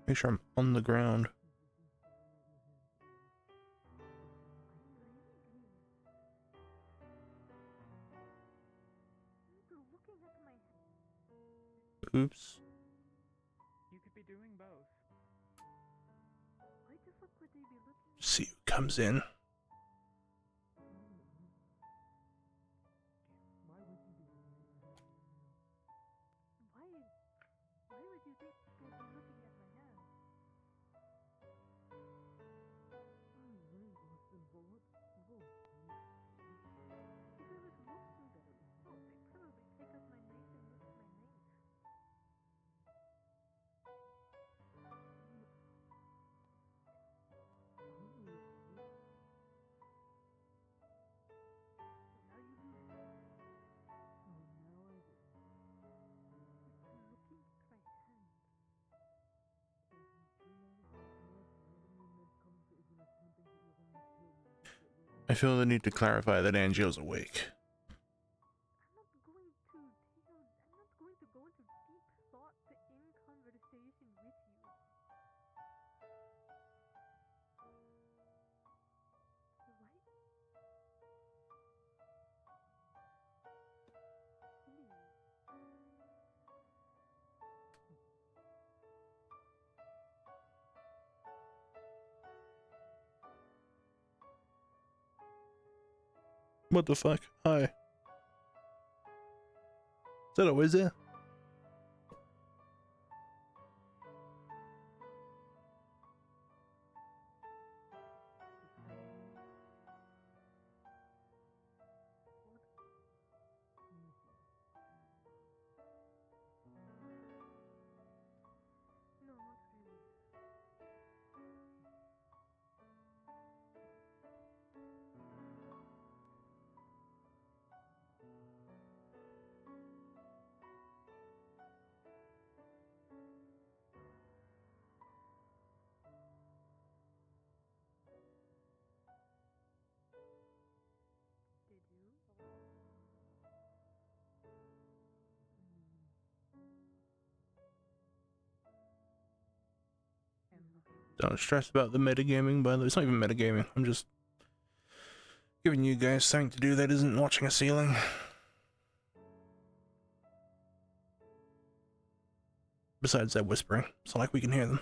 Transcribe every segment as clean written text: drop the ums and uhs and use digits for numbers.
Make sure I'm on the ground. Oops. You could be doing both. Why the fuck would they be looking? See who comes in. Why would you be looking at your hand? Why would you think they'd be looking at my hand? I'm very lost and bored. Whoa. If I was looking better, oh, they'd probably take out my knife and look at my knife. So now you do. Oh, now I do. You're looking at my hand. I feel the need to clarify that Angio's awake. I'm not going to, I'm not going to go into deep thought in conversation with you. Why? Please. What the fuck? Hi. Is that always there? No, not really. Did you? Don't stress about the metagaming, by the way. It's not even metagaming. I'm just giving you guys something to do that isn't watching a ceiling. Besides that whispering. It's not like we can hear them.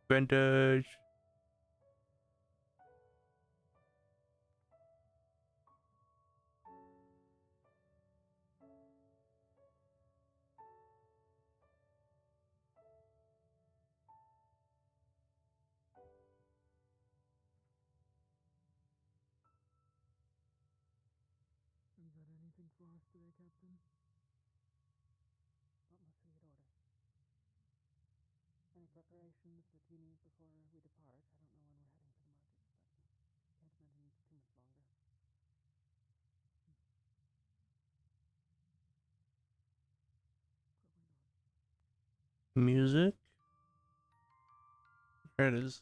Vintage. You got anything for us today, Captain? What must we order? Any preparations that you need before we depart? I don't know when we're heading to the market, but can't imagine it's too much longer. Probably not. Music. There it is.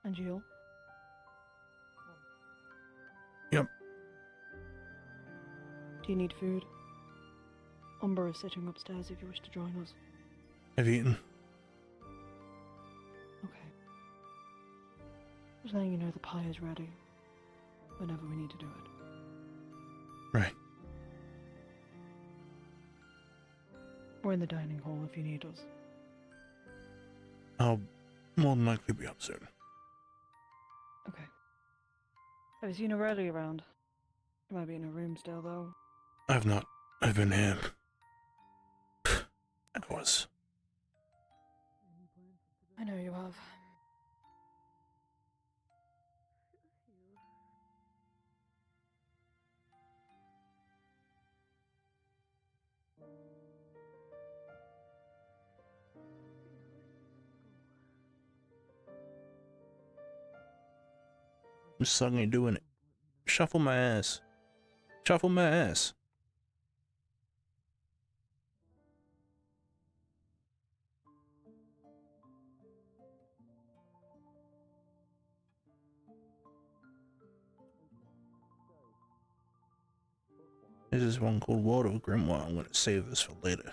And you? Yep. Do you need food? Umber is sitting upstairs if you wish to join us. I've eaten. Okay. Just letting you know the pie is ready. Whenever we need to do it. Right. We're in the dining hall if you need us. I'll more than likely be up soon. Okay. Have you seen Aurelia around? She might be in her room still, though. I've not. I've been here. Hours. Any plans for today? I know you have. Phew. I'm suddenly doing it. Shuffle my ass. Shuffle my ass. This is one called Water of Grimoire. I'm going to save this for later.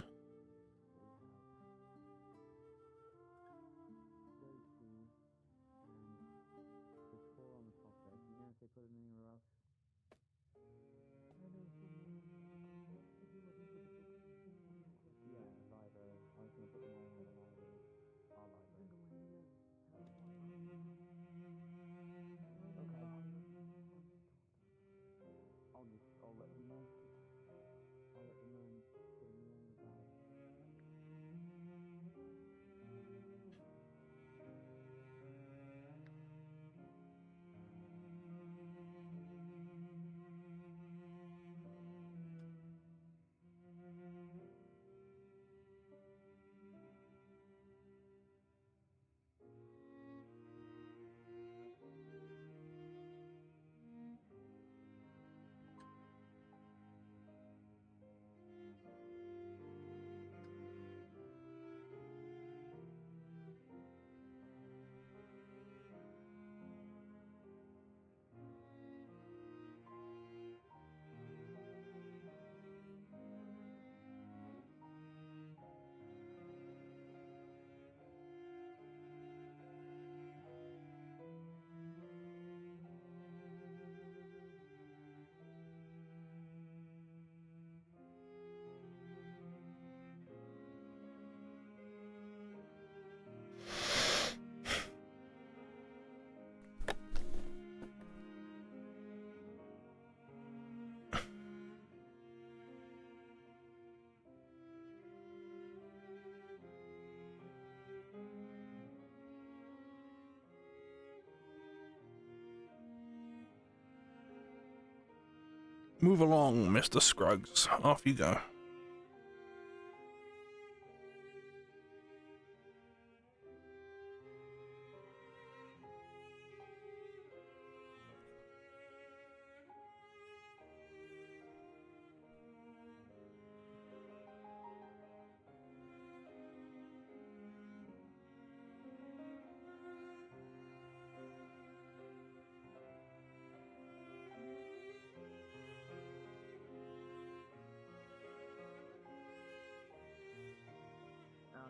Move along, Mr. Scruggs. Off you go.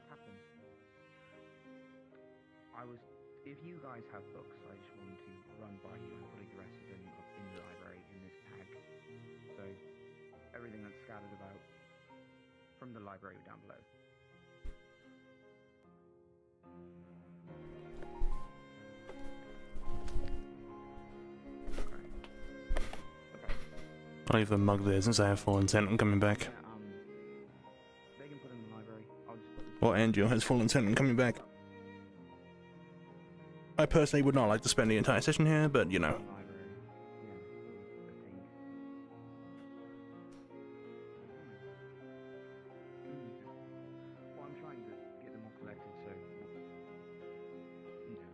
Captain, if you guys have books, I just wanted to run by you and put a resident in the library in this tag. So, everything that's scattered about from the library down below. I'll leave the mug there since I have full intent on coming back. Yeah, they can put in the library. I'll just put this. Well, Angel has full intent on coming back. I personally would not like to spend the entire session here, but you know. Library. Yeah, I think. Well, I'm trying to get them all collected, so yeah.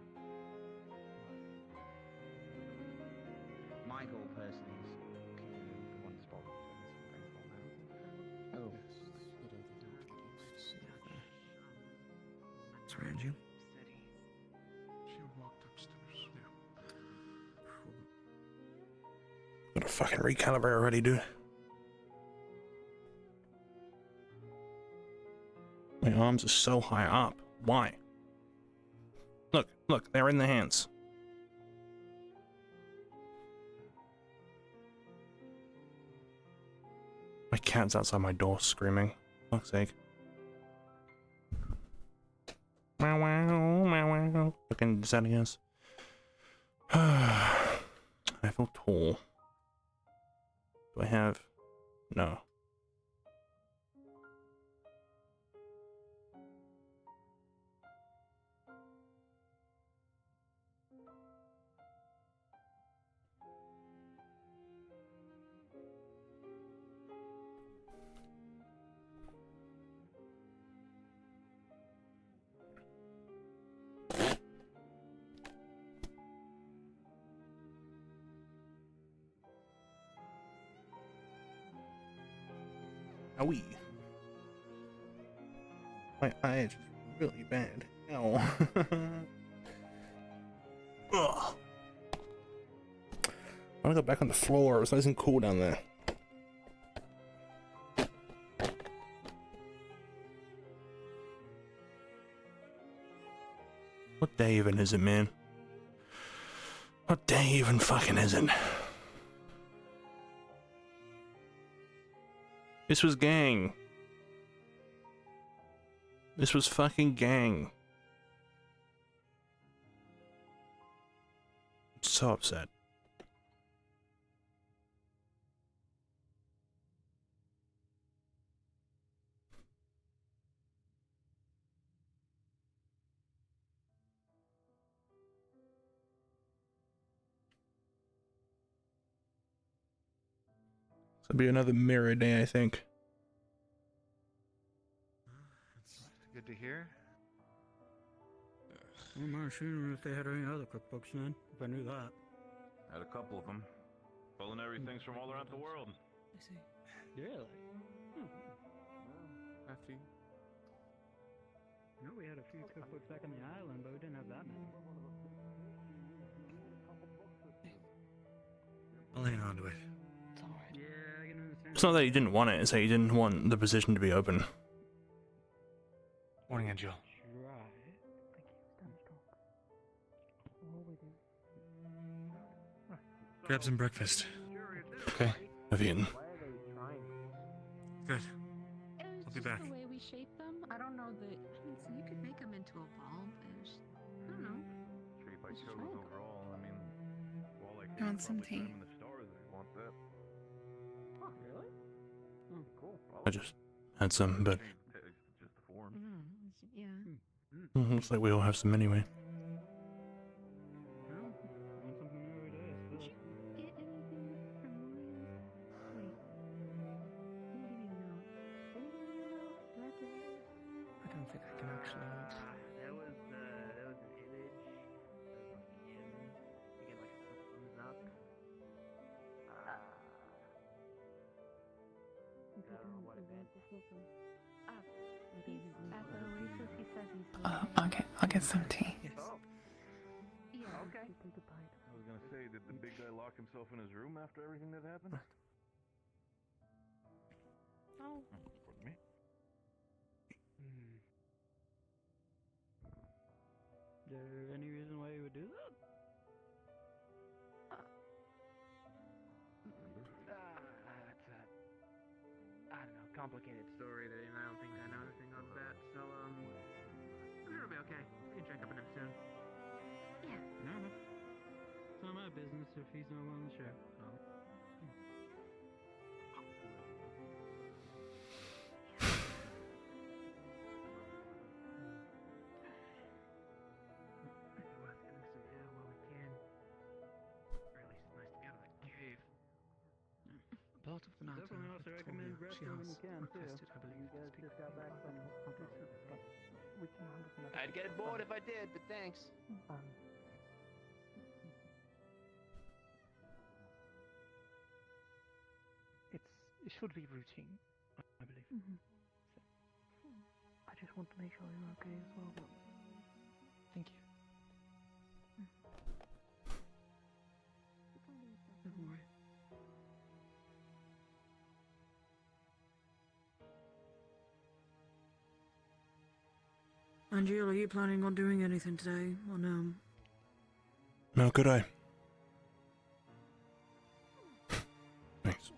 My goal personally is clearing the one spot, so that's what I'm going for now. Oh. Sorry, Andrew. She walked upstairs. Gotta fucking recalibrate already, dude. My arms are so high up. Why? Look, they're in the hands. My cat's outside my door screaming. Fuck's sake. Wow, wow, wow, wow. Fucking Zanias. I feel hall. Do I have? No. Owie. My eye is really bad. Ow. Ugh. I wanna go back on the floor. It was nice and cool down there. What day even is it, man? What day even fucking is it? This was gang. This was fucking gang. I'm so upset. It'll be another mirror day, I think. It's good to hear. Well, my sooner if they had any other cookbooks, man. If I knew that. Had a couple of them. Culinary things from all around the world. I see. Really? After you. No, we had a few cookbooks back on the island, but we didn't have that many. I'll hang on to it. It's alright. Yeah, I can understand. It's not that he didn't want it, it's that he didn't want the position to be open. Morning, Angel. Right. Grab some breakfast. Okay, I've eaten. Good. It's I'll be just back. the way we shape them. I don't know that. I mean, so you could make them into a ball, but I don't know. Shape I It's chose true. overall. I mean, all I You want some tea? in the stars if you want that. Oh, really? Oh, cool. I just had some, but Change the taste, just the form. Yeah. looks like we all have some anyway. Well, learn something new every day, I Did suppose. you get anything from William? Wait. He didn't give you a note. Did he give you a note? Do I have to read it? I don't think I can actually answer. There was an image of like him. You get like a thumbs up. I don't know what it meant. He's at the Oasis. He says he's. I'll get some tea. Yes. Oh, Yeah. okay. I was gonna say, did the big guy lock himself in his room after everything that happened? Oh. Pardon me. Is there any reason why you would do that? That's a, I don't know, complicated story that I don't think I know anything of that. So, I'm sure it'll be okay. We can check up on him soon. No, it's not my business if he's not willing to share. So. It's worth getting some air while we can. Or at least it's nice to be out of that cave. Part of the matter Definitely also with recommend Victoria, she resting when has you can, too. requested, I believe, to speak with you. We can handle that. I'd get bored if I did, but thanks. It should be routine, I believe. I just want to make sure you're okay as well. But Thank you. Don't worry. Angela, are you planning on doing anything today, or no? No, good eye. Thanks.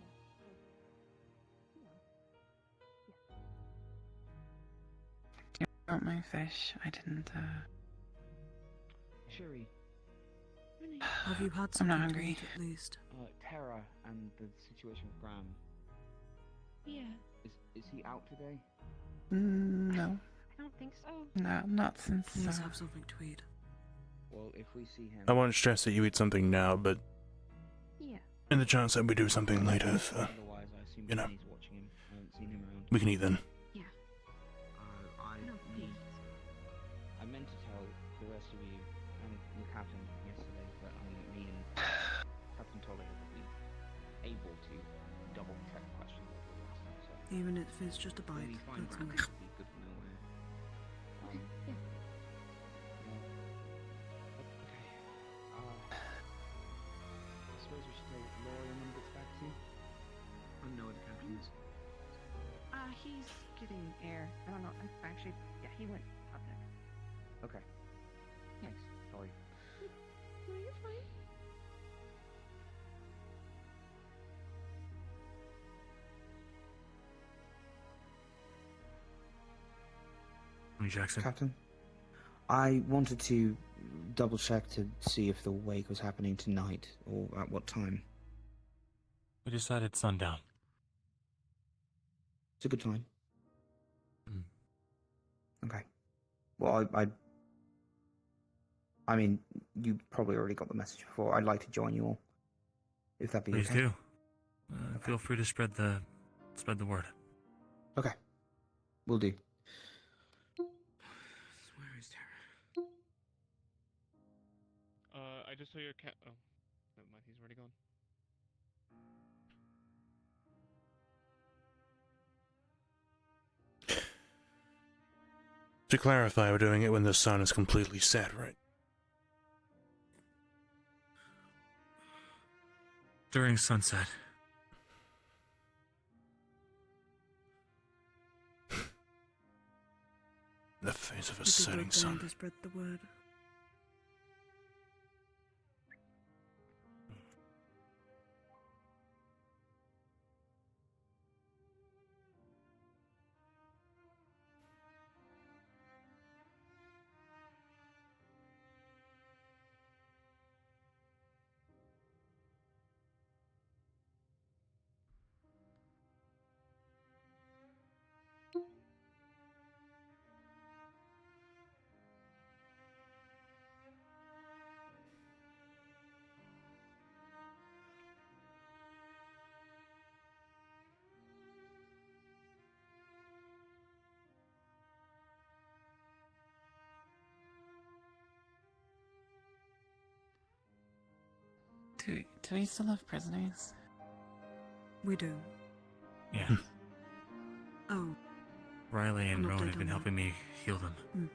You want my fish? I didn't, Sherry, Have you had I'm not something to hungry. eat at least? Tara and the situation with Graham. Yeah. Is he out today? No. I don't think so. No, not since. Please have something to eat. Well, if we see him... I won't stress that you eat something now, but Yeah. in the chance that we do something later, so, Otherwise, I assume you know, Kenny's watching him. I haven't seen him around. we can eat then. Yeah. No, please. I meant to tell the rest of you and the captain yesterday, but me and Captain Toller have been able to double check questions over the last time, so... Even if it's just a bite, Maybe find that's Graham all. would be good to know where. Okay, yeah. Okay. I suppose we should tell Laurie when he gets back to you. I know where the captain is. He's getting air. I don't know. Actually, yeah, he went up there. Okay. Thanks. Sorry. No, you're fine. Jackson. Captain, I wanted to double check to see if the wake was happening tonight or at what time. We decided sundown. It's a good time. Mm. Okay. Well, I mean, you probably already got the message before. I'd like to join you all, if that be Please okay. do. Feel free to spread the word. Okay. Will do. Where is Tara? I just saw your cat. Oh, never mind. He's already gone. To clarify, we're doing it when the sun is completely set, right? During sunset. The face of a People setting are going sun. to spread the word. Do we still have prisoners? We do. Yeah. Oh, Riley and An Rowan update have been on helping me heal them.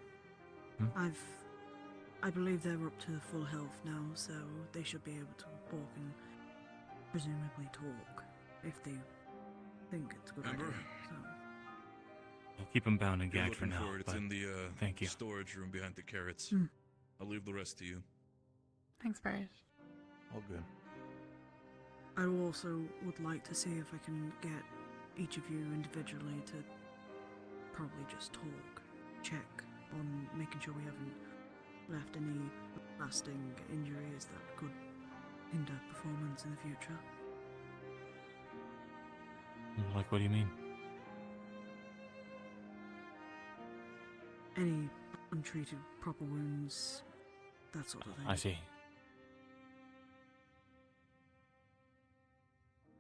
I believe they're up to full health now, so they should be able to walk and presumably talk if they think it's a good idea. So. I'll keep them bound and You're gagged for looking now. for it. It's But in the thank you. storage room behind the carrots. Mm. I'll leave the rest to you. Thanks, Barish. All good. I also would like to see if I can get each of you individually to probably just talk, check on making sure we haven't left any lasting injuries that could hinder performance in the future. Like, what do you mean? Any untreated proper wounds, that sort of thing. I see.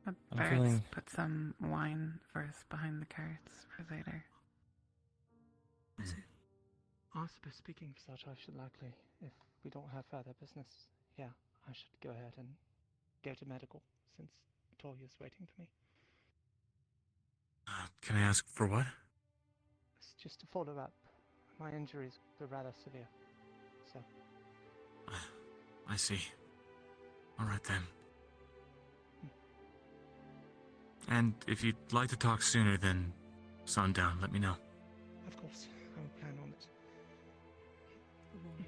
I'm Barish, feeling- put some wine first behind the carrots for later. I see. Osper speaking for such, I should likely, if we don't have further business, yeah, I should go ahead and go to medical, since Tolia's waiting for me. Can I ask for what? It's just to follow up. My injuries were rather severe, so... I see. All right then. And if you'd like to talk sooner than sundown, let me know. Of course, I will plan on it.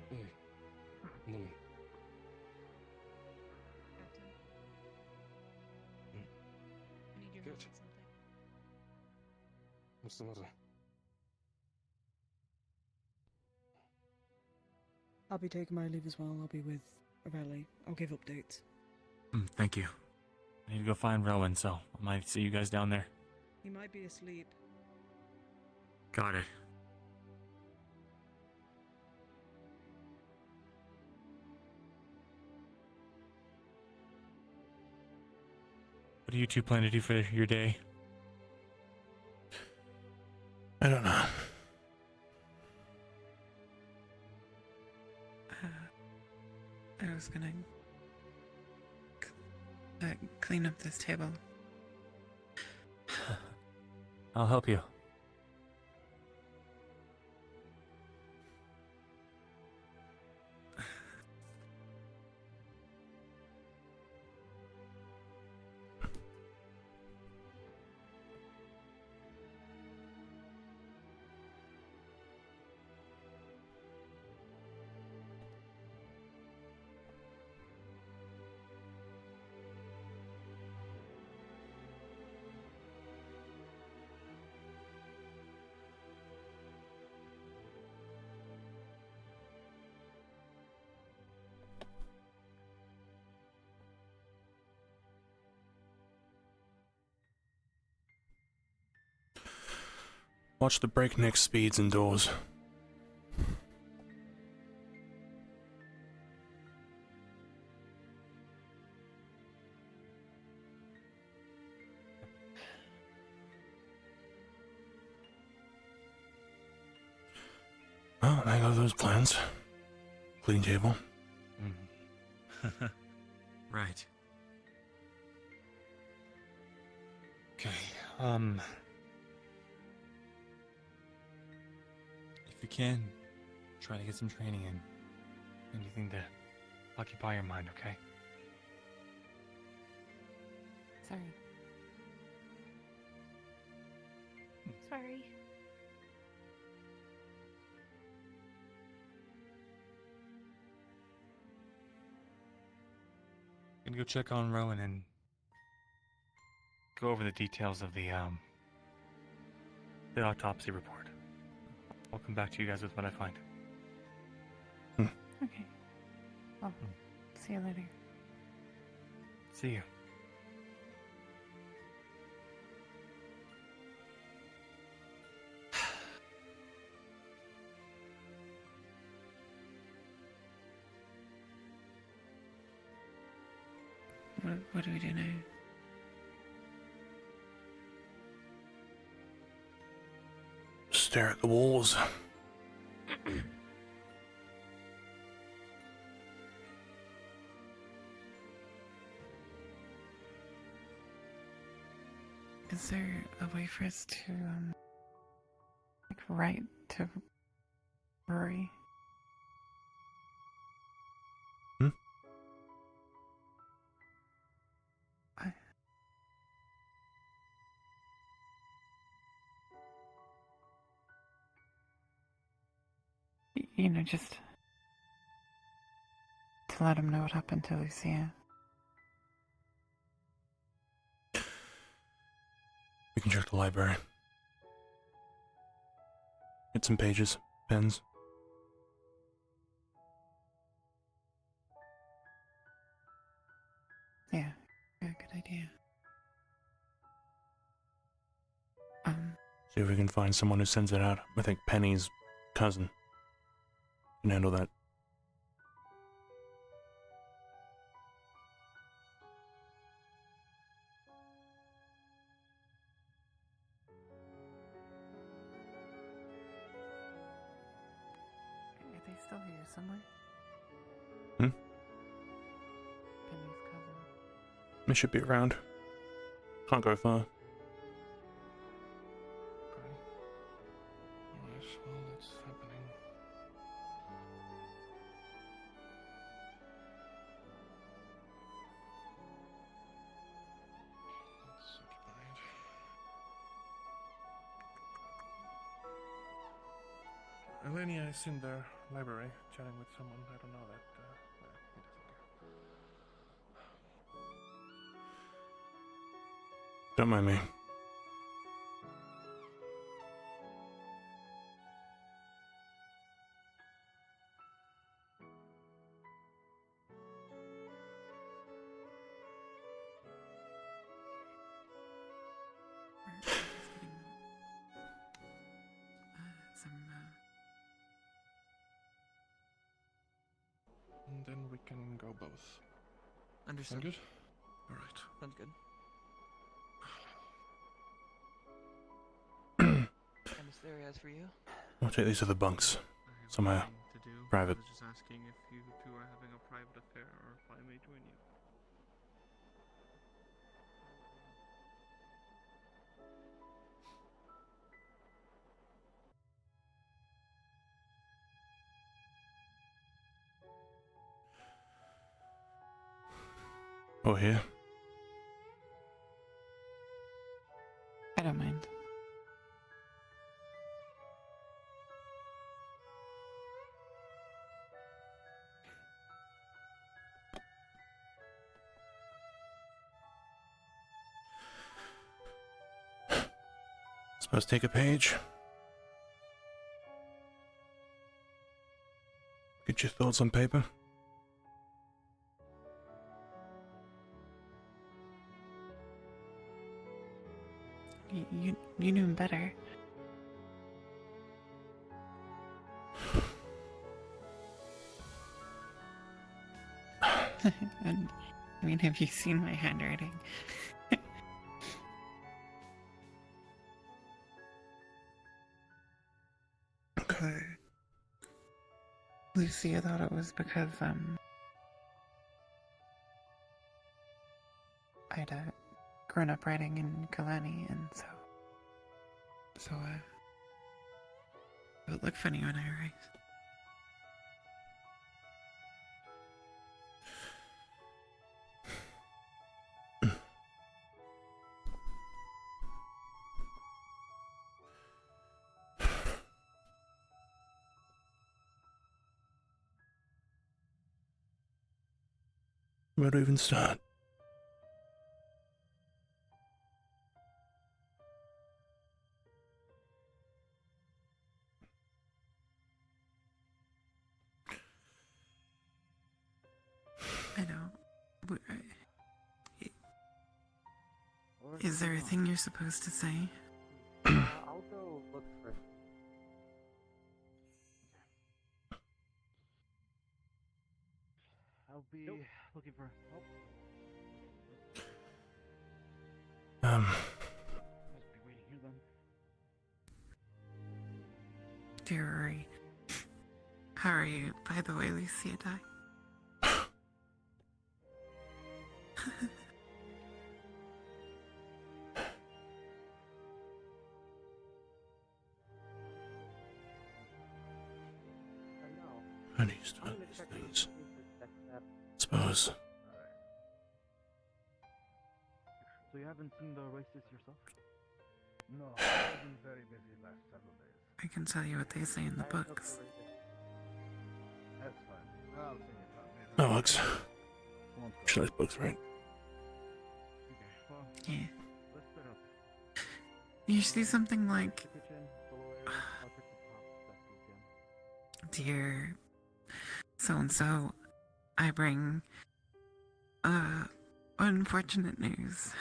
Hey, Lily. Captain. Hmm? I need your Good. help with something. What's the matter? I'll be taking my leave as well. I'll be with Aureli. I'll give updates. Thank you. I need to go find Rowan, so I might see you guys down there. He might be asleep. Got it. What do you two plan to do for your day? I don't know. I was gonna clean up this table. I'll help you. Watch the breakneck speeds indoors. Oh, I got those plans. Clean table. Right. Okay, if you can, try to get some training in. Anything to occupy your mind, okay? Sorry. Sorry. Gonna go check on Rowan and go over the details of the autopsy report. I'll come back to you guys with what I find. Okay. Well, see you later. See you. What do we do now? Stare at the walls. Is there a way for us to, like, write to Rory? You know, just to let him know what happened to Lucia. We can check the library. Get some pages, pens. Yeah, good idea. See if we can find someone who sends it out. I think Penny's cousin can handle that. Are they still here somewhere? Hmm? Penny's cousin. They should be around. Can't go far. Alright, well, that's happening. It's occupied. Elenia is in the library chatting with someone. I don't know that. He doesn't care. Don't mind me. then we can go both. Understood. Sound good? Alright. Sounds good. And is there as for you? I'll take these to the bunks. Somewhere private. I was just asking if you two are having a private affair or if I may join you. Oh, here. I don't mind. Suppose take a page. Get your thoughts on paper. You knew him better. And I mean, have you seen my handwriting? Okay. Lucia thought it was because I'd grown up writing in Kalani, and so it would look funny when I write. Where do I even start? I know. Is there a thing you're supposed to say? I'll go look for. I'll be looking for help. Um, I'll just be waiting here then. Dear Rory, how are you? By the way, Lucia died. how do you start these things? Suppose. So you haven't seen the races yourself? No, I've been very busy last several days. I can tell you what they say in the books. That's fine. I'll see you. No, Alex. She likes books, right? Okay, well, Yeah. let's set up. You should do something like, The kitchen, the lawyer, I'll pick the top stuff again. dear so-and-so, I bring, unfortunate news.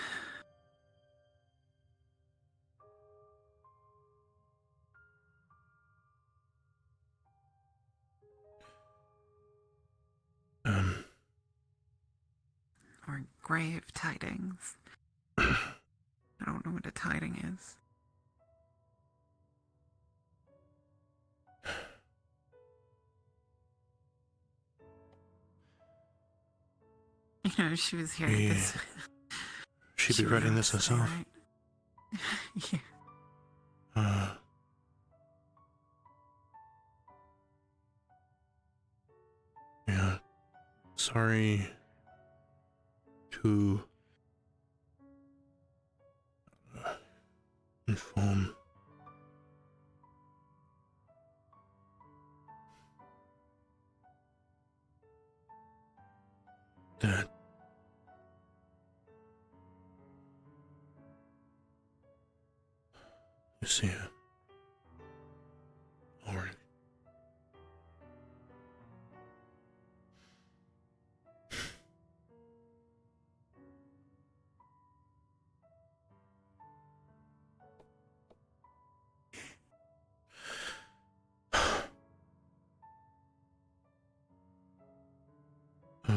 Or grave tidings. I don't know what a tiding is. You know, she was here. Yeah. She'd be writing this was there, herself. right? Yeah. Yeah. Sorry to inform that Lucia already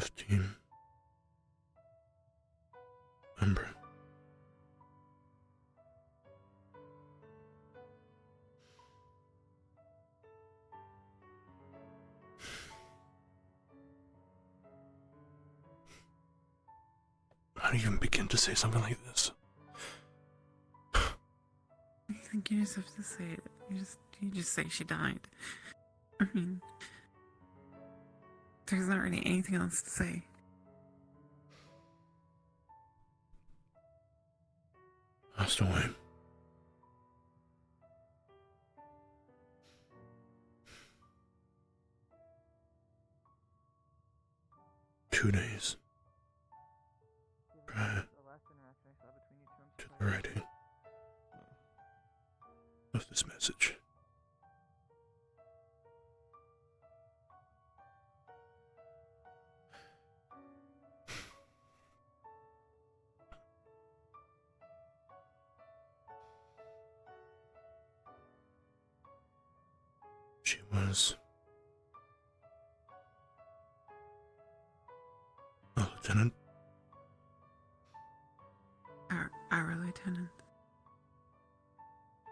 of team member. How do you even begin to say something like this? I think you just have to say it. You just say she died. I mean, there's not really anything else to say. Passed away. Two days prior to the writing of this message. She was a lieutenant. Our lieutenant.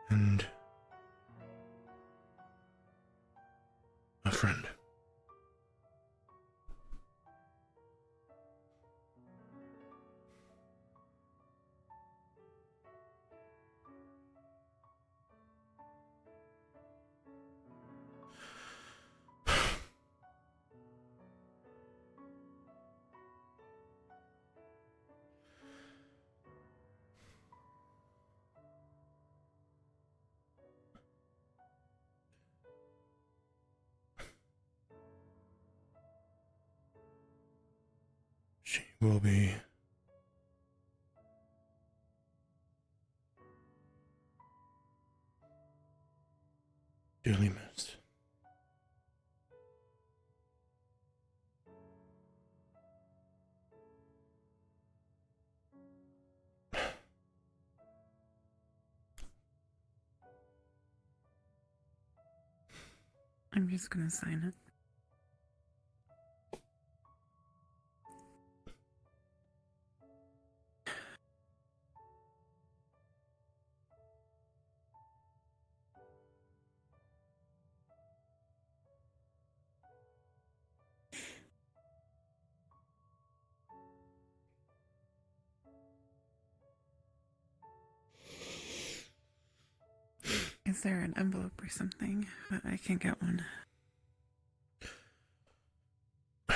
And a friend. She will be dearly missed. I'm just gonna sign it. Is there an envelope or something? I can get one. You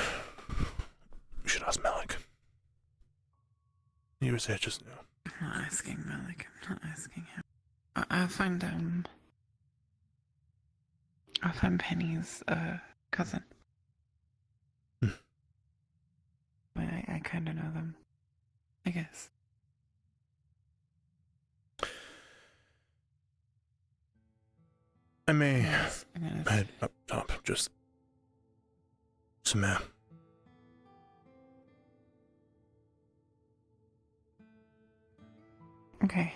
should ask Malik. He was there just now. I'm not asking Malik. I'm not asking him. I'll find Penny's cousin. I kind of know them, I guess. I may head up top, just some air. Okay.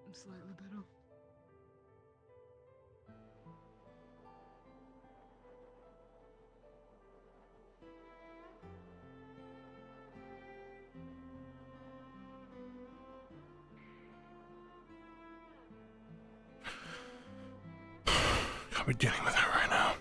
I'm slightly better. Can't be dealing with her right now.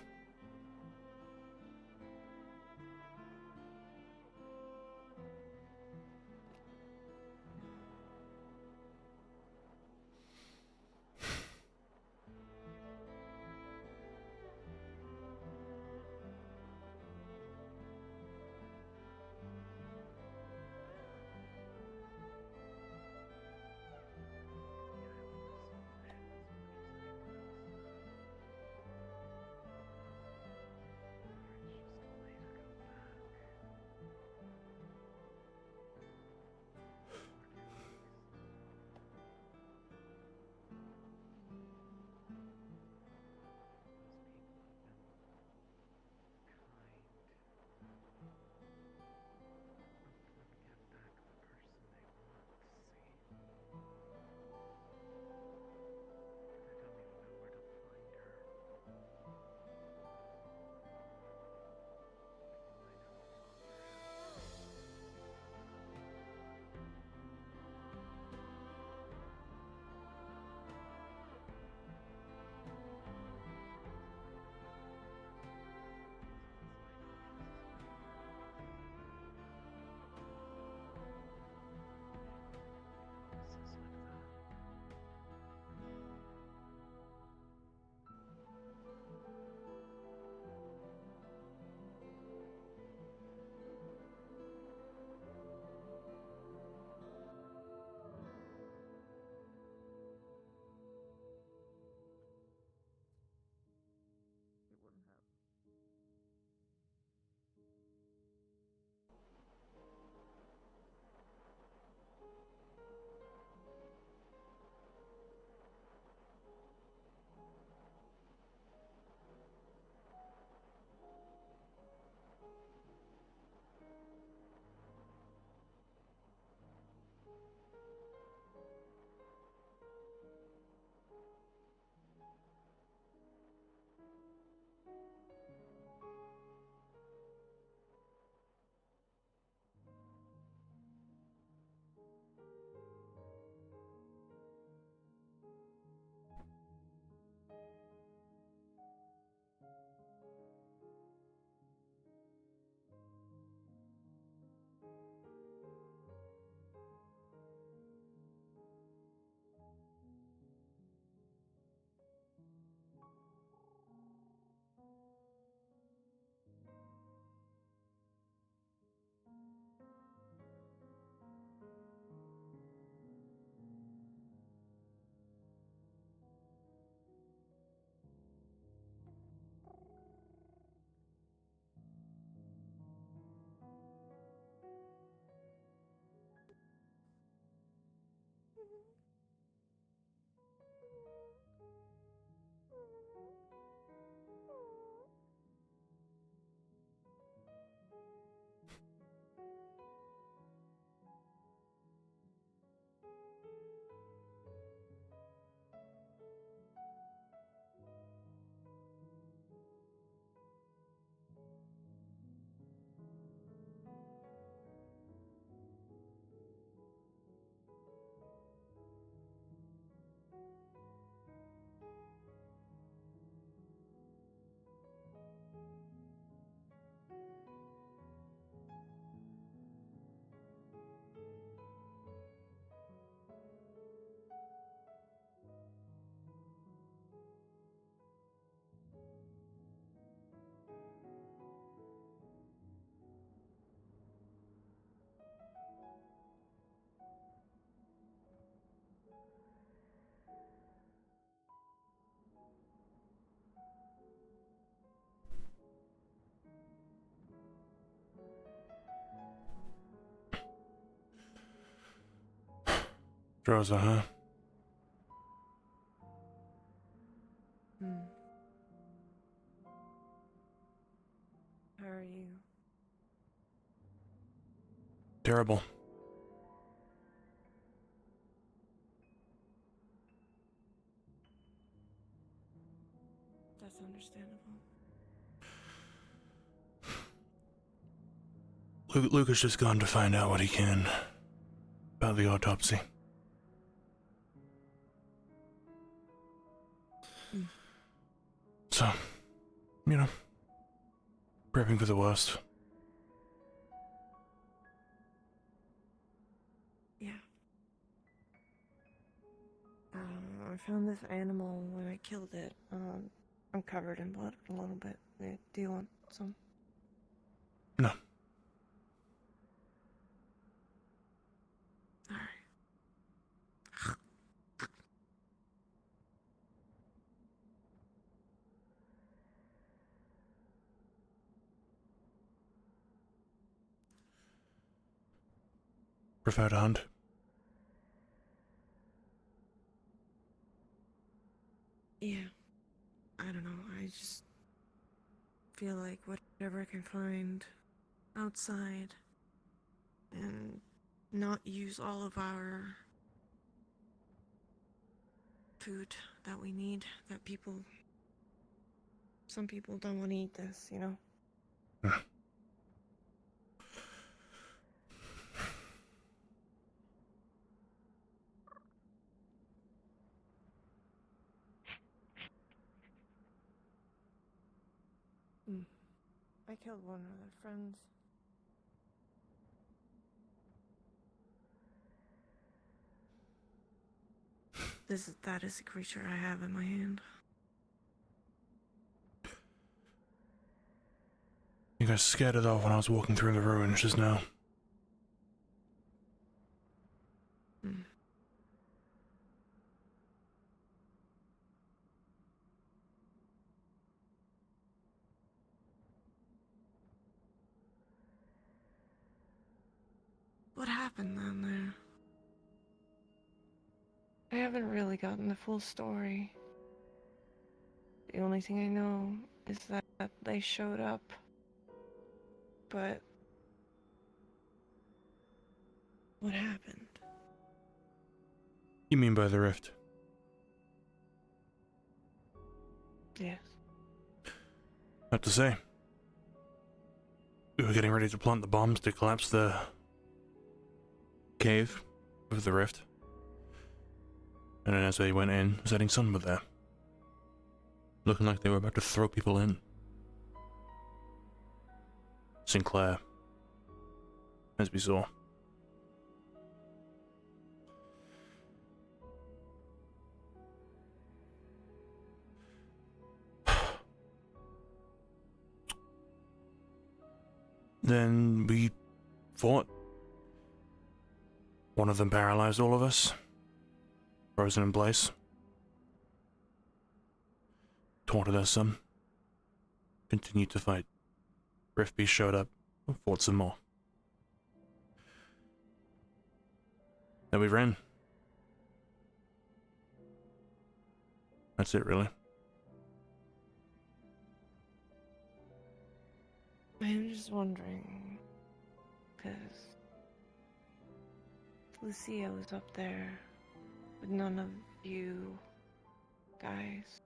Rosa, huh? How are you? Terrible. That's understandable. Luke has just gone to find out what he can about the autopsy. So, you know, prepping for the worst. Yeah. I found this animal when I killed it. I'm covered in blood a little bit. Do you want some? No. Alright. Prefer to hunt? Yeah. I don't know. I just feel like whatever I can find outside and not use all of our food that we need, that some people don't want to eat this, you know? I killed one of their friends. That is the creature I have in my hand. You guys scared it off when I was walking through the ruins just now. What happened down there? I haven't really gotten the full story. The only thing I know is that they showed up. But what happened? You mean by the rift? Yes. What to say? We were getting ready to plant the bombs to collapse the cave of the rift. And then as they went in, the setting sun were there. Looking like they were about to throw people in. Sinclair, as we saw. Then we fought. One of them paralyzed all of us. Frozen in place. Taunted us some. Continued to fight. Rift Beast showed up. Fought some more. Then we ran. That's it, really. I'm just wondering, because Lucia was up there with none of you guys.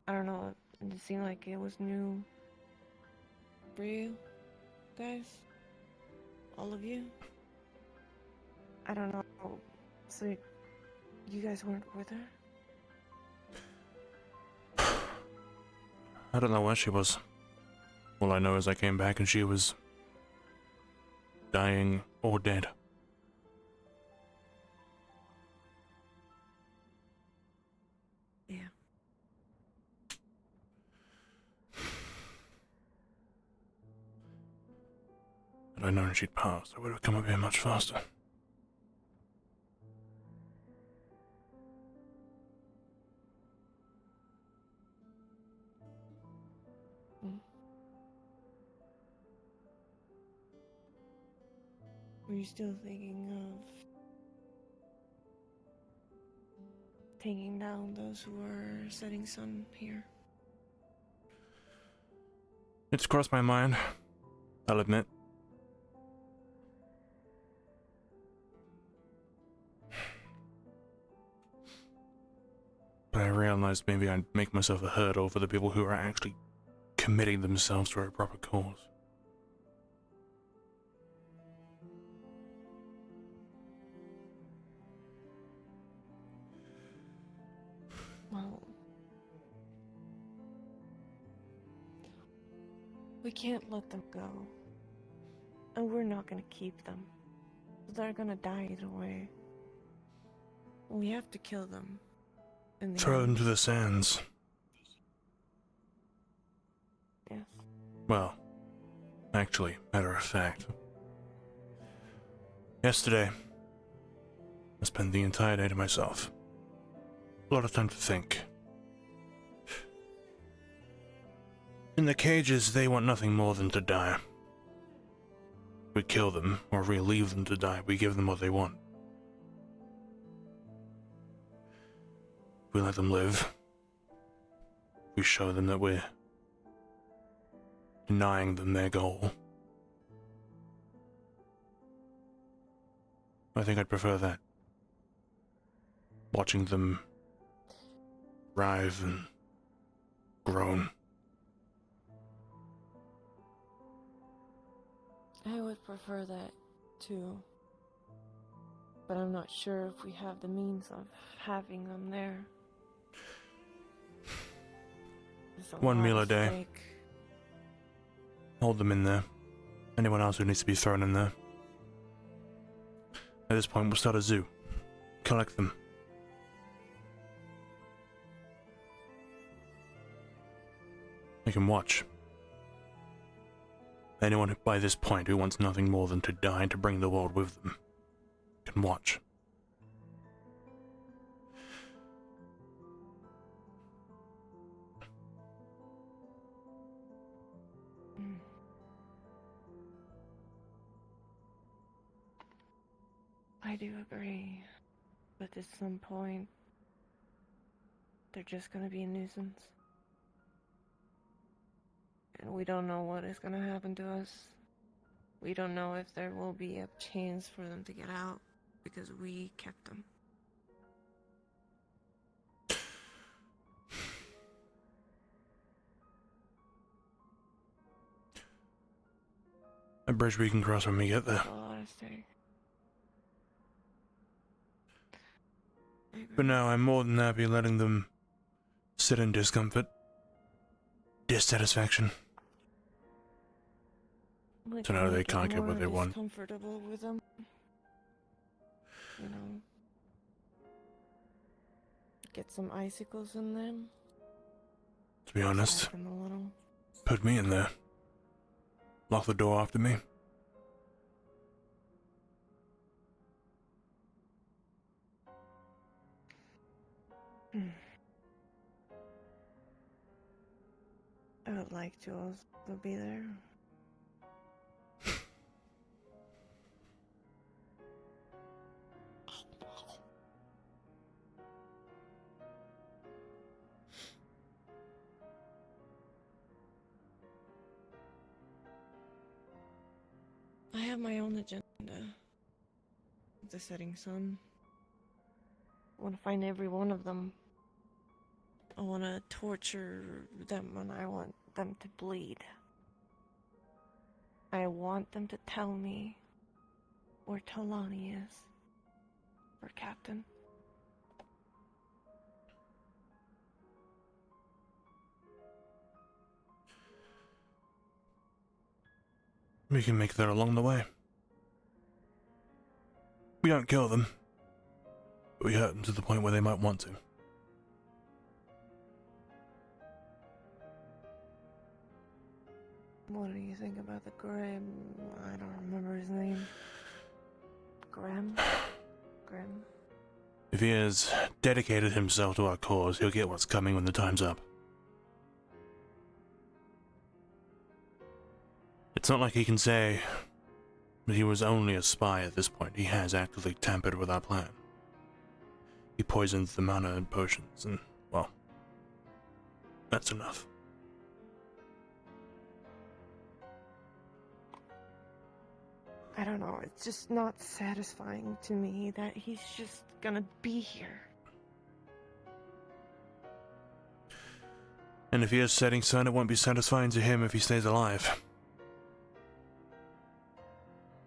I don't know, it seemed like it was new for you guys. All of you. I don't know. So, you guys weren't with her? I don't know where she was. All I know is I came back and she was dying or dead. Yeah. Had I known she'd passed, I would have come up here much faster. Were you still thinking of taking down those who were setting sun here? It's crossed my mind, I'll admit. But I realized maybe I'd make myself a hurdle for the people who are actually committing themselves to a proper cause. Well, we can't let them go. And we're not gonna keep them. They're gonna die either way. We have to kill them. In the Throw them end. to the sands. Yes. Well, actually, matter of fact. Yesterday, I spent the entire day to myself. A lot of time to think. In the cages, they want nothing more than to die. We kill them, or we leave them to die. We give them what they want. We let them live. We show them that we're denying them their goal. I think I'd prefer that. Watching them writhe and groan. I would prefer that too. But I'm not sure if we have the means of having them there. One meal a day. Hold them in there. Anyone else who needs to be thrown in there. At this point, we'll start a zoo. Collect them. They can watch. Anyone who, by this point, who wants nothing more than to die and to bring the world with them, can watch. I do agree, but at some point, they're just gonna be a nuisance. And we don't know what is gonna happen to us. We don't know if there will be a chance for them to get out, because we kept them. A bridge we can cross when we get there. A lot at stake. But now I'm more than happy letting them sit in discomfort, dissatisfaction. Like, So now they make it can't get what more they want. Comfortable with them, you know. Get some icicles in them. To be honest, Distract them a little. put me in there. Lock the door after me. I would like to also be there. have my own agenda. The setting sun. I want to find every one of them. I want to torture them and I want them to bleed. I want them to tell me where Talani is. Or Captain. We can make that along the way. We don't kill them, but we hurt them to the point where they might want to. What do you think about the Grim? I don't remember his name. Grim? If he has dedicated himself to our cause, he'll get what's coming when the time's up. It's not like he can say that he was only a spy at this point. He has actively tampered with our plan. He poisoned the mana and potions, and, well, that's enough. I don't know, it's just not satisfying to me that he's just gonna be here. And if he is setting sun, it won't be satisfying to him if he stays alive.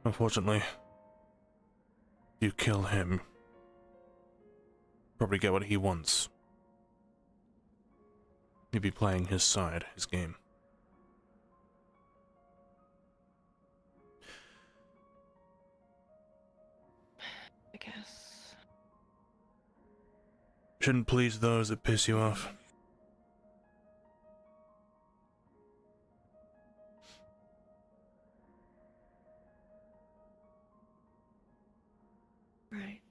Unfortunately, you kill him, probably get what he wants. He'd be playing his side, his game. I guess. Shouldn't please those that piss you off. Right.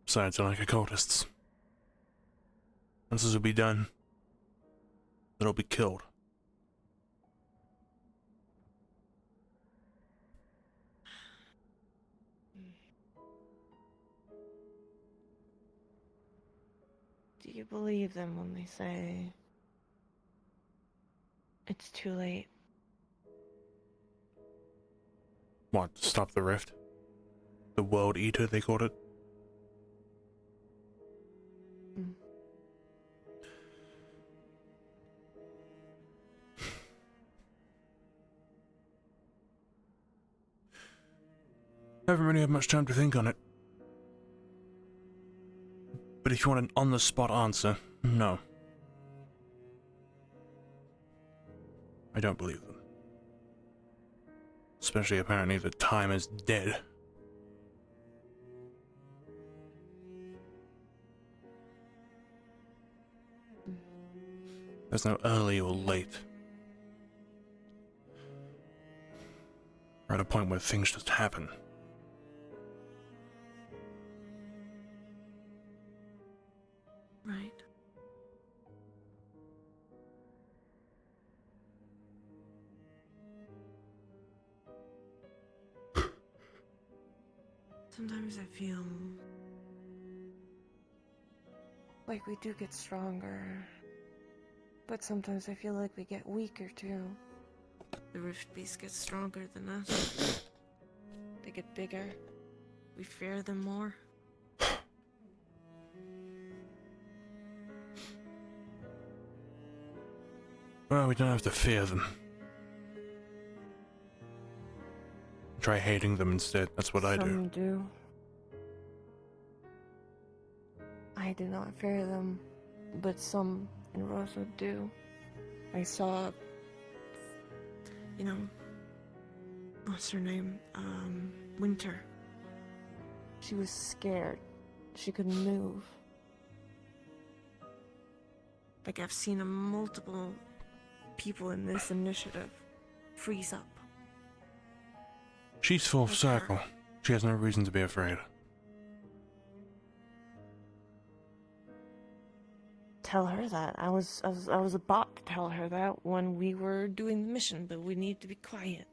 Besides, they're like occultists. Once this will be done, they'll be killed. Do you believe them when they say it's too late? What, to stop the rift? The World Eater, they called it? Mm. I haven't really had much time to think on it. But if you want an on-the-spot answer, no. I don't believe them. Especially apparently the time is dead. There's no early or late. We're at a point where things just happen. Right. Sometimes I feel like we do get stronger, but sometimes I feel like we get weaker too. The Rift Beasts get stronger than us. They get bigger. We fear them more. Well, we don't have to fear them. Try hating them instead. That's what I do. Some do. I do not fear them, but some in Rosewood do. I saw, what's her name? Winter. She was scared. She couldn't move. Like, I've seen multiple people in this initiative freeze up. She's full circle. She has no reason to be afraid. Tell her that. I was about to tell her that when we were doing the mission, but we need to be quiet.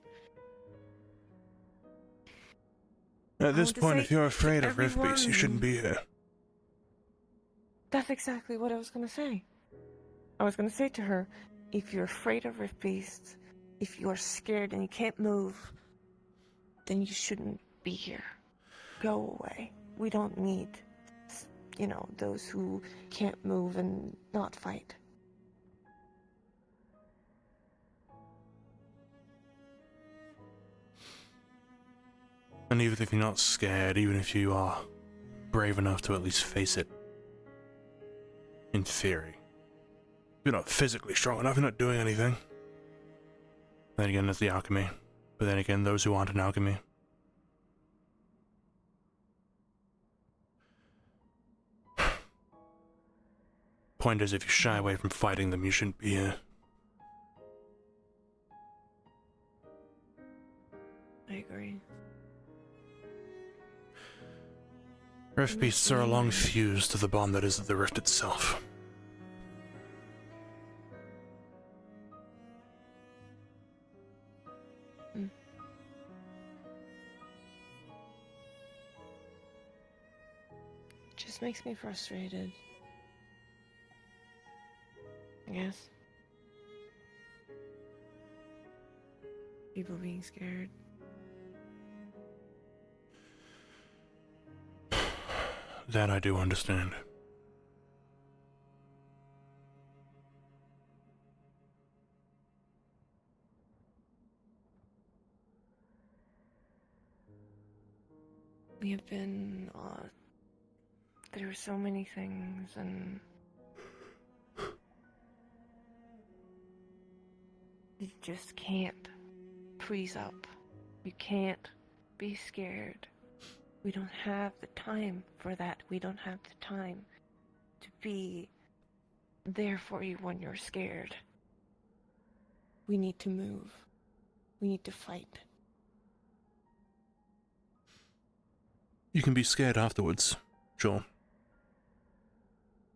At this want to point, say if you're to afraid of Rift Beast, you everyone- shouldn't be here. That's exactly what I was gonna say. I was gonna say to her, if you're afraid of Rift Beasts, if you're scared and you can't move, then you shouldn't be here. Go away. We don't need, those who can't move and not fight. And even if you're not scared, even if you are brave enough to at least face it, in theory, you're not physically strong enough, you're not doing anything. Then again, there's the alchemy. But then again, those who aren't in alchemy. Point is, if you shy away from fighting them, you shouldn't be here. I agree. Rift Beasts are a long fuse to the bond that is the Rift itself. Just makes me frustrated. I guess. People being scared. That I do understand. We have been through so many things, and you just can't freeze up. You can't be scared. We don't have the time for that. We don't have the time to be there for you when you're scared. We need to move. We need to fight. You can be scared afterwards, sure.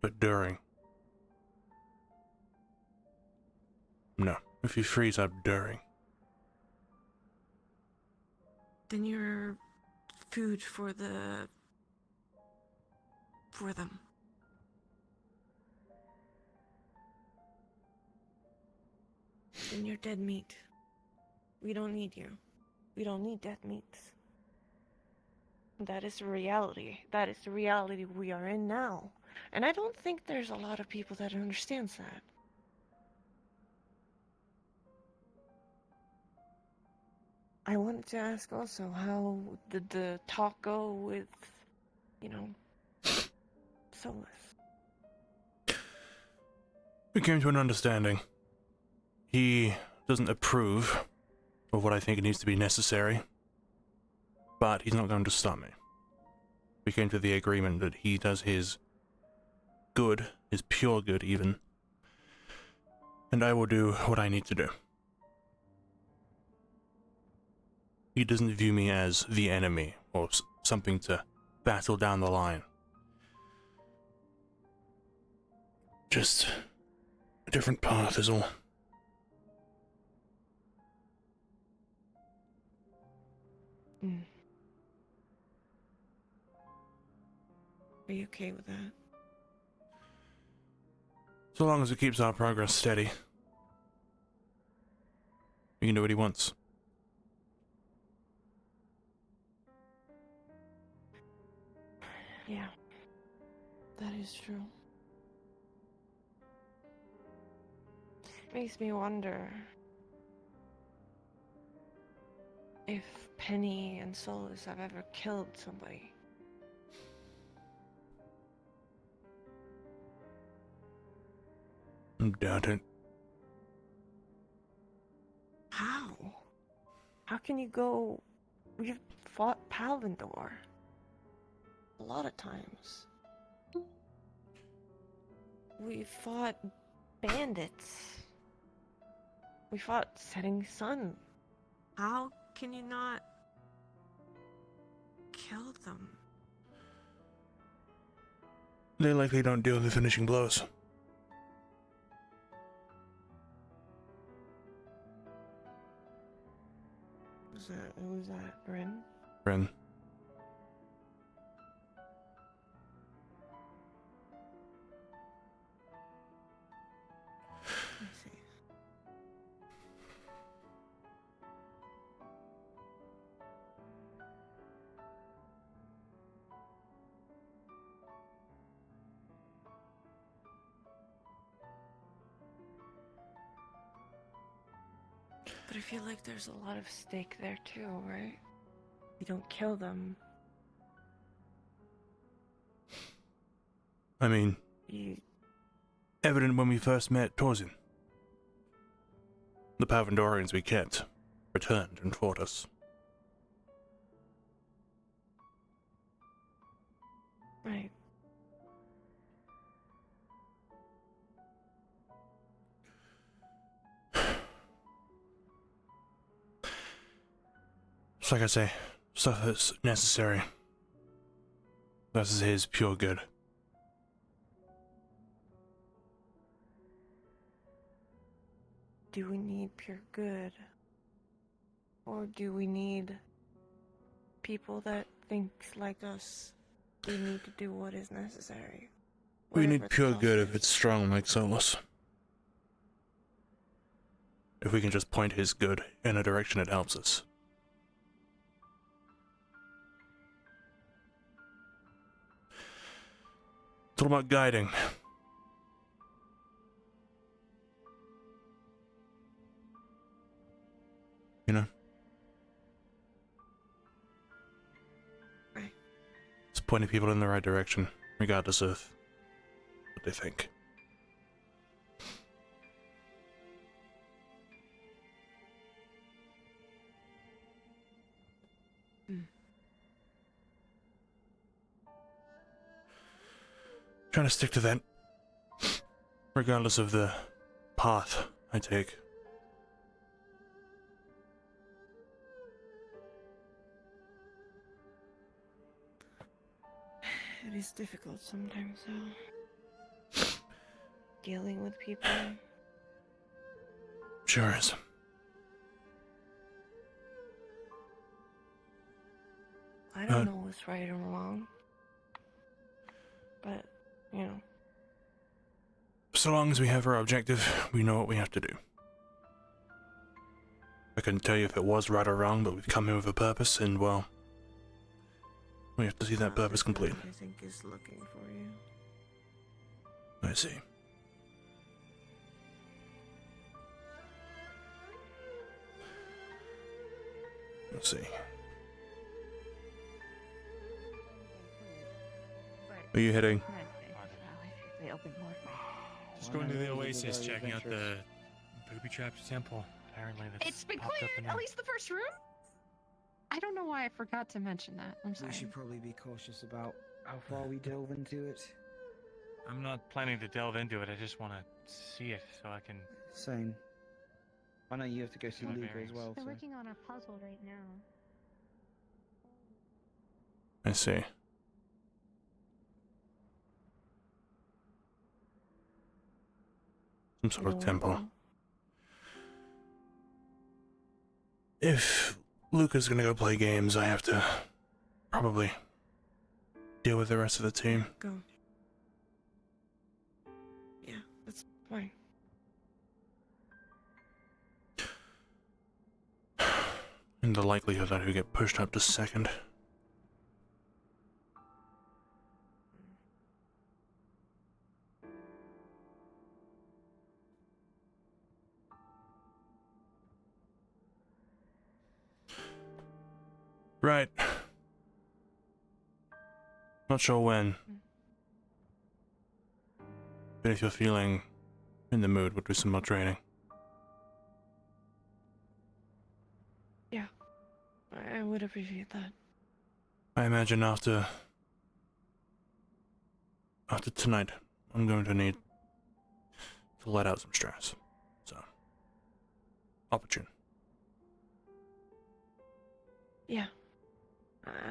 But during. No. If you freeze up during. Then you're food for them. Then you're dead meat. We don't need you. We don't need dead meats. That is the reality. That is the reality we are in now. And I don't think there's a lot of people that understands that. I wanted to ask also, how did the talk go with, Solus? We came to an understanding. He doesn't approve of what I think needs to be necessary, but he's not going to stop me. We came to the agreement that he does his good, his pure good even, and I will do what I need to do. He doesn't view me as the enemy or something to battle down the line. Just a different path is all. Are you okay with that? So long as it keeps our progress steady. He can do what he wants. Yeah, that is true. Makes me wonder if Penny and Solus have ever killed somebody. Doubt it. How? How can you go... We've fought Palindor a lot of times. We fought bandits. We fought Setting Sun. How can you not kill them? They likely don't deal the finishing blows. Who was that? Ren? Ren. But I feel like there's a lot of stake there too, right? You don't kill them. I mean, evident when we first met Torzin. The Pavendorians we kept returned and fought us. Right. It's like I say, stuff that's necessary versus his pure good. Do we need pure good? Or do we need people that think like us? We need to do what is necessary. We Whatever need the pure cost good is. if it's strong like Solus. If we can just point his good in a direction it helps us. It's all about guiding. You know? Right. It's pointing people in the right direction, regardless of what they think. Trying to stick to that, regardless of the path I take. It is difficult sometimes, though. Dealing with people. Sure is. I don't know what's right or wrong. But, you know. So long as we have our objective, we know what we have to do. I couldn't tell you if it was right or wrong, but we've come here with a purpose, and well, we have to see that purpose complete. I think is looking for you. I see. Let's see. Are you heading? Just going to the Oasis, checking out the booby-trapped temple. Apparently, that's It's been popped up cleared, in at the- least the first room? I don't know why I forgot to mention that. I'm sorry. We should probably be cautious about how far we delve into it. I'm not planning to delve into it. I just want to see it so I can. Same. I know you have to go see My Luca as bearings. well. They're So. working on a puzzle right now. I see. Some sort of temple. If Luca's gonna go play games, I have to probably deal with the rest of the team. Go. Yeah, that's fine. And the likelihood that he'll get pushed up to second. Right. Not sure when. But if you're feeling in the mood, we'll do some more training. Yeah. I would appreciate that. I imagine after tonight, I'm going to need to let out some stress. So, opportune. Yeah.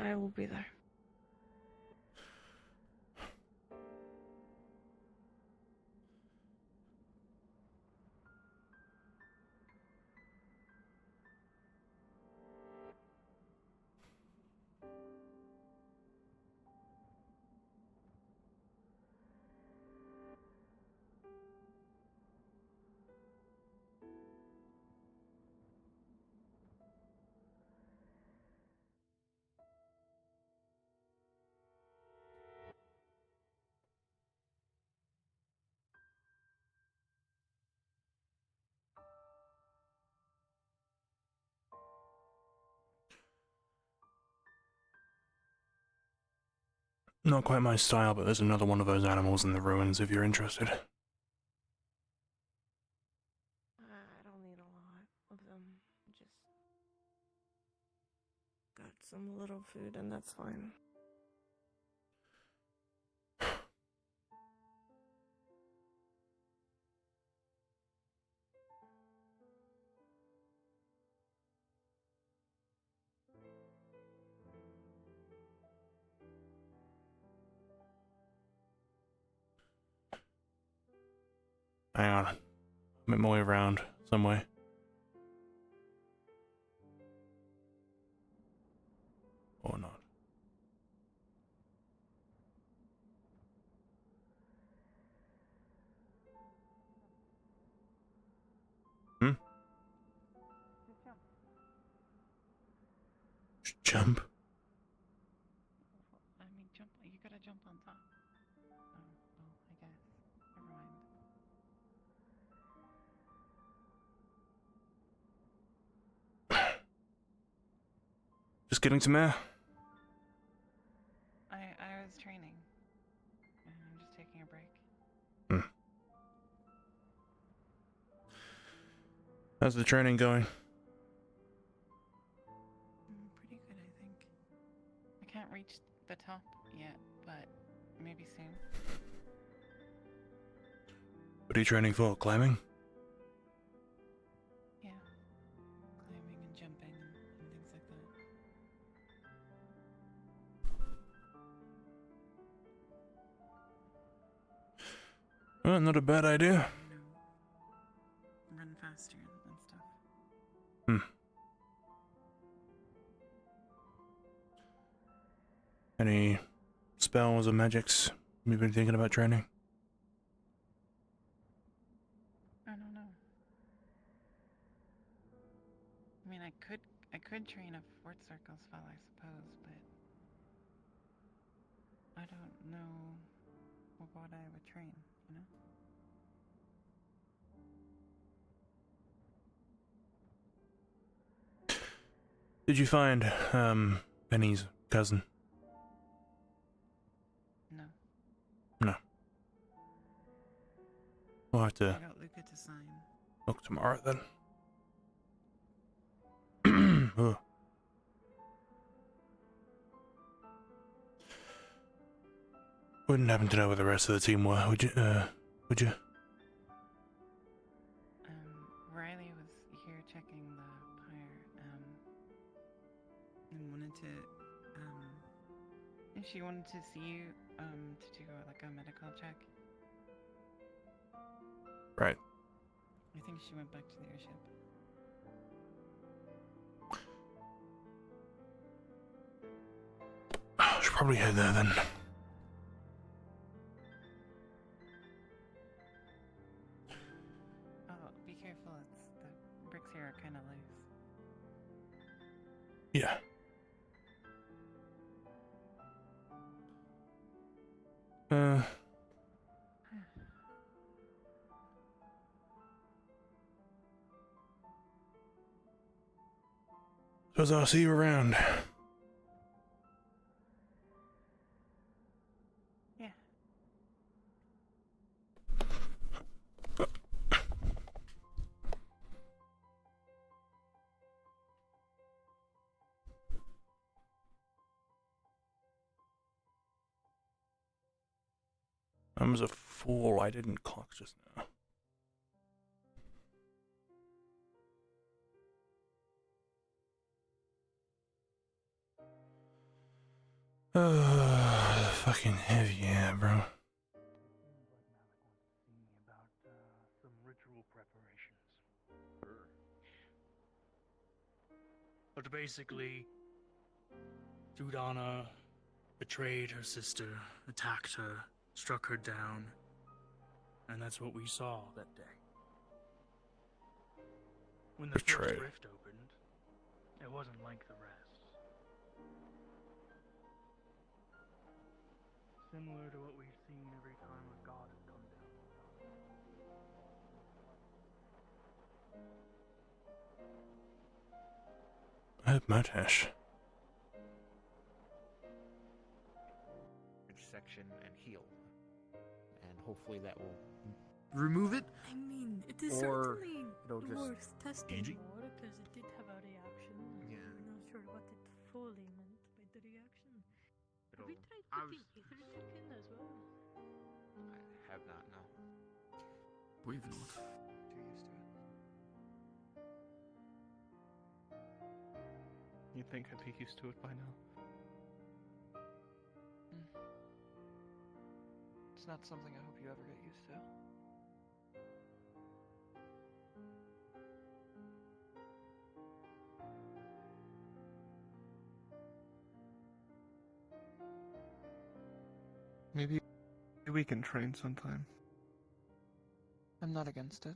I will be there. Not quite my style, but there's another one of those animals in the ruins if you're interested. I don't need a lot of them. Just got some little food and that's fine. Hang on. Make my way around some way. Or not. Hmm? Jump? I mean, jump. You gotta jump on top. Oh, well, I guess. Never mind. Just getting some air. I was training. And I'm just taking a break. Hmm. How's the training going? Pretty good, I think. I can't reach the top yet, but maybe soon. What are you training for? Climbing? Yeah. Climbing and jumping and things like that. Well, not a bad idea. Run faster and stuff. Hmm. Any spells or magics you've been thinking about training? I don't know. I mean, I could train a fort circle spell, I suppose, but I don't know what I would train, you know? Did you find, Penny's cousin? No. No. We'll have to I got Luca to sign. look tomorrow then. Ugh. Wouldn't happen to know where the rest of the team were, would you? Would you? Riley was here checking the pyre, and wanted to, and she wanted to see you, to do like a medical check. Right. I think she went back to the airship. I should probably head there then. Oh, be careful, the bricks here are kind of loose. Yeah. Suppose I'll see you around. Yeah. I was a fool, I didn't clock just now. Fucking heavy, yeah, bro. Some ritual preparations. But basically, Dudana betrayed her sister, attacked her, struck her down, and that's what we saw that day. When the Betrayed. first rift opened, it wasn't like the rest. Similar to what we've seen every time a god has come down. Matash. Good to reaction and heal. And hopefully that will remove it. I mean, it is Or certainly it'll just worth testing Angie? more because it did have a reaction. Yeah. We're not sure what it fully meant by the reaction. Have we tried I putting ether tech in as well? I have not, no. We've not. Too used to it. You'd think I'd be used to it by now. It's not something I hope you ever get used to. Maybe we can train sometime. I'm not against it.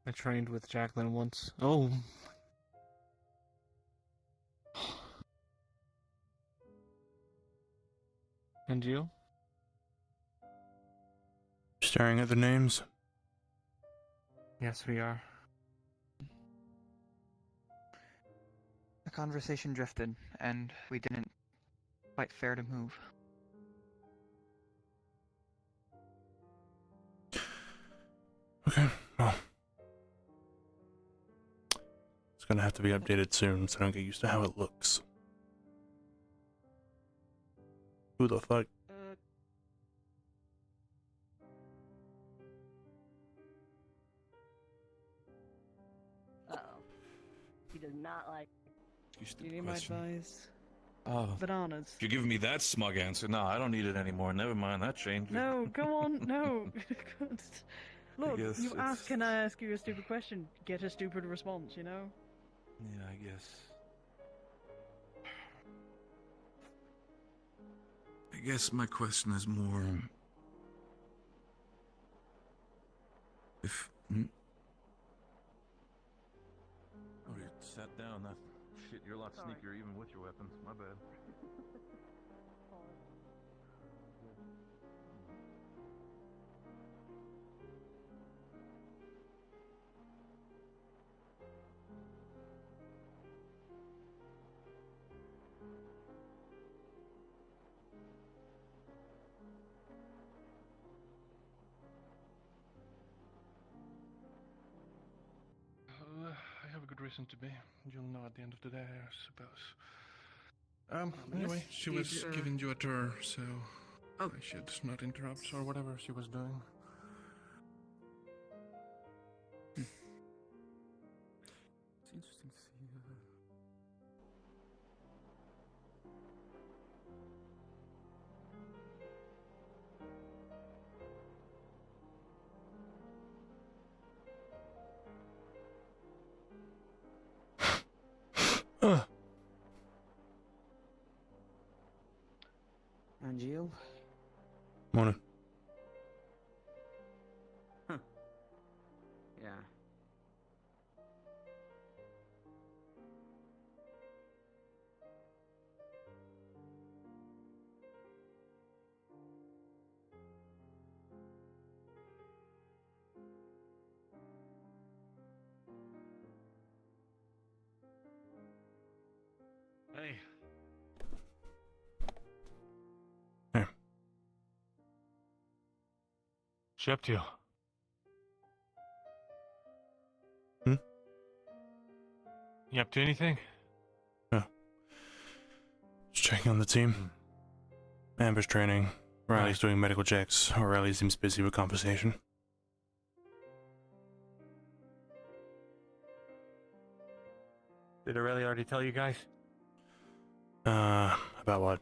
I trained with Jacqueline once. Oh. And you? Staring at the names. Yes, we are. The conversation drifted, and we didn't quite fare to move. Okay, well. It's gonna have to be updated soon, so I don't get used to how it looks. Who the fuck? Uh-oh. He does not like... You Do you need my advice? Oh. Bananas. If you're giving me that smug answer, no, I don't need it anymore. Never mind, that changed. No, come on, no. Look, guess you it's- ask, can I ask you a stupid question? Get a stupid response, you know? Yeah, I guess. I guess my question is more... If... Oh, you sat down. That... Shit, you're a lot sneakier even with your weapons. My bad. I have a good reason to be. You'll know at the end of the day, I suppose. Anyway, she was giving you a tour, so I should not interrupt or whatever she was doing. It's interesting to see And you? Morning. Huh. Yeah. Hey. Here. What you up to? Hmm? You up to anything? No. Just checking on the team. Amber's training. Riley's doing medical checks. O'Reilly seems busy with conversation. Did Aurelia already tell you guys? About what?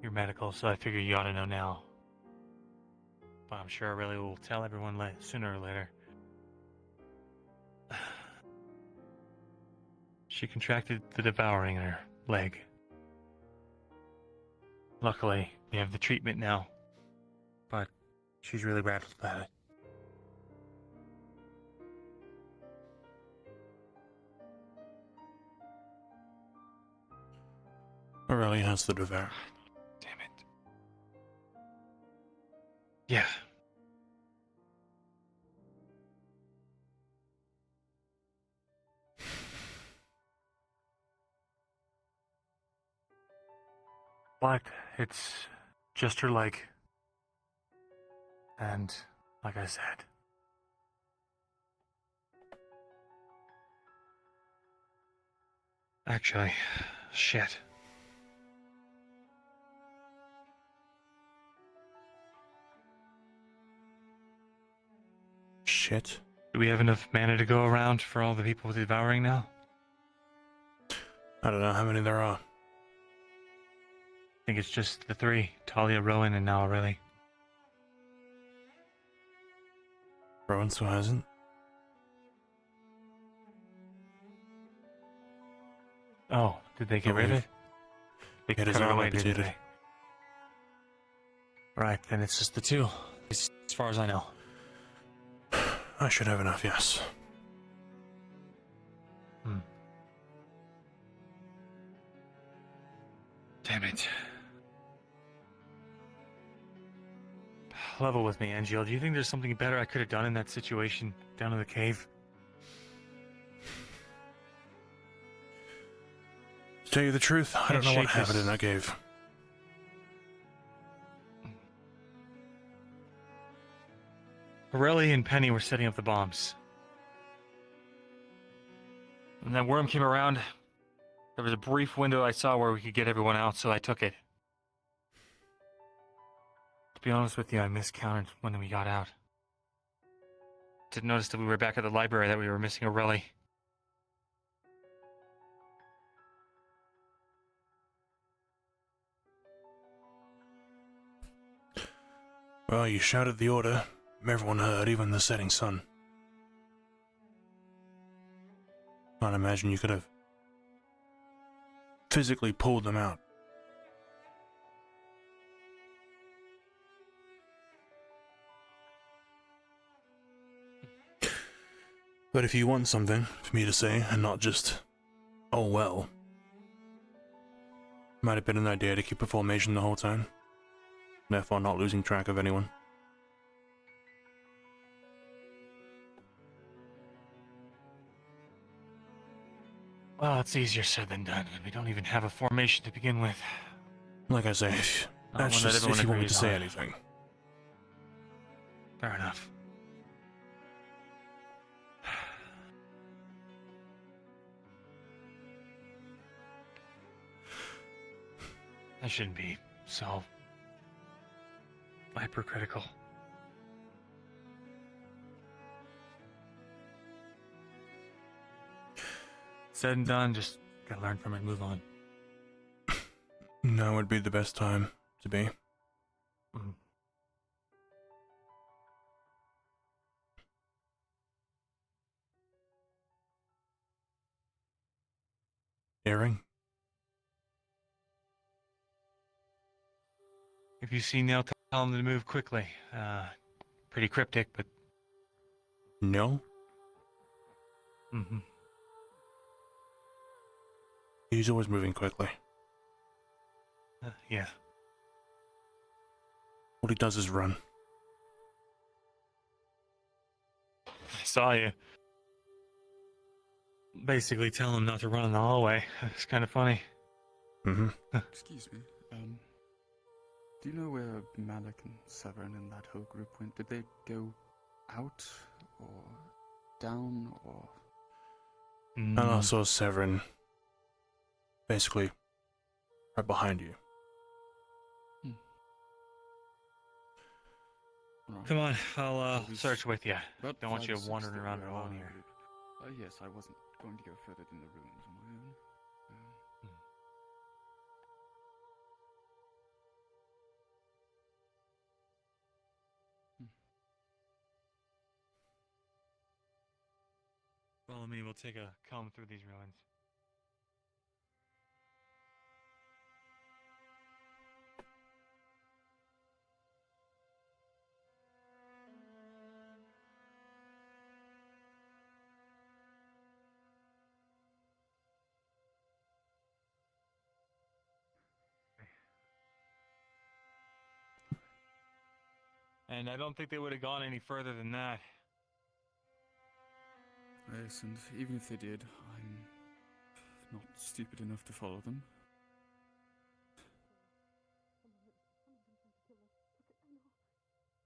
You're medical, so I figure you ought to know now. But I'm sure Aurelia will tell everyone sooner or later. She contracted the devouring in her leg. Luckily, we have the treatment now. But she's really rattled about it. O'Reilly has the devour. Damn it. Yeah. But it's just her leg. And, like I said, actually, shit. Shit. Do we have enough mana to go around for all the people devouring now? I don't know how many there are. I think it's just the three. Talia, Rowan, and now Aurelie. Rowan still hasn't. Oh, did they get rid of it? They It is cut it all away, didn't amputated. they? Right, then it's just the two, as far as I know. I should have enough, yes. Damn it. Level with me, Angel. Do you think there's something better I could have done in that situation down in the cave? To tell you the truth, I don't know what shake happened this. in that cave. Aurelie and Penny were setting up the bombs. And that worm came around. There was a brief window I saw where we could get everyone out, so I took it. To be honest with you, I miscounted when we got out. Didn't notice that we were back at the library, that we were missing Aurelie. Well, you shouted the order. Everyone heard, even the setting sun. Can't imagine you could have physically pulled them out. But if you want something for me to say, and not just, oh well, might have been an idea to keep a formation the whole time, therefore not losing track of anyone. Well, it's easier said than done. We don't even have a formation to begin with. Like I say, Not that's one that just everyone if you want me agrees to say on. anything. Fair enough. I shouldn't be so hypercritical. Said and done, just gotta learn from it and move on. Now would be the best time to be. Mhm. Earring? If you see Neil, tell him to move quickly. Pretty cryptic, but... No? Mm-hmm. He's always moving quickly. Yeah. What he does is run. I saw you. Basically tell him not to run in the hallway. It's kind of funny. Mm-hmm. Excuse me. Do you know where Malik and Severin and that whole group went? Did they go out or down or? And also Severin, basically, right behind you. Right. Come on, I'll So search with you. about Don't want 5 you or 6 wandering that around were alone on here. route. Yes, I wasn't going to go further than the ruins on my own. Follow me, we'll take a comb through these ruins. And I don't think they would have gone any further than that. Yes, and even if they did, I'm not stupid enough to follow them.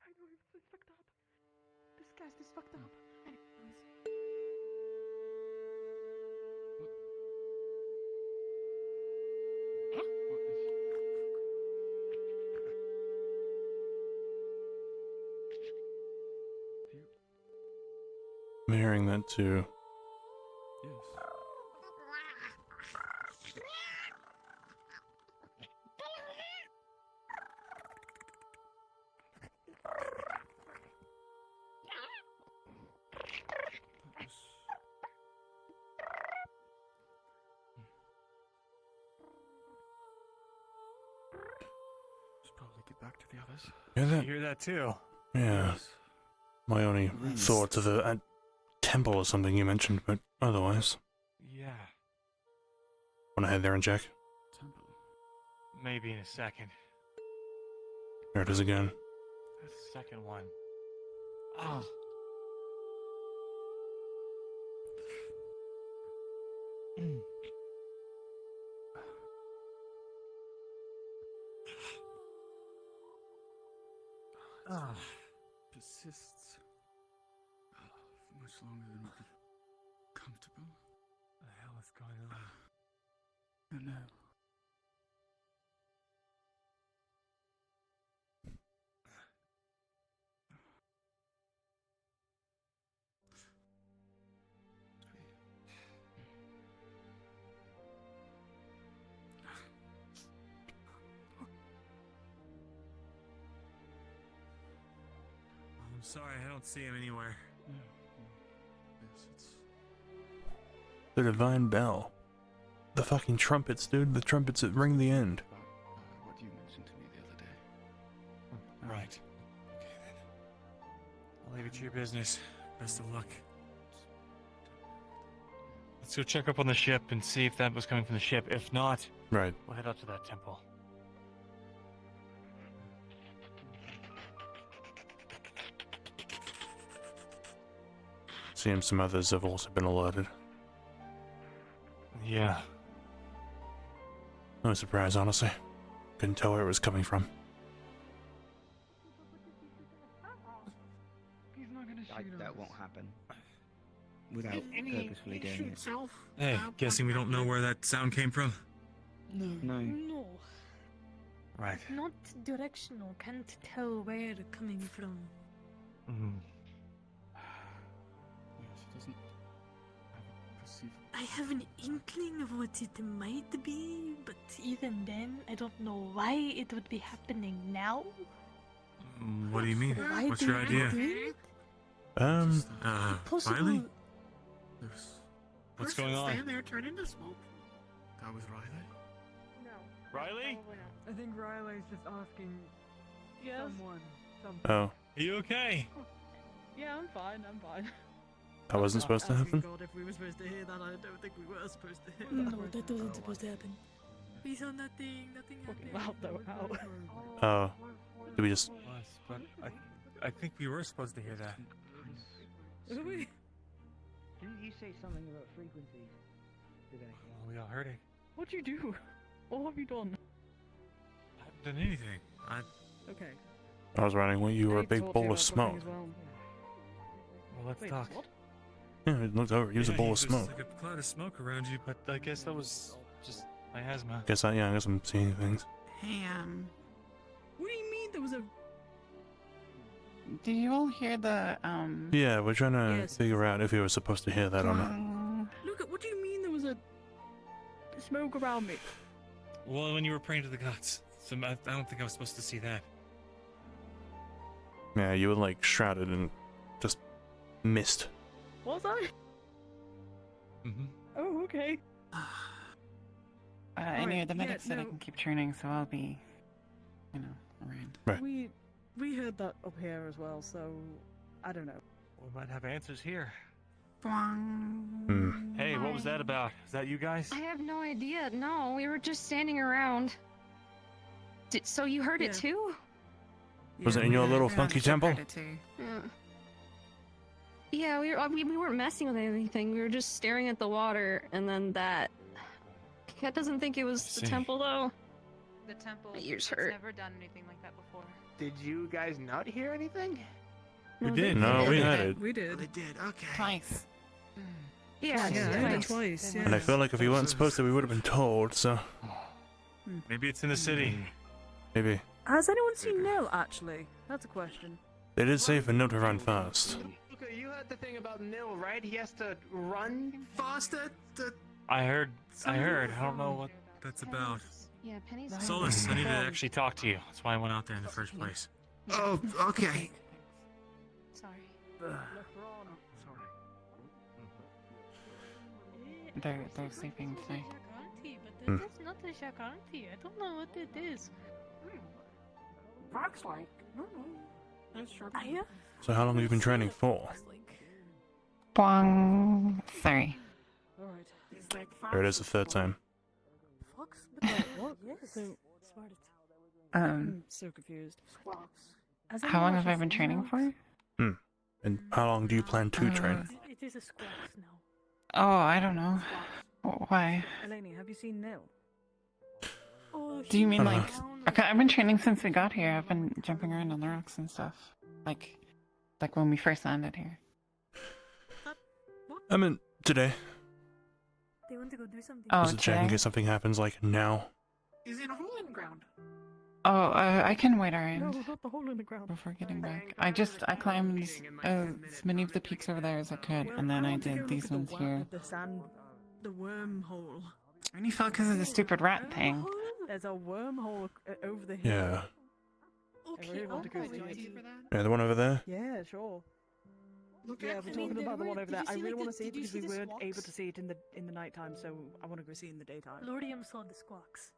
I know, it's fucked up. This cast is fucked up. I'm hearing that too. Yes. Should probably get back to the others. Hear that? You hear that too? Yeah. Yes. My only thoughts of the temple or something you mentioned, but otherwise. Yeah. Wanna head there and check? Temple. Maybe in a second. There it is again. The second one. Oh. Persists for much longer than would be comfortable. What the hell is going on? I don't know. I'm sorry, I don't see him anywhere. Yes, it's The divine bell. The fucking trumpets, dude. The trumpets that ring the end. what you mentioned to me the other day. Right. Okay then. I'll leave it to your business. Best of luck. Let's go check up on the ship and see if that was coming from the ship. If not, Right. we'll head up to that temple. Seems some others have also been alerted. Yeah. No surprise, honestly. Couldn't tell where it was coming from. He's not gonna shoot That us. won't happen. Without And purposefully he doing shoots it. self. Hey, guessing we don't know where that sound came from? No. No. Right. Not directional. Can't tell where they're coming from. Mm. Yes, it doesn't have a perceivable. I have an inkling of what it might be, but even then, I don't know why it would be happening now. What do you mean? Why What's do your you idea? do it? Just, Riley? There's. What's going on? Stand there, turn into smoke. That was Riley? No. Riley? I think Riley's just asking someone something. Oh, Are you okay? Yeah, I'm fine. I'm fine. that wasn't supposed to happen? God, if we were supposed to hear that, I don't think we were supposed to hear that. No, that wasn't supposed to happen. We saw nothing. Nothing Fucking happened. loud though. Ow. Oh. Did we just... But I think we were supposed to hear that. Did we? Didn't you say something about frequencies today? Well, we all heard it. What'd you do? What have you done? I haven't done anything. Okay. I was running when you were a I big told bowl you of about something smoke. as well. Well, let's Wait, talk. what? Yeah, it looked over. He was a bowl of there's smoke. like a cloud of smoke around you, but I guess that was just my asthma. Guess I'm seeing things. Hey, what do you mean there was a... Do you all hear the Yeah, we're trying to Yes. figure out if we were supposed to hear that or not. Look, what do you mean there was a... Smoke around me. Well, when you were praying to the gods, so I don't think I was supposed to see that. Yeah, you were like shrouded in just mist. Was I? Mm-hmm. Oh, okay. Anyway, the medic yeah, said I no. can keep turning, so I'll be, around. Right. We heard that up here as well, so I don't know. We might have answers here. Hmm. Hey, what was that about? Is that you guys? I have no idea. No, we were just standing around. So you heard it Yeah. too? Was it in your little funky temple? Yeah, we weren't messing with anything. We were just staring at the water, and then that. Cat doesn't think it was the temple though. The temple My ears has hurt. never done anything like that before. Did you guys not hear anything? We did. No, we had it. We did. They did. Okay. Twice. Yeah, twice. Yeah. And I feel like if we weren't supposed to, we would have been told. So Maybe it's in the city. maybe Has anyone seen Nell, actually? That's a question. they did say for Nil to run fast. Okay, you heard the thing about Nil, right? He has to run faster. I heard. I don't know what that's about. Yeah, Penny's. Solus, I need to actually talk to you. That's why I went out there in the first place. Oh, okay. Sorry. They're sleeping tonight. But that is not a Shakanti. I don't know what it is. Rock's like. So how long have you been training for? Bong. Sorry. Alright. There it is, the third time. Fox? What? So, so confused. How long have I been training for? And how long do you plan to train? It is a squawks now. Oh, I don't know. Why? Eleni, have you seen Nil? Oh, Do you mean like? down. Okay, I've been training since we got here. I've been jumping around on the rocks and stuff. Like when we first landed here. I mean, today. They want to go do something. Oh, Just to check in today? case something happens like now. Is it a hole in the ground? Oh, I can wait No, around not the hole in the ground. before getting back. I climbed as many of the peaks over there as I could, and then I did these ones here. The wormhole. I only fell because of the stupid rat thing. There's a wormhole over the hill. Yeah. I really want to go see it. Yeah, the one over there? Yeah, sure. Yeah, we're talking about the one over there. I really want to see it because we weren't able to see it in the nighttime, so I want to go see it in the daytime. Lordium saw the squawks.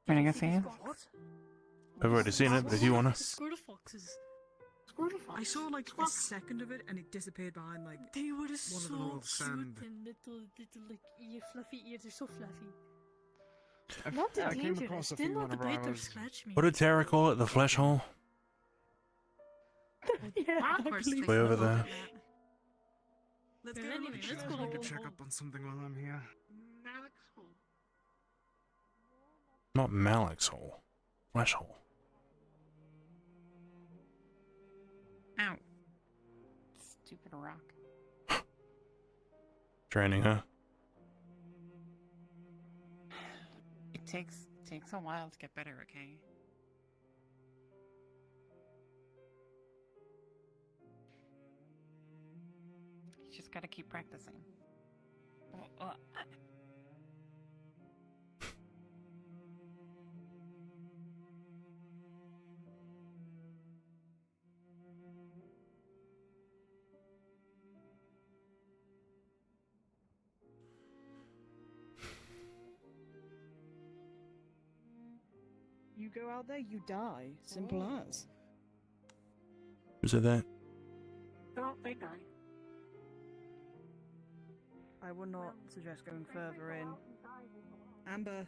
You wanna go see it? What? I've already seen it, but if you wanna. Squirtle foxes. I saw like a second of it and it disappeared behind like They were one so of the little cute sand. and little like fluffy ears. They're so fluffy. I Not the came dangerous. across a They're few not to whenever I bite or was. scratch me. What did Tara call it? The flesh hole? Yeah, I believe Way so. over there. Let's Yeah, go anyway, let's go I could home. check up on something while I'm here. Not Malik's hole. Flesh hole. Ow. Stupid rock. Training, huh? It takes a while to get better, okay? You just gotta keep practicing. You go out there, you die. Simple as. Who said that? They die. I would not suggest going further in. Amber.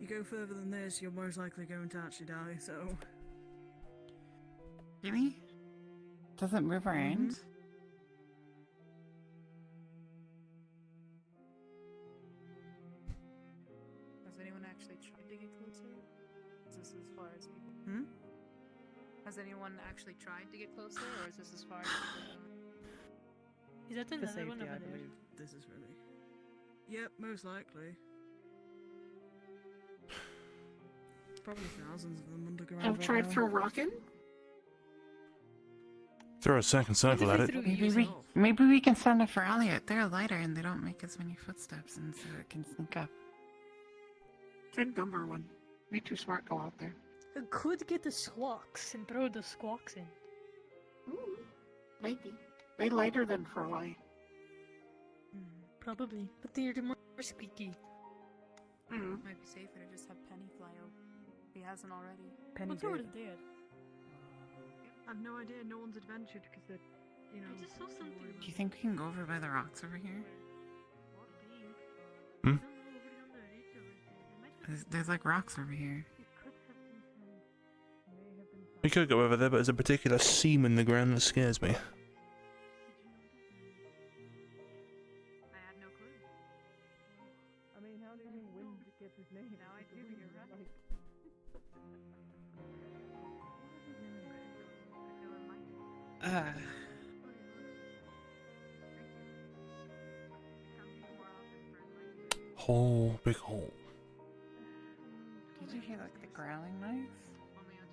You go further than this, you're most likely going to actually die, so... Really? Does it move around? Has anyone actually tried to get closer? Is this as far as people? Has anyone actually tried to get closer, or is this as far as people? Is that For another safety, one over I there? believe this is really... Yep, most likely. Probably thousands of them underground. I've right tried now. through rocking. Throw a second circle at it. Maybe we can send a Ferrari out. They're lighter and they don't make as many footsteps, and so it can sneak up. Send dumber one. Me too smart to go out there. I could get the squawks and throw the squawks in. Maybe. They lighter than Furley. Probably, but they're the more squeaky. Might be safer to just have Penny fly out. If he hasn't already. Penny What's did. already dead? I've no idea. No one's adventured because they're, you know. I just saw something. Do you think we can go over by the rocks over here? Hmm? There's like rocks over here. We could go over there, but there's a particular seam in the ground that scares me. I had no clue. I mean, how did Wind get his name? Now I do, you're right. Hole, big hole. Did you hear like the growling noise?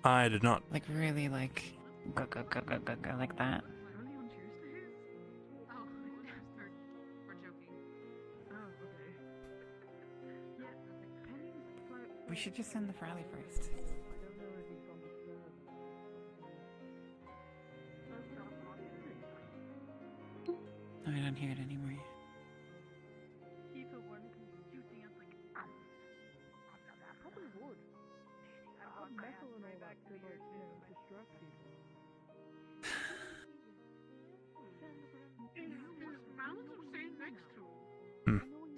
I did not. Like really like go go go go go go like that. Oh, we're joking. Oh, okay. Yeah, Penny's We should just send the Farley first. No, I don't hear it anymore. Probably would. I'd metal and all that to, like, you know, distract people.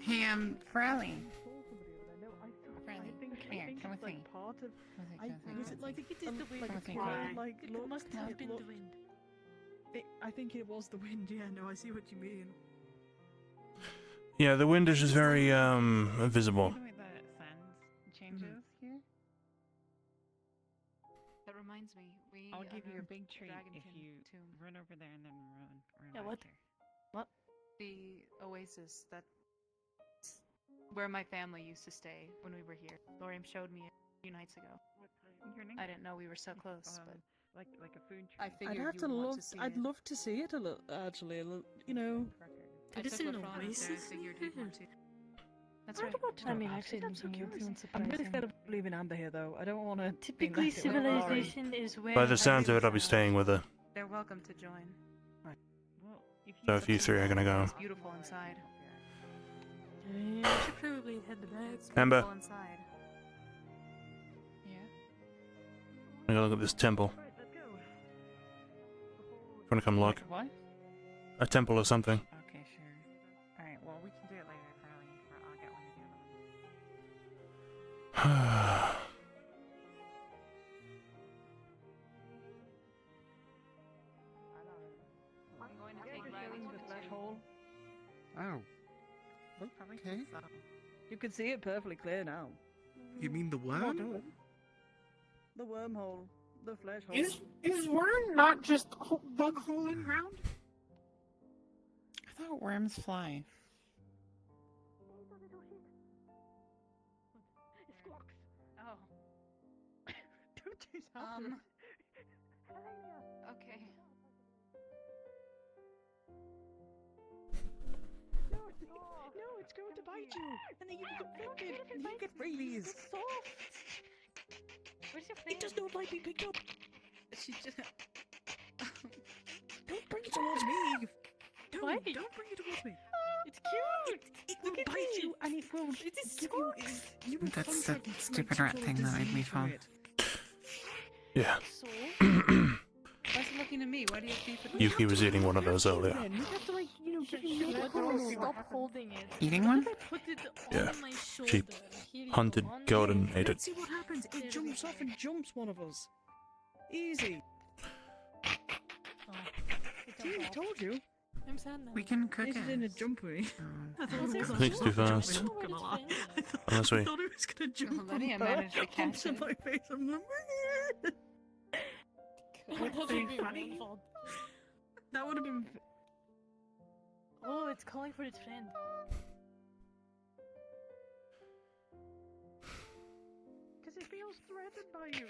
Hey, Farley. I think Come with me. part of. Was it like it is the wind. like a quiet, like It look? must have It been the looked- wind. I think it was the wind. Yeah, no, I see what you mean. Yeah, the wind is just very visible. The way the sand changes here. That reminds me, we. I'll give you a big treat Dragonkin if you tomb. run over there and then run Yeah, back what? here. What? The oasis that's where my family used to stay when we were here. Lorium showed me it a few nights ago. Your name? I didn't know we were so close, but Like a food tree. I figured I'd have you to would want love. to see I'd it. love to see it a little. Actually, you know. I It is took an LaFrance there, I oasis. figured you'd want to. That's I right. don't want to I know mean, about actually, it. that's I'm okay. curious. It's I'm surprising. really scared of leaving Amber here, though. I don't want to. Typically, civilization is where. By the sounds of it, I'll be staying with her. They're welcome to join. Well, So if you three are gonna go. It's beautiful inside. We should probably head back. It's Amber. beautiful inside. Yeah. I'm gonna look at this temple. Wanna come look? What? A temple or something. Okay, sure. Alright, well, we can do it later, Farley. I'll get one of the other ones. I'm going to Yeah, take just Riley showing to the the flash tomb. hole. Oh. Probably Okay. so. You can see it perfectly clear now. You mean the worm? The wormhole, the flesh hole. Is worm not just bug hole in ground? I thought worms fly. Oh. Don't chase after it. Okay. No, it's going to bite you, and then you get infected, and you get rabies. It's soft. Where's your face? It does not like being picked up. She just. Don't bring it towards me. Why? Don't bring it towards me. It's cute. It will bite you, and it will It is give you. That's the stupid rat thing that made me fall. Yeah. So? Why is he looking at me? Why do you have beef with me? Yuki was eating one of those earlier. You have to, like, you know, give me Stop holding it. Eating one? What if I put it Yeah. on my shoulder? She Here you hunted go, on goat there. and ate it. Let's see what happens. It jumps off and jumps one of us. Easy. See, I told you. I'm sad now. We can cook This it. is in a jumpery. I thought Was it it- was I think it's too fast. I'm not gonna lie. Unless I we. thought it was gonna jump Oh, Lydia on managed to her catch onto it. my face. I'm like, That would be funny. that would have been. Oh, it's calling for its friend. Because it feels threatened by you.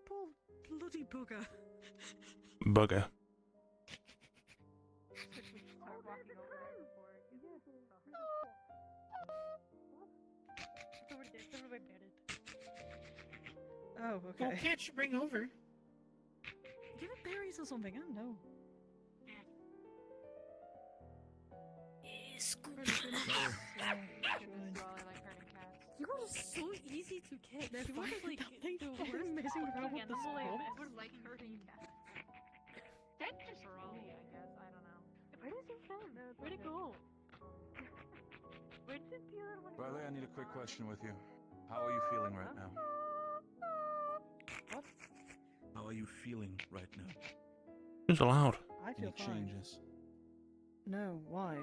Poor bloody bugger. Bugger. It's over there. It's over by Barrett. Oh, Well, okay. can't you bring over? Give it berries or something. I don't know. You are so easy to catch. They're You are fine. like They the are worst messing around fucking with the animal I've scope. ever like hurting cats. That's just Raleigh, I guess. I don't know. Where is your friend? Where'd it go? Where did the other one go? Riley, I need a quick question with you. How are you feeling right now? What? How are you feeling right now? Who's allowed? I feel Any fine. changes? No, why?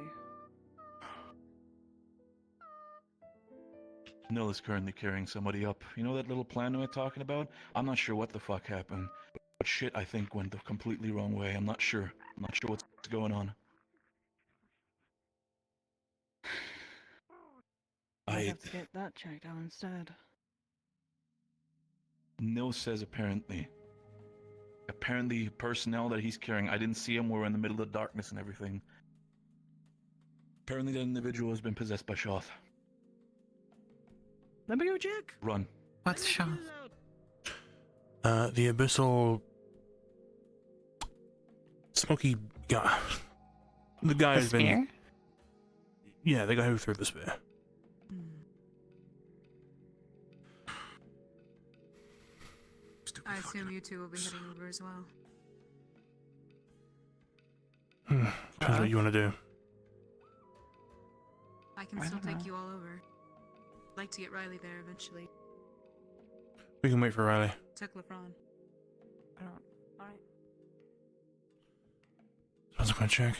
Nil is currently carrying somebody up. You know that little plan we were talking about? I'm not sure what the fuck happened. But shit, I think, went the completely wrong way. I'm not sure. I'm not sure what's going on. I'd have to get that checked out instead. Nil says apparently personnel that he's carrying, I didn't see him, we're in the middle of the darkness and everything. Apparently that individual has been possessed by Shoth. Let me go check. Run. What's Shoth? The abyssal smoky guy. The guy The who's been. spear? Yeah, the guy who threw the spear. I assume you two will be heading over as well. Depends what you want to do. I can still take you all over. I'd like to get Riley there eventually. We can wait for Riley. Took LeBron. Alright. I was gonna check.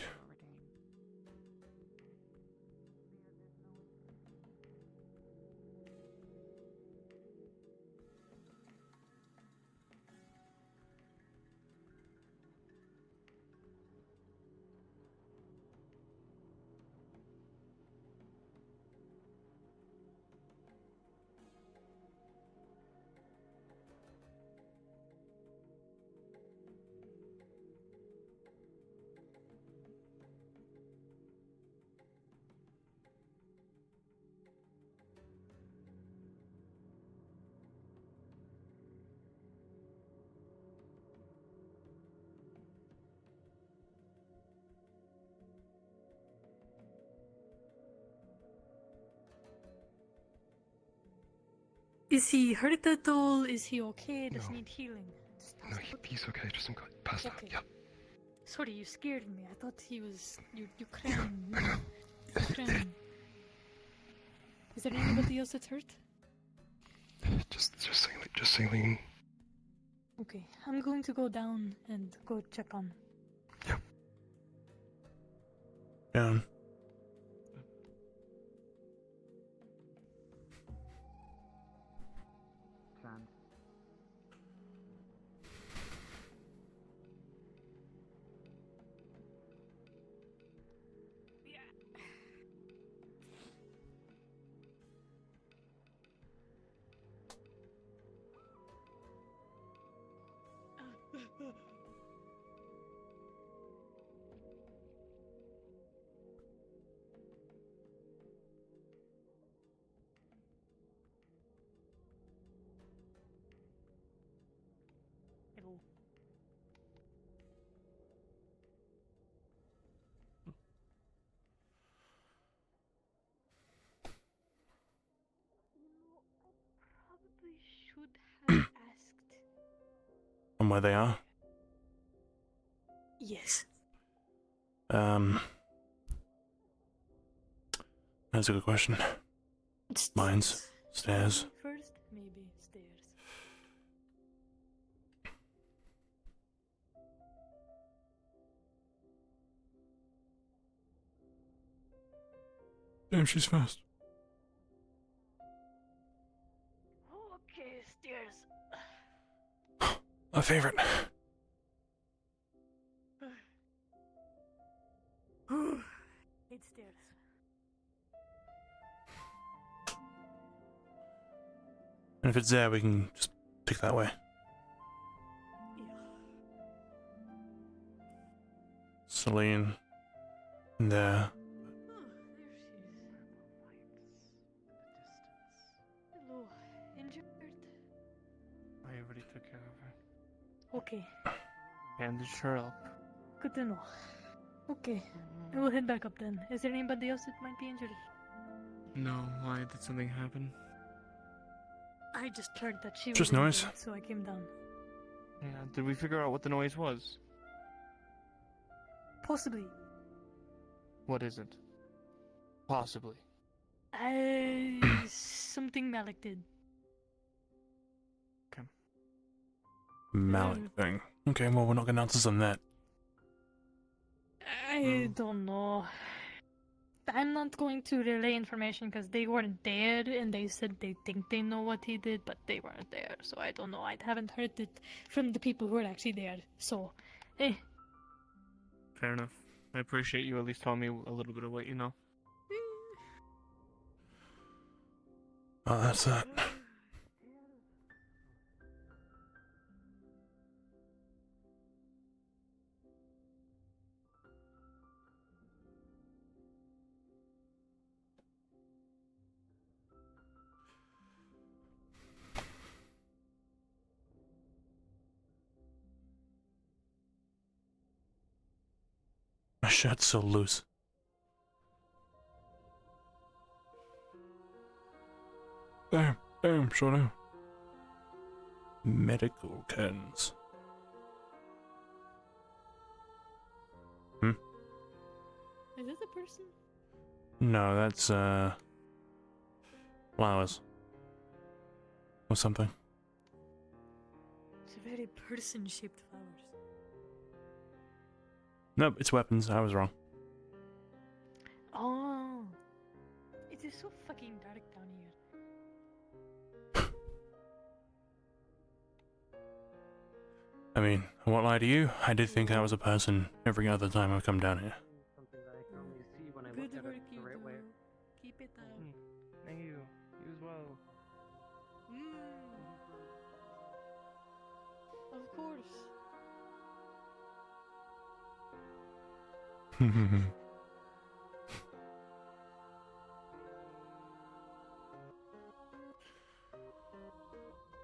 Is he hurt at all? Is he okay? Does he need healing? No, he's okay. Just passed out. Okay. Yeah. Sorry, you scared me. I thought he was Ukraine. Ukraine. Is there anybody else that's hurt? Just saline. Okay, I'm going to go down and go check on. Yeah. Sand. Hello. Probably should have asked. On where they are? Yes. That's a good question. Mine's stairs. First, maybe stairs. Damn, she's fast. Okay, stairs. My favorite. Eight stairs. And if it's there, we can just take that way. Celine. In there. Hello, injured? I already took care of her. Okay, Bandaged her up. good to know. Okay, I will head back up then. Is there anybody else that might be injured? No, why? Did something happen? I just heard that she Just was noise. injured, so I came down. Yeah, did we figure out what the noise was? Possibly. What is it? Possibly. Something Malik did. Malik thing. Okay, well, we're not going to answer on that. I don't know. I'm not going to relay information because they weren't there and they said they think they know what he did, but they weren't there, so I don't know. I haven't heard it from the people who were actually there, so, eh. Fair enough. I appreciate you at least telling me a little bit of what you know. Oh, that's that. My shirt's so loose. Damn, sure do. Medical curtains. Is this a person? No, that's, flowers. Or something. It's a very person-shaped flowers. Nope, it's weapons. I was wrong. Oh. It is so fucking dark down here. I mean, I won't lie to you, I did think I was a person every other time I come down here. Something that I can only see when I Good look at work it you the right do. way. Keep it up. Thank you. You as well. Of course.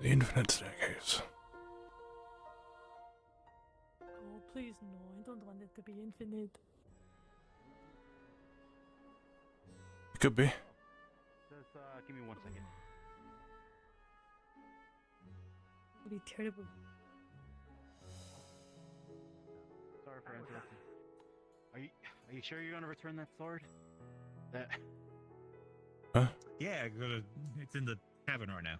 The infinite staircase. Oh, please no. I don't want it to be infinite. It could be. Just, give me 1 second. It'd be terrible. Sorry for interrupting. Are you sure you're gonna return that sword? That. Huh? Yeah, it's in the cabin right now.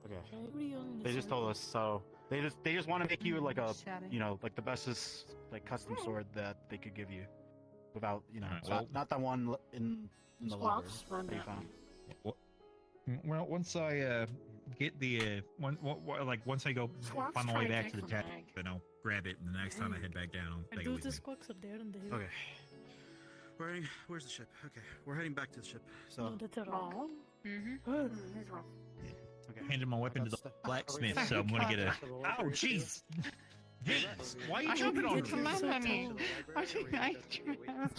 Okay. Everybody on the They just sword. told us, so they just want to make you like a, Shatty. you know, like the bestest like custom sword that they could give you, without, you know, Alright, not the one in the library that you found. Well, once I get the once I go find my way back to the tap, then I'll grab it, and the next time I head back down, I'll Are take it those with the me. squawks up there on the hill? Okay. Where's the ship? Okay, we're heading back to the ship. So. No, that's a rock. Okay. Handed my weapon to the blacksmith, so I'm gonna get a. Oh, jeez! Jeez, why are you jumping on me? I was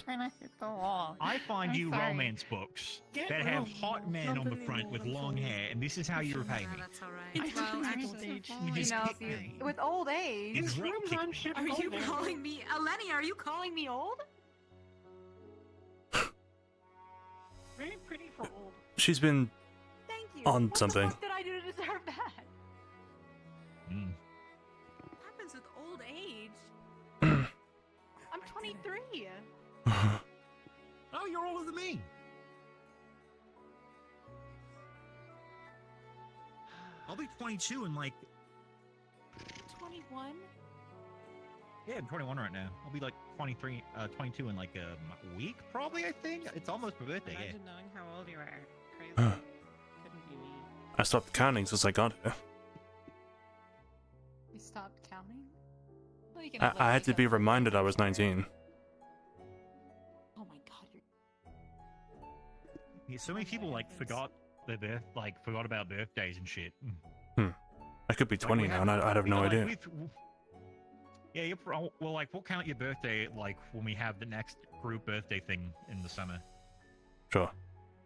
trying to hit the wall. I find I'm you sorry. romance books that have hot men on the front with long hair, and this is how you repay me. That's alright. It's Well, old actually, age. You just hit if me. with old age. It's rocky. Are you calling me Eleni? Are you calling me old? Very pretty for old. She's been Thank you. on What something. the fuck did I do to deserve that? Mm. What happens with old age? I'm 23. Oh, you're older than me. I'll be 22 in like. 21? Yeah, I'm 21 right now. I'll be like 22 in like a week, probably. I think it's almost my birthday. Imagine knowing how old you are. Crazy. Huh. Couldn't be me. I stopped counting since I got here. You stopped counting? Well, you can I had to be reminded I was 19. Oh my god, you're. Yeah, so many people like forgot their forgot about birthdays and shit. I could be 20 now, and I'd have no Like, idea. Yeah, well, like we'll count your birthday like when we have the next group birthday thing in the summer. Sure.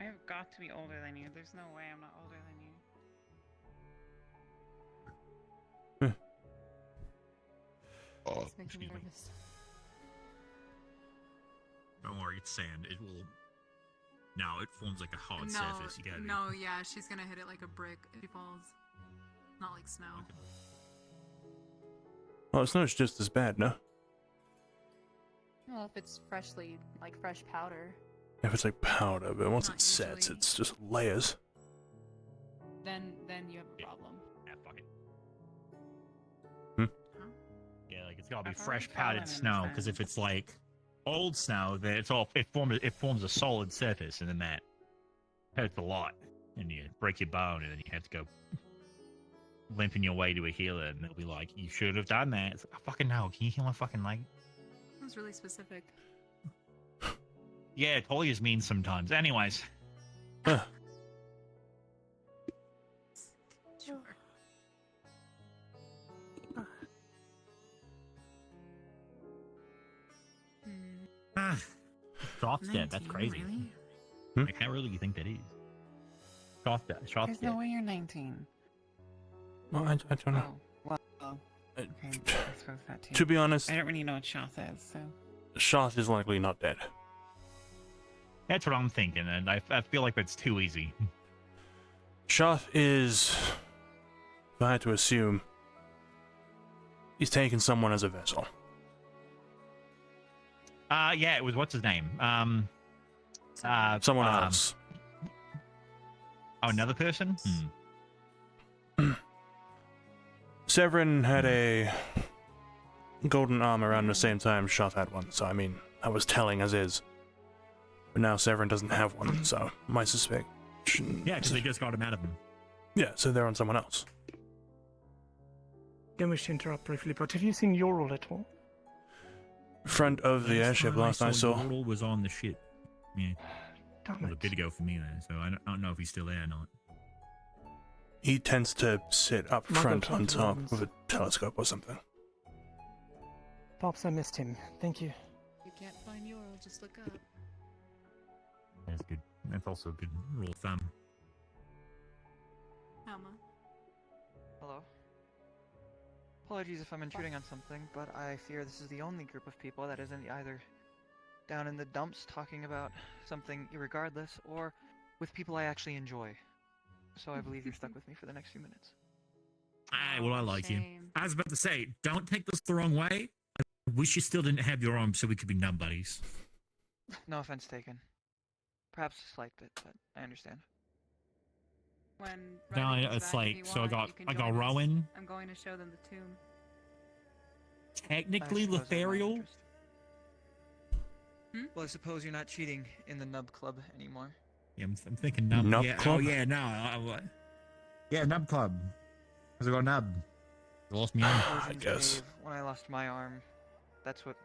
I've got to be older than you. There's no way I'm not older than you. Oh, It's making me excuse me. nervous. Don't worry, it's sand. It will. No, it forms like a hard No, surface. You gotta. no, yeah, she's gonna hit it like a brick if she falls. Not like snow. Well, snow's just as bad, no? Well, if it's freshly, like fresh powder, If it's like powder, but once Not it sets, usually. it's just layers. then you have a problem. Yeah, fuck it. Hmm? Yeah, like it's gotta be I've fresh already fallen powdered in snow, this because then. if it's like old snow, then it forms a solid surface, and then that hurts a lot, and you break your bone, and then you have to go limping your way to a healer, and they'll be like, "You should have done that." It's like, I fucking know. Can you heal my fucking leg? That was really specific. Yeah, Tolia's mean sometimes. Anyways, Huh. Sure. Shoth's dead. That's 19, crazy. really? Like, how really do you think that is? Shoth's dead. Shoth's There's dead. no way you're 19. Well, I don't know. Oh, well, okay, I suppose that too. To be honest, I don't really know what Shoth is, so. Shoth is likely not dead. That's what I'm thinking, and I feel like that's too easy. Shoth is, if I had to assume, he's taken someone as a vessel. Yeah, it was what's his name? Someone else. Oh, another person? Severin had a golden arm around the same time Shoth had one, so I mean, I was telling as is. But now Severin doesn't have one, so my suspicion... Yeah, because they just got him out of him. Yeah, so they're on someone else. Don't wish to interrupt briefly, but have you seen Ural at all? Front of the airship last I saw. Yordle was on the ship. Yeah. Damn It was a bit ago for me then, so I don't know if he's still there or not. He tends to sit up Might front go on to top Rams. with a telescope or something. Pops, I missed him. Thank you. You can't find Ural, just look up. That's good. That's also a good rule of thumb. Alma. Hello. Apologies if I'm intruding on something, but I fear this is the only group of people that isn't either down in the dumps talking about something irregardless, or with people I actually enjoy. So I believe you're stuck with me for the next few minutes. Ah, well, I like you. Shame. I was about to say, don't take this the wrong way. I wish you still didn't have your arm so we could be numb buddies. No offense taken. Perhaps a slight bit, but I understand. When No, Riley comes it's back, like, if you so want, I you can got join us. Rowan. I'm going to show them the tomb. Technically I suppose that's my Lothariel. interest. Well, I suppose you're not cheating in the Nub Club anymore. Yeah, I'm thinking Nub. Nub yeah. Club? Oh, yeah, no. Yeah, Nub Club. Because I got Nub. I lost me arm. Origins Cave, when I lost my arm, that's what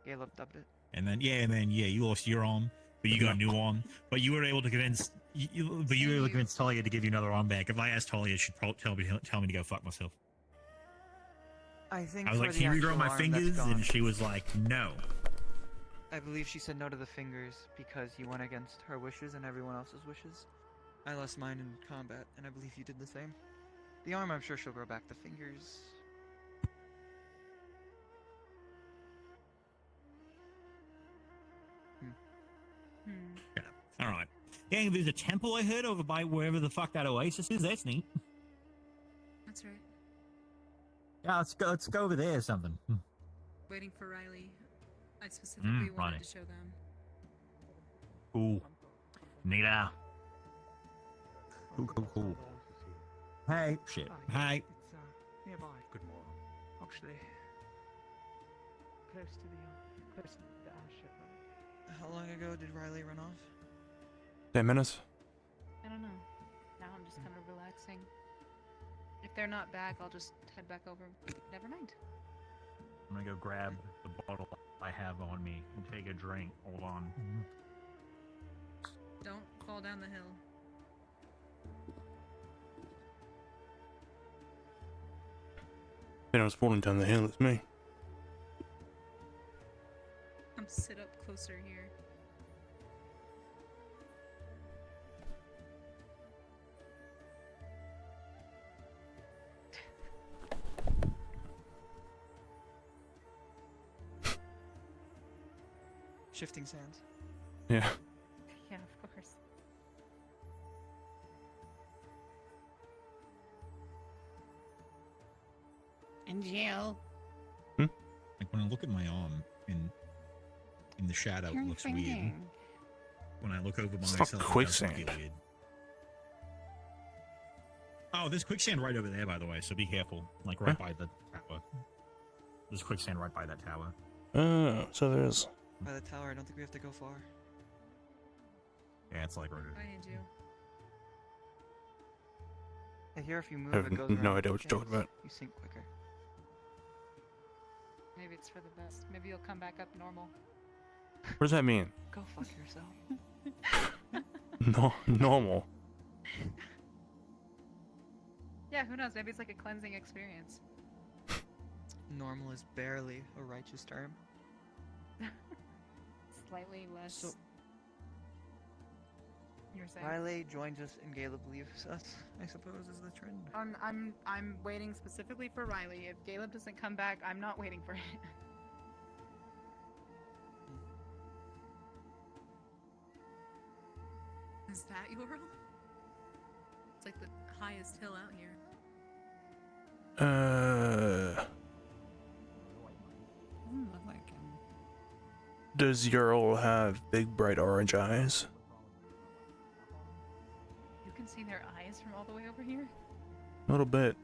Caleb dubbed it. And then you lost your arm, but you got a new arm. But you were able to convince, you were able to convince Talia to give you another arm back. If I asked Talia, she'd probably tell me to go fuck myself. I think I was for like, the "Can you regrow actual my arm, fingers?" that's gone. And she was like, "No." I believe she said no to the fingers because you went against her wishes and everyone else's wishes. I lost mine in combat, and I believe you did the same. The arm, I'm sure she'll grow back. The fingers... All right. Yeah, there's a temple I heard over by wherever the fuck that oasis is. That's neat. That's right. Yeah, let's go over there or something. Waiting for Riley. I specifically Riley. wanted to show them. Cool. Neato. Cool. Hey. Shit. Hey. It's nearby. Good morning. Actually, close to the airship. How long ago did Riley run off? 10 minutes? I don't know. Now I'm just kind of relaxing. If they're not back, I'll just head back over. Never mind. I'm gonna go grab the bottle I have on me and take a drink. Hold on. Don't fall down the hill. If anyone's falling down the hill, it's me. Come sit up closer here. Shifting sands. Yeah. Yeah, of course. In jail. Like when I look at my arm and in the shadow, it You're looks weird. thinking. When I look over It's myself, not it does look quicksand. weird. Oh, there's quicksand right over there, by the way, so be careful. Like, right by the tower. There's quicksand right by that tower. Oh, so there's... By the tower, I don't think we have to go far. Yeah, it's like right over I need you. I hear if you move, I have it goes no around idea what you're talking about. You sink quicker. Maybe it's for the best. Maybe you'll come back up normal. What does that mean? Go fuck yourself. No, normal. Yeah, who knows? Maybe it's like a cleansing experience. Normal is barely a righteous term. Slightly less. So, You're saying? Riley joins us and Caleb leaves us, I suppose, is the trend. I'm waiting specifically for Riley. If Caleb doesn't come back, I'm not waiting for him. Is that your world? It's like the highest hill out here. Doesn't look like him. Does Ural have big bright orange eyes? You can see their eyes from all the way over here? A little bit.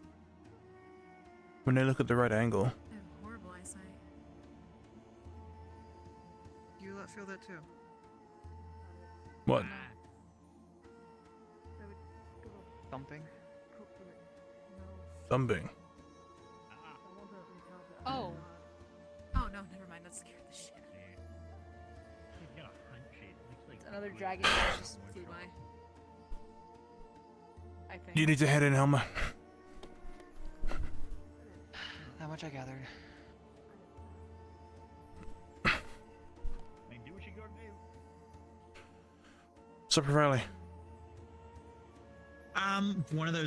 When they look at the right angle. I have horrible eyesight. You feel that too? What? Thumping? Thumping. Oh. Oh no, never mind. That scared the shit out of me. It's another dragon that just flew by. I think. You need to head in, Helma. How much I gathered. do what you gotta do. What's up, Riley? One of the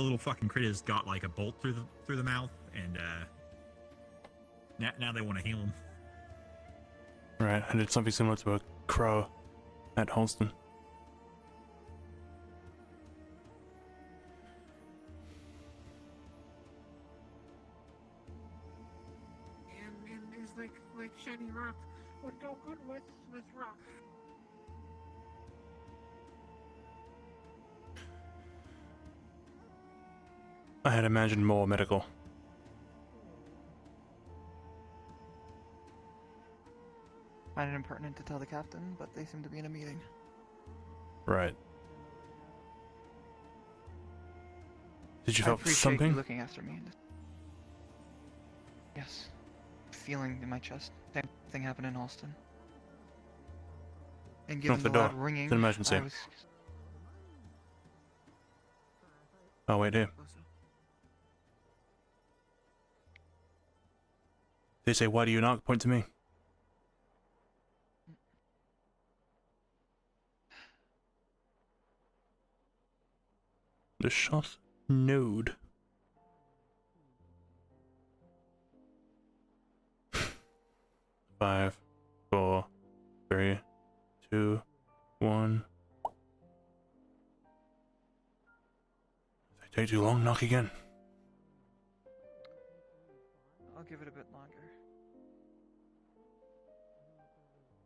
little fucking critters got like a bolt through the mouth, and now they want to heal him. Right, I did something similar to a crow at Holston. And there's like shiny rock. Would go good with rock. I had imagined more medical. Find it impertinent to tell the captain, but they seem to be in a meeting. Right. Did you I feel appreciate something? you looking after me. Yes. Feeling in my chest. Same thing happened in Halston. And given Off the the loud door. ringing, It's an emergency. I was... Oh, wait here. They say, why do you knock? Point to me. The shot node. Five, 4, 3, 2, 1. If they take too long, knock again. I'll give it a bit longer.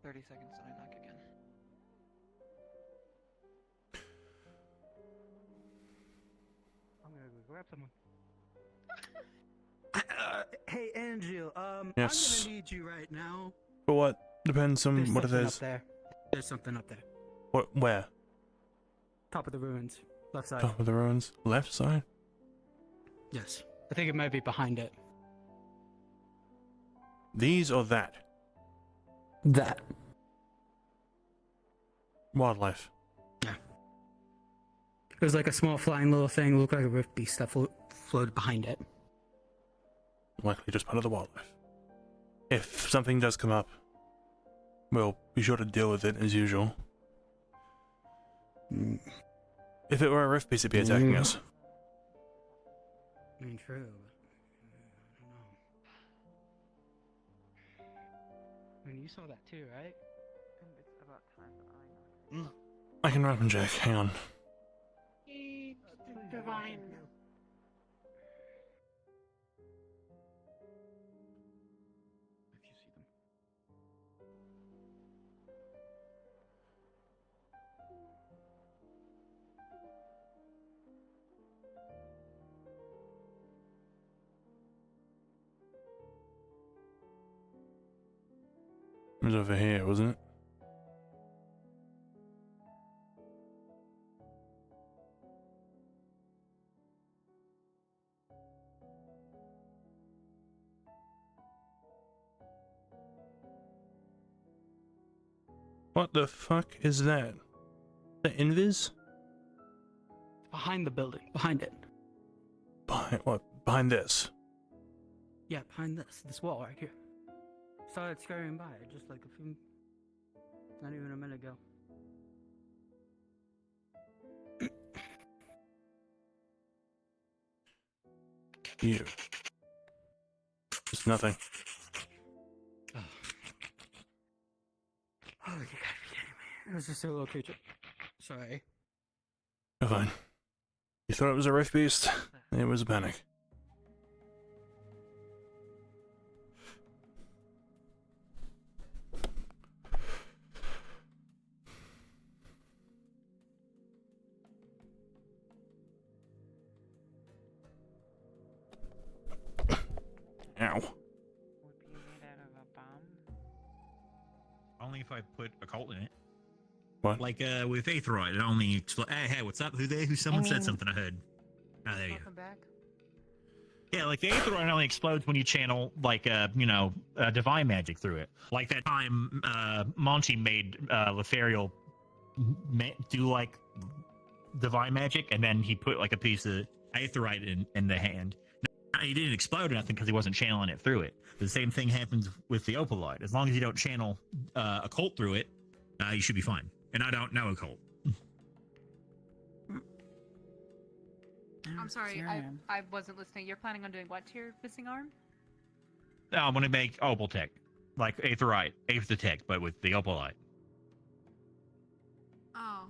30 seconds and I knock again. I'm gonna go grab someone. Hey, Andrew, Yes. I'm gonna need you right now. For what? Depends on There's what it something is. up there. There's something up there. What? Where? Top of the ruins. Left side. Top of the ruins. Left side? Yes. I think it might be behind it. These or that? That. Wildlife. Yeah. It was like a small flying little thing. It looked like a rift beast that floated behind it. Likely just part of the wildlife. If something does come up, we'll be sure to deal with it as usual. If it were a rift beast, it'd be attacking us. I mean, true, but I don't know. I mean, you saw that too, right? It's about time that I knock. I can run up and check. Hang on. Divine. was over here, wasn't it? What the fuck is that? The invis? Behind the building. Behind it. Behind what? Behind this? Yeah, behind this wall right here. Started scurrying by just like a few, not even a minute ago. You. It's nothing. Oh, you gotta be kidding me. It was just a little creature. Sorry. You're fine. You thought it was a rift beast? It was a panic. Ow. Only if I put a cult in it. What? Like with Aetherite, it only hey, what's up? Who there? Who? Someone said something. I heard. Oh, there you go. Back. Yeah, like the Aetherite only explodes when you channel like divine magic through it. Like that time Monty made Lefariel do like divine magic, and then he put like a piece of Aetherite in the hand. Now, he didn't explode or nothing because he wasn't channeling it through it. The same thing happens with the Opalite. As long as you don't channel a cult through it, you should be fine. And I don't know a cult. I'm sorry, I wasn't listening. You're planning on doing what to your missing arm? I'm going to make Opal Tech. Like Aetherite, Aether Tech, but with the Opalite. Oh.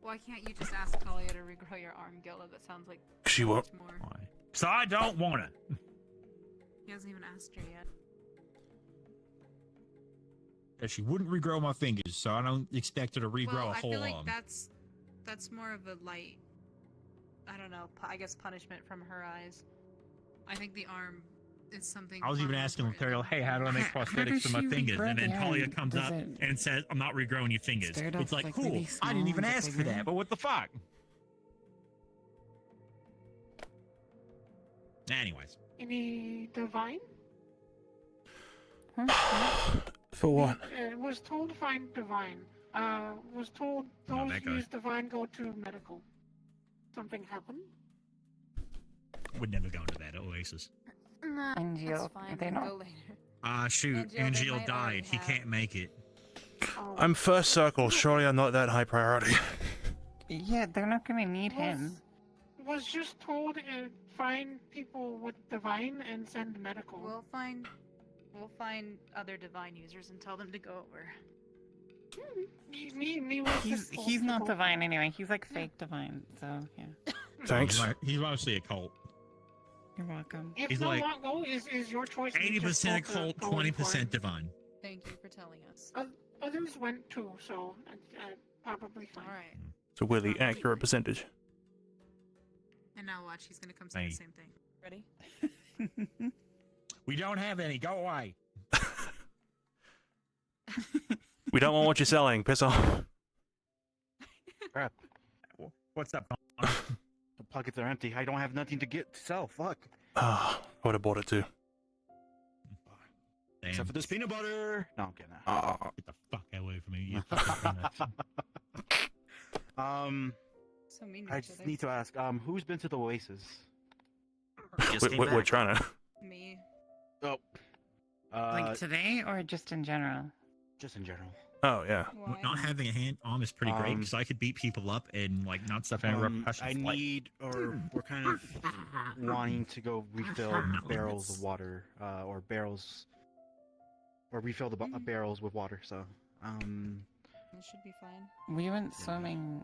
Why can't you just ask Talia to regrow your arm, Gilla? That sounds like she won't. More. Why? So I don't want to. He hasn't even asked her yet. That she wouldn't regrow my fingers, so I don't expect her to regrow a whole arm. I feel like that's more of a light, I don't know, I guess punishment from her eyes. I think the arm is something. I was even asking Lothario, hey, how do I make prosthetics for my fingers? And then Talia comes up and says, I'm not regrowing your fingers. It's like, cool, really I didn't even ask for that, but what the fuck? Anyways. Any divine? For what? Was told to find divine. Was told those who use divine go to medical. Something happened? Would never go into that Oasis. Nah, that's fine. We'll go later. Shoot, Angeal died. He can't make it. I'm first circle. Surely I'm not that high priority. Yeah, they're not gonna need him. Was just told find people with divine and send medical. We'll find other divine users and tell them to go over. He's not divine anyway. He's like fake divine. So yeah. Thanks. He's mostly a cult. You're welcome. If He's no like want go, is your choice. 80% occult, 20% divine. Thank you for telling us. Others went too, so probably fine. All right. It's a really accurate percentage. And now watch, he's gonna come say the same thing. Ready? We don't have any. Go away. We don't want what you're selling. Piss off. Crap. What's up? The pockets are empty. I don't have nothing to sell. Fuck. I would have bought it too. Damn. Except for this peanut butter. No, I'm kidding. Get the fuck away from me. You fucking So mean to I each just other. need to ask, who's been to the Oasis? We're trying to. Me. Oh. Like today or just in general? Just in general. Oh yeah. Why? Not having a arm is pretty great because I could beat people up and like not stuff any repercussions. We're kind of wanting to go refill barrels of water, or refill the barrels with water. So, It should be fine. We went swimming.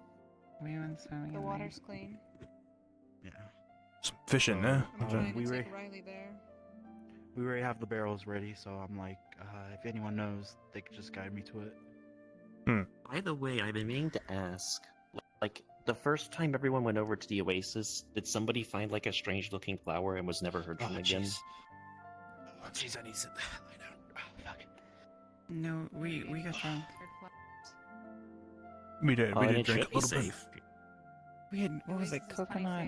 The water's clean. Yeah. Some fish in there. I'm trying to take Riley there. We already have the barrels ready, so I'm like, if anyone knows, they could just guide me to it. By the way, I've been meaning to ask, like, the first time everyone went over to the Oasis, did somebody find, like, a strange-looking flower and was never heard from again? Oh, jeez, I need to lie down. Oh, fuck. No, we got drunk. We did. Oh, We and did it drink should a be little bit. safe. We had, what was it, coconut?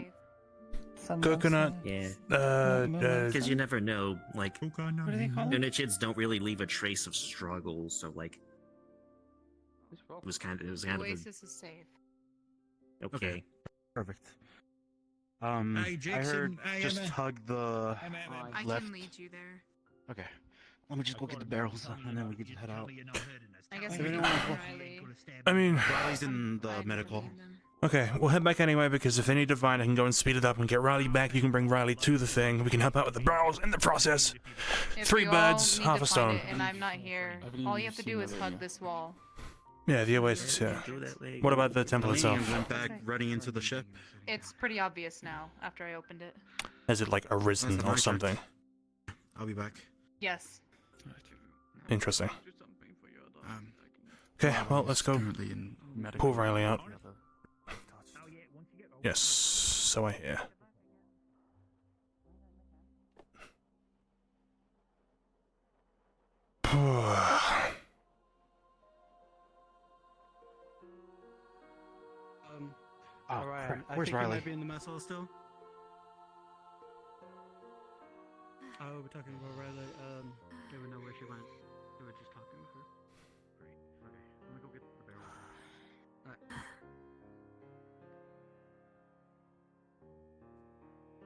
Coconut. Yeah. Uh, Because you never know, like, What do they call it? Unichids don't really leave a trace of struggle, so like, it was kind of Oasis is safe. okay. Perfect. Hey, I Jackson, heard hey, just Emma. hug the I left. can lead you there. Okay. Let me just go get the barrels and then we can head out. I guess If we anyone can wants- find Riley. I mean, Riley's in the medical. okay, we'll head back anyway because if they need to find, I can go and speed it up and get Riley back. You can bring Riley to the thing. We can help out with the barrels in the process. If 3 you birds, all need half to a find stone. it and I'm not here, all you have to do is hug this wall. Yeah, the Oasis. Yeah. What about the temple itself? Alania went back running into the ship. It's pretty obvious now after I opened it. Has it like arisen That's or my something? I'll be back. Yes. Interesting. Um, Okay, well, let's go Currently in medical. pull Riley out. Yes, so I hear. Oh, Alright, crap. I Where's think Riley? You might be in the mess hall still. Oh, we're talking about Riley. They would know where she went. We were just talking with her. Great. Okay, let me go get the barrel.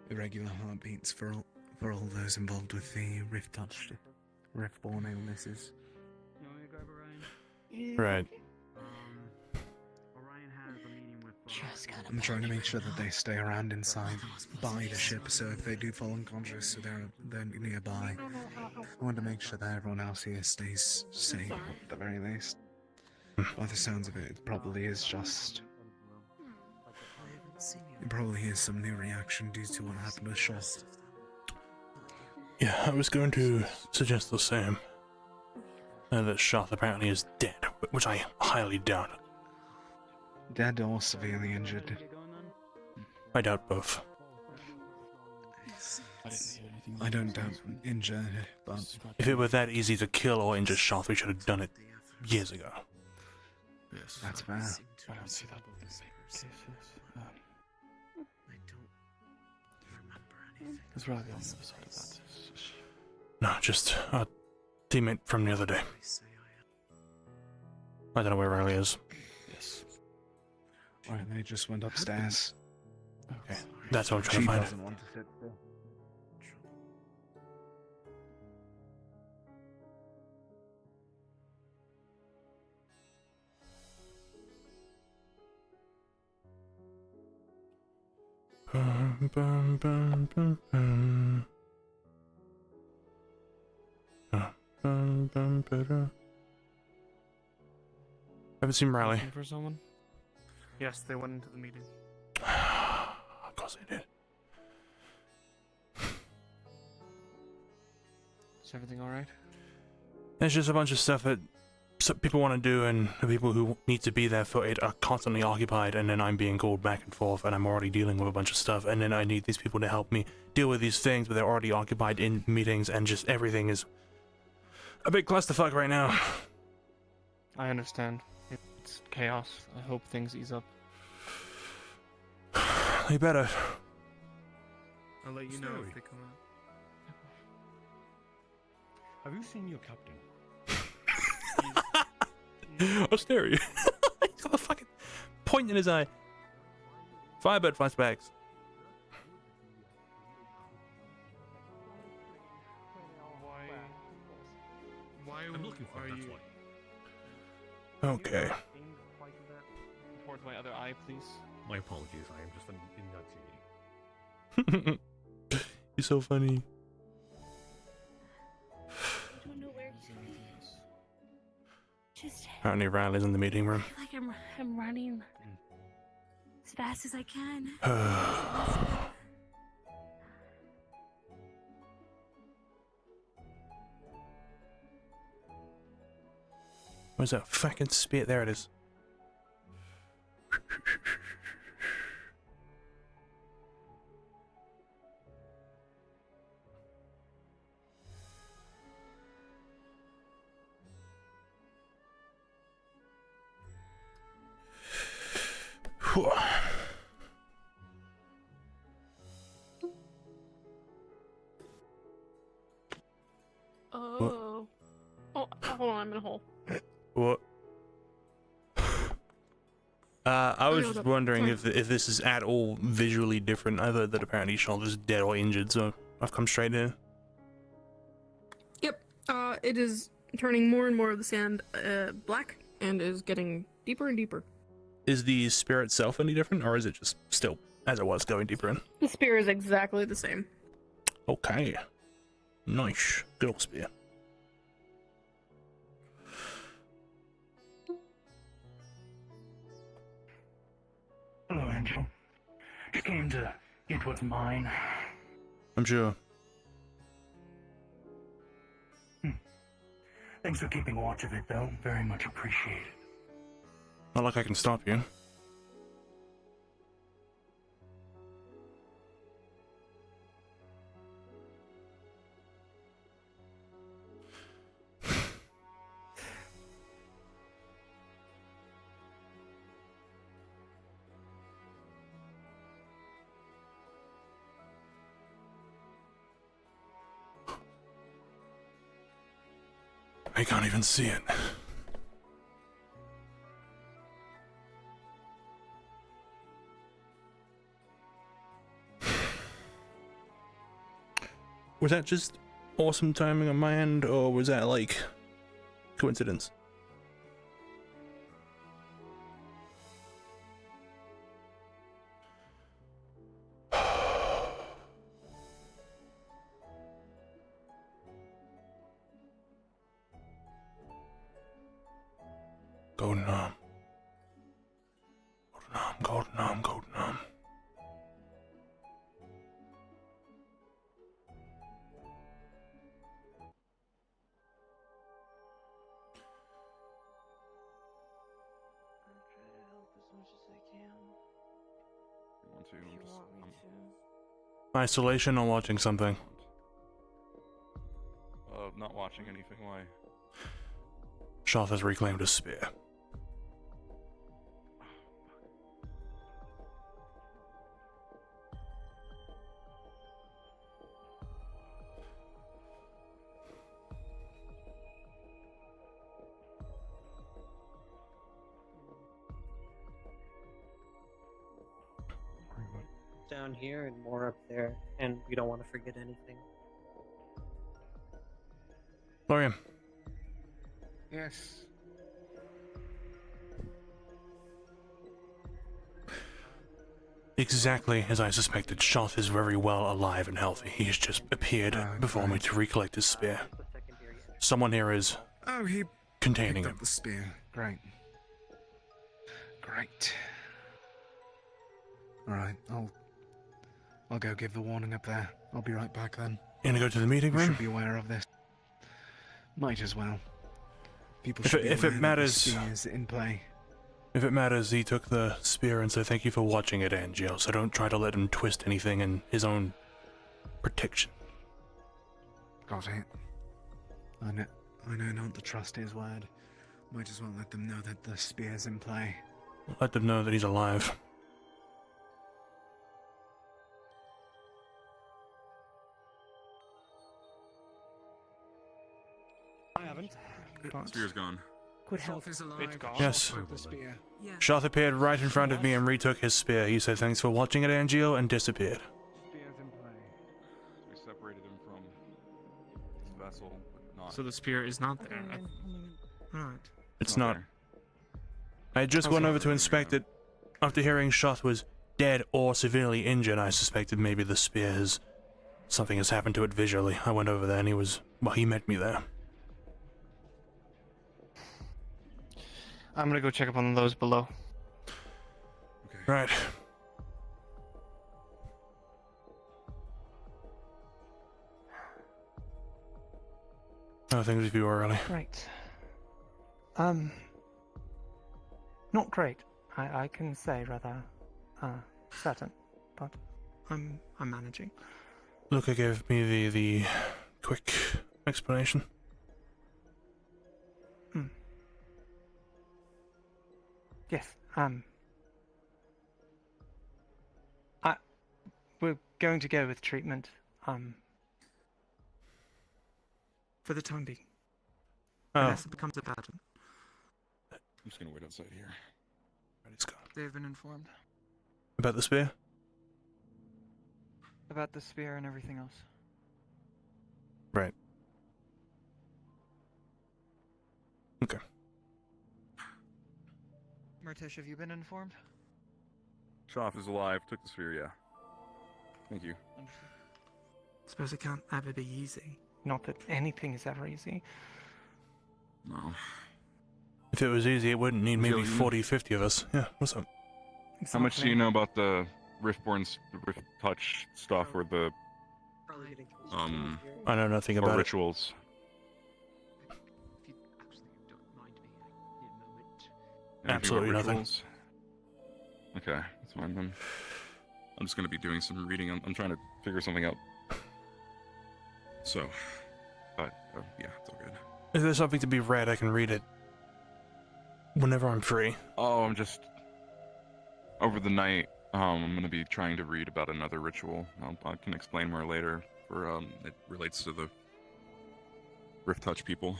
Irregular heartbeats for all those involved with the rift-borne illnesses. You want me to grab Orion? Right. Orion has a meeting with. I'm trying to make sure that they stay around inside by the ship, so if they do fall unconscious, so they're nearby. I want to make sure that everyone else here stays safe, at the very least. By the sounds of it, it probably is just... It probably is some new reaction due to what happened with Shaw. Yeah, I was going to suggest the same. That Shoth apparently is dead, which I highly doubt. Dead or severely injured. I doubt both. I don't doubt injured, but... If it were that easy to kill or injure Shoth, we should have done it years ago. Yes, that's fair. I don't see that with this cases. It's Riley on the other side of that. No, just a teammate from the other day. I don't know where Riley is. Yes. Alright, they just went upstairs. Okay, that's what I'm trying She to find. doesn't want to sit still. Bum, bum, bum, bum, bum. Bum, bum, ba-da. Haven't seen Riley. Looking for someone? Yes, they went into the meeting. Of course they did. Is everything alright? There's just a bunch of stuff that people want to do, and the people who need to be there for it are constantly occupied, and then I'm being called back and forth, and I'm already dealing with a bunch of stuff, and then I need these people to help me deal with these things, but they're already occupied in meetings, and just everything is a big clusterfuck right now. I understand. It's chaos. I hope things ease up. They better. I'll let you know if they come out. Have you seen your captain? Asteria. He's got a fucking point in his eye. Firebird flashbacks. Why I'm looking for are that's you... why. Okay. Towards my other eye, please. My apologies, I am just enunciating. He's so funny. I don't know where he is. Just Apparently Riley's in the meeting room. feel like I'm running as fast as I can. Where's that fucking spit? There it is. Oh. Oh, hold on, I'm in a hole. What? I was hold just up. wondering Sorry. if this is at all visually different. I've heard that apparently Charlotte is dead or injured, so I've come straight here. Yep. It is turning more and more of the sand black and is getting deeper and deeper. Is the spear itself any different, or is it just still as it was going deeper in? The spear is exactly the same. Okay. Nice. Good old spear. Hello, Angel. Just came to get what's mine. I'm sure. Thanks for keeping watch of it, though. Very much appreciated. Not like I can stop you. I can't even see it. Was that just awesome timing on my end, or was that like coincidence? Golden arm. Golden arm, golden arm, golden arm. Isolation or watching something? Not watching anything. Why? Shoth has reclaimed his spear. Down here and more up there, and we don't want to forget anything. Lorian. Yes. Exactly as I suspected, Shoth is very well alive and healthy. He has just appeared before me to recollect his spear. Someone here is he containing picked him. up the spear. Great. Great. Alright, I'll go give the warning up there. I'll be right back then. You gonna go to the meeting You room? should be aware of this. Might as well. People If should it- be if aware it that matters- the spear is in play. If it matters, he took the spear and said thank you for watching it, Angio, so don't try to let him twist anything in his own protection. Got it. I know not to trust his word. Might as well let them know that the spear's in play. Let them know that he's alive. I haven't. Spear's gone. Good health is alive. It's gone. Yes. The spear. Shoth appeared right in front of me and retook his spear. He said thanks for watching it, Angio, and disappeared. Spear's in play. We separated him from his vessel, but not. So the spear is not there. Alright. It's not. I had just gone over to inspect it. After hearing Shoth was dead or severely injured, I suspected maybe the spear has... something has happened to it visually. I went over there and he was... well, he met me there. I'm gonna go check up on those below. Right. How are things with you early? Right. Not great. I can say rather, certain, but I'm managing. Luca gave me the quick explanation. Yes, we're going to go with treatment. For the time being. Oh. Unless it becomes a pattern. I'm just gonna wait outside here. Ready, Scott. They've been informed About the spear? about the spear and everything else. Right. Okay. Murtish, have you been informed? Shoff is alive. Took the sphere, yeah. Thank you. Suppose it can't ever be easy. Not that anything is ever easy. No. If it was easy, it wouldn't need maybe Jillian? 40, 50 of us. Yeah, what's up? How much do you know about the Riftborn, Rift Touch stuff, or the I know nothing about it. rituals? Absolutely nothing. Rituals? Okay, that's fine then. I'm just gonna be doing some reading. I'm trying to figure something out. So, but yeah, it's all good. If there's something to be read, I can read it whenever I'm free. Oh, I'm just over the night. I'm gonna be trying to read about another ritual. I can explain more later. For it relates to the Rift Touch people.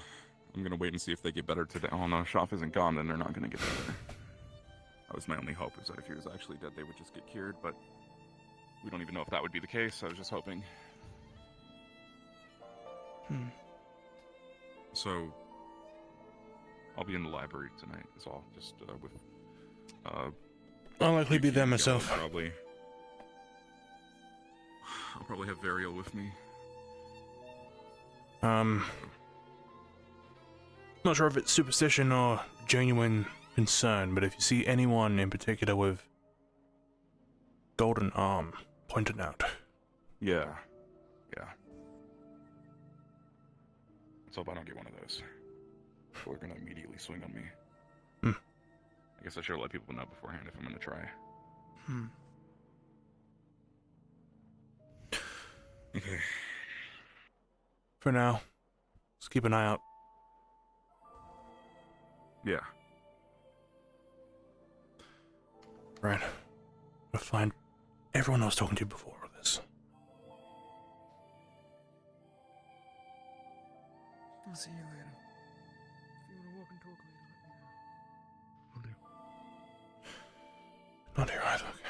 I'm gonna wait and see if they get better today. Oh no, Shoff isn't gone, then they're not gonna get better. That was my only hope, is that if he was actually dead, they would just get cured. But we don't even know if that would be the case. I was just hoping. So I'll be in the library tonight. Is all. Just with. I'll likely be there Yellow, myself. Probably. I'll probably have Varial with me. Not sure if it's superstition or genuine concern, but if you see anyone in particular with golden arm, point it out. Yeah. Yeah. Let's hope I don't get one of those. They're gonna immediately swing on me. I guess I should have let people know beforehand if I'm gonna try. Okay. For now, just keep an eye out. Yeah. Right. I'll find everyone I was talking to before this. I'll see you later. If you want to walk and talk later, let me know. Not here either, okay.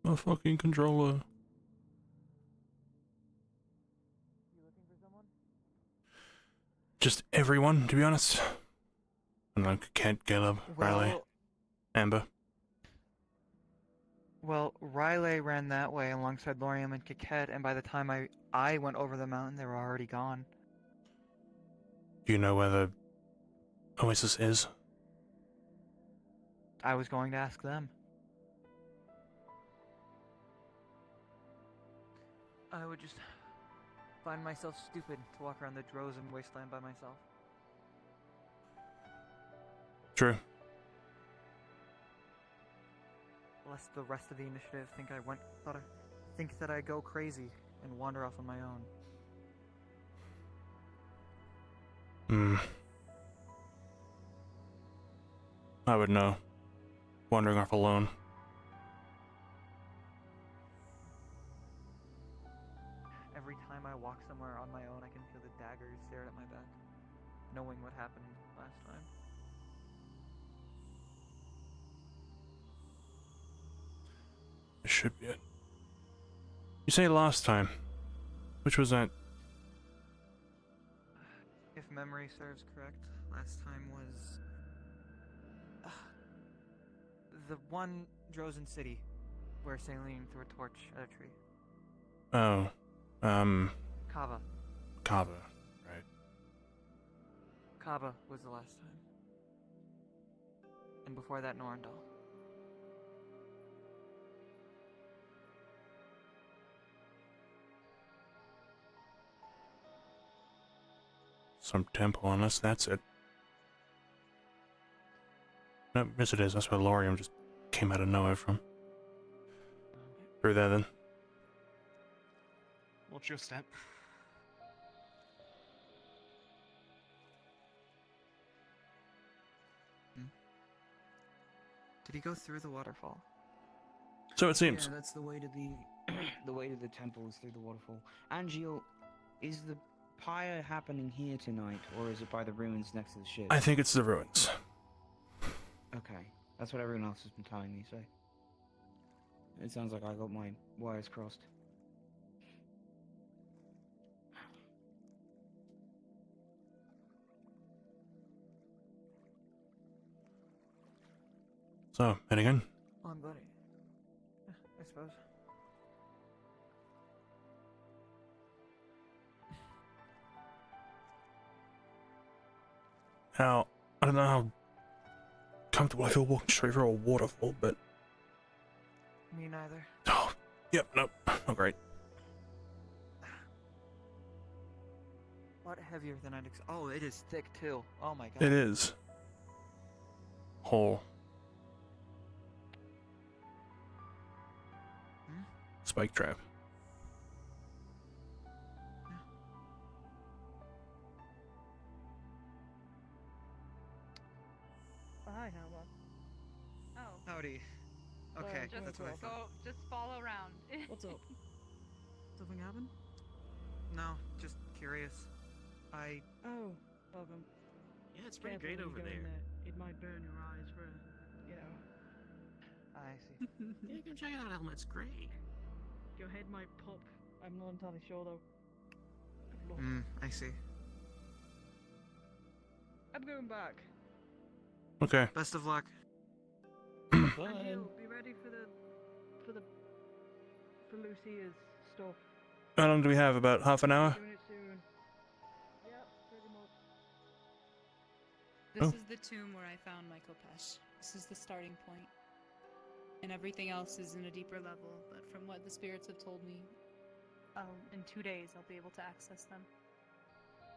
A fucking controller. Just everyone, to be honest. I don't know, Kent, Caleb, Riley, Amber. Well, Riley ran that way alongside Lorium and Kiket, and by the time I went over the mountain, they were already gone. Do you know where the Oasis is? I was going to ask them. I would just find myself stupid to walk around the Drozen wasteland by myself. True. Lest the rest of the initiative think think that I go crazy and wander off on my own. I would know. Wandering off alone. Every time I walk somewhere on my own, I can feel the daggers stared at my back, knowing what happened last time. This should be it. You say last time. Which was that? If memory serves correct, last time was the one Drozen City where Saline threw a torch at a tree. Oh, Kava. Kava, right. Kava was the last time. And before that, Norandal. Some temple, unless that's it. No, yes it is. That's where Lorium just came out of nowhere from. Through there then. Watch your step. Did he go through the waterfall? So it seems. Yeah, that's the way to the the way to the temple is through the waterfall. Angel, is the pyre happening here tonight, or is it by the ruins next to the ship? I think it's the ruins. Okay, that's what everyone else has been telling me. So it sounds like I got my wires crossed. So, heading in? On buddy. I suppose. How, I don't know how comfortable I feel walking straight through a waterfall, but... Me neither. Oh, yep, nope, not great. A lot heavier than I'd oh, it is thick too. Oh my god. It is. Hole. Spike trap. Hi, Howard. Oh. Howdy. Okay, Just that's what I go. thought. Just follow around. What's up? Something happened? No, just curious. Oh, welcome. Yeah, it's pretty Careful great when over you go in there. It might burn your eyes for, you know. I see. Yeah, go check it out, Elma. It's great. Your head might pop. I'm not entirely sure though. Good lord. I see. I'm going back. Okay. Best of luck. Angel, be ready for Lucia's stuff. How long do we have? About half an hour? Doing it soon. Yep, pretty much. This Oh. is the tomb where I found my Kopesh. This is the starting point. And everything else is in a deeper level, but from what the spirits have told me, in 2 days I'll be able to access them.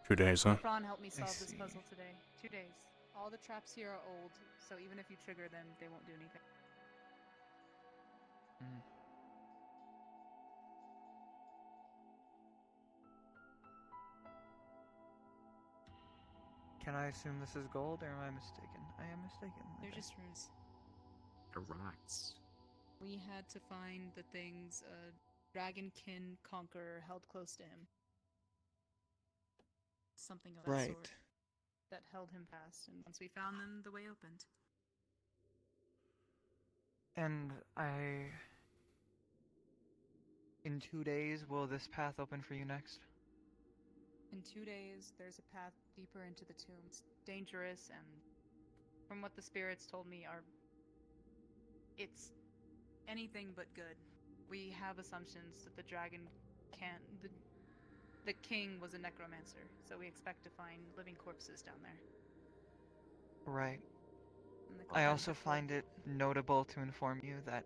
2 days, huh? Fran helped me solve this puzzle today. 2 days. All the traps here are old, so even if you trigger them, they won't do anything. Can I assume this is gold, or am I mistaken? I am mistaken. They're Okay. just runes. The rocks. We had to find the things a dragonkin conqueror held close to him. Something of that Right. sort. That held him fast, and once we found them, the way opened. And in 2 days, will this path open for you next? In 2 days, there's a path deeper into the tomb. It's dangerous, and from what the spirits told me, it's anything but good. We have assumptions that the dragon can't. The king was a necromancer, so we expect to find living corpses down there. Right. And the I Kopesh also are full. find it notable to inform you that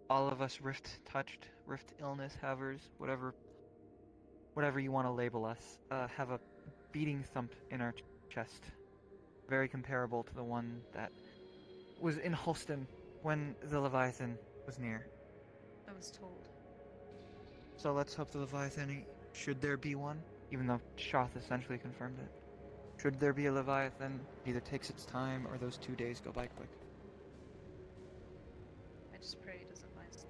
all of us rift-touched, rift illness havers, whatever you want to label us, have a beating thump in our chest, very comparable to the one that was in Holston when the Leviathan was near. I was told. So let's hope the Leviathan, should there be one, even though Shoth essentially confirmed it, should there be a Leviathan, either takes its time or those 2 days go by quick. I just pray it doesn't find us.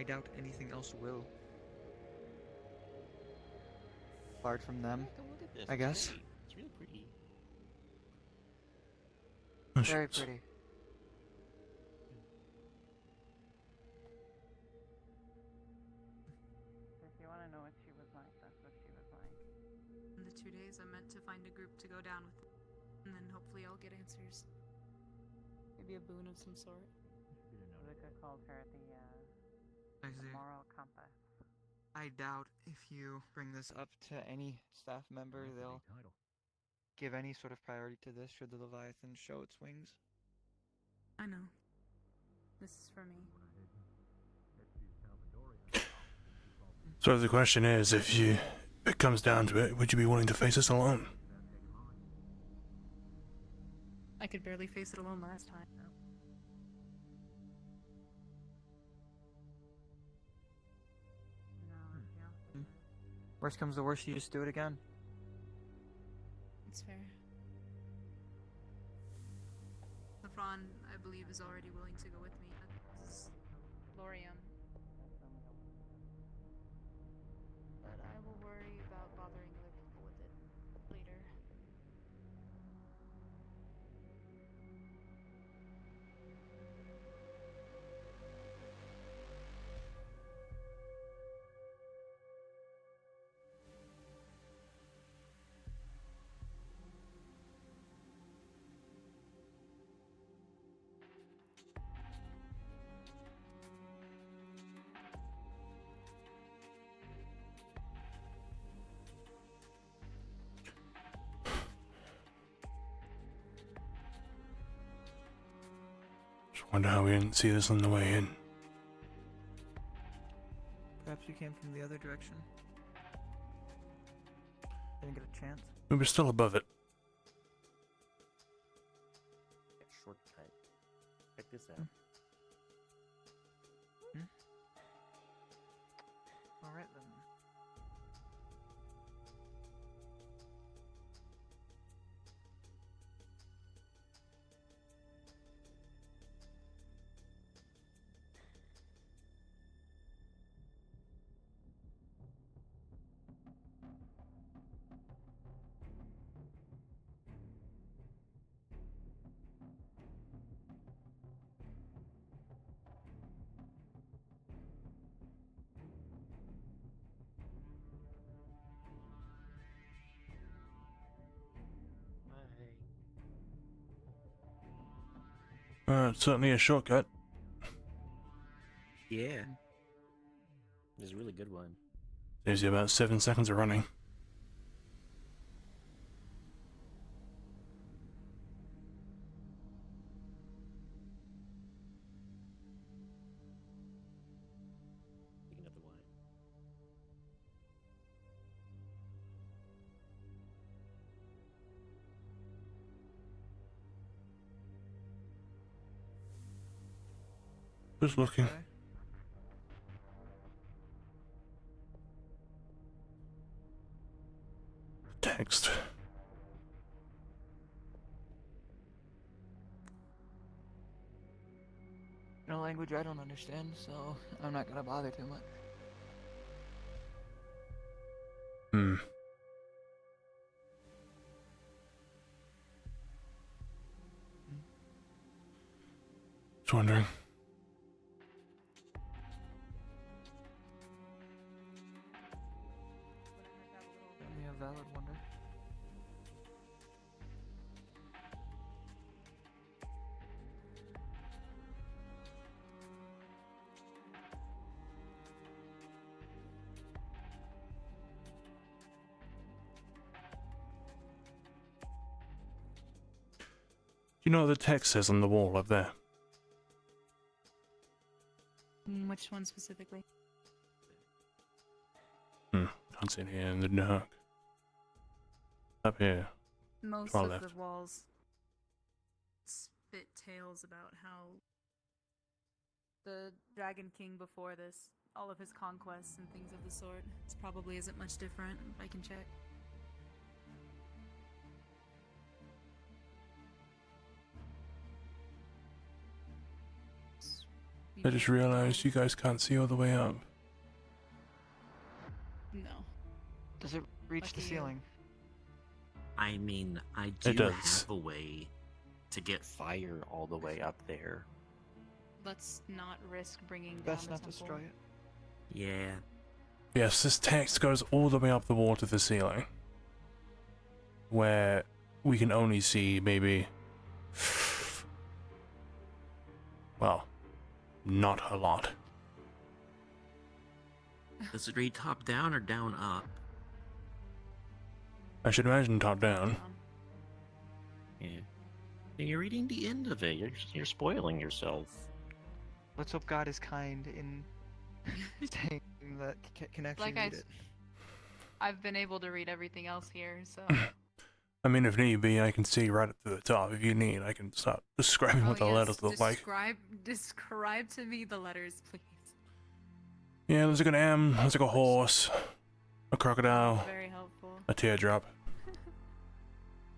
I doubt anything else will. Apart from them, Come look at this. I It's guess. pretty. It's really pretty. Oh, Very shit. pretty. If you want to know what she was like, that's what she was like. In the 2 days, I'm meant to find a group to go down with, and then hopefully I'll get answers. Maybe a boon of some sort. Luca called her I the see. moral compass. I doubt if you bring this up to any staff member, they'll give any sort of priority to this should the Leviathan show its wings. I know. This is for me. So the question is, if it comes down to it, would you be willing to face this alone? I could barely face it alone last time. Worst comes to worst, you just do it again. It's fair. Lafron, I believe, is already willing to go with me. This is Lorium. But I will worry about bothering other people with it later. Just wonder how we didn't see this on the way in. Perhaps you came from the other direction. Didn't get a chance. We were still above it. Shortcut. Check this out. Alright then. It's certainly a shortcut. Yeah. It's a really good one. Saves you about 7 seconds of running. Picking up the wine. Just looking. Text. No language I don't understand, so I'm not gonna bother too much. Hmm. Just wondering. Only a valid wonder. You know what the text says on the wall up there? Which one specifically? Can't see it here in the dark. Up here. Most Far of left. the walls spit tales about how the Dragon King before this, all of his conquests and things of the sort. It probably isn't much different. I can check. I just realized you guys can't see all the way up. No. Does it reach the ceiling? I mean, I It do does. have a way to get fire all the way up there. Let's not risk bringing down Best the not temple. destroy it. Yeah. Yes, this text goes all the way up the wall to the ceiling. Where we can only see maybe... Well, not a lot. Does it read top down or down up? I should imagine top down. Yeah. You're reading the end of it. You're spoiling yourself. Let's hope God is kind in saying that can actually Like read it. I've been able to read everything else here, so. I mean, if need be, I can see right up to the top. If you need, I can start describing what the letters look like. Describe to me the letters, please. Yeah, there's like an M, there's like a horse, a crocodile, Very helpful. a teardrop,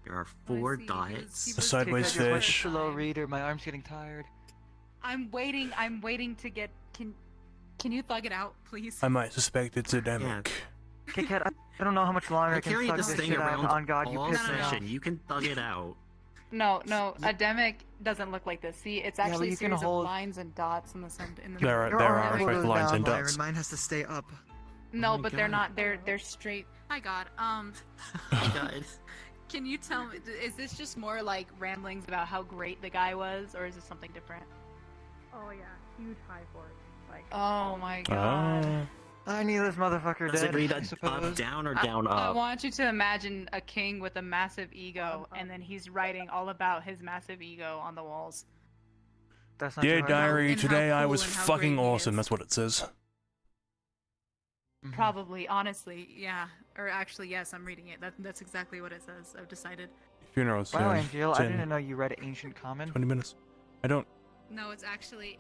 There are 4 dots. a sideways Take that, you're fish. such a slow reader. My arm's getting tired. I'm waiting to get. Can you thug it out, please? I might suspect it's endemic. Kit Kat, I don't know how much longer I I can carry thug this this thing shit out. around On God, you all pissed me off. session. You can thug it out. No, Ademic doesn't look like this. See, it's Yeah, actually but a you can series hold- of lines and dots in the center. In the There are- middle. there are, in fact, lines and dots. Mine has to stay up. No, my but they're God. not. They're straight. Hi God. Can you tell me? Is this just more like ramblings about how great the guy was, or is this something different? Oh yeah, huge high force. Like. Oh my God. I need this motherfucker Does dead. it read I up, suppose. down, or down, I up? want you to imagine a king with a massive ego, and then he's writing all about his massive ego on the walls. That's Dear too hard. diary, And how today I cool was and how fucking great he awesome. is. That's what it says. Probably, honestly, yeah. Or actually, yes, I'm reading it. That's exactly what it says. I've decided. Funerals. Wow, in Angel, I 10, didn't know you read Ancient Common. 20 minutes. I don't. No, it's actually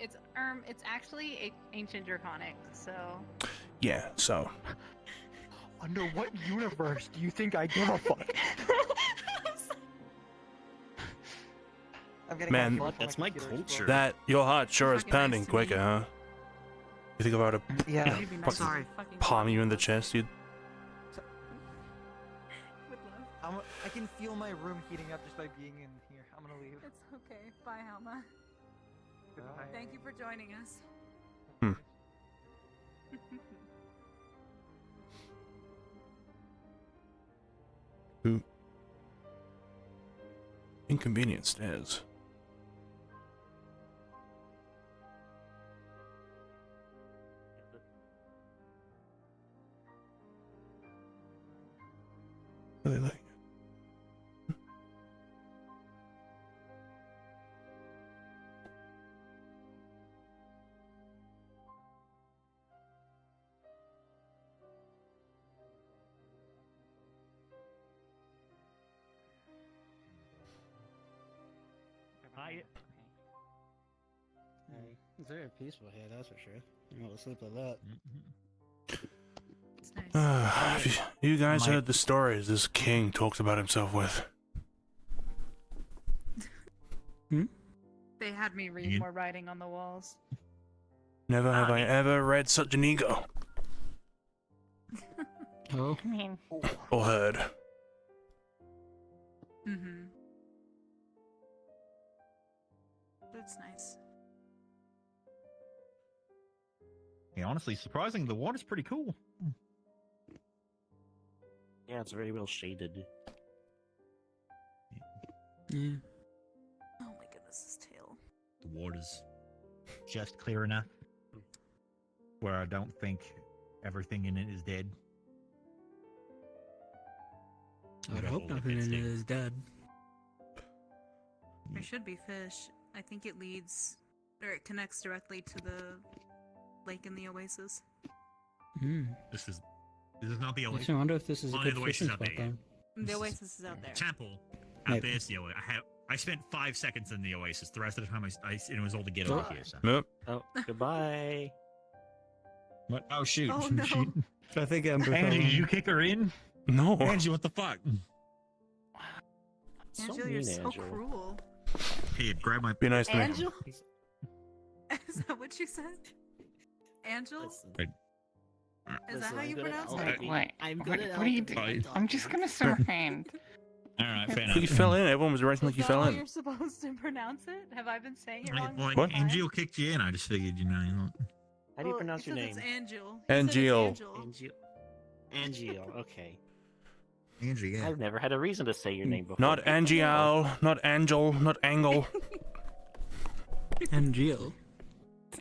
ancient draconic. So. Yeah. So. Under what universe do you think I give a fuck? I'm getting Man, all fucked that's when my computer explodes. culture. That your heart sure is Fucking nice pounding to quicker, meet you. huh? You think about a Yeah. It'd be nice to Sorry. fucking palm you in the chest, you'd. With love. I can feel my room heating up just by being in here. I'm gonna leave. It's okay. Bye, Helma. Goodbye. Thank you for joining us. Who? Inconvenient stairs. Are they like? Hi. Hey, it's very peaceful here, that's for sure. You know, to sleep like that. It's nice. You guys heard the stories this king talks about himself with. They had me read more writing on the walls. Never have I ever read such an ego. Oh. Or heard. Mm-hmm. That's nice. Yeah, honestly, surprising, the water's pretty cool. Yeah, it's very well shaded. Yeah. Oh my goodness, this tail. The water's just clear enough where I don't think everything in it is dead. I would Got hope all the nothing bits in it there. is dead. There should be fish. I think it leads, or it connects directly to the lake in the oasis. This is not the oasis. I wonder if this is a Only good the oasis fishing out spot there. then. The oasis is out there. Temple. Maybe. There's the oasis. I spent 5 seconds in the oasis. The rest of the time, it was all to get Oh. over here. So. Yep. Oh, goodbye. What? Oh shoot! Oh, no. Shoot. I think Ember Angie, fell did you in. kick her in? No. Angie, what the fuck? Angel, you're so cruel. Hey, grab my. Be nice to me. Angel? Is that what you said? Angel? Right. Is that how you pronounce it? Wait, I'm what good at are you alchemy. doing? I'm just gonna sit around. Alright, fair You enough. fell in. Everyone was acting like you Is that fell how in. you're supposed to pronounce it? Have I been saying it wrong? Like, What? Angel kicked you in. I just figured, you know. How do you pronounce your name? It's Angel. Angel. Angel. Okay. Angie, yeah. I've never had a reason to say your name before. Not Angial, not Angel, not Angle. Angel.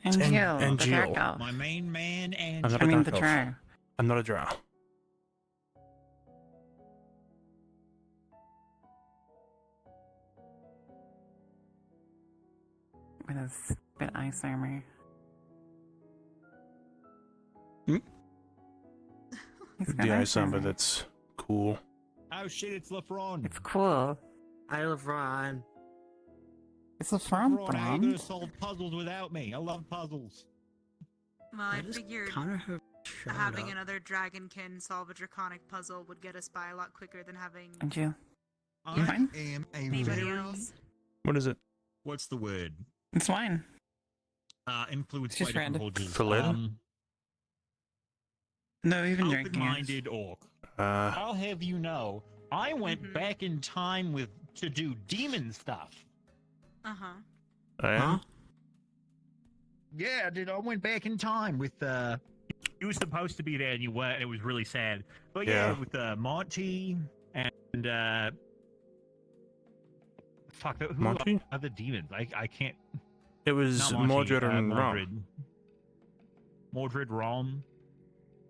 Angel, the Angel. dark elf. My main man, and I'm not I a mean dark the elf. drow. I'm not a drow. With a spit ice armor. Hmm? He's got The ice ice armor armor. that's cool. Oh shit, it's LeFron. It's cool. I love Ron. It's a farm LeFron, how you gonna brand. solve puzzles without me? I love puzzles. Well, I That is figured kind of her shut having up. another dragonkin solve a draconic puzzle would get us by a lot quicker than having Angel. I fine? am a anybody very... else. What is it? What's the word? It's wine. Influenced Just by different red. cultures. For later? No, even drinking yours. Open-minded orc. I'll have you know, I went back in time to do demon stuff. Uh-huh. Huh? Yeah, I went back in time with You were supposed to be there and you weren't, and it was really sad. But yeah, Yeah. with Monty and fuck, who Monty? are the demons? I can't. It was Not Monty, Mordred and Mordred. Rom. Mordred, Rom.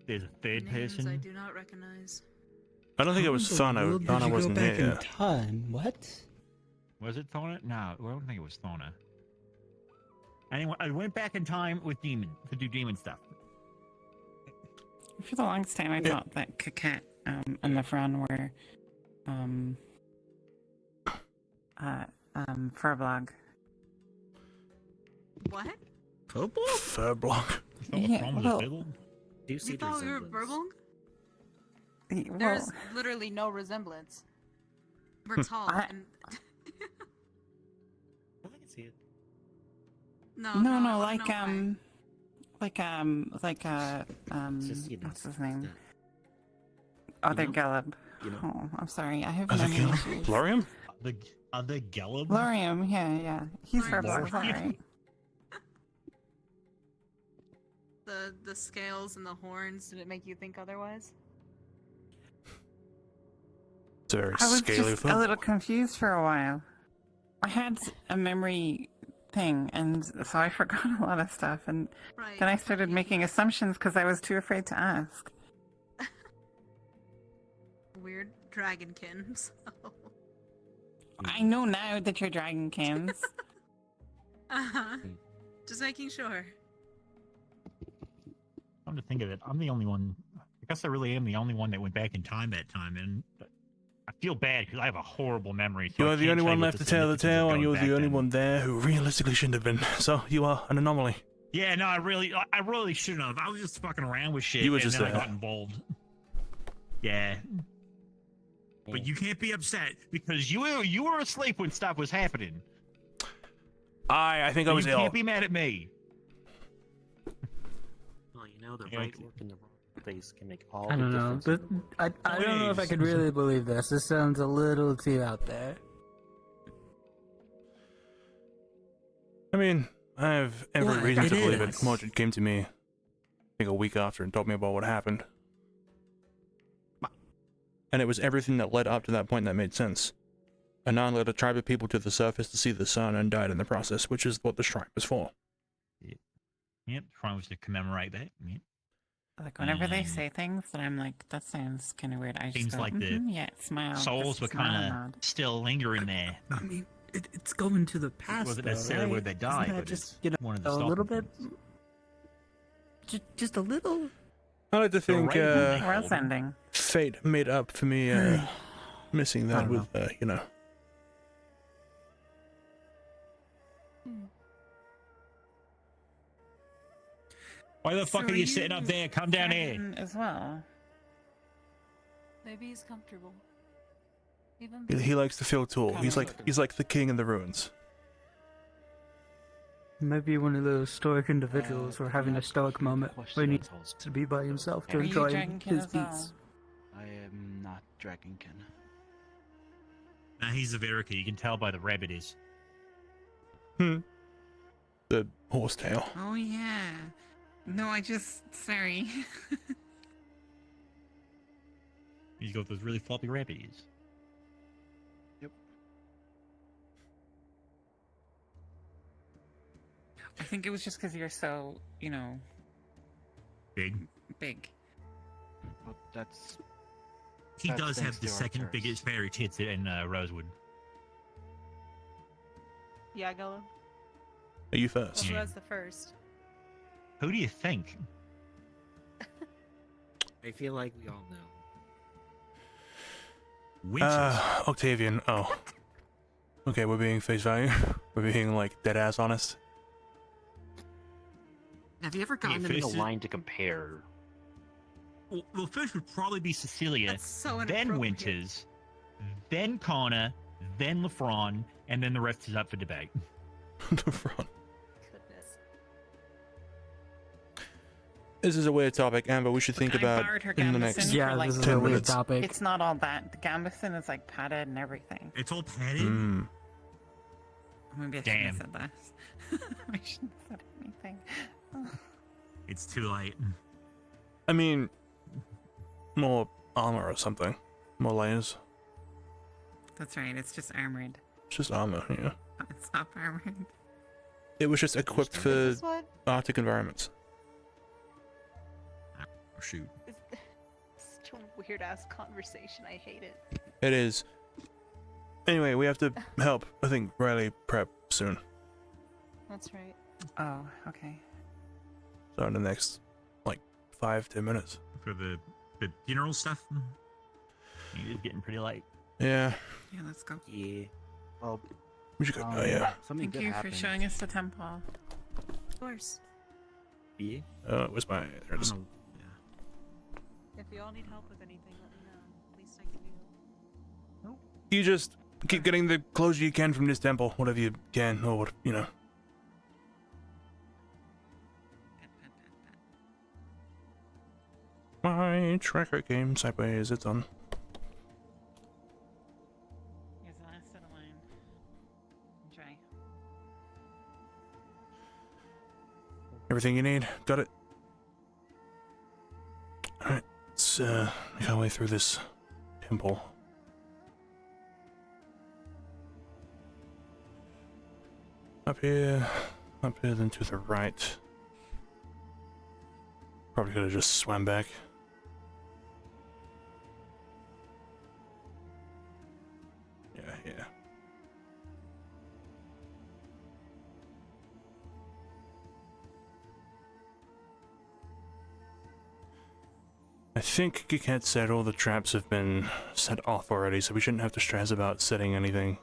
There's a third Names I person. do not recognize. I don't think it was Thana. Thana wasn't here yet. time? What? Was it Thona? No, I don't think it was Thona. Anyway, I went back in time with demon to do demon stuff. For the longest time, I thought that Kakat and the Fran were Furblog. What? Furblock. Yeah, well, Do you see You the thought we were resemblance? Verbung? There's literally no resemblance. We're tall and... I can see it. No, no, I wanna like know what's his name? Other Gelb. You know? Oh, I'm sorry, I have Other memory Gelb? issues. Lorium? The other Gelb? Lorium, yeah. He's Lorium's Furblog, alright. The scales and the horns, did it make you think otherwise? It's a very I was scaly just film. a little confused for a while. I had a memory thing, and so I forgot a lot of stuff, and then I started making assumptions because I was too afraid to ask. Weird dragonkin, so... I know now that you're Dragonkins. Uh-huh. Just making sure. Come to think of it, I'm the only one. I guess I really am the only one that went back in time that time, and I feel bad because I have a horrible memory. So You I are the can't only tell one you what left to tell the significance of tale, and going you're back the only then. one there who realistically shouldn't have been. So you are an anomaly. Yeah, no, I really shouldn't have. I was just fucking around with shit. You were and just then I there. got involved. Yeah. But you can't be upset because you were asleep when stuff was happening. I think I So was you ill. can't be mad at me. Well, you know, the Yeah, right okay. orc in the wrong place can make all I the don't know, difference. but I don't know if I could really believe this. This sounds a little too out there. I mean, I have every What? reason to It believe is. it. Mordred came to me, I think a week after, and told me about what happened. And it was everything that led up to that point that made sense. Anon led a tribe of people to the surface to see the sun and died in the process, which is what the shrine was for. Yep, trying to commemorate that. Yep. Like, whenever they And say things that I'm like, that sounds kind of weird, I just Seems go, like the yeah, smile. souls just were smile and kind nod." of still lingering there. I mean, it's going to the past. wasn't though, necessarily where right? they Isn't died, that but just it's one of the a stopping little bit, points. just a little. I like to think World's ending. fate made up for me missing I that don't with, you know. Why the fuck So are you sitting up you- there? Come down here. Dragon as well. Maybe he's comfortable. Even He likes to feel tall. He's like the king in the ruins. Maybe one of those stoic individuals were having a stoic moment where he needs to be by himself to Are you enjoy Dragonkin his as well? peace. I am not Dragonkin. Nah, he's a Verica. You can tell by the rabbit is. The horsetail. Oh yeah. No, sorry. He's got those really floppy rabbit ears. I think it was just because you're so, Big. big. Well, that's. He That's does thanks have the to second Arcturus. biggest fairy tits in Rosewood. Yeah, Gullo. Are you first? Well, who has the first? Who do you think? I feel like we all know. Winters. Octavian. Oh. Okay, we're being face value. We're being like dead ass honest. Have you ever gotten them in a line to compare? Well, first would probably be Cecilia, That's so then inappropriate. Winters, then Connor, then Lefron, and then the rest is up for debate. Lefron. Goodness. This is a weird topic, Amber. We should think I about borrowed her in the next gambeson for like 10 minutes. It's not all that. The gambeson is like padded and everything. It's all padded? Mm. Maybe I shouldn't have said that. I shouldn't have said anything. It's too late. I mean, more armor or something. More layers. That's right, it's just armored. It's just armor, yeah. It's not armored. It was just equipped for this what? Arctic environments. Oh, shoot. Such a weird ass conversation. I hate it. It is. Anyway, we have to help, I think, Riley prep soon. That's right. Oh, okay. So in the next, like, 5-10 minutes. For the funeral stuff? It is getting pretty late. Yeah. Yeah, let's go. Yeah. Well, we should go. Oh, yeah. Something Thank good you happened. for showing us the temple. Of course. Yeah. Where's my... There it is. If you all need help with anything, let me know. Least I can do. You just keep getting the closure you can from this temple, whatever you can, or what, you know. My tracker game sideways, it's on. Here's the last of the line. Enjoy. Everything you need, got it. Alright, let's make our way through this temple. Up here, then to the right. Probably could have just swam back. Yeah. I think Geekhead said all the traps have been set off already, so we shouldn't have to stress about setting anything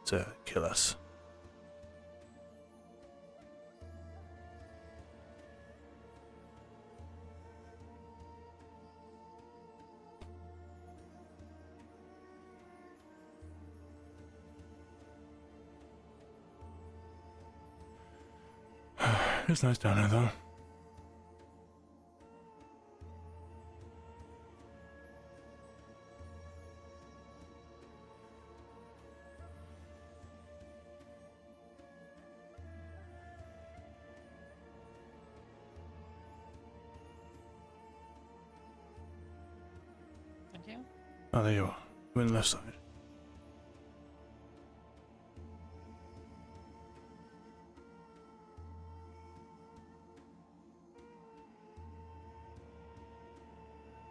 to kill us. It's nice down there, though. Thank you. Oh, there you are. You went left side.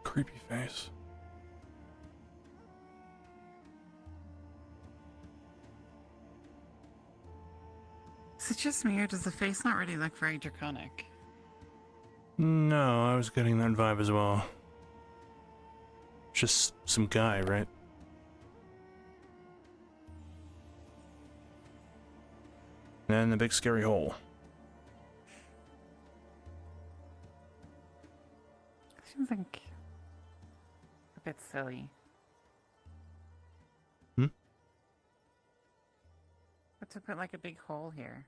Creepy face. Is it just me, or does the face not really look very draconic? No, I was getting that vibe as well. Just some guy, right? And the big scary hole. Seems like a bit silly. Hmm? But to put like a big hole here.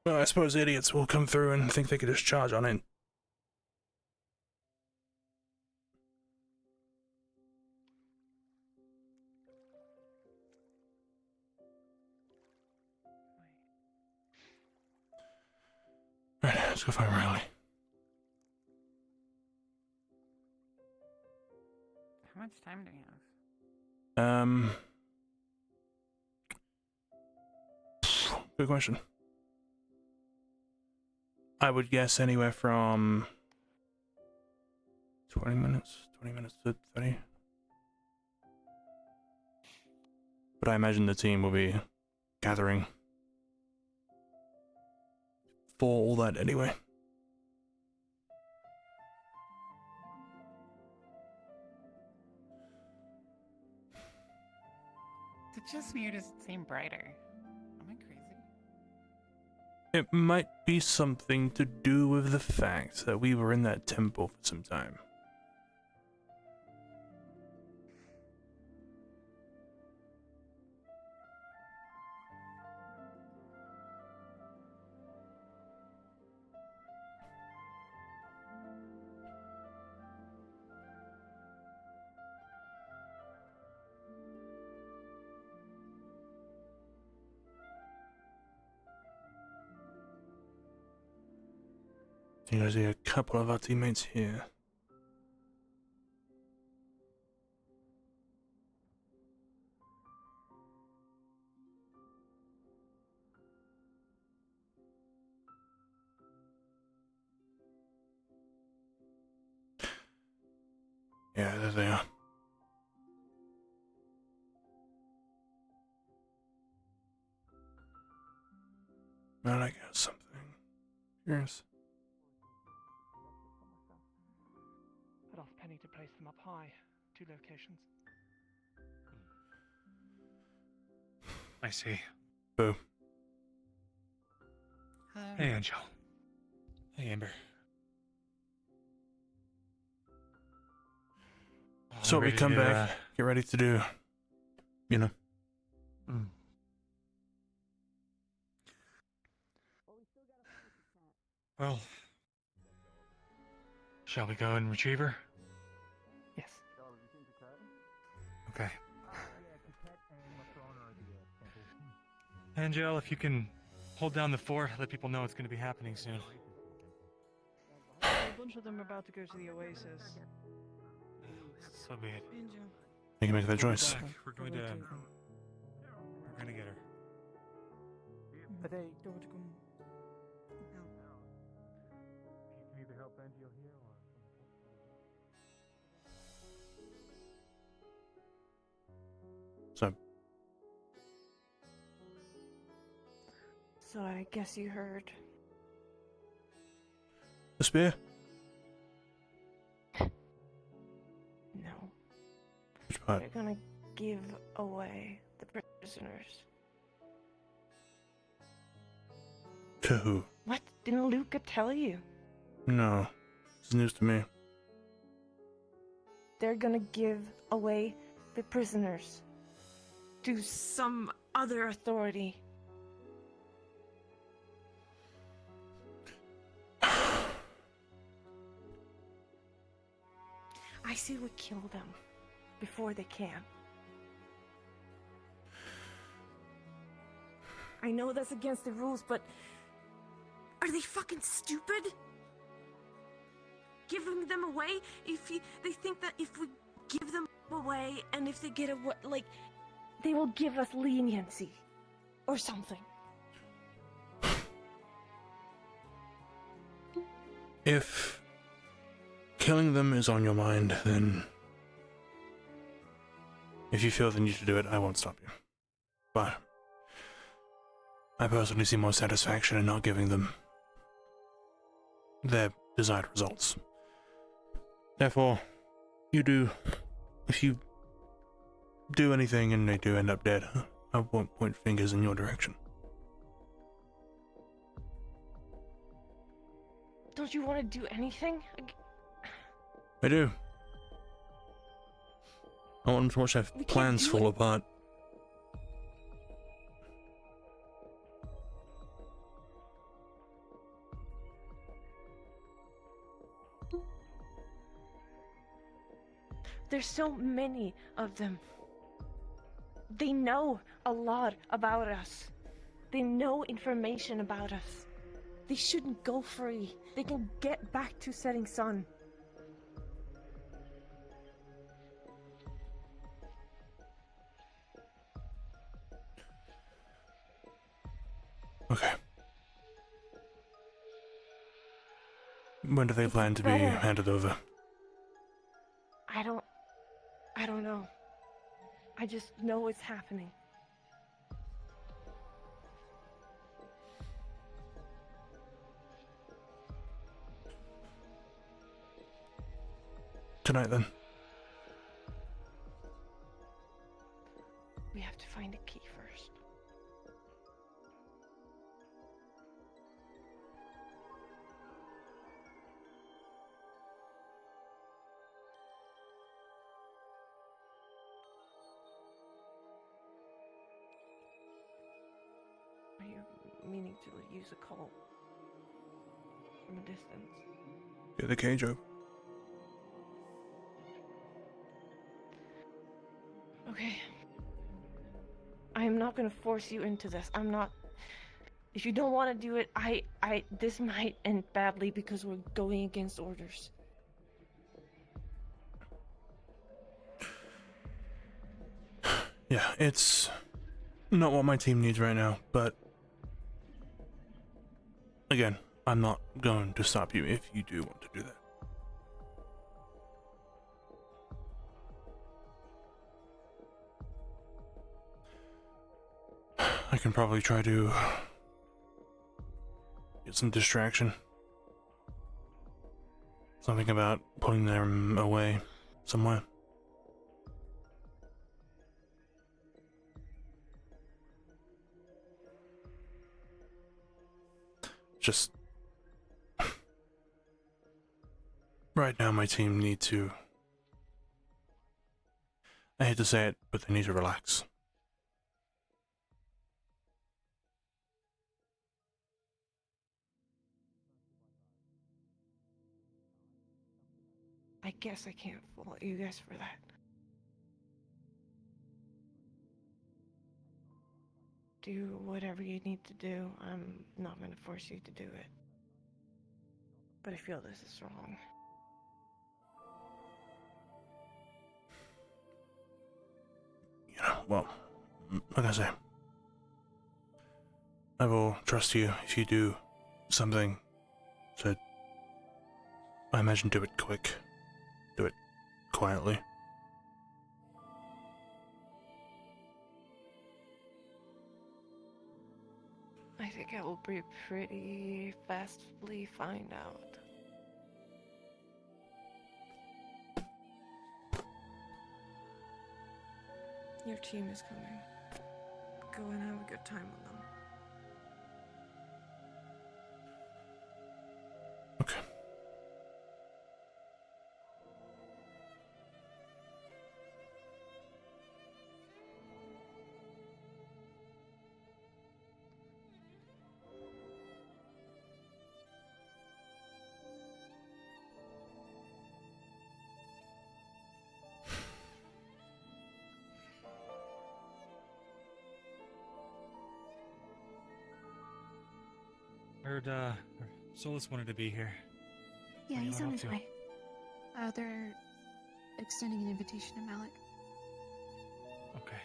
Well, I suppose idiots will come through and think they could just charge on it. Right, let's go find Riley. How much time do we have? Good question. I would guess anywhere from 20 minutes to 30. But I imagine the team will be gathering for all that anyway. Is it just me or does it seem brighter? Am I crazy? It might be something to do with the fact that we were in that temple for some time. You can see a couple of our teammates here. Yeah, there they are. Man, I got something. Here's. I'd ask Penny to place them up high. 2 locations. I see. Boo. Hey, Angel. Hey, Amber. So we ready come to, back, get ready to do, you know. Well, shall we go and retrieve her? Yes. Okay. Angel, if you can hold down the fort, let people know it's going to be happening soon. A bunch of them are about to go to the Oasis. So be it. Angel. You can make that We'll be choice. back. We're going to get her. But they don't want to come. No. You can either help Angel here or... So I guess you heard. The spear? No. Which part? They're gonna give away the prisoners. To who? What? Didn't Luca tell you? No. It's news to me. They're gonna give away the prisoners to some other authority. I say we kill them before they can. I know that's against the rules, but are they fucking stupid? Giving them away? They think that if we give them away and if they get away, like, they will give us leniency or something. If killing them is on your mind, then if you feel the need to do it, I won't stop you. But I personally see more satisfaction in not giving them their desired results. Therefore, if you do anything and they do end up dead, I won't point fingers in your direction. Don't you want to do anything? I do. I want them to watch their plans fall apart. There's so many of them. They know a lot about us. They know information about us. They shouldn't go free. They can get back to Setting Sun. Okay. When do they plan to be better. handed over? I don't know. I just know it's happening. Tonight, then. We have to find a key first. Are you meaning to use a call from a distance? Get the cage open. Okay. I am not gonna force you into this. I'm not. If you don't want to do it, this might end badly because we're going against orders. Yeah, it's not what my team needs right now, but again, I'm not going to stop you if you do want to do that. I can probably try to get some distraction. Something about pulling them away somewhere. Just right now my team need to, I hate to say it, but they need to relax. I guess I can't fault you guys for that. Do whatever you need to do. I'm not gonna force you to do it. But I feel this is wrong. You know, well, like I say, I will trust you if you do something. So, I imagine do it quick. Do it quietly. I think I will be pretty fastly find out. Your team is coming. Go and have a good time with them. Okay. Heard, Solus wanted to be here. Yeah, What are you he's on up his to? way. They're extending an invitation to Malik. Okay.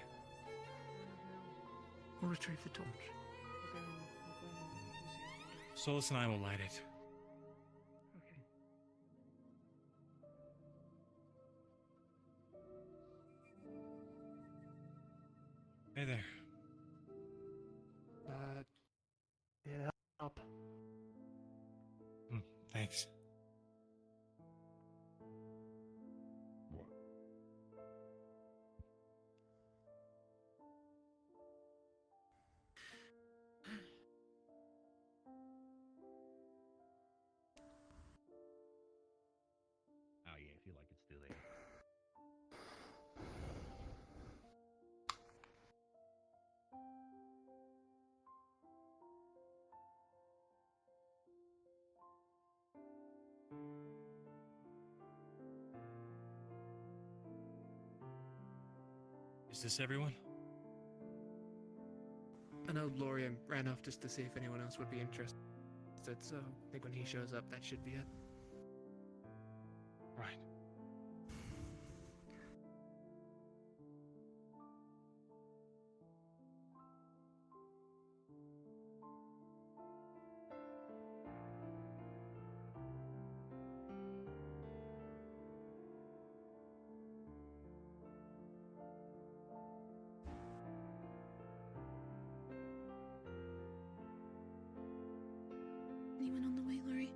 We'll retrieve the torch. Solus and I will light it. Okay. Hey there. Yeah, up. Thanks. Oh yeah, I feel like it's still there. Is this everyone? I know Lorian ran off just to see if anyone else would be interested, so I think when he shows up, that should be it. Right. Anyone on the way, Lori?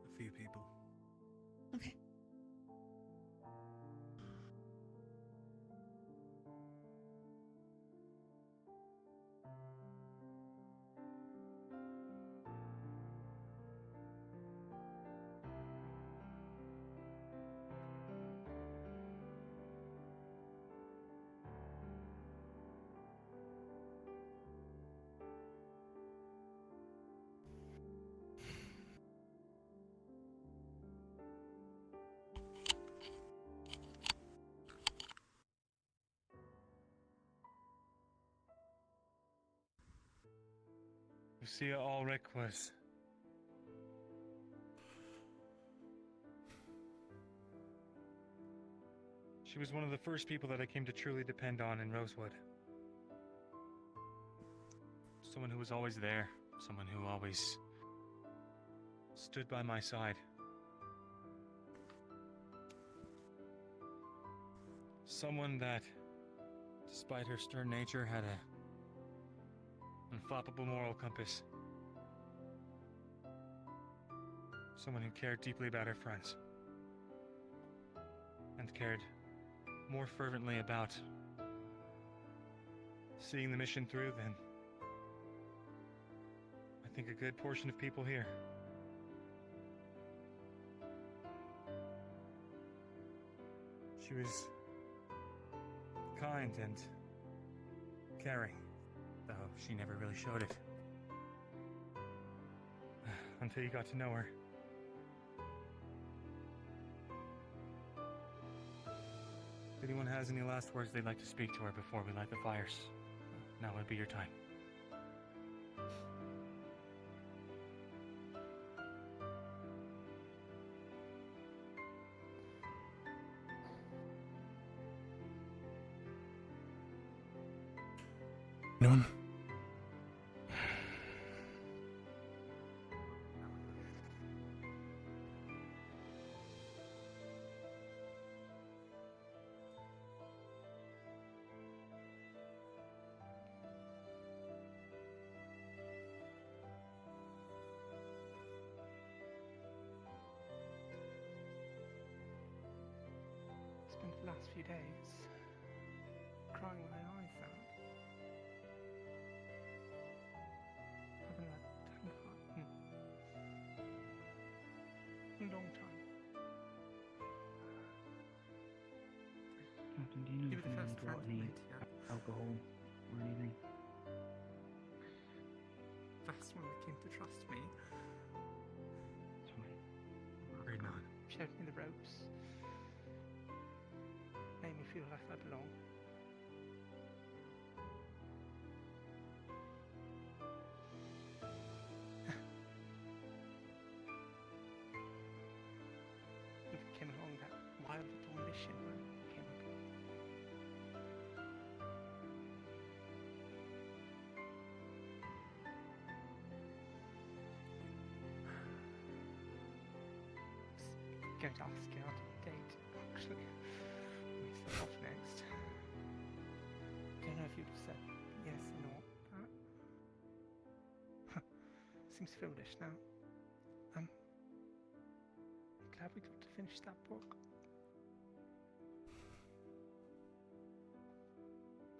A few people. Okay. Lucia Ulrich was... She was one of the first people that I came to truly depend on in Rosewood. Someone who was always there. Someone who always stood by my side. Someone that, despite her stern nature, had a unflappable moral compass. Someone who cared deeply about her friends. And cared more fervently about seeing the mission through than I think a good portion of people here. She was kind and caring, though she never really showed it. Until you got to know her. If anyone has any last words they'd like to speak to her before we light the fires, now would be your time. Anyone? Spent the last few days crying my eyes out. Haven't had time in a long time. Captain, do you know You if were the anyone's first brought any transplant, yeah. alcohol or anything? That's when they came to trust me. Great man. Showed me the ropes. Made me feel like I belong. You came along that wild little mission when I came aboard. Going to ask you out on a date, actually. We set off next. Don't know if you'd have said yes or not, but seems foolish now. I'm glad we got to finish that book.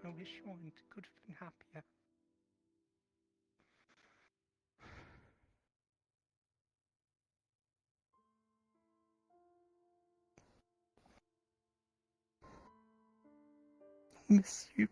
I wish you could have been happier. Miss you.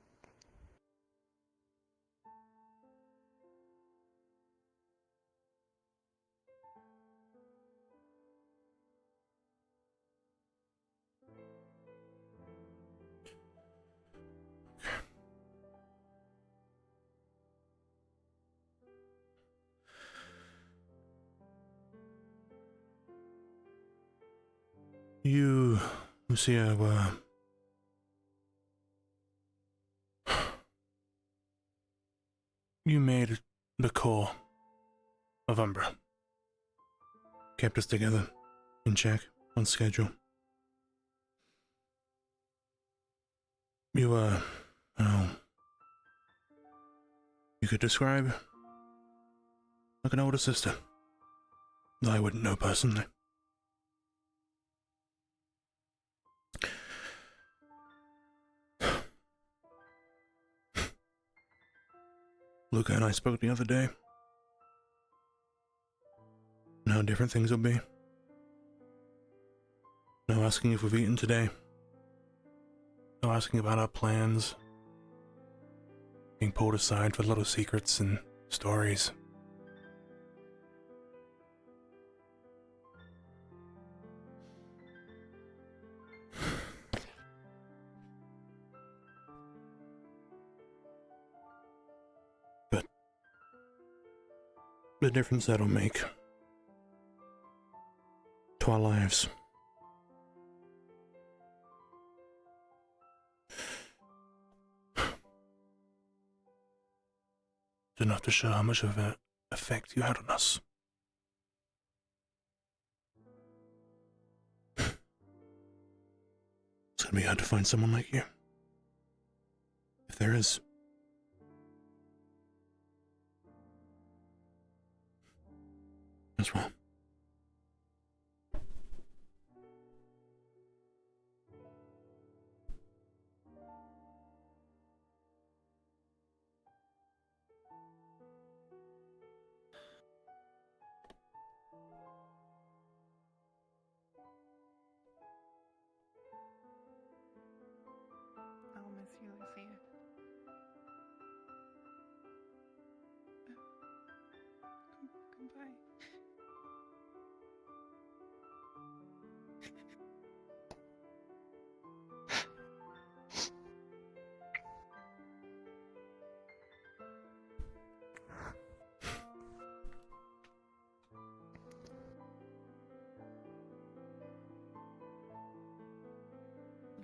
You, Lucia, were... You made the core of Umbra. Kept us together, in check, on schedule. You were, you could describe like an older sister that I wouldn't know personally. Luca and I spoke the other day. And how different things will be. No asking if we've eaten today. No asking about our plans. Being pulled aside for little secrets and stories. But the difference that'll make to our lives. It's enough to show how much of an effect you had on us. It's gonna be hard to find someone like you. If there is. As well. I'll miss you, Lucia. Goodbye.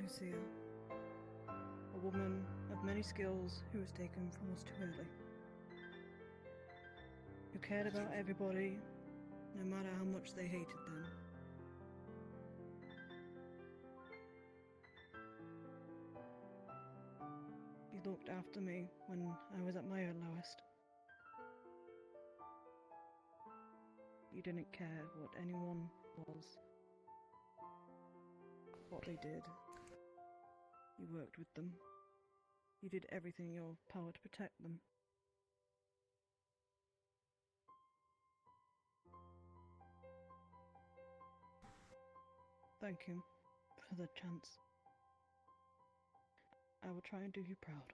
Lucia, a woman of many skills who was taken from us too early, who cared about everybody, no matter how much they hated them. You looked after me when I was at my lowest. You didn't care what anyone was, what they did. You worked with them. You did everything in your power to protect them. Thank you for the chance. I will try and do you proud.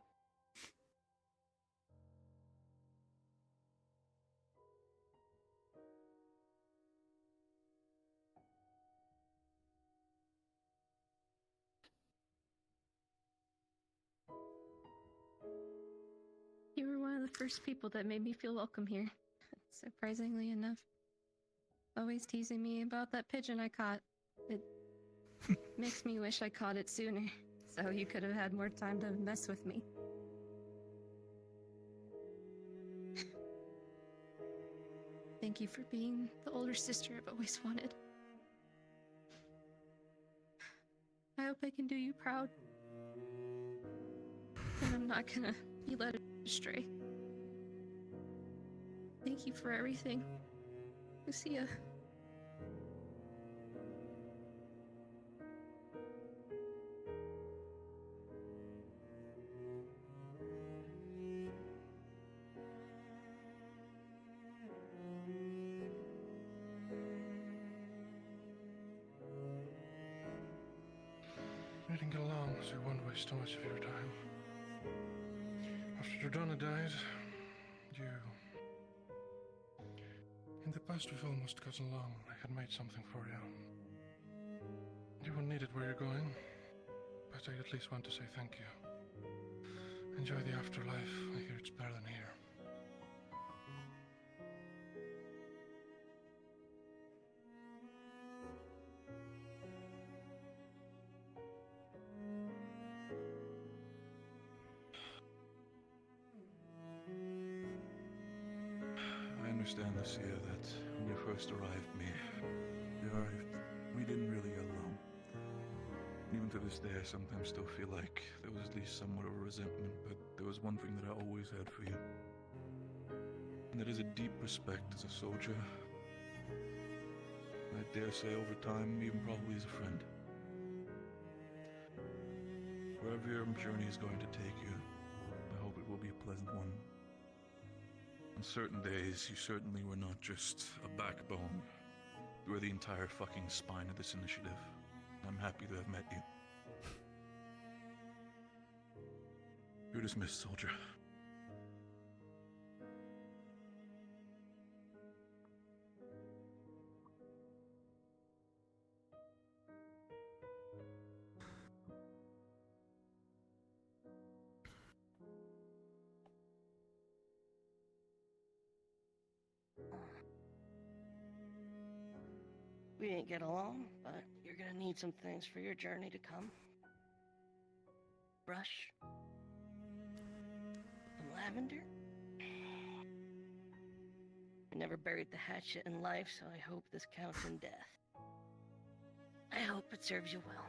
You were one of the first people that made me feel welcome here, surprisingly enough. Always teasing me about that pigeon I caught. It makes me wish I caught it sooner, so you could have had more time to mess with me. Thank you for being the older sister I've always wanted. I hope I can do you proud. And I'm not gonna be led astray. Thank you for everything, Lucia. Letting get along so you won't waste too much of your time. After Jordana died, you... In the past we've almost gotten along. I had made something for you. You won't need it where you're going, but I at least want to say thank you. Enjoy the afterlife. I hear it's better than here. understand, Lucia, that when you first arrived, we didn't really get along. Even to this day, I sometimes still feel like there was at least somewhat of a resentment, but there was one thing that I always had for you. And that is a deep respect as a soldier. I dare say over time, even probably as a friend. Wherever your journey is going to take you, I hope it will be a pleasant one. On certain days, you certainly were not just a backbone. You were the entire fucking spine of this initiative. I'm happy to have met you. You're dismissed, soldier. We didn't get along, but you're gonna need some things for your journey to come. Brush. Some lavender. I never buried the hatchet in life, so I hope this counts in death. I hope it serves you well.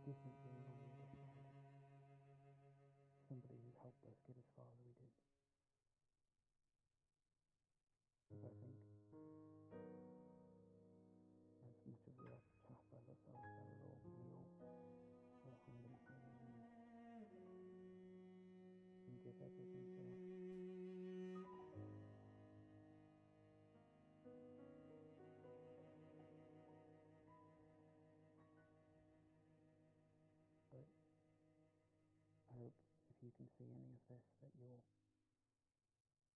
Different being on the other side. Somebody who helped us get as far as we did. Because I think as much as we have to chastise ourselves that we all put a hand in things and give everything to us. But I hope if you can see any of this that you're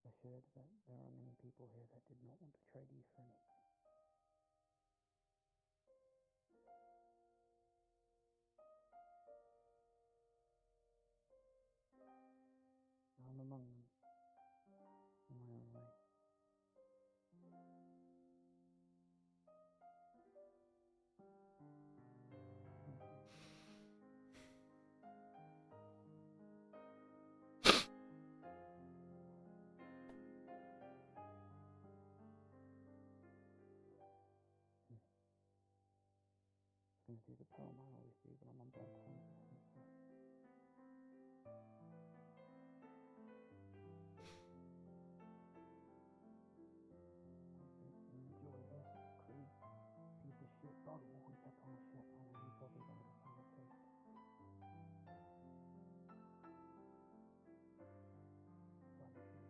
assured that there are many people here that did not want to trade you for anything. I'm among them, in my own way. I was going to do the poem I always do, but I'm on bad terms with him, so. Enjoy this, Cree. Piece of shit bottle we kept on the ship. I know you probably wanted a final taste. Bye, Lucia.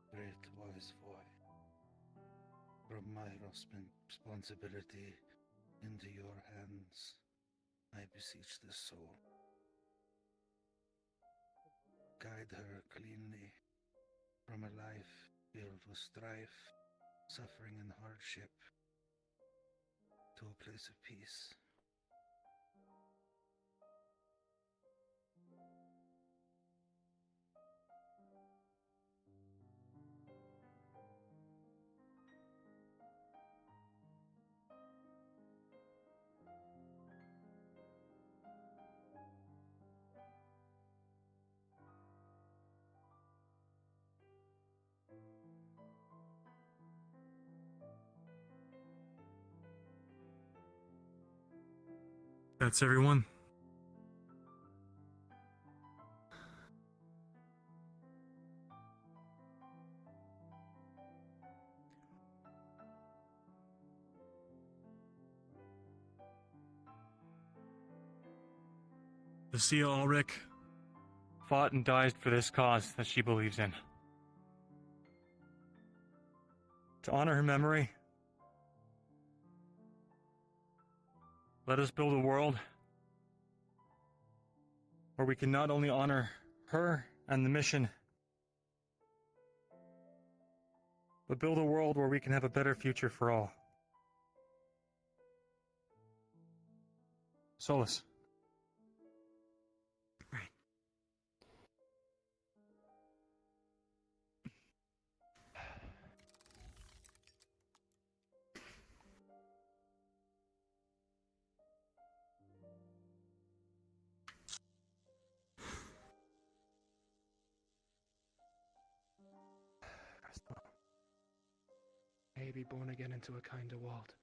Great wise boy, from my responsibility into your hands, I beseech this soul. Guide her cleanly from a life filled with strife, suffering, and hardship to a place of peace. That's everyone. Lucia Ulrich fought and died for this cause that she believes in. To honor her memory, let us build a world where we can not only honor her and the mission, but build a world where we can have a better future for all. Solus. May be born again into a kinder world.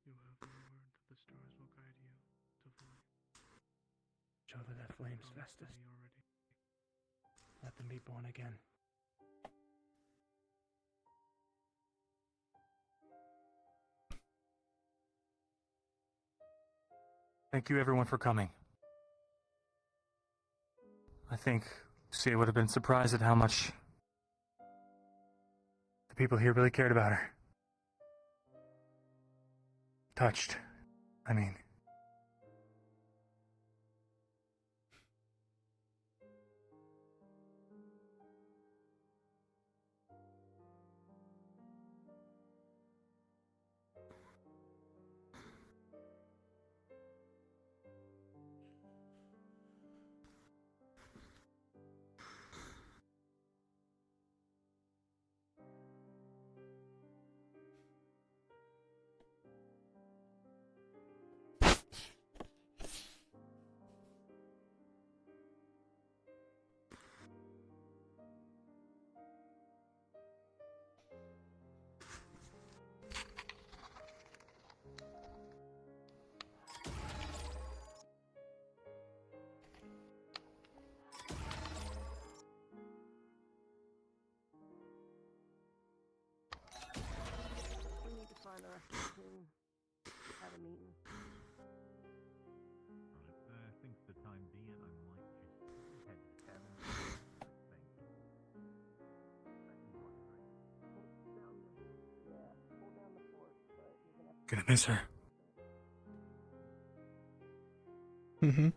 You have one word that the stars will guide you to find. Show the death flames, Festus. Let them be born again. Thank you everyone for coming. I think Lucia would have been surprised at how much the people here really cared about her. Touched, I mean. We need to find the rest of the team. Have a meeting. I think for the time being, I might just head to the cabin. Gonna miss her. Mm-hmm.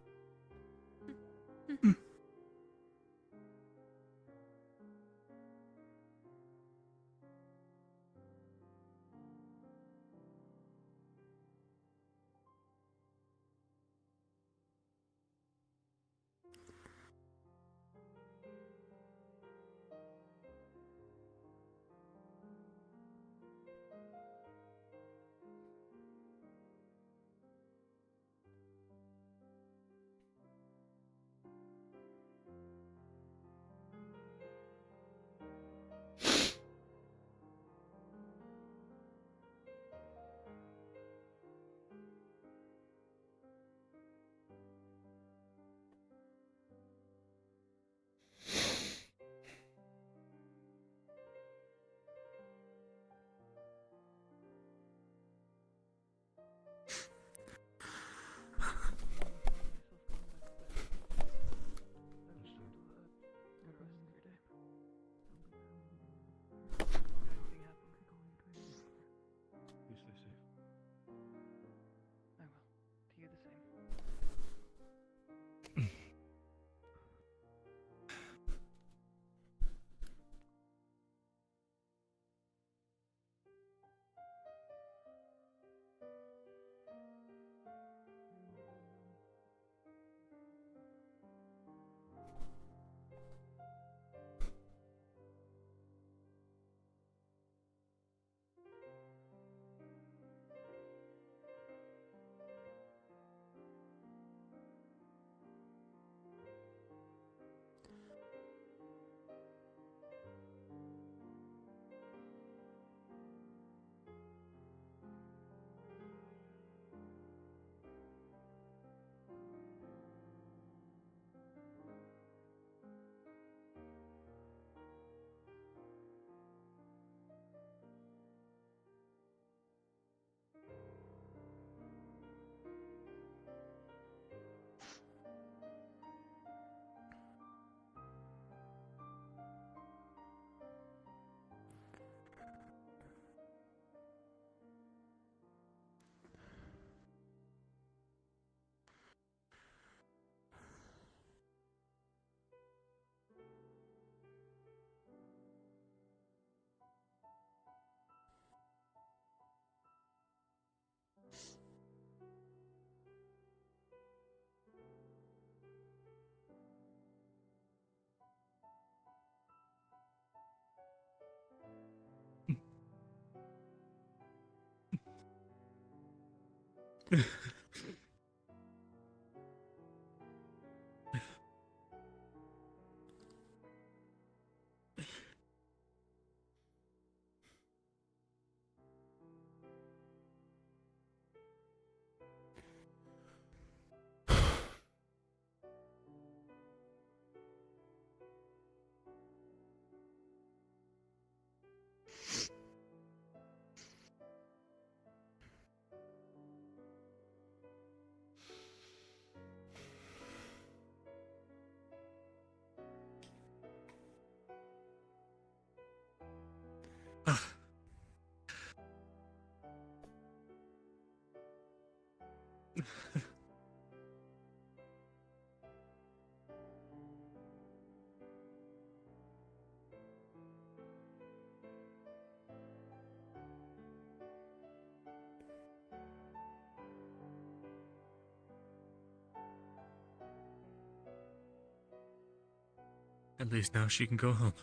At least now she can go home.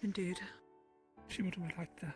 Indeed. She would have liked that.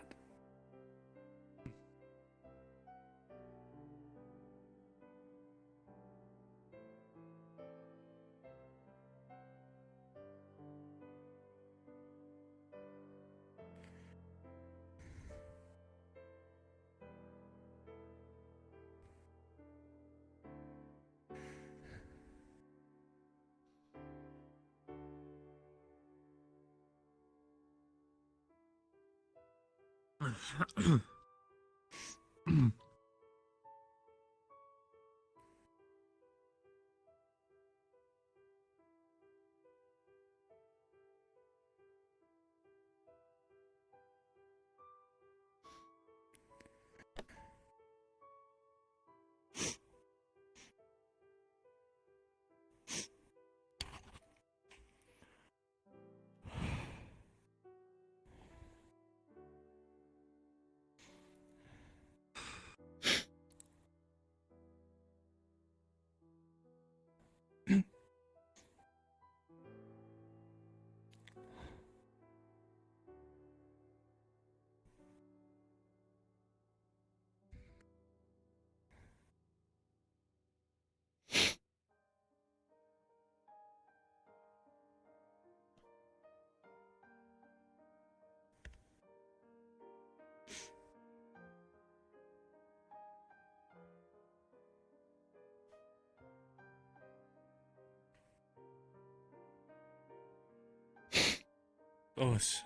Lois,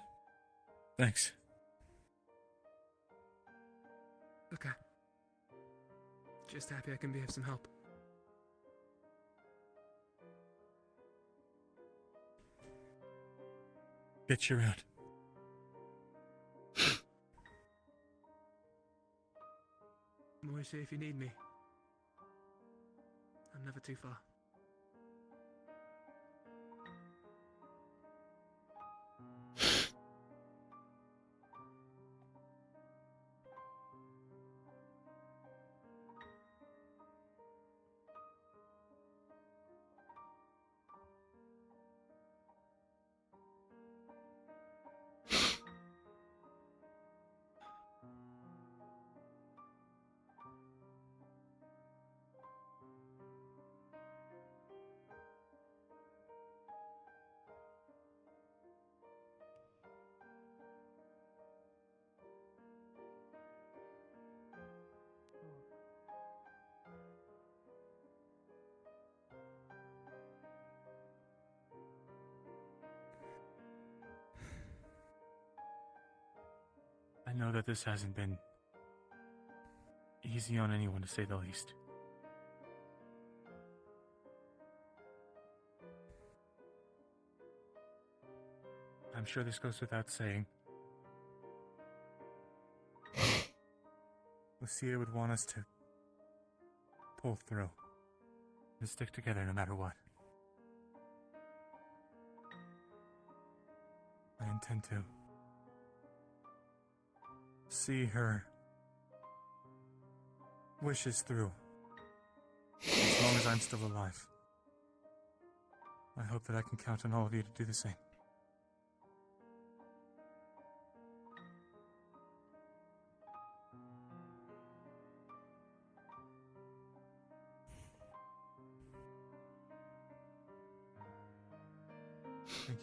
thanks. Okay. Just happy I can be of some help. Get you around. I'm always here if you need me. I'm never too far. I know that this hasn't been easy on anyone, to say the least. I'm sure this goes without saying. Lucia would want us to pull through and stick together no matter what. I intend to see her wishes through as long as I'm still alive. I hope that I can count on all of you to do the same.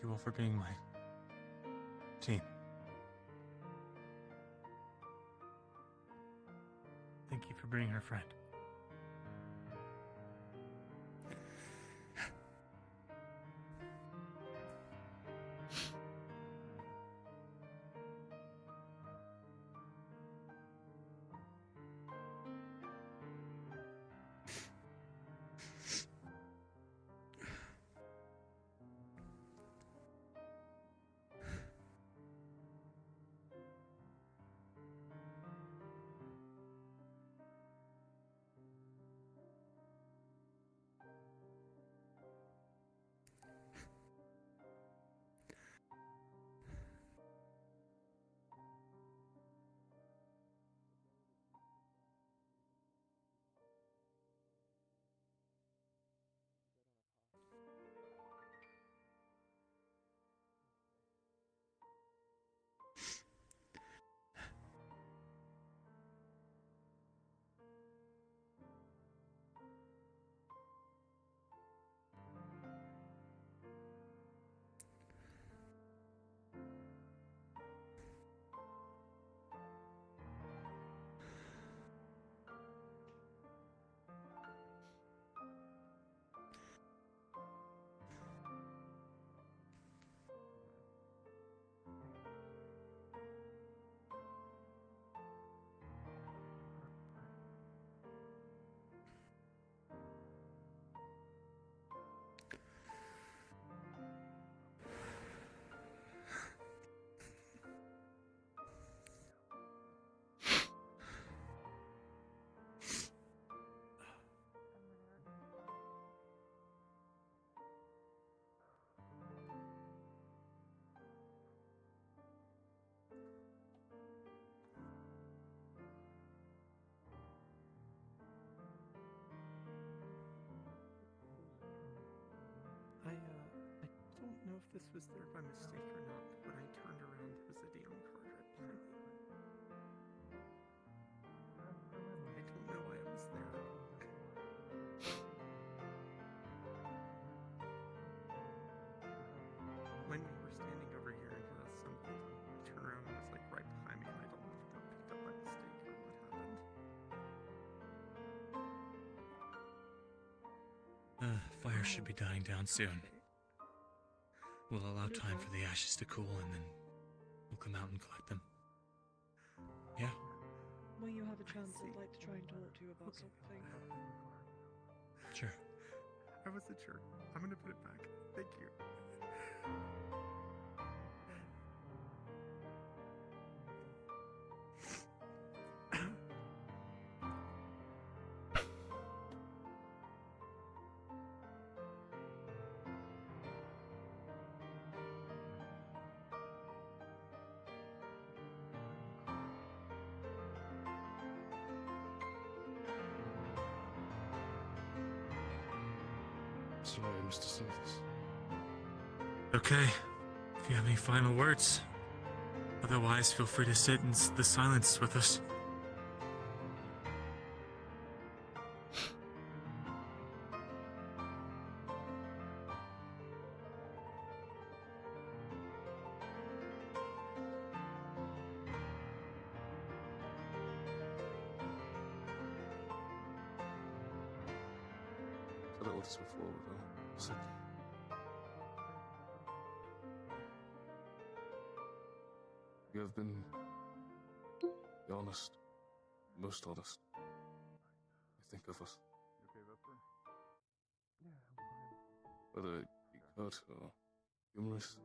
Thank you all for being my team. Thank you for bringing her friend. I don't know if this was there by mistake or not, but when I turned around, there was a DM card right behind me. I don't know why it was there. When we were standing over here and it assembled, I turned around and it was like right behind me, and I don't know if it got picked up by mistake or what happened. Fire should be dying down soon. We'll allow time for the ashes to cool, and then we'll come out and collect them. Yeah? When you have a chance, I'd like to try and talk to you about something. Sure. I wasn't sure. I'm gonna put it back. Thank you. Sorry, Mr. Smiths. Okay. If you have any final words. Otherwise, feel free to sit in the silence with us. I said all this before, but I said you have been the honest, most honest. I think of us. You okay, Vesper? Yeah, I'm fine. Whether it be curt or humorous,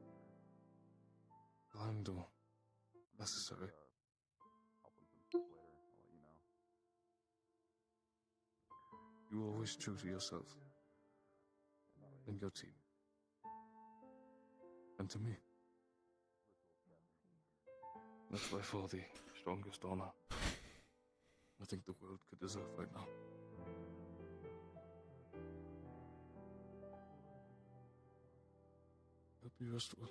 kind or necessary. Help with some stuff later. I'll let you know. You were always true to yourself and your team. And to me. That's by far the strongest honor I think the world could deserve right now. Hope you rest well.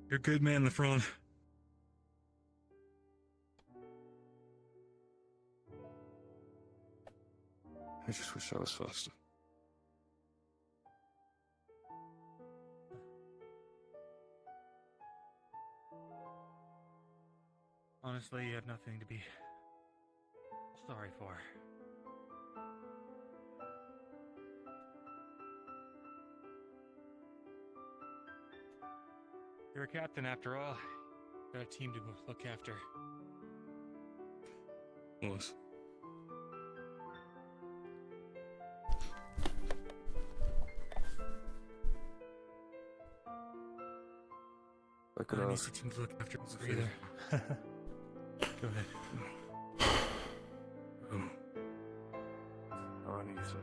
You're a good man in the front. I just wish I was faster. Honestly, you have nothing to be sorry for. You're a captain after all. Got a team to look after. Was. I could I don't need ask. a team to look after How's it either. feel? Go ahead. How uneasy.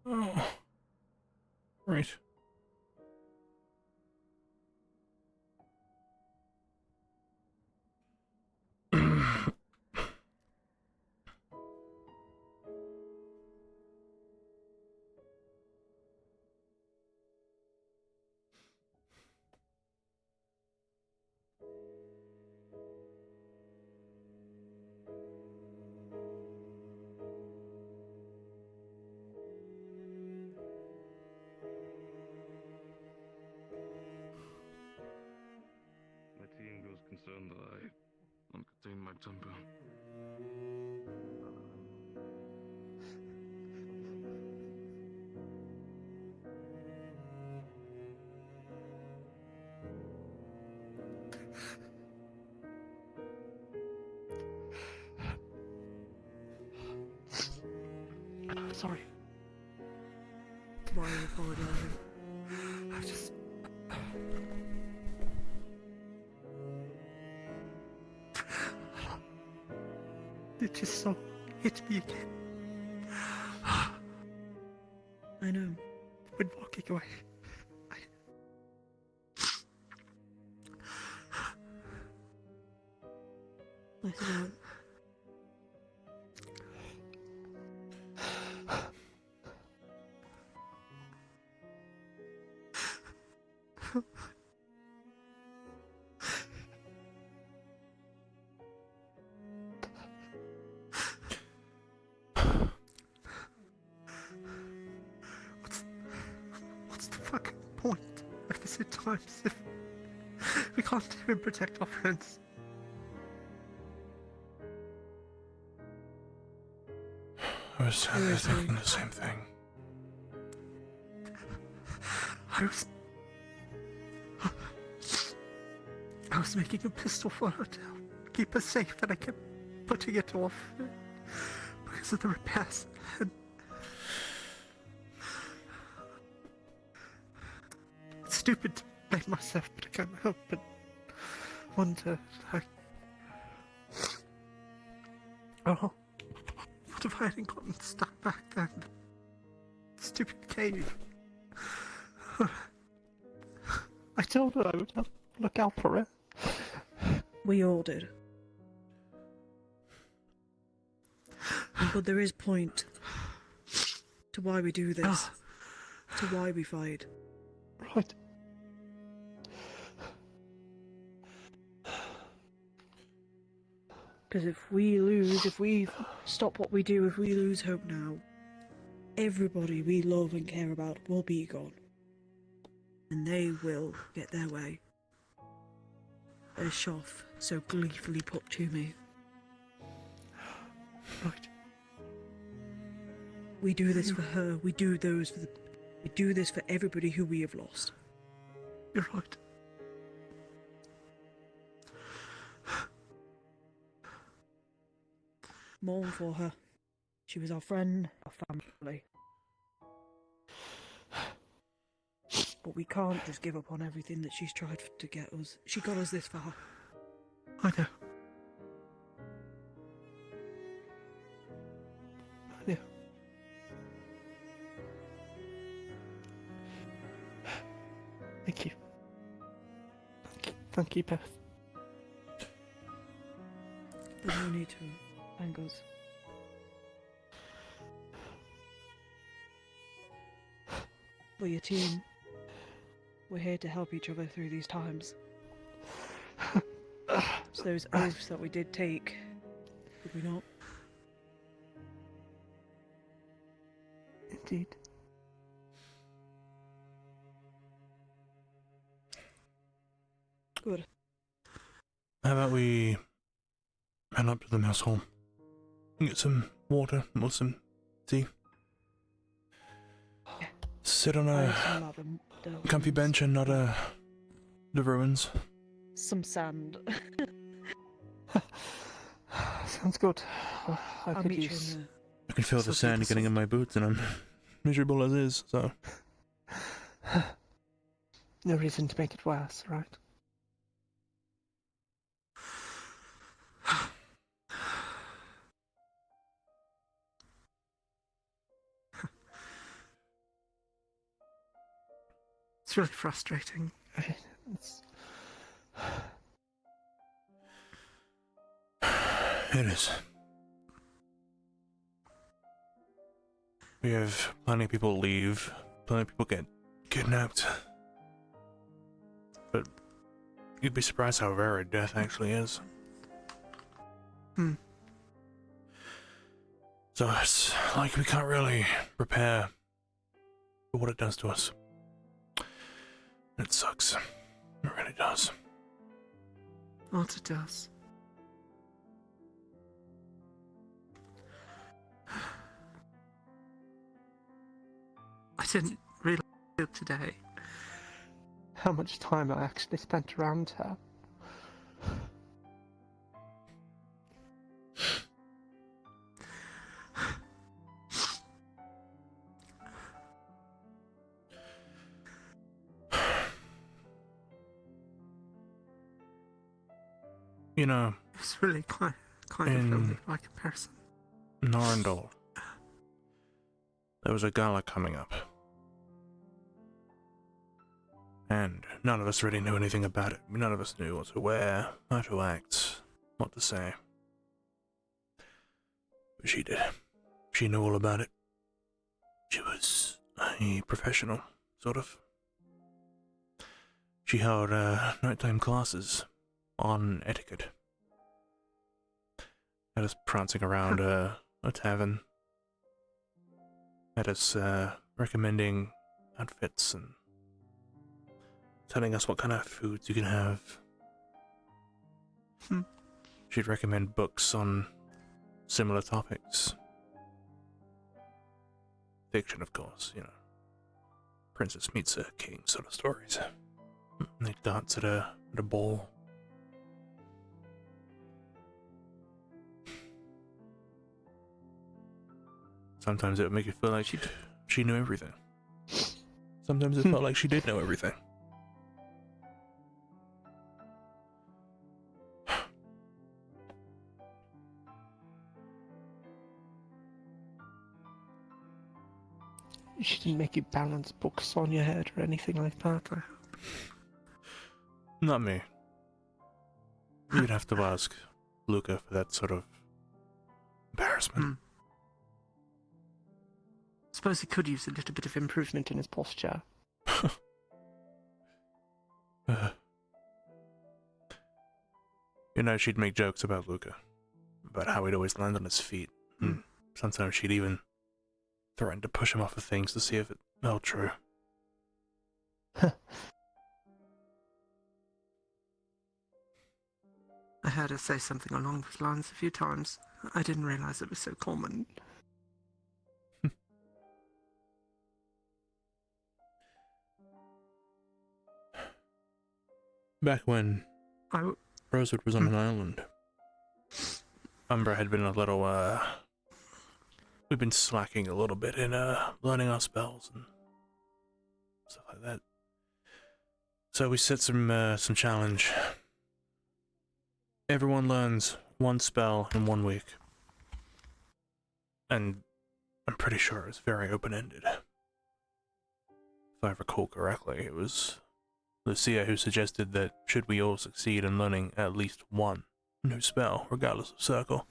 Oh. Right. My team was concerned that I uncontained my temper. I'm sorry. Why are you apologizing? I just... It just so hit me again. I know. When walking away, let it out. What's the fucking point of this at times if we can't even protect our friends? I was thinking the same thing. I was making a pistol for her to keep her safe, and I kept putting it off because of the repairs. And it's stupid to blame myself, but I can't help but wonder, like, oh, what if I hadn't gotten stuck back then? Stupid cave. I told her I would look out for her. We all did. But there is point to why we do this. To why we fight. Right. Because if we lose, if we stop what we do, if we lose hope now, everybody we love and care about will be gone. And they will get their way. As Shoff so gleefully put to me. Right. We do this for her, we do this for everybody who we have lost. You're right. Mourn for her. She was our friend, our family. But we can't just give up on everything that she's tried to get us. She got us this far. I know. I know. Thank you. Thank you, Beth. There's no need to thank us. We're your team. We're here to help each other through these times. So those oaths that we did take, did we not? Indeed. Good. How about we head up to the mess hall and get some water or some tea? Sit on a comfy bench and not the ruins. Some sand. Sounds good. I I'll could meet you use... in the... I can feel the So sand getting in my boots and I'm miserable as is, so... No reason to make it worse, right? It's really frustrating. It's... It is. We have plenty of people leave, plenty of people get kidnapped. But you'd be surprised how varied death actually is. Hmm. So it's like we can't really prepare for what it does to us. It sucks. It really does. What it does. I didn't realize today how much time I actually spent around her. You know, It's really kind of lonely by comparison. Norendal, there was a gala coming up. And none of us really knew anything about it. None of us knew what to wear, how to act, what to say. But she did. She knew all about it. She was a professional, sort of. She held nighttime classes on etiquette. Had us prancing around a tavern. Had us recommending outfits and telling us what kind of foods you can have. She'd recommend books on similar topics. Fiction, of course, you know. Princess meets a king sort of stories. They'd dance at a ball. Sometimes it would make you feel like she knew everything. Sometimes it felt like she did know everything. She didn't make you balance books on your head or anything like that, I hope. Not me. You'd have to ask Luca for that sort of embarrassment. Suppose he could use a little bit of improvement in his posture. You know, she'd make jokes about Luca. About how he'd always land on his feet. Sometimes she'd even threaten to push him off of things to see if it held true. I heard her say something along those lines a few times. I didn't realize it was so common. back when Rosewood was on an island, Umbra had been a little, we've been slacking a little bit in, learning our spells and stuff like that. So we set some challenge. Everyone learns one spell in 1 week. And I'm pretty sure it was very open-ended. If I recall correctly, it was Lucia who suggested that should we all succeed in learning at least one new spell, regardless of circle,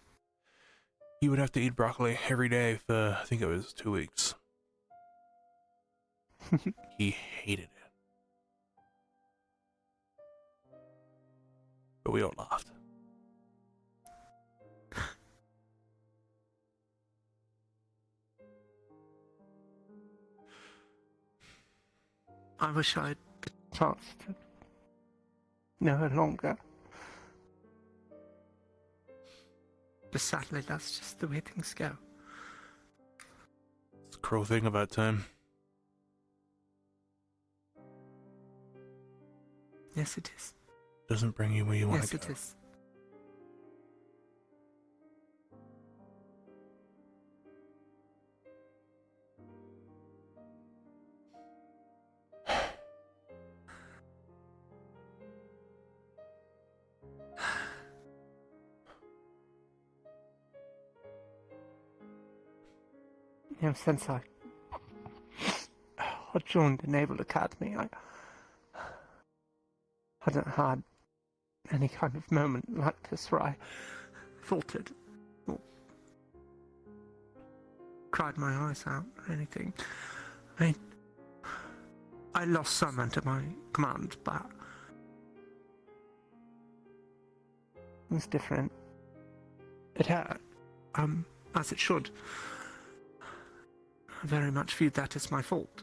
you would have to eat broccoli every day for, I think it was 2 weeks. He hated it. But we all laughed. I wish I'd the chance to know her longer. But sadly, that's just the way things go. It's the cruel thing about time. Yes, it is. Doesn't bring you where you want Yes, to it go. is. You know, since I joined the Naval Academy, I hadn't had any kind of moment like this where I faltered or cried my eyes out or anything. I mean, I lost some under my command, but it was different. It hurt, as it should. I very much viewed that as my fault.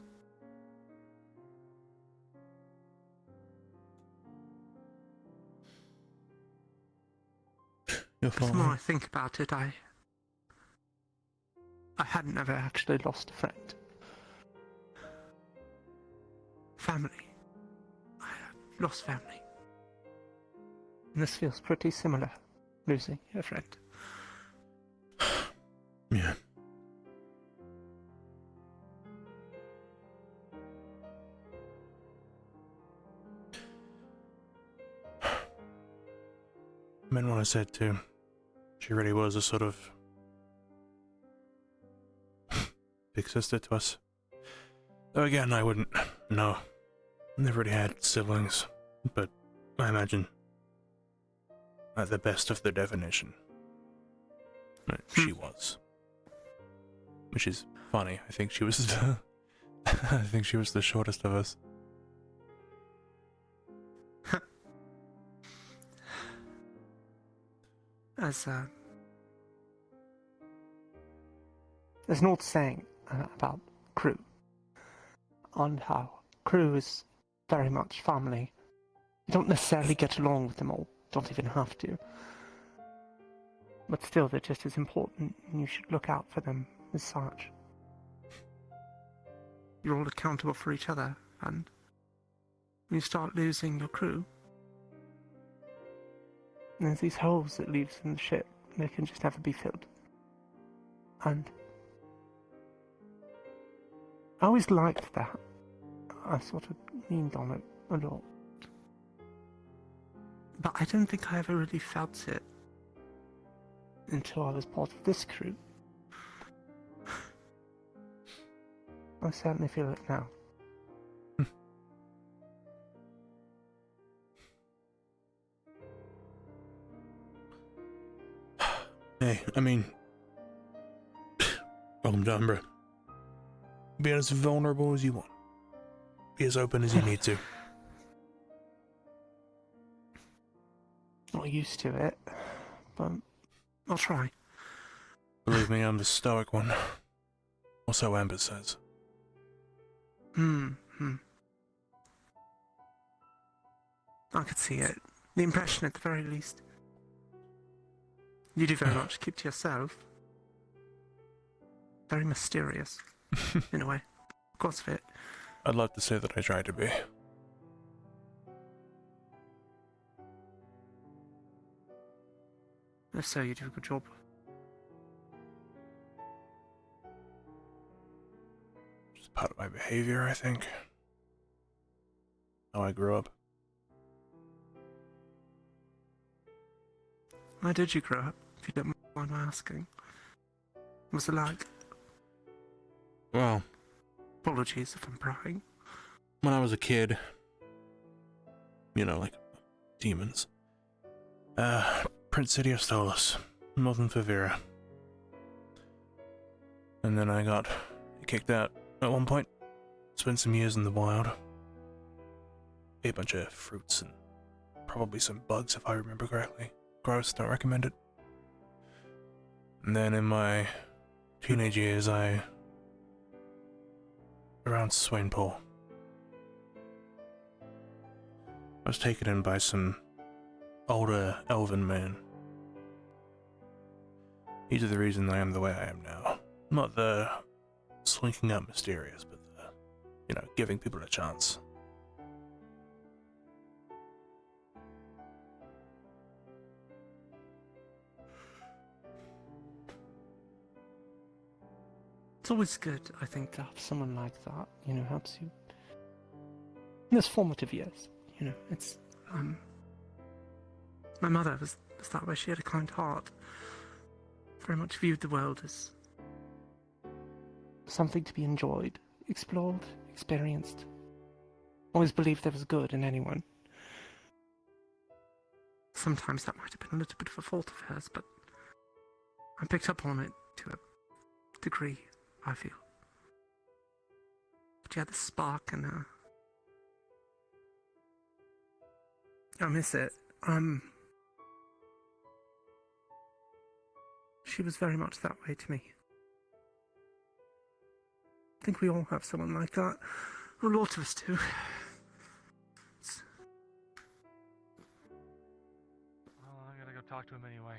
Your The fault. more I think about it, I hadn't ever actually lost a friend. Family. I had lost family. And this feels pretty similar, losing a friend. Yeah. I meant what I said too. She really was a sort of big sister to us. Though again, I wouldn't know. Never really had siblings, but I imagine at the best of the definition, she was. Which is funny. I think she was the I think she was the shortest of us. There's an old saying about crew, and how crew is very much family. You don't necessarily get along with them all, don't even have to. But still, they're just as important, and you should look out for them as such. You're all accountable for each other, and when you start losing your crew, there's these holes that leaves in the ship. They can just never be filled. And I always liked that. I sort of leaned on it a lot. But I don't think I ever really felt it until I was part of this crew. I certainly feel it now. Hey, I mean, welcome to Umbra. Be as vulnerable as you want. Be as open as you need to. Not used to it, but I'll try. Believe me, I'm the stoic one. Or so Amber says. I could see it. The impression at the very least. You do very much keep to yourself. Very mysterious, in a way. Of course of it. I'd like to say that I try to be. If so, you do a good job. Just part of my behavior, I think. How I grew up. How did you grow up, if you don't mind my asking? What's it like? Well, apologies if I'm prying. When I was a kid, you know, like demons. Prince Sidious stole us, Northern Favira. And then I got kicked out at one point. Spent some years in the wild. Ate a bunch of fruits and probably some bugs if I remember correctly. Gross, don't recommend it. And then in my teenage years, around Swainpool, I was taken in by some older elven man. These are the reason I am the way I am now. Not the slinking out mysterious, but the, you know, giving people a chance. It's always good, I think, to have someone like that, you know, helps you in those formative years, you know, it's, my mother was that way. She had a kind heart, very much viewed the world as something to be enjoyed, explored, experienced. Always believed there was good in anyone. Sometimes that might have been a little bit of a fault of hers, but I picked up on it to a degree, I feel. But she had the spark in her. I miss it. She was very much that way to me. I think we all have someone like that. A lot of us do. Well, I gotta go talk to him anyway.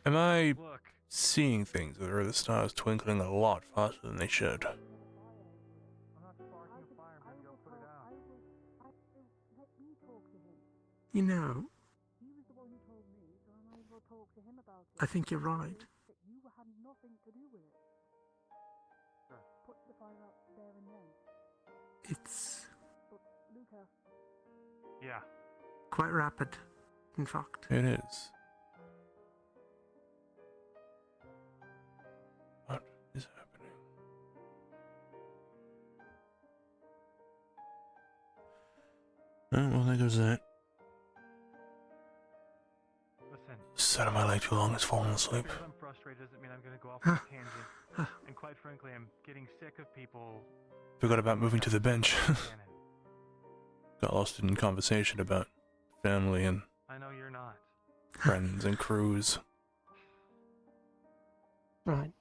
Am I Look. seeing things, or are the stars twinkling a lot faster than they should? You know, I think you're right. It's Yeah. quite rapid, in fact. It is. What is happening? Oh, well, there goes that. Listen. Sat on my leg too long, has fallen asleep. Because I'm frustrated doesn't mean I'm gonna go off on a tangent. And quite frankly, I'm getting sick of people. Forgot about moving to the bench. Got lost in conversation about family and I know you're not. friends and crews. Right,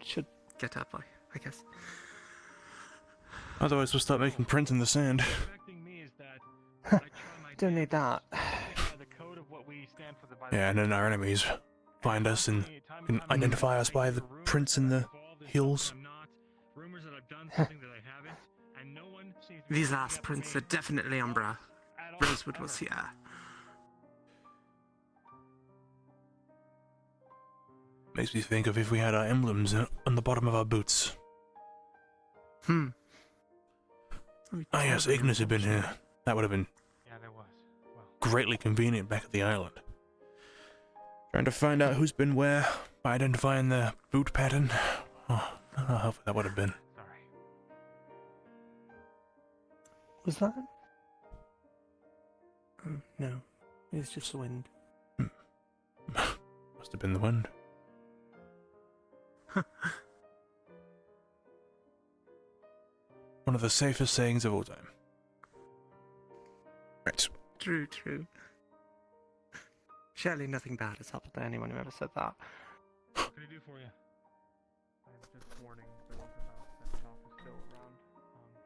should get up, I guess. Otherwise, we'll start making prints in the sand. Don't need that. Yeah, and then our enemies find us and can identify us by the prints in the hills. These last prints are definitely Umbra. Rosewood was here. Makes me think of if we had our emblems on the bottom of our boots. Ah yes, Ignis had been here. That would have been greatly convenient back at the island. Trying to find out who's been where by identifying the boot pattern. Oh, I don't know how helpful that would have been. Was that? Oh, no. It was just the wind. Must have been the wind. One of the safest sayings of all time. Right. True. Surely nothing bad has happened to anyone who ever said that. What can I do for you? I was just warning the ones about that shop is still around.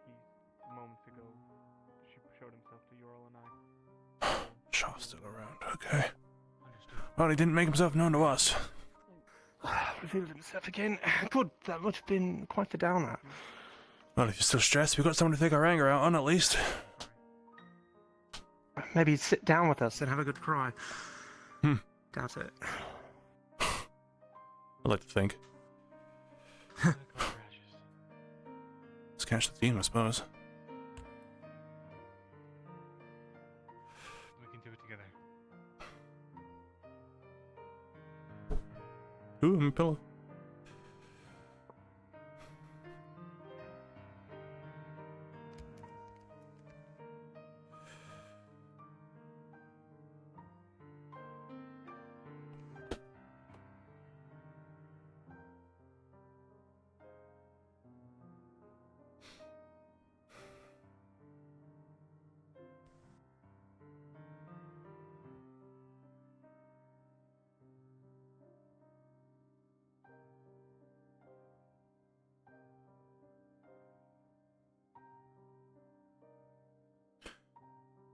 He, moments ago, showed himself to Yorl and I. Shaw's still around, okay. Well, he didn't make himself known to us. Revealed himself again. Good, that would have been quite the downer. Well, if you're still stressed, we've got someone to take our anger out on at least. maybe sit down with us and have a good cry. Doubt it. I'd like to think. Let's catch the theme, I suppose. We can do it together. Ooh, I'm a pillow.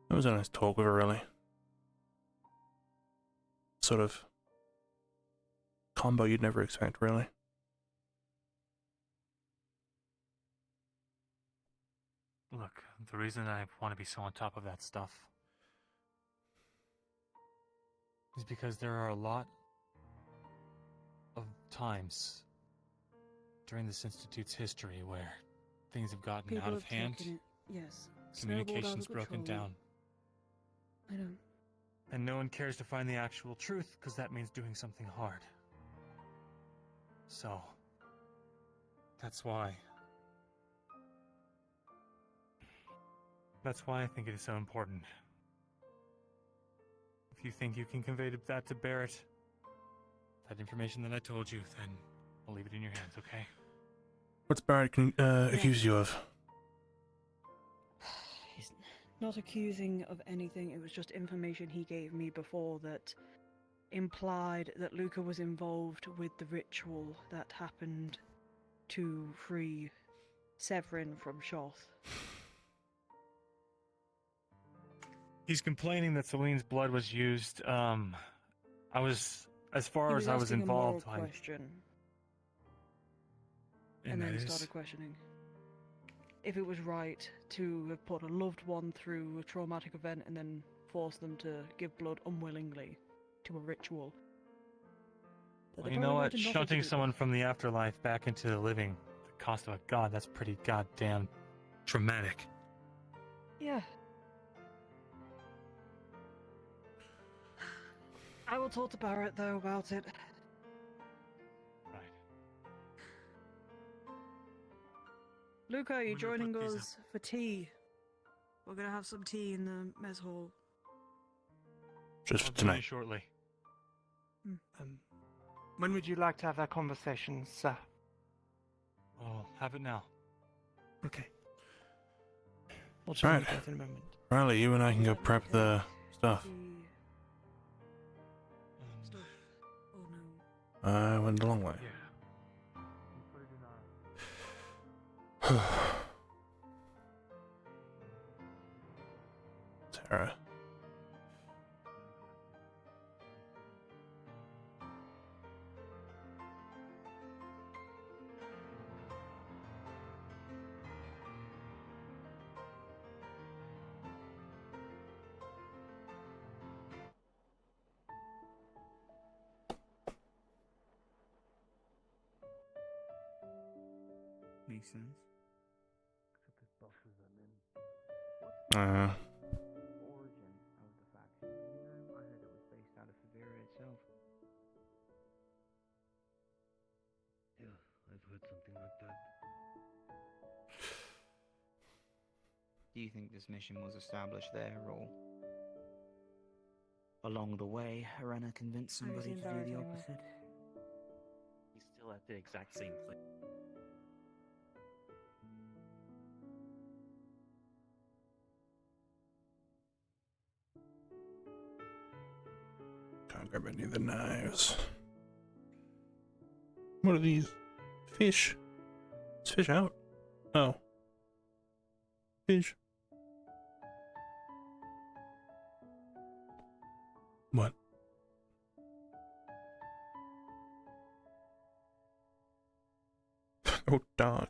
That was a nice talk with her, really. Sort of combo you'd never expect, really. Look, the reason I want to be so on top of that stuff is because there are a lot of times during this Institute's history where things have gotten People out of have hand, taken it, yes. communication's Snowballed out of broken control. down, I don't. and no one cares to find the actual truth because that means doing something hard. So, that's why I think it is so important. If you think you can convey that to Barrett, that information that I told you, then I'll leave it in your hands, okay? What's Barrett accused you of? He's not accusing of anything. It was just information he gave me before that implied that Luca was involved with the ritual that happened to free Severin from Shoth. He's complaining that Celine's blood was used. I was, as far as I was asking involved, a moral question, and and then that is- started questioning if it was right to have put a loved one through a traumatic event and then force them to give blood unwillingly to a ritual. that Well, they you know probably what? wanted nothing to Shunting do with. someone from the afterlife back into the living, the cost of a god, that's pretty goddamn traumatic. Yeah. I will talk to Barrett, though, about it. Right. Luca, are you When do we joining put these us for tea? We're gonna have some tea in the mess hall. Just I'll for join you tonight. shortly. When would you like to have that conversation, sir? I'll have it now. Okay. We'll join Right. you both in a moment. Riley, you and I can go prep the stuff. I went the long way. Tara. Makes sense. Origin of the faction. I heard it was based out of Severa itself. Yeah, I've heard something like that. Do you think this mission was established there, or along the way, Arena convinced somebody to do the opposite? He's still at the exact same place. Can't grab any of the knives. What are these? Fish. Is fish out? Oh. Fish. What? Oh, dog.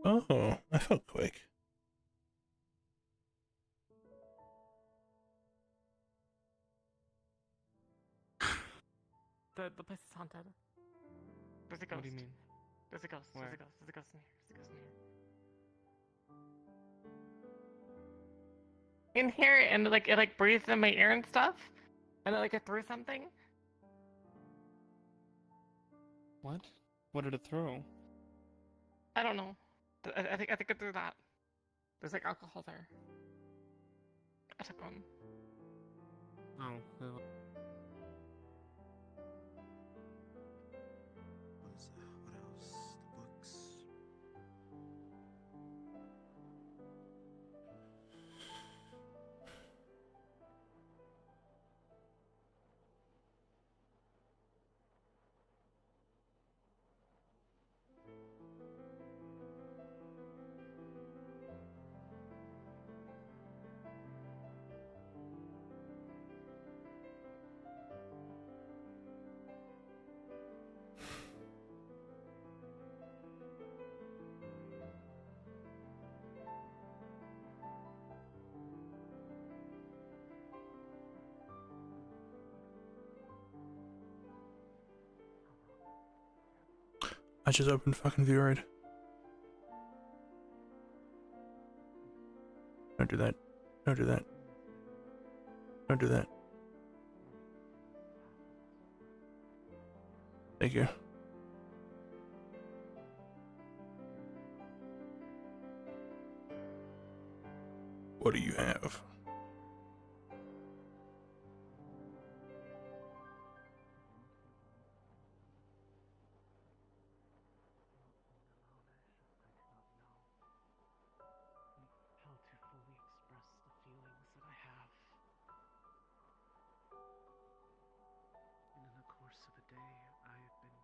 Oh, I felt quick. The place is haunted. There's a ghost. What do you mean? There's a ghost. Where? There's a ghost. There's a ghost in here. There's a ghost in here. In here, and like it breathed in my ear and stuff, and it threw something. What? What did it throw? I don't know. I think it threw that. There's alcohol there. I took one. Oh. What else? The books. I just opened fucking VRoid. Don't do that. Don't do that. Don't do that. Thank you. What do you have? How to fully express the feelings that I have. And in the course of a day, I have been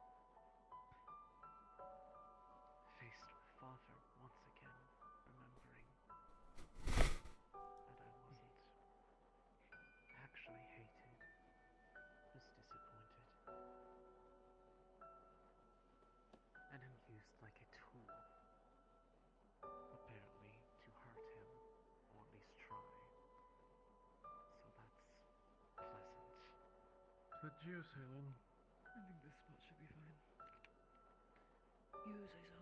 faced with Father once again, remembering that I wasn't actually hated, just disappointed, and am used like a tool, apparently to hurt him, or at least try. So that's pleasant. The juice, Helen. I think this spot should be fine. You say so.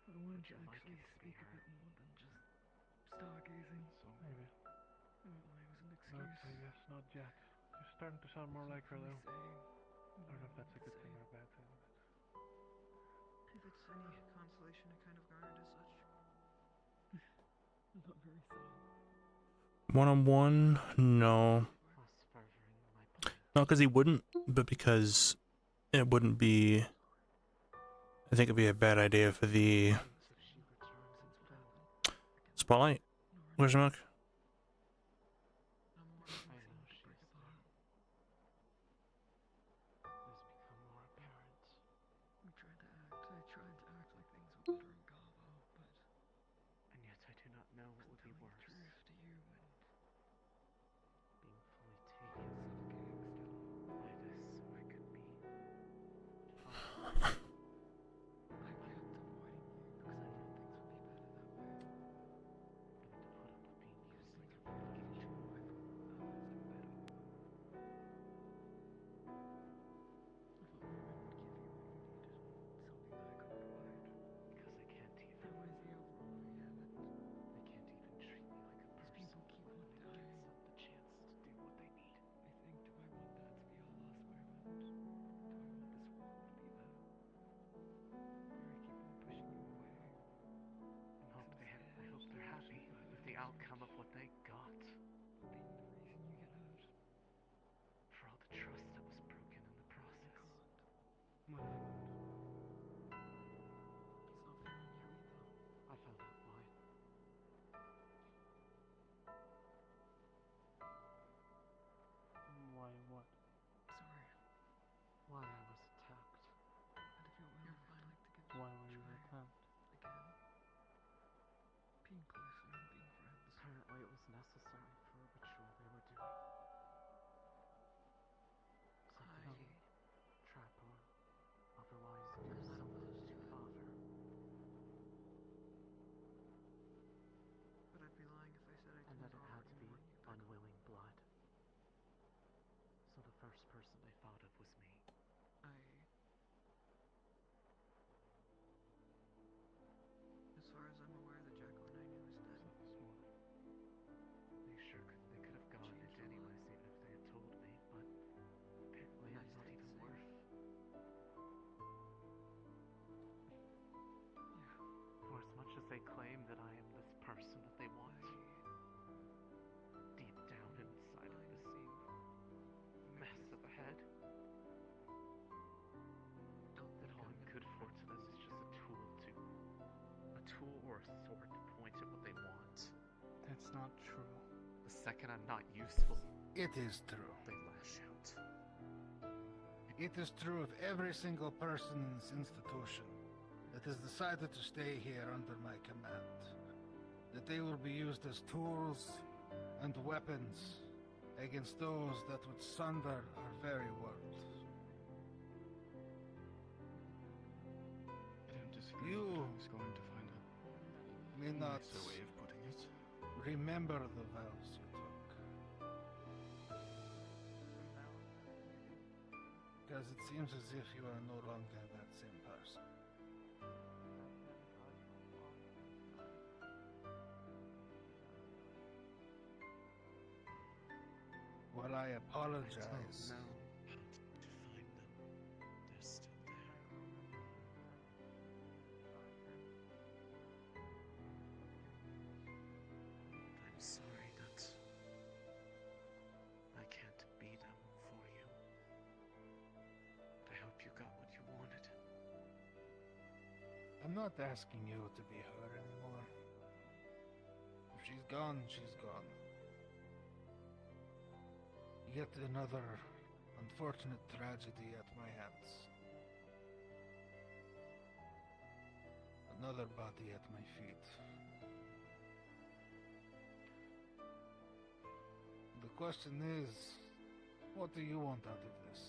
I wanted to actually speak a bit more than just stargazing. So maybe. I don't know, it was an Not excuse. I guess not yet. You're starting to sound more like her though. Say, I don't know if that's a good thing or a bad thing. if it's any consolation, I kind of guarded as such. Not very subtle. One-on-one? No. Plus furthering my point. Not because he wouldn't, but because it wouldn't be... I think it'd be a bad idea for the... Spotlight? Where's your milk? I know she's there. It's become more apparent. I tried to act like things were better in Gavo, but... And yet I do not know what would be worse. Truth to you and... being fully taken, suffocating still, by this, so I could be... I kept avoiding you because I thought things would be better that way. Having to put up with being used like a fucking tool. I thought others were better. I thought women would give you what you needed, something that I couldn't provide. Because I can't even. That was the overall yeah, but they can't even treat me like a person. These people keep on dying. The chance to do what they need. I think, do I want that to be our last moment? Do I want this world to be there? Where I keep on pushing you away? I hope they're happy with the outcome of what they got. Being the reason you get hurt. For all the trust that was broken in the process. What happened? It's not fair on you either. I found out why. Why what? Sorry. Why I was attacked. And if you're willing, I'd like to give Why it a were you try attacked? again. Being closer and being friends. Apparently it was necessary for a ritual they were doing. Something trapper. Otherwise do something to Father. But I'd be lying if I said I didn't. And that it had to be unwilling blood. So the first person that they want. Deep down inside of the same mess of a head. That all I'm good for to this is just a tool or a sword to point at what they want. That's not true. The second I'm not useful, It is true. they lash out. It is true of every single person in this institution that has decided to stay here under my command. That they will be used as tools and weapons against those that would sunder our very world. I don't disagree. You I was going to find a may not nicer way of putting it. remember the vows you took. Because it seems as if you are no longer that same person. While I apologize, How to find them. They're still there. I'm sorry that I can't be them for you. But I hope you got what you wanted. I'm not asking you to be her anymore. If she's gone, she's gone. Yet another unfortunate tragedy at my hands. Another body at my feet. The question is, what do you want out of this?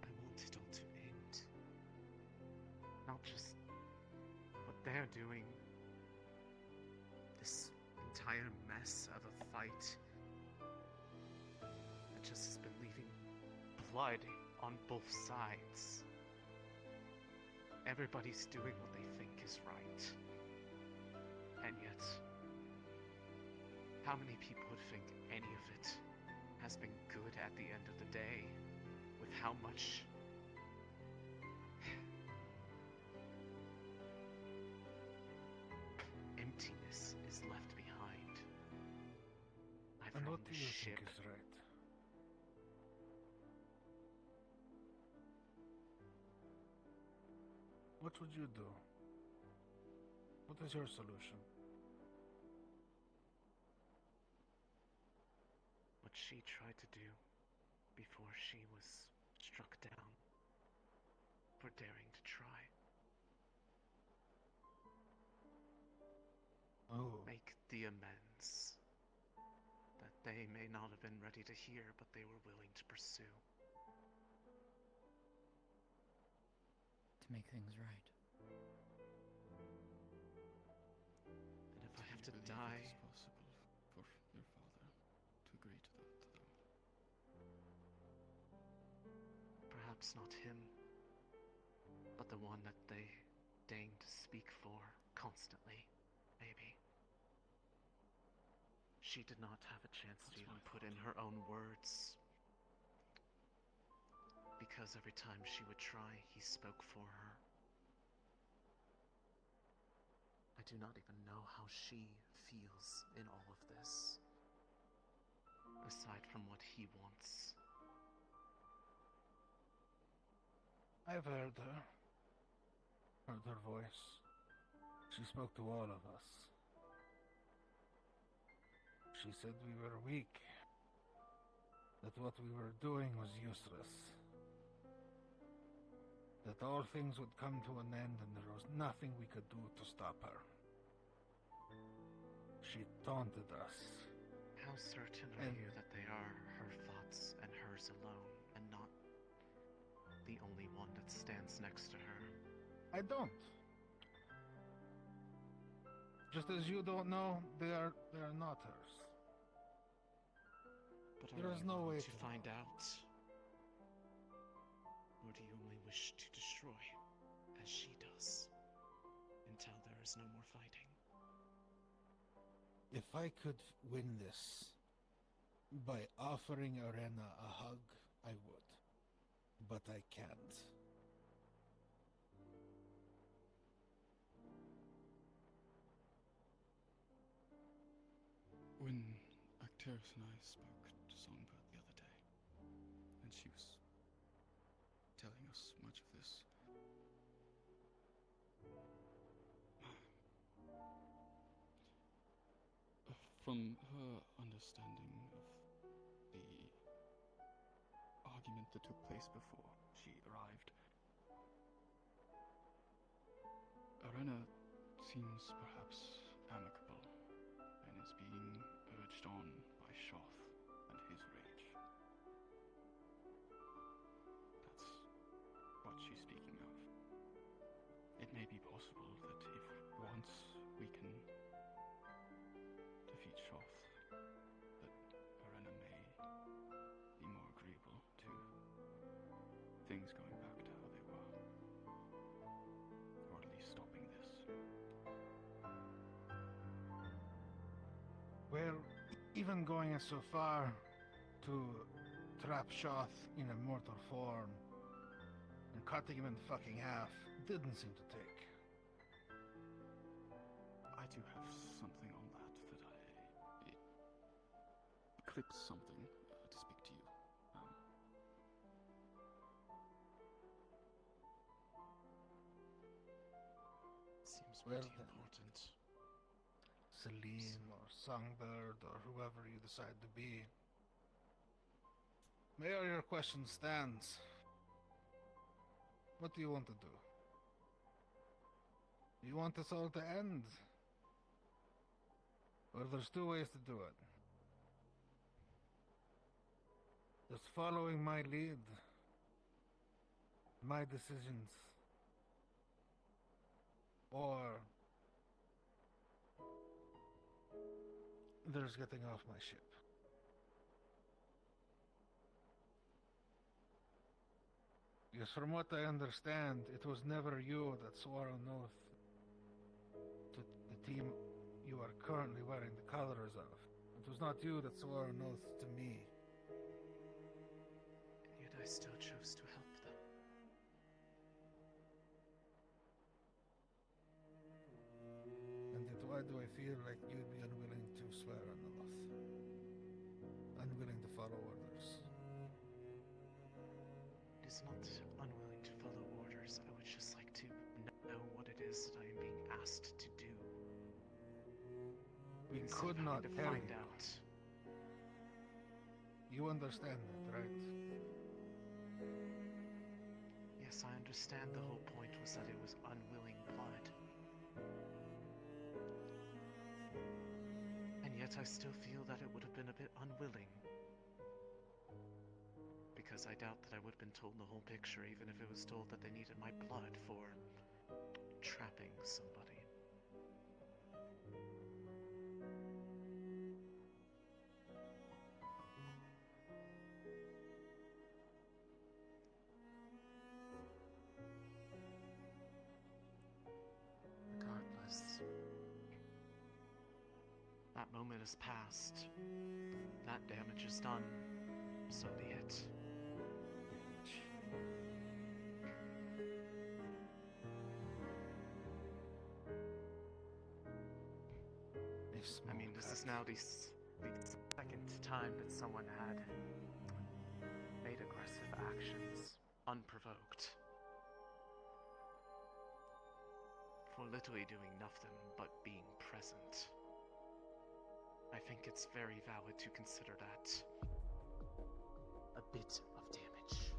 I want it all to end. Not just what they're doing. This entire mess of a fight that just has been leaving blood on both sides. Everybody's doing what they think is right. And yet, how many people would think any of it has been good at the end of the day? With how much emptiness is left behind. I've And run what the do you ship. think is right? What would you do? What is your solution? What she tried to do before she was struck down for daring to try. Oh. Make the amends that they may not have been ready to hear, but they were willing to pursue. To make things right. And if I have to believe die, it is possible for your father to agree to that to them. perhaps not him, but the one that they deign to speak for constantly, maybe. She did not have a chance to even put in her own words, because every time she would try, he spoke for her. I do not even know how she feels in all of this, aside from what he wants. I've heard her. Heard her voice. She spoke to all of us. She said we were weak. That what we were doing was useless. That all things would come to an end and there was nothing we could do to stop her. She taunted us. How certain are you that they are her thoughts and hers alone, and not the only one that stands next to her? I don't. Just as you don't know, they are not hers. But There are is you no willing way to to find out? Or do you only wish to destroy, as she does, until there is no more fighting? If I could win this by offering Arena a hug, I would. but I can't. When Acteris and I spoke to Songbird the other day, and she was telling us much of this, from her understanding of the argument that took place before she arrived, Arena seems perhaps amicable and is being urged on by Shoth and his rage. That's what she's speaking of. It may be possible that if once we can defeat Shoth, that Arena may be more agreeable to things going back to how they were. Or at least stopping this. Well, even going so far to trap Shoth in a mortal form and cutting him in fucking half didn't seem to take. I do have something on that it clips something to speak to you. Seems Well pretty then. important. Celine or Songbird or whoever you decide to be. Mayor, your question stands. What do you want to do? You want this all to end? Or there's two ways to do it. Just following my lead. My decisions. Or there's getting off my ship. Because from what I understand, it was never you that swore an oath to the team you are currently wearing the colors of. It was not you that swore an oath to me. And yet I still chose to help them. And yet why do I feel like you'd be unwilling to swear an oath? Unwilling to follow orders? It is not unwilling to follow orders. I would just like to know what it is that I am being asked to do. We Instead could of not having to tell find you. out. You understand that, right? Yes, I understand the whole point was that it was unwilling blood. And yet I still feel that it would have been a bit unwilling. Because I doubt that I would have been told the whole picture even if it was told that they needed my blood for trapping somebody. Regardless, that moment has passed. That damage is done. So be it. I mean, this is now the second time that someone had made aggressive actions unprovoked. For literally doing nothing but being present. I think it's very valid to consider that a bit of damage.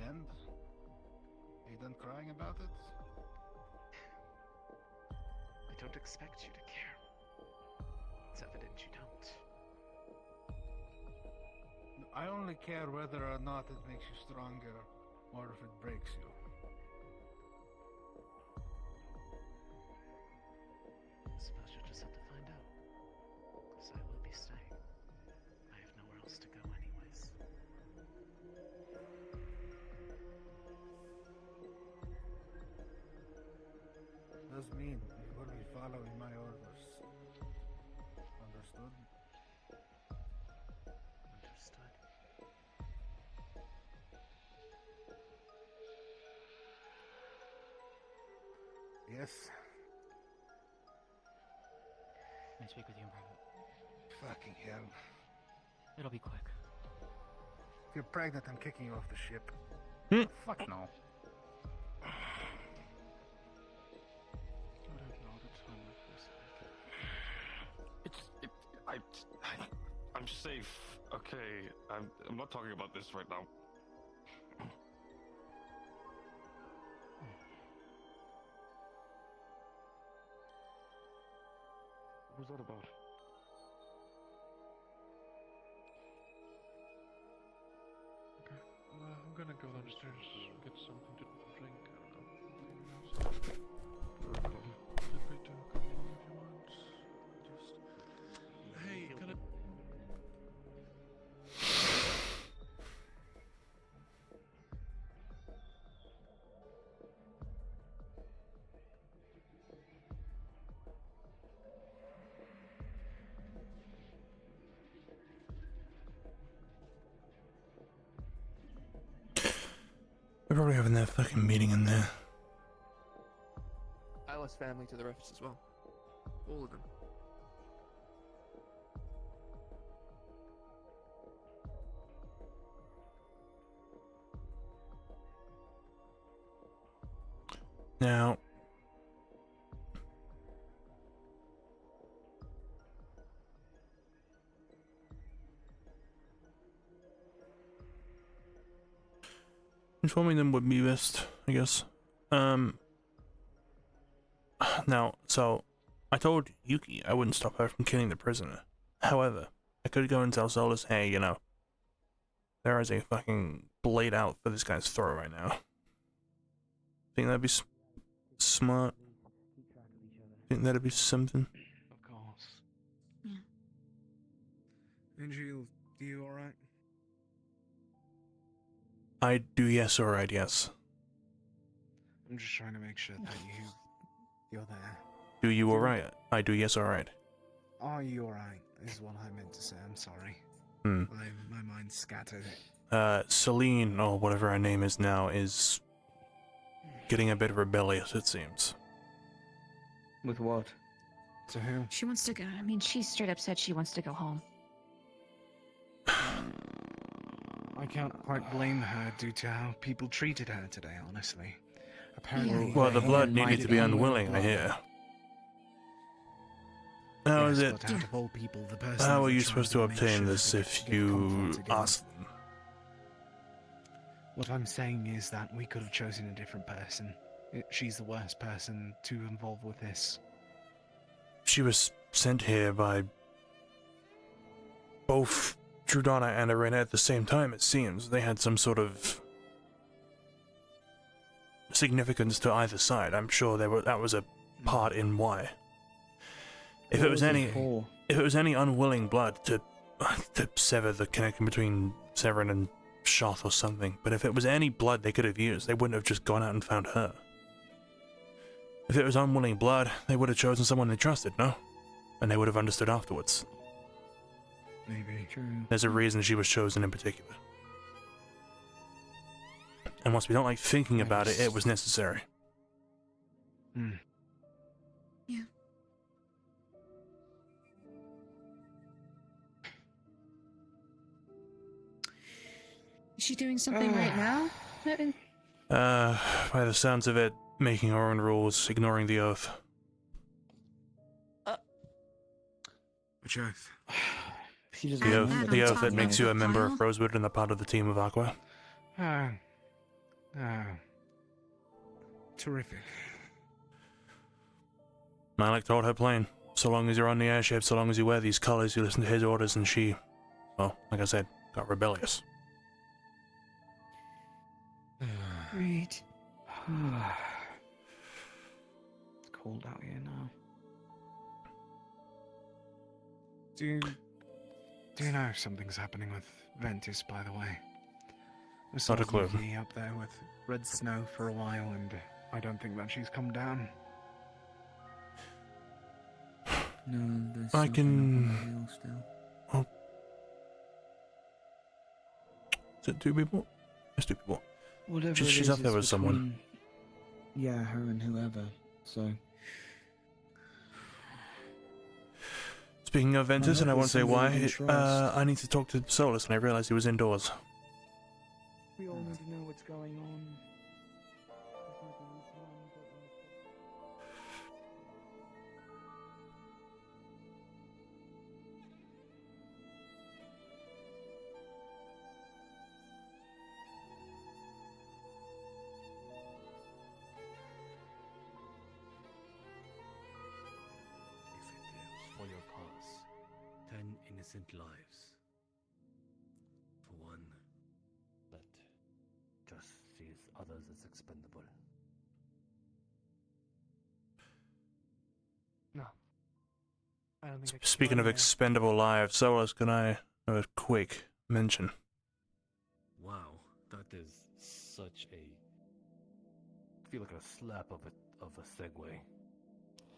And? Are you done crying about it? I don't expect you to care. It's evident you don't. I only care whether or not it makes you stronger, or if it breaks you. I suppose you'll just have to find out. Because I will be staying. I have nowhere else to go anyways. Does mean you will be following my orders. Understood? Yes. May I speak with you in private? Fucking hell. It'll be quick. If you're pregnant, I'm kicking you off the ship. Fuck no. I'm safe. Okay, I'm not talking about this right now. What was that about? Okay. I'm gonna go downstairs, get something to drink. I'll come. Feel free to come along if you want. Just. Hey, can I. They're probably having their fucking meeting in there. I lost family to the rifts as well. All of them. Now, informing them would be best, I guess. Now, so I told Yuki I wouldn't stop her from killing the prisoner. However, I could go and tell Solus, hey, you know, there is a fucking blade out for this guy's throat right now. Think that'd be smart? Think that'd be something? Of course. Yeah. Angel, you alright? I do, yes, alright, yes. I'm just trying to make sure that you're there. Do you alright? I do, yes, alright. Are you alright? Is what I meant to say. I'm sorry. Hmm. My mind's scattered. Celine, or whatever her name is now, is getting a bit rebellious, it seems. With what? To who? She wants to go. I mean, she straight up said she wants to go home. I can't quite blame her due to how people treated her today, honestly. Apparently, well, the blood needed to be unwilling, I hear. How is it? But out of all people, the person How are that you tried supposed to make obtain sure this that if they you get comfort again? ask them? What I'm saying is that we could have chosen a different person. She's the worst person to involve with this. She was sent here by both Trudana and Arena at the same time, it seems. They had some sort of significance to either side. I'm sure that was a part in why. If it was any unwilling blood to sever the connection between Severin and Shoth or something, but if it was any blood they could have used, they wouldn't have just gone out and found her. If it was unwilling blood, they would have chosen someone they trusted, no? And they would have understood afterwards. Maybe. True. There's a reason she was chosen in particular. And once we don't like thinking about it, it was necessary. Hmm. Yeah. Is she doing something right now? By the sounds of it, making her own rules, ignoring the oath. Which oath? The oath that makes you a member of Rosewood and a part of the team of Aqua. Terrific. Malik told her plain. So long as you're on the airship, so long as you wear these colors, you listen to his orders, and she, well, like I said, got rebellious. Right. It's cold out here now. Do you know if something's happening with Ventus, by the way? I saw Not a clue. Yuki up there with red snow for a while, and I don't think that she's come down. No, there's I something can. up on the hill still. Oh. Is it 2 people? It's 2 people. Whatever She's it up is, there with it's someone. between- Yeah, her and whoever. So. Speaking of Ventus, and I won't say somebody why, we can trust. I need to talk to Solus, and I realized he was indoors. We all need to know what's going on. If it is for your cause, 10 innocent lives. For one that just sees others as expendable. No. I don't think I can Speaking of find expendable lives, Solus, can I have a quick mention? Wow, that is such a... I feel like a slap of a segue.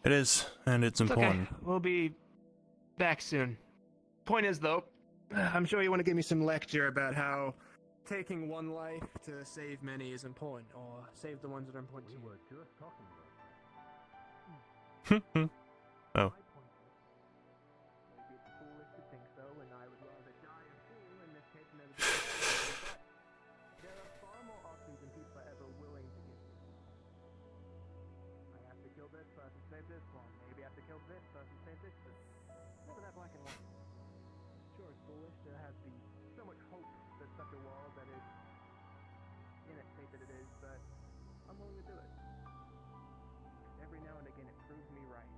It is, and it's It's okay. important. We'll be back soon. Point is, though, I'm sure you want to give me some lecture about how taking one life to save many is important, or save the ones that are important to you. We were just talking about Oh. Maybe it's foolish to think so, and I would rather die a fool in this case than ever be but there are far more options than people are ever willing to give me. I have to kill this person to save this one. Maybe I have to kill this person to save this person. Never that black and white. Sure, it's foolish to have so much hope that such a world that is in a state that it is, but I'm willing to do it. Every now and again it proves me right.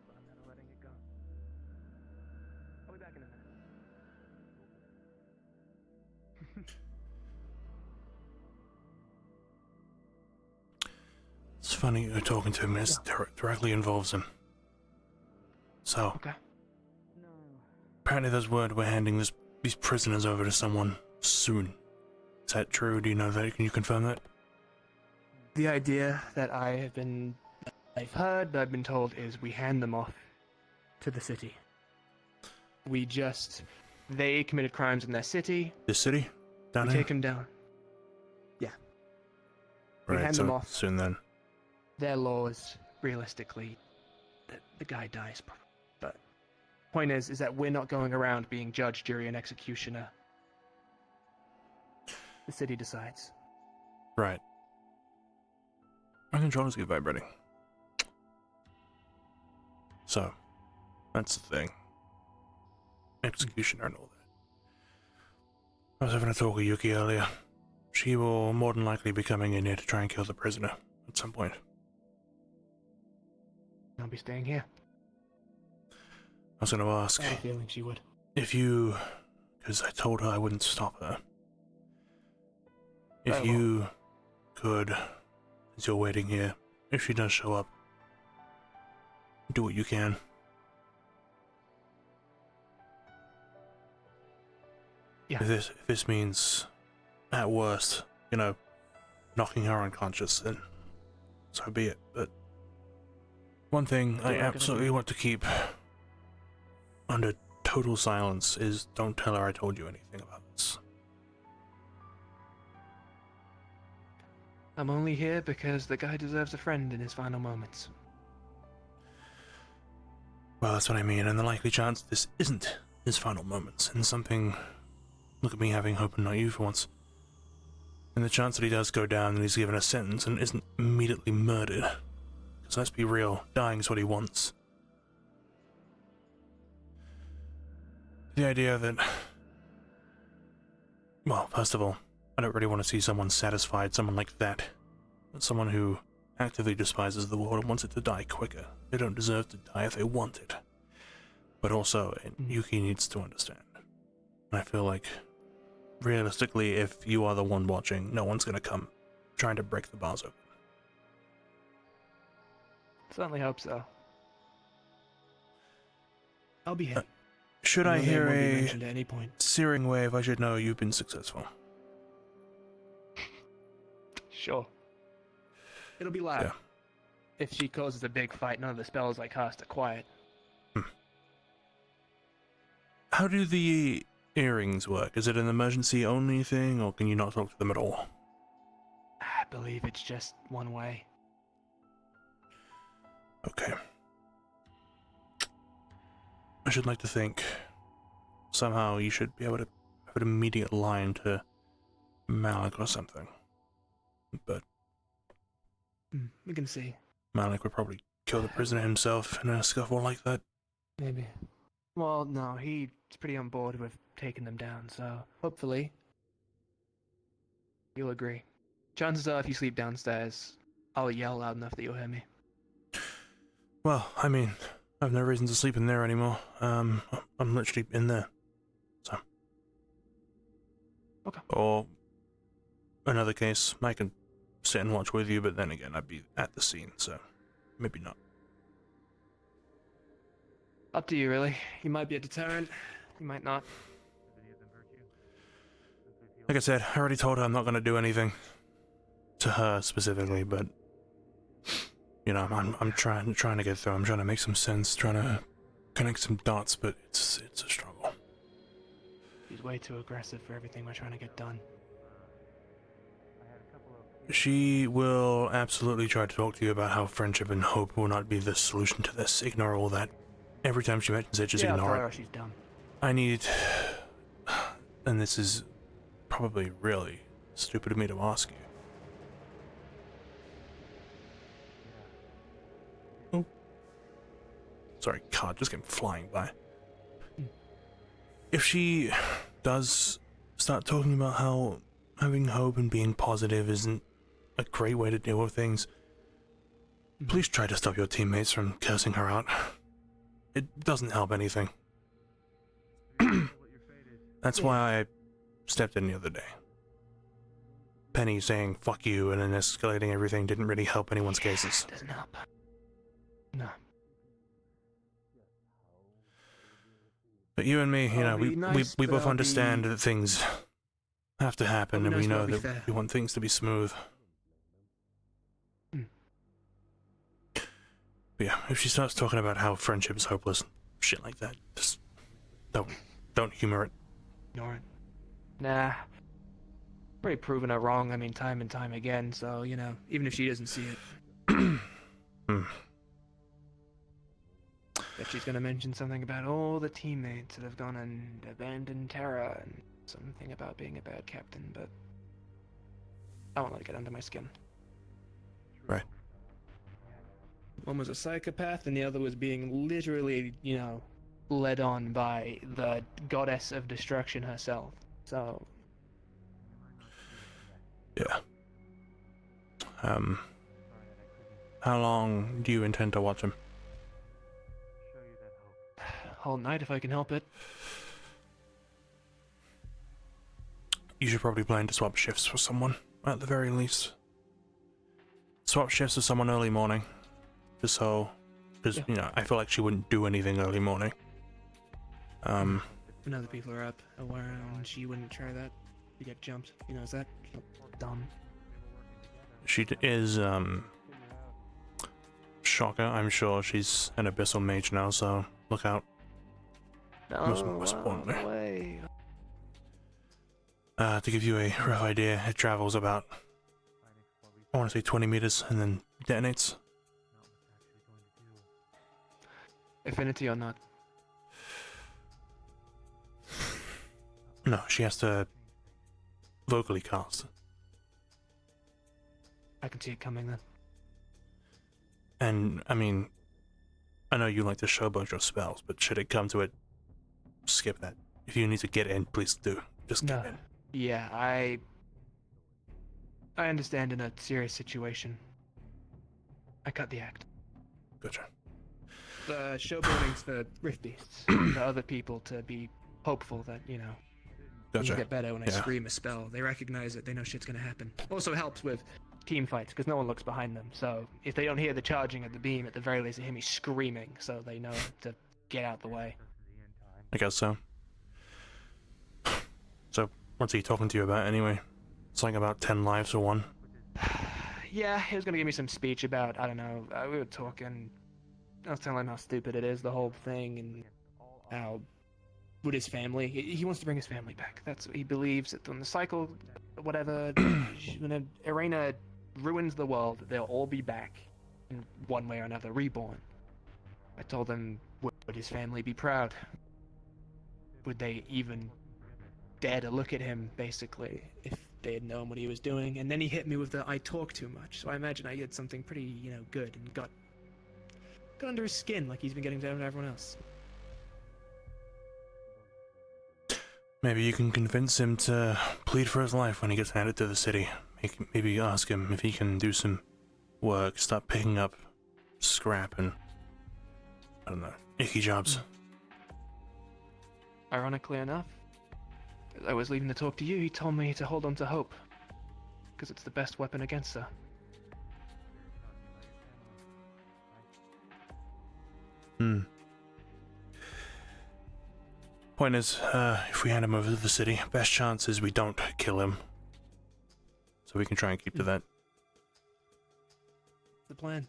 But I'm never letting it go. I'll be back in a minute. It's funny you're talking to him, it directly involves him. So, Okay. apparently there's word we're handing these prisoners over to someone soon. Is that true? Do you know that? Can you confirm that? The idea that I've heard, that I've been told, is we hand them off to the city. They committed crimes in their city. The city? Down We here? take them down. Yeah. We Right, hand so them off. soon then. Their law is realistically that the guy dies. But point is that we're not going around being judge, jury, and executioner. The city decides. Right. My controllers get vibrating. So, that's the thing. Executioner and all that. I was having a talk with Yuki earlier. She will more than likely be coming in here to try and kill the prisoner at some point. I'll be staying here. I was going to ask I had a feeling she would. if you, because I told her I wouldn't stop her. If Very you could, as you're waiting here, if she does show up, do what you can. Yeah. If this means, at worst, knocking her unconscious, then so be it. But one thing I absolutely want to keep under total silence is don't tell her I told you anything about this. I'm only here because the guy deserves a friend in his final moments. Well, that's what I mean, and the likely chance this isn't his final moments, and something... Look at me having hope and not you for once. And the chance that he does go down and he's given a sentence and isn't immediately murdered. Because let's be real, dying's what he wants. The idea that... Well, first of all, I don't really want to see someone satisfied, someone like that. Someone who actively despises the world and wants it to die quicker. They don't deserve to die if they want it. But also, Yuki needs to understand. And I feel like, realistically, if you are the one watching, no one's gonna come trying to break the bars open. Certainly hope so. I'll be here. Should I Your name hear won't be a mentioned at any point. searing wave, I should know you've been successful. Sure. It'll be loud. Yeah. if she causes a big fight, none of the spells I cast are quiet. How do the earrings work? Is it an emergency only thing, or can you not talk to them at all? I believe it's just one way. Okay. I should like to think somehow you should be able to have an immediate line to Malik or something. But We can see. Malik would probably kill the prisoner himself in a scuffle like that. Maybe. Well, no, he's pretty on board with taking them down, so hopefully you'll agree. Chances are, if you sleep downstairs, I'll yell loud enough that you'll hear me. Well, I mean, I have no reason to sleep in there anymore. I'm literally in there. So. Okay. Or another case, I can sit and watch with you, but then again, I'd be at the scene, so maybe not. Up to you, really. You might be a deterrent, you might not. Like I said, I already told her I'm not going to do anything to her specifically, but you know, I'm trying to get through. I'm trying to make some sense, trying to connect some dots, but it's a struggle. She's way too aggressive for everything we're trying to get done. She will absolutely try to talk to you about how friendship and hope will not be the solution to this. Ignore all that. Every time she mentions it, just yeah, ignore I'll tell it. her she's dumb. I need, and this is probably really stupid of me to ask you. Oh. Sorry, card just came flying by. If she does start talking about how having hope and being positive isn't a great way to deal with things, please try to stop your teammates from cursing her out. It doesn't help anything. That's why I stepped in the other day. Penny saying fuck you and then escalating everything didn't really help anyone's cases. Doesn't help. No. But you and me, you know, I'll be we nice, we but both I'll understand be- that things have to happen, I'll be and we nice, but know I'll be that fair. we want things to be smooth. But yeah, if she starts talking about how friendship is hopeless, shit like that, just don't humor it. Ignore it. Nah. Pretty proven her wrong, I mean, time and time again, so, you know, even if she doesn't see it. If she's gonna mention something about all the teammates that have gone and abandoned Terra, and something about being a bad captain, but I won't let it get under my skin. Right. One was a psychopath, and the other was being literally, you know, led on by the goddess of destruction herself. So, Yeah. How long do you intend to watch him? all night if I can help it. You should probably plan to swap shifts with someone, at the very least. Swap shifts with someone early morning. Just so... Because, you know, I feel like she wouldn't do anything early morning. When other people are up around, she wouldn't try that. You get jumped. You know, is that dumb? She is, Shocker, I'm sure she's an abyssal mage now, so look out. Most importantly. Way. To give you a rough idea, it travels about, I want to say 20 meters and then detonates. Affinity or not? No, she has to vocally cast. I can see it coming then. And, I mean, I know you like to showboat your spells, but should it come to it, skip that. If you need to get in, please do. Just get in. Yeah, I understand in a serious situation. I cut the act. Gotcha. The showboating's the Rift Beasts. The other people to be hopeful that, you know, things Gotcha. get better when I Yeah. scream a spell. They recognize it, they know shit's gonna happen. Also helps with team fights, because no one looks behind them. So if they don't hear the charging of the beam, at the very least they hear me screaming, so they know to get out the way. I guess so. So, what's he talking to you about anyway? Something about 10 lives for one? Yeah, he was gonna give me some speech about, I don't know, we were talking. I was telling him how stupid it is, the whole thing, and how, with his family, he wants to bring his family back. That's what he believes, that when the cycle, whatever, when Irena ruins the world, they'll all be back in one way or another, reborn. I told him, would his family be proud? Would they even dare to look at him, basically, if they had known what he was doing? And then he hit me with the, I talk too much. So I imagine I did something pretty, good, and got under his skin, like he's been getting down to everyone else. Maybe you can convince him to plead for his life when he gets handed to the city. Maybe ask him if he can do some work, stop picking up scrap and, I don't know, icky jobs. Ironically enough, as I was leaving to talk to you, he told me to hold on to hope, because it's the best weapon against her. Point is, if we hand him over to the city, best chance is we don't kill him. So we can try and keep to that. The plan.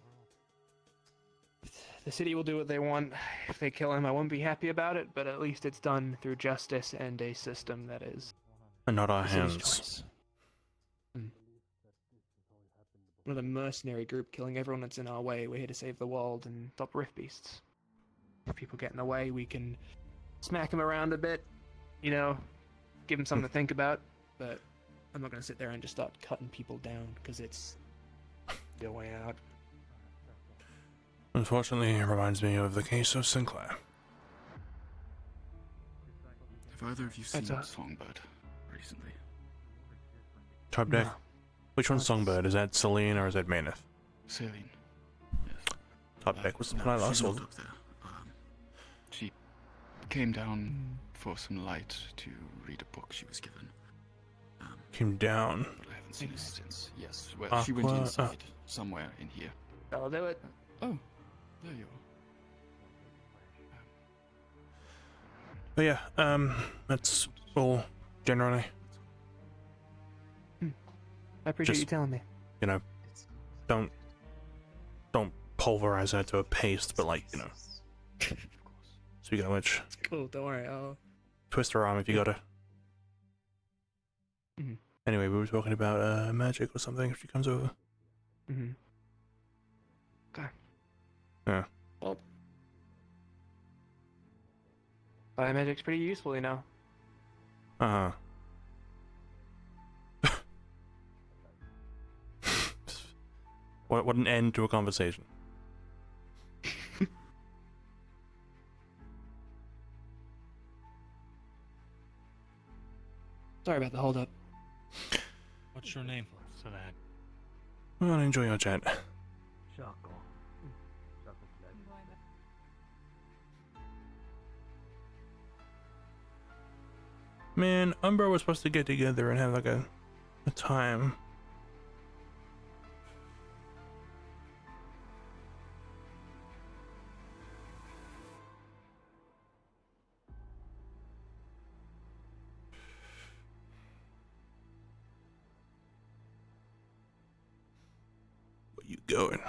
The city will do what they want. If they kill him, I won't be happy about it, but at least it's done through justice and a system that is... And not our the city's hands. choice. We're the mercenary group killing everyone that's in our way. We're here to save the world and stop rift beasts. If people get in the way, we can smack them around a bit, give them something to think about, but I'm not going to sit there and just start cutting people down, because it's the way out. Unfortunately, it reminds me of the case of Sinclair. Have either of you seen Songbird recently? Tribe Deck? Which one's Songbird? Is that Celine or is that Maneth? Celine. Top Deck was the No, one I last she's not sold. up there. She came down for some light to read a book she was given. Came down. But I haven't seen her since. Yes, well, she went inside, somewhere in here. I'll do it. Oh, there you are. But yeah, that's all generally. I appreciate you telling me. Don't pulverize that to a paste, but speaking of which, It's cool, don't worry, I'll... twist her arm if you gotta. Mhm. Anyway, we were talking about magic or something if she comes over. Mm-hmm. Okay. Yeah. Well... Biomagic's pretty useful, Uh-huh. What an end to a conversation. Sorry about the holdup. What's your name? So that. Well, enjoy your chat. Man, Umbra was supposed to get together and have a time. Where you going?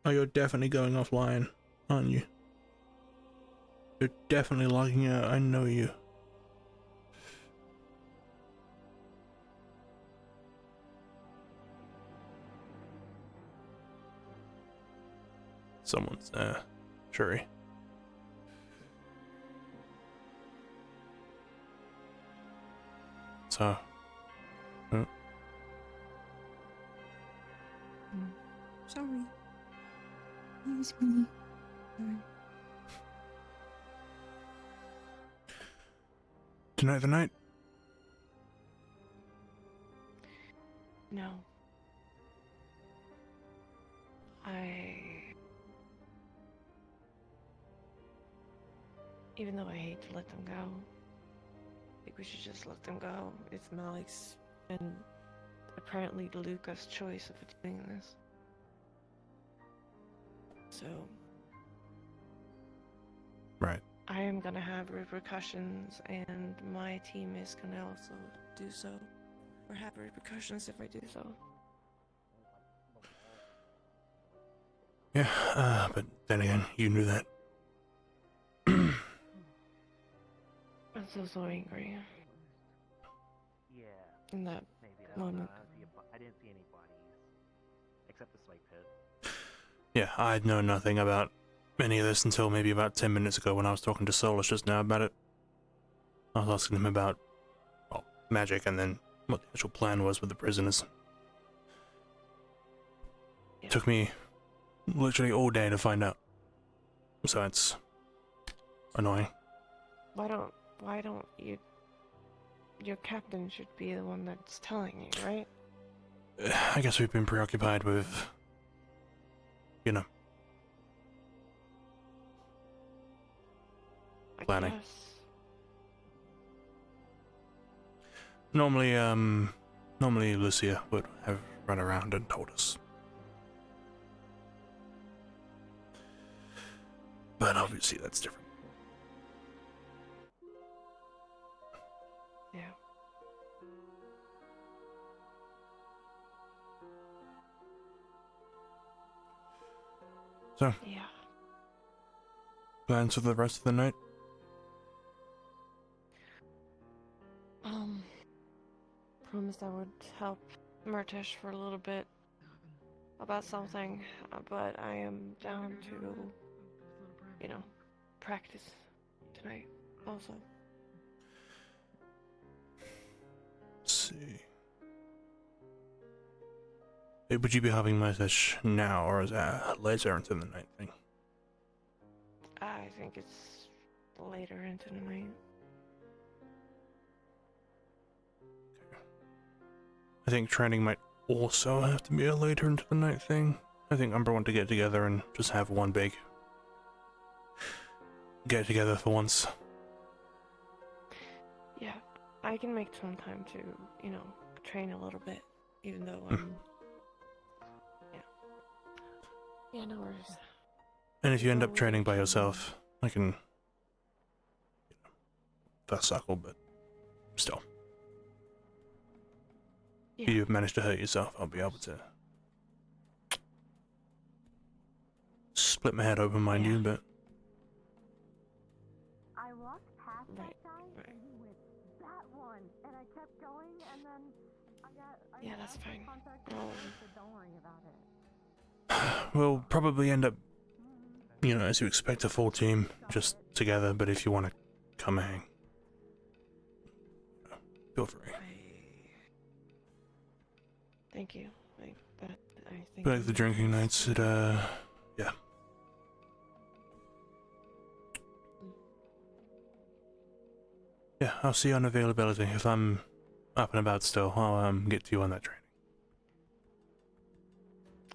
Oh, you're definitely going offline, aren't you? You're definitely logging out, I know you. Someone's, Shuri. So, Sorry. Please, me. Sorry. Tonight the night? No. Even though I hate to let them go, I think we should just let them go. It's Malik's and apparently Luca's choice of doing this. So... Right. I am gonna have repercussions, and my team is gonna also do so, or have repercussions if I do so. Yeah, but then again, you knew that. I'm so angry. Yeah. In that Maybe I don't know. moment. I didn't see any bodies, except the spike pit. Yeah, I'd known nothing about any of this until maybe about 10 minutes ago when I was talking to Solus just now about it. I was asking him about, well, magic and then what the actual plan was with the prisoners. It took me literally all day to find out. So it's annoying. Why don't you? Your captain should be the one that's telling you, right? I guess we've been preoccupied with, you know, planning. Normally Lucia would have run around and told us. But obviously that's different. Yeah. So, yeah. Plans for the rest of the night? Promised I would help Murtish for a little bit about something, but I am down to, you know, practice tonight also. Let's see. Hey, would you be having Murtish now, or is that later into the night thing? I think it's later into the night. I think training might also have to be a later into the night thing. I think Umber want to get together and just have one big get together for once. Yeah, I can make some time to, you know, train a little bit, even though I'm. Yeah, no worries. And if you end up training by yourself, I can, that's suckle, but still. If you manage to hurt yourself, I'll be able to split my head open, mind you, but I walked past that guy and he went that one, and I kept going, and then I that's fine. contacted him and said, don't worry about it. we'll probably end up, you know, as you expect, a full team just together, but if you want to come hang, feel free. Thank you. I think. But like the drinking nights, yeah. Yeah, I'll see you on availability. If I'm up and about still, I'll get to you on that training.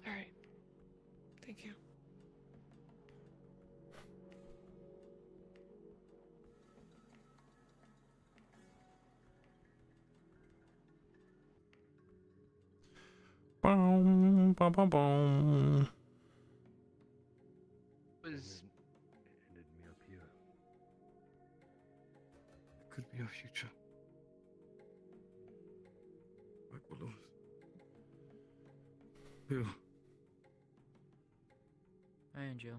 Alright. Thank you. Boom, boom, boom, boom. Was ended me up here. It could be our future. Like Willows. Who? Hi, Angel.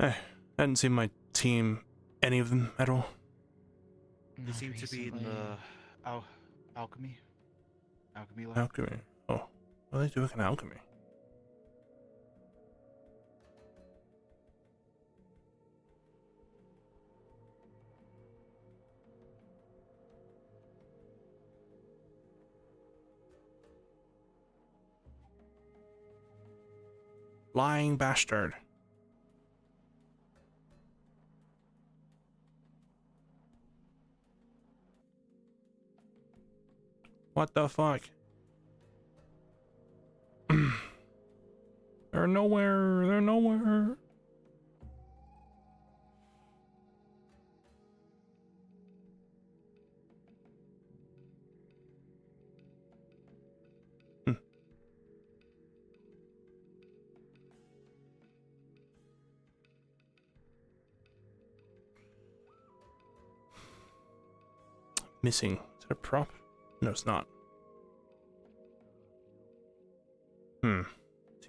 I hadn't seen my team, any of them at all. They seem to be in the alchemy lab. Alchemy. Oh, what are they doing in alchemy? Lying bastard. What the fuck? They're nowhere. They're nowhere. missing? Is it a prop? No, it's not. Two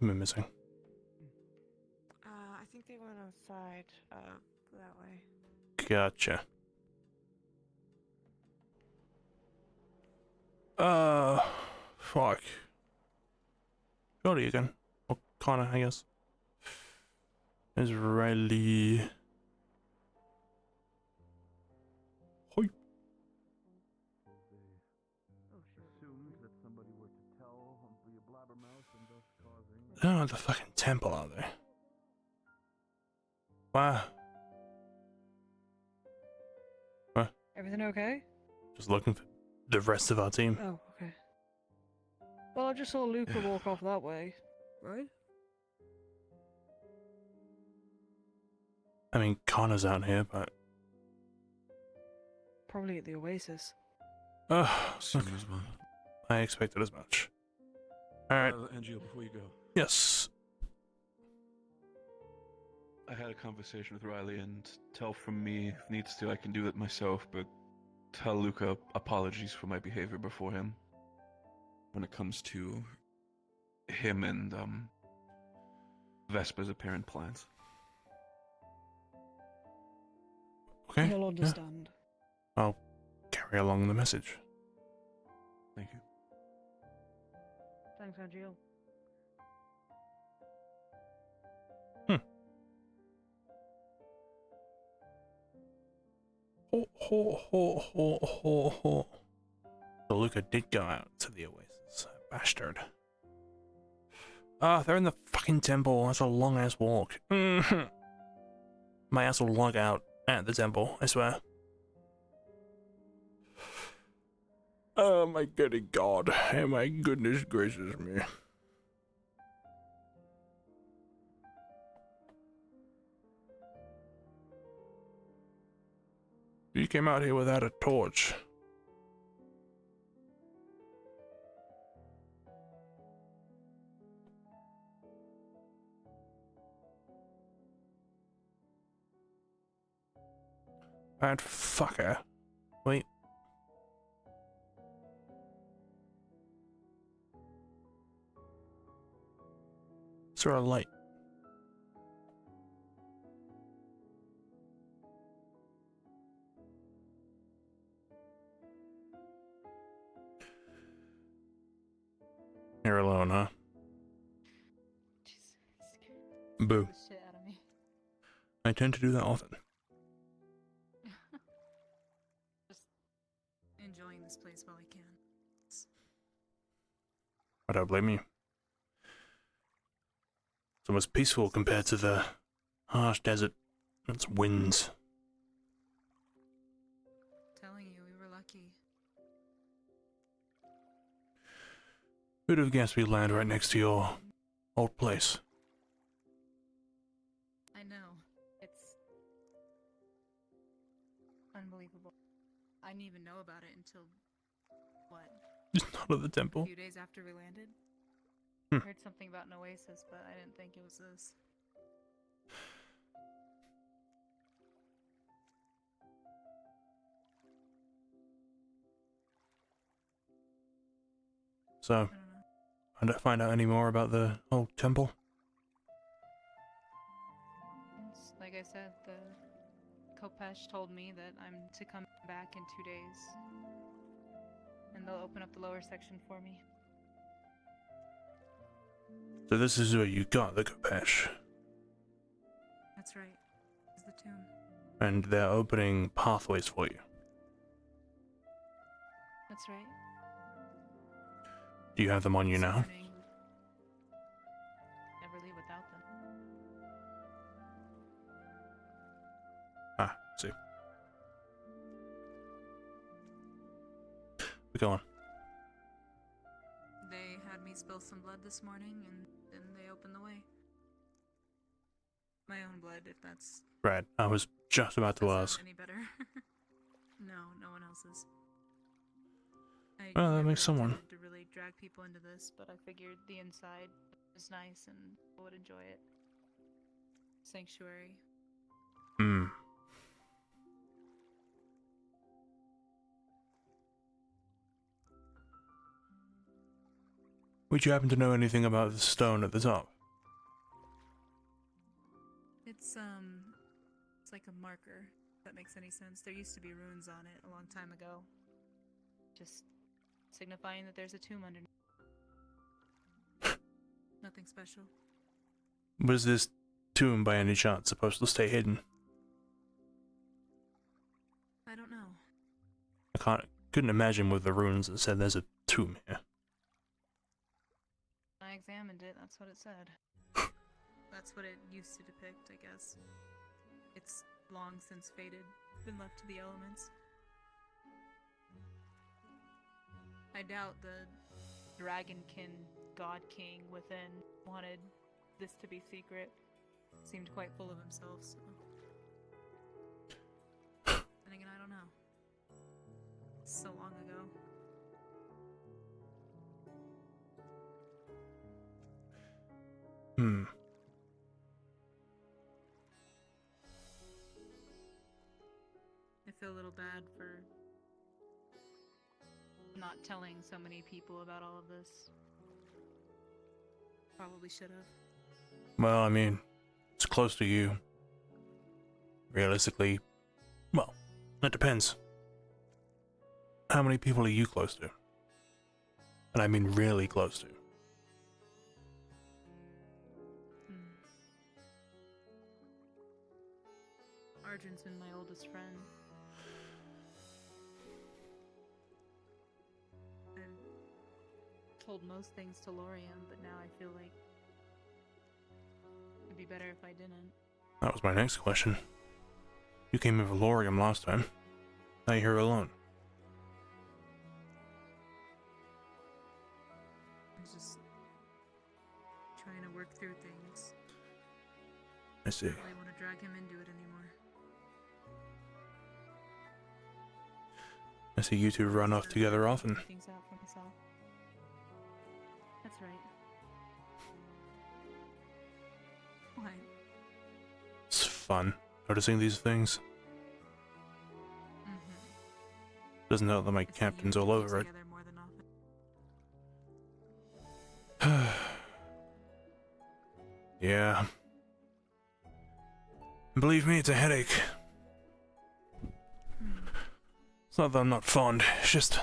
men missing. I think they went outside, that way. Gotcha. Fuck. Shorty again. Or Connor, I guess. There's Riley. Hoi. Assumed that somebody were to tell the blabbermouth and thus causing. Oh, the fucking temple out there. Wow. What? Everything okay? Just looking for the rest of our team. Oh, okay. Well, I just saw Luca walk off that way, right? I mean, Connor's out here, but... Probably at the Oasis. Okay. I expected as much. Alright. Angel, before you go. Yes. I had a conversation with Riley, and tell from me if needs to, I can do it myself, but tell Luca apologies for my behavior before him. When it comes to him and, Vespa's apparent plans. Okay. He'll understand. Yeah. I'll carry along the message. Thank you. Thanks, Angel. So Luca did go out to the Oasis. Bastard. Ah, they're in the fucking temple. That's a long ass walk. My ass will log out at the temple, I swear. Oh my goody god. Oh my goodness gracious me. You came out here without a torch. Bad fucker. Wait. Is there a light? You're alone, huh? Boo. The shit out of me. I tend to do that often. Just enjoying this place while I can. I don't blame you. It's almost peaceful compared to the harsh desert and its winds. Telling you, we were lucky. Who'd have guessed we'd land right next to your old place? I know. It's unbelievable. I didn't even know about it until, what? Just not at the temple. A few days after we landed. Hmm. Heard something about an oasis, but I didn't think it was this. So, I don't find out any more about the old temple. It's, like I said, the Kopesh told me that I'm to come back in 2 days. And they'll open up the lower section for me. So this is where you got the Kopesh. That's right. It's the tomb. And they're opening pathways for you. That's right. Do you have them on you now? Never leave without them. Ah, see. We're going. They had me spill some blood this morning, and then they opened the way. My own blood, if that's Right, I was just about to ask. any better. No one else's. I Oh, that never makes someone. intended to really drag people into this, but I figured the inside was nice and people would enjoy it. Sanctuary. Would you happen to know anything about the stone at the top? It's like a marker, if that makes any sense. There used to be runes on it a long time ago. Just signifying that there's a tomb underneath. Nothing special. Was this tomb by any chance supposed to stay hidden? I don't know. Couldn't imagine with the runes that said there's a tomb here. I examined it, that's what it said. That's what it used to depict, I guess. It's long since faded, been left to the elements. I doubt the dragonkin god king within wanted this to be secret. Seemed quite full of himself, so. And again, I don't know. So long ago. I feel a little bad for not telling so many people about all of this. Probably should have. Well, I mean, it's close to you. Realistically, well, that depends. How many people are you close to? And I mean really close to. Arjun's been my oldest friend. I've told most things to Lorian, but now I feel like it'd be better if I didn't. That was my next question. You came in for Lorium last time. Now you're here alone. I'm just trying to work through things. I see. I don't really want to drag him into it anymore. I see you two run off together often. Things out for myself. That's right. What? It's fun noticing these things. Doesn't help that my captain's all over it. Yeah. Believe me, it's a headache. It's not that I'm not fond, it's just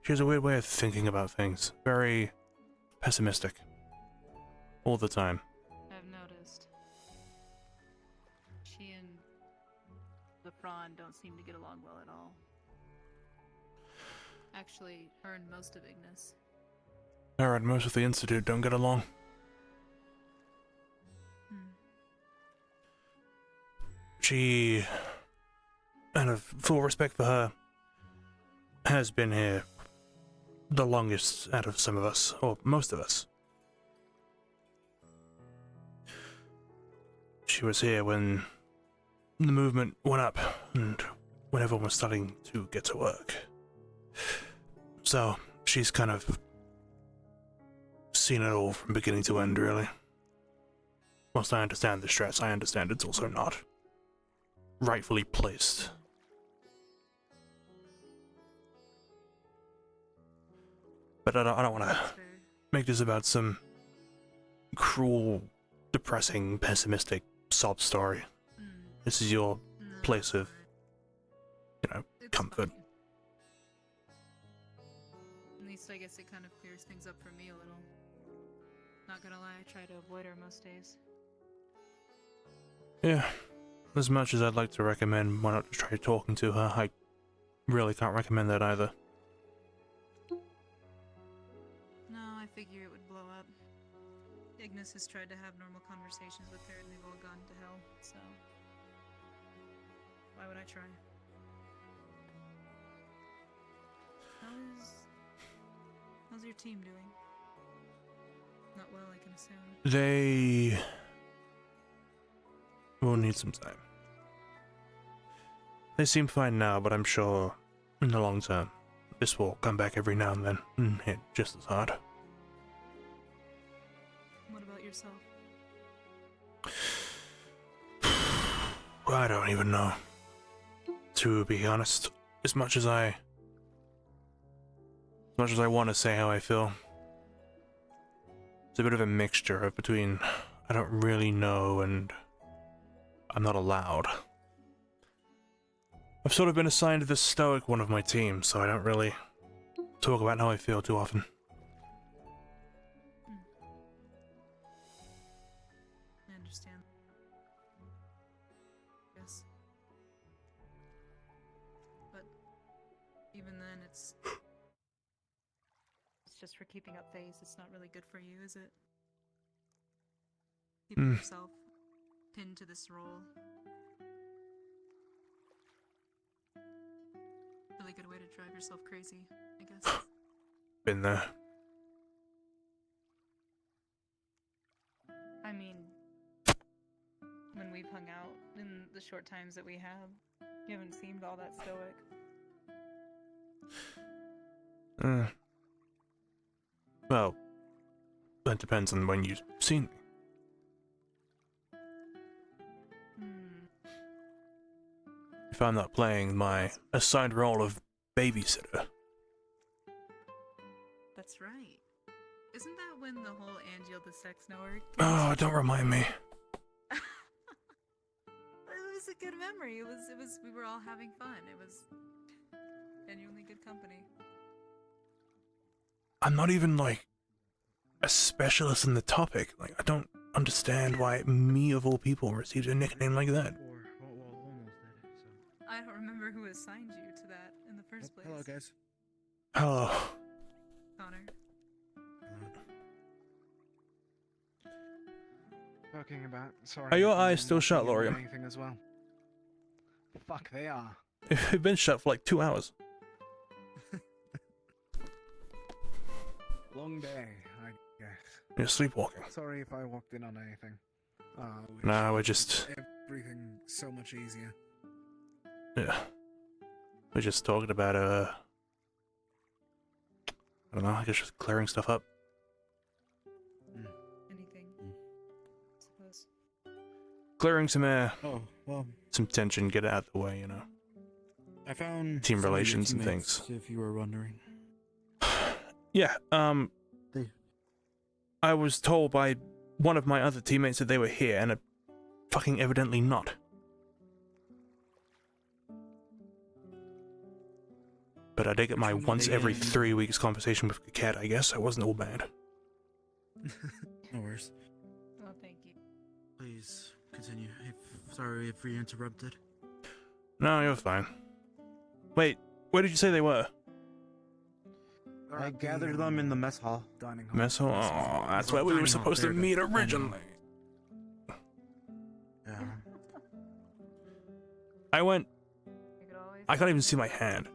she has a weird way of thinking about things. Very pessimistic. All the time. I've noticed. She and the Fron don't seem to get along well at all. Actually, her and most of Ignis. Her and most of the Institute don't get along. She, out of full respect for her, has been here the longest out of some of us, or most of us. She was here when the movement went up, and when everyone was starting to get to work. So, she's kind of seen it all from beginning to end, really. Whilst I understand the stress, I understand it's also not rightfully placed. But I don't want to make this about some cruel, depressing, pessimistic sob story. This is your place of, comfort. At least I guess it kind of clears things up for me a little. Not gonna lie, I try to avoid her most days. Yeah. As much as I'd like to recommend why not try talking to her, I really can't recommend that either. No, I figure it would blow up. Ignis has tried to have normal conversations with her and they've all gone to hell, so why would I try? How's your team doing? Not well, I can assume. They will need some time. They seem fine now, but I'm sure in the long term, this will come back every now and then and hit just as hard. What about yourself? I don't even know. To be honest, as much as I want to say how I feel, a bit of a mixture of between I don't really know and I'm not allowed. I've sort of been assigned the stoic one of my team, so I don't really talk about how I feel too often. I understand. Yes. But even then, it's just for keeping up face. It's not really good for you, is it? Keeping yourself pinned to this role. Really good way to drive yourself crazy, I guess. Been there. I mean, when we've hung out in the short times that we have, you haven't seemed all that stoic. Well, that depends on when you've seen me. If I'm not playing my assigned role of babysitter. That's right. Isn't that when the whole Angeal the sex knower? Oh, don't remind me. It was a good memory. It was. We were all having fun. It was genuinely good company. I'm not even, like, a specialist in the topic. Like, I don't understand why me, of all people, received a nickname like that. I don't remember who assigned you to that in the first place. Hello, guys. Hello. Connor. Talking about. Sorry. Are your if eyes I'm still shut, walking in or Lorium? Anything as well. Fuck, they are. It's been shut for like 2 hours. Long day, I guess. You're sleepwalking. Sorry if I walked in on anything. Nah, we're just... Everything so much easier. Yeah. We're just talking about, I don't know, I guess just clearing stuff up. Anything. Suppose. Clearing some air. Oh, well. Some tension, get it out of the way, you know. I found Team some of your relations and teammates, things. If you were wondering. Yeah, I was told by one of my other teammates that they were here, and fucking evidently not. But I did get my once every 3 weeks conversation with the cat, I guess. It wasn't all bad. No worries. Well, thank you. Please continue. Sorry if we interrupted. No, you're fine. Wait, where did you say they were? I gathered them in the mess hall. Dining hall. Mess hall? Oh, that's where we were supposed to meet originally. Yeah. I can't even see my hand.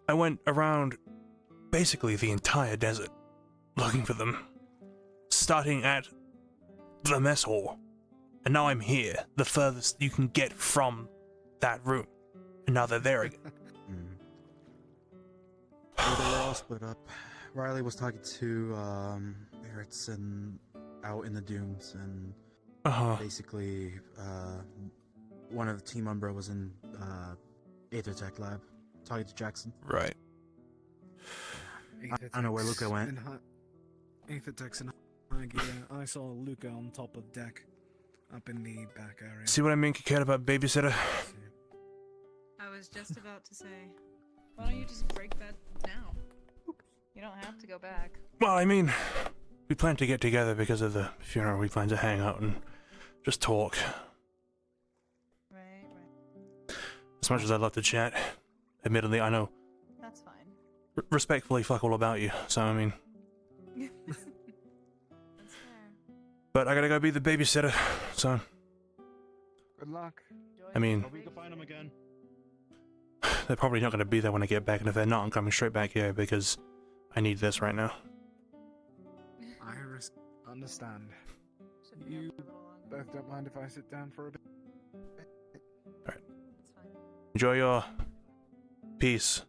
I went around basically the entire desert looking for them. Starting at the mess hall. And now I'm here, the furthest you can get from that room. And now they're there again. Well, they were all split up. Riley was talking to Barrett's and out in the dunes, and basically one of the Team Umbra was in Aethertech lab talking to Jackson. Right. I don't know where Luca went. Aethertech's in high gear. I saw Luca on top of deck, up in the back area. See what I mean, Kikette, about babysitter? I was just about to say, why don't you just break that now? You don't have to go back. Well, I mean, we plan to get together because of the funeral. We plan to hang out and just talk. Right. As much as I'd love to chat, admittedly, I know. That's fine. Respectfully, fuck all about you. So, I mean. That's fair. But I gotta go be the babysitter, so. Good luck. I mean, Hope we can find him again. they're probably not gonna be there when I get back, and if they're not, I'm coming straight back here because I need this right now. I understand. You both don't mind if I sit down for a bit? Alright. Enjoy your peace.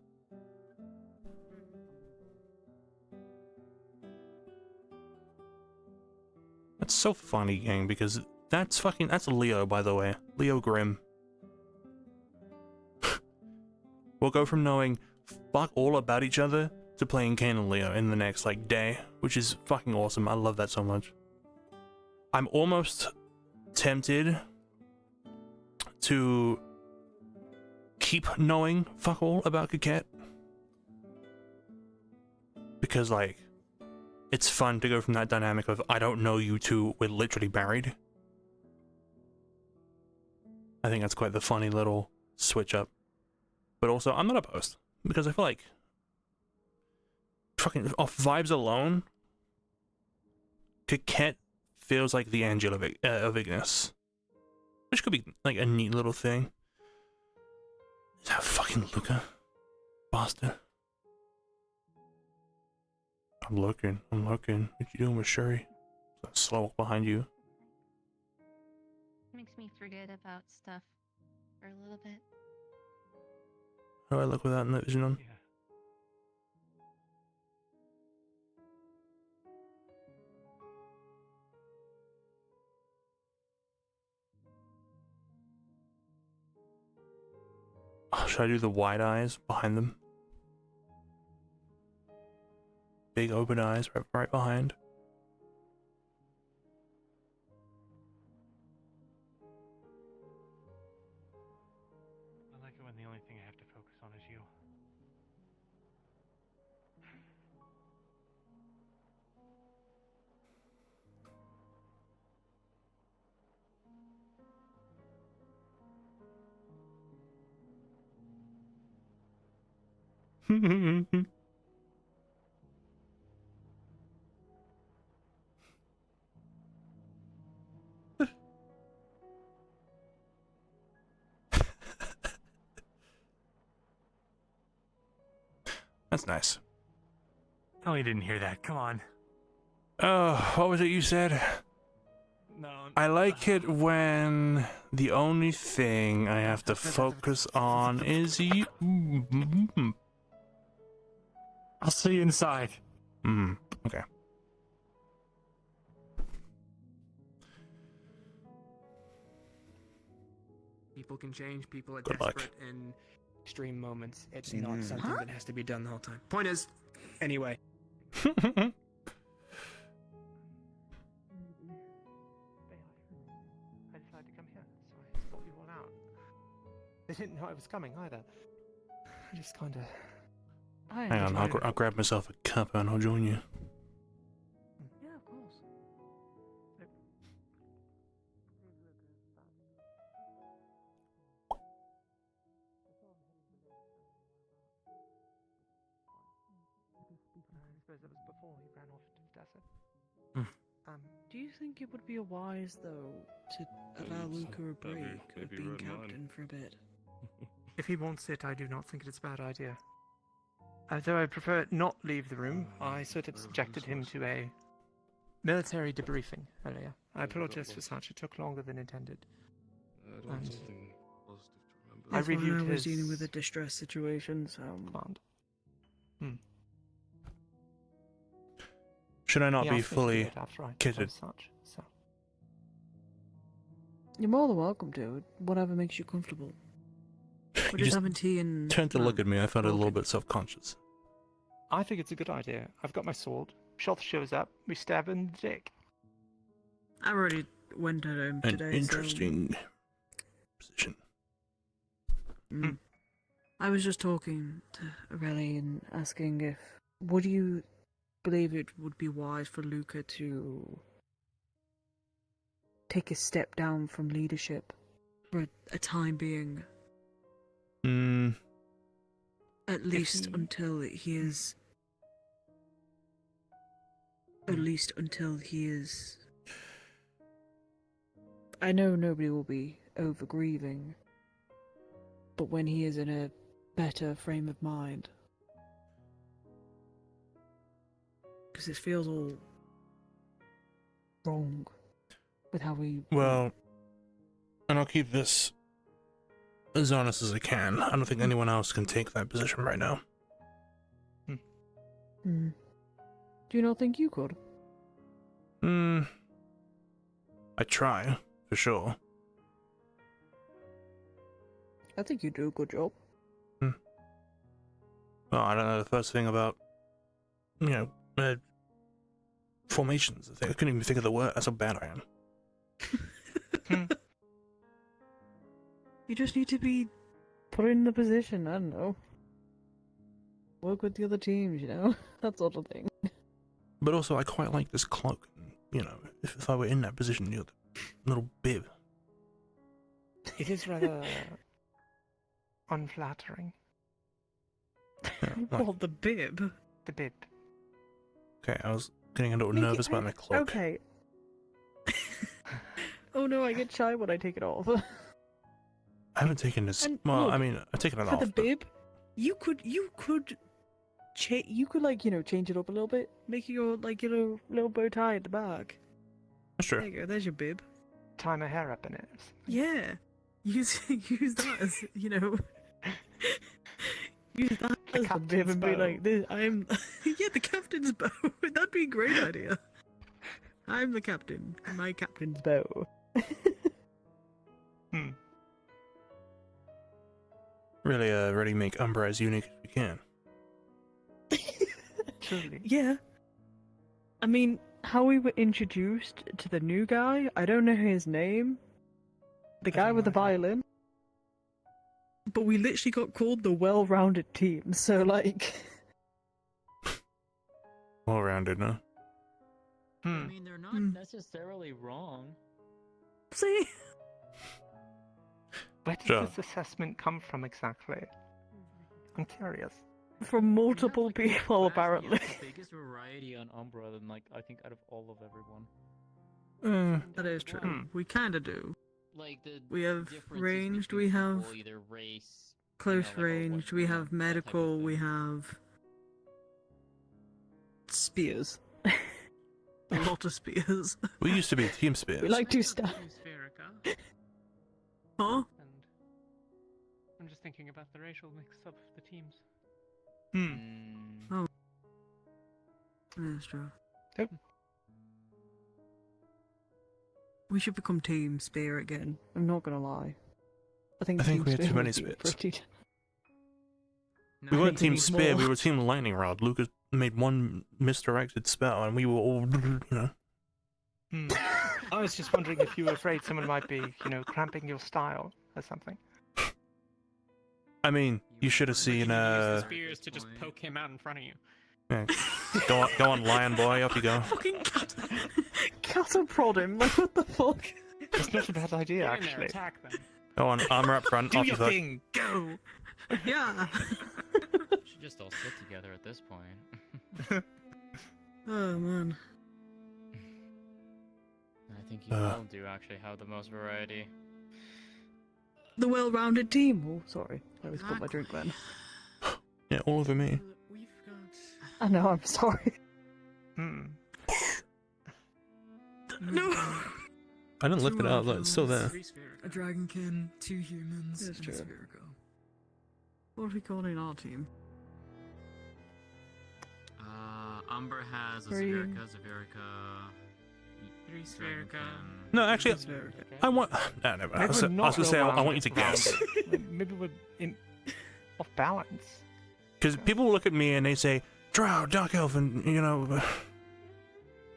That's so funny, gang, because that's Leo, by the way. Leo Grimm. We'll go from knowing fuck all about each other to playing Kane and Leo in the next like day, which is fucking awesome. I love that so much. I'm almost tempted to keep knowing fuck all about Coquette, because like it's fun to go from that dynamic of I don't know you to we're literally married. I think that's quite the funny little switch up. But also I'm not opposed, because I feel like fucking off vibes alone, Coquette feels like the Angela of Ignis, which could be like a neat little thing. Is that fucking Luca? Bastard. I'm looking. What you doing with Shuri? That slow walk behind you. Makes me forget about stuff for a little bit. How do I look with that night vision on? Yeah. Oh, should I do the wide eyes behind them? Big open eyes right behind. I like it when the only thing I have to focus on is you. That's nice. Oh, you didn't hear that. Come on. Oh, what was it you said? No. I like it when the only thing I have to focus on is you. I'll see you inside. Okay. People can change. People are Good luck. desperate in extreme moments. It's Seen not that. something that has to be done the whole time. Point is, anyway. I decided to come here, so I thought you all out. They didn't know I was coming either. I just kind of. Hang on, I'll grab myself a cup and I'll join you. Yeah, of course. I suppose that was before he ran off into the desert. Do you think it would be wise, though, to allow Luca a break of being captain for a bit? If he wants it, I do not think it's a bad idea. Although I prefer not leave the room, I sort of subjected him to a military debriefing earlier. I apologize for such. It took longer than intended. And I That's when reviewed I was his dealing with a distress situation, so... command. Should I not He be asked me to do fully it after I kitted? chose such, so. You're more than welcome to. Whatever makes you comfortable. We're just having tea and... Turned to look at me. I felt a little bit self-conscious. I think it's a good idea. I've got my sword. Shoth shows up. We stab in the dick. I already went at him An today, interesting position. I was just talking to Aurelie and asking if... Would you believe it would be wise for Luca to take a step down from leadership for a time being? At least until he is... At least until he is... I know nobody will be over grieving, but when he is in a better frame of mind. Because it feels all wrong with how we... Well, and I'll keep this as honest as I can. I don't think anyone else can take that position right now. Do you not think you could? I try, for sure. I think you do a good job. Well, I don't know the first thing about you know, formations. I couldn't even think of the word. That's how bad I am. You just need to be put in the position. I don't know. Work with the other teams, you know, that sort of thing. But also, I quite like this cloak. You know, if I were in that position, you know, the little bib. It is rather unflattering. Like, Well, the bib. The bib. okay, I was getting a little Make nervous it- about my cloak. Okay. Oh no, I get shy when I take it off. I haven't taken this. And Well, look, I mean, I've taken it For off. the but- bib, you could like, you know, change it up a little bit, make your like, you know, little bow tie at the back. That's true. There you go. There's your bib. Tie my hair up in it. Yeah. Use that as, you know. Use that as the bib and be bow. like, this, I'm. Yeah, the captain's bow. That'd be a great idea. I'm the captain. My captain's bow. Really make Umbra as unique as we can. Truly. Yeah. I mean, how we were introduced to the new guy, I don't know his name. The guy with the violin. But we literally got called the well-rounded team, so like... Well-rounded, huh? I mean, they're not necessarily wrong. See? Where did Sure. this assessment come from exactly? I'm curious. From multiple people, apparently. The biggest variety on Umbra than, like, I think out of all of everyone. That is true. We kinda do. Like, the We have differences ranged, between we have people, either race, close you know, like, or range, we have medical, we have spears. A lot of spears. We used to be Team Spears. We like to stab. Huh? And I'm just thinking about the racial mix of the teams. Oh. That's true. Yep. We should become Team Spear again. I'm not gonna lie. I think we Team had too Spear many would be spears. pretty- We I weren't think Team need Spear, more. we were Team Lightning Rod. Lucas made one misdirected spell and we were all, you know. I was just wondering if you were afraid someone might be, you know, cramping your style or something. I mean, you should have seen, Use the spears to just poke him out in front of you. yeah, go on, Lion Boy, off you go. Fucking cattle prod him, like what the fuck? It's not a bad idea, Get in there, actually. attack them. Go on, armor up front, Do off your you go. thing, go! Yeah! should just all sit together at this point. Oh man. I think you all do actually have the most variety. The well-rounded team. Oh, sorry. I always put my drink then. Yeah, all over me. I know, I'm sorry. Hmm. No! I didn't lift it out, look, it's still there. A dragonkin, 2 humans, That's and a true. Spherico. What are we calling our team? Umber has a Three. Zavirica, 3 Spherica. No, actually, I want. No, no, I was gonna say, I want you to guess. Maybe we're off balance. Because people look at me and they say, Drow, Dark Elf, and, you know.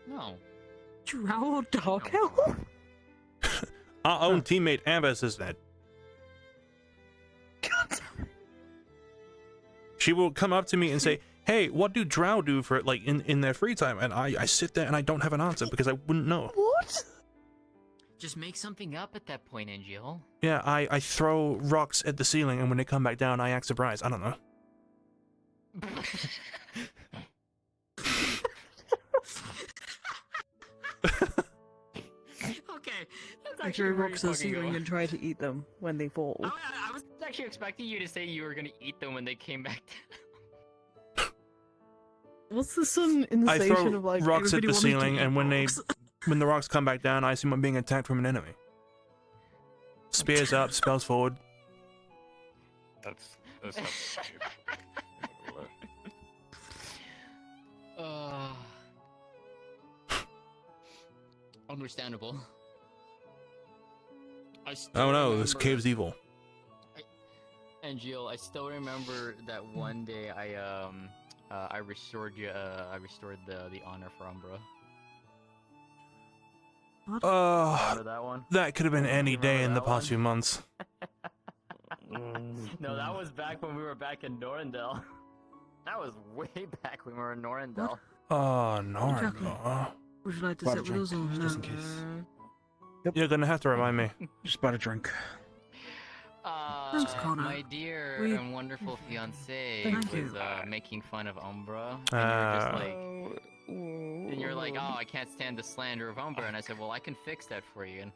No. Drow or Dark Elf? Our own teammate Amber says that. She will come up to me and say, hey, what do Drow do for it, like, in their free time? And I sit there and I don't have an answer because I wouldn't know. What? Just make something up at that point, Angel. Yeah, I throw rocks at the ceiling and when they come back down, I act surprised. I don't know. Okay, that's I actually throw where rocks you're at the fucking ceiling going. and try to eat them when they fall. I was actually expecting you to say you were gonna eat them when they came back down. What's the sun in the I station throw of like rocks at everybody the wanting to ceiling eat and when rocks? when the rocks come back down, I assume I'm being attacked from an enemy. Spears up, spells forward. That's Understandable. Oh no, this cave's evil. And Jill, I still remember that one day I I restored you. I restored the honor for Umbra. Remember that one? That could have been any day in the that past one? few months. No, that was back when we were back in Norendel. That was way back when we were in Norendel. Oh, no. Would you like to Bought sit a with us or drink, no? just in case. You're gonna have to remind me. Just bought a drink. Thanks, Connor. My dear We- and wonderful fiance Thank was you. making fun of Umbra, and you were just like, and you're like, oh, I can't stand the slander of Umbra, and I said, well, I can fix that for you, and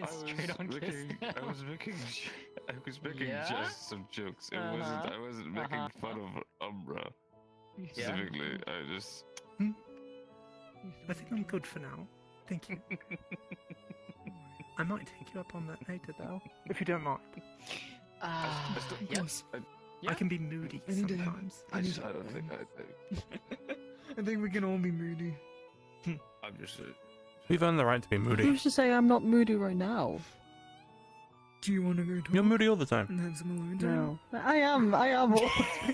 straight on kissed. I was making Yeah? just some jokes. It wasn't. I wasn't making fun of Umbra specifically. I just. I think I'm good for now. Thank you. I might take you up on that later, though, if you don't mind. Yes. I can be moody Any day. sometimes. I don't think I. I think we can all be moody. I'm just. We've earned the right to be moody. Who's to say I'm not moody right now? Do you want to go talk? You're moody all the time. And have some alone time? No. I am.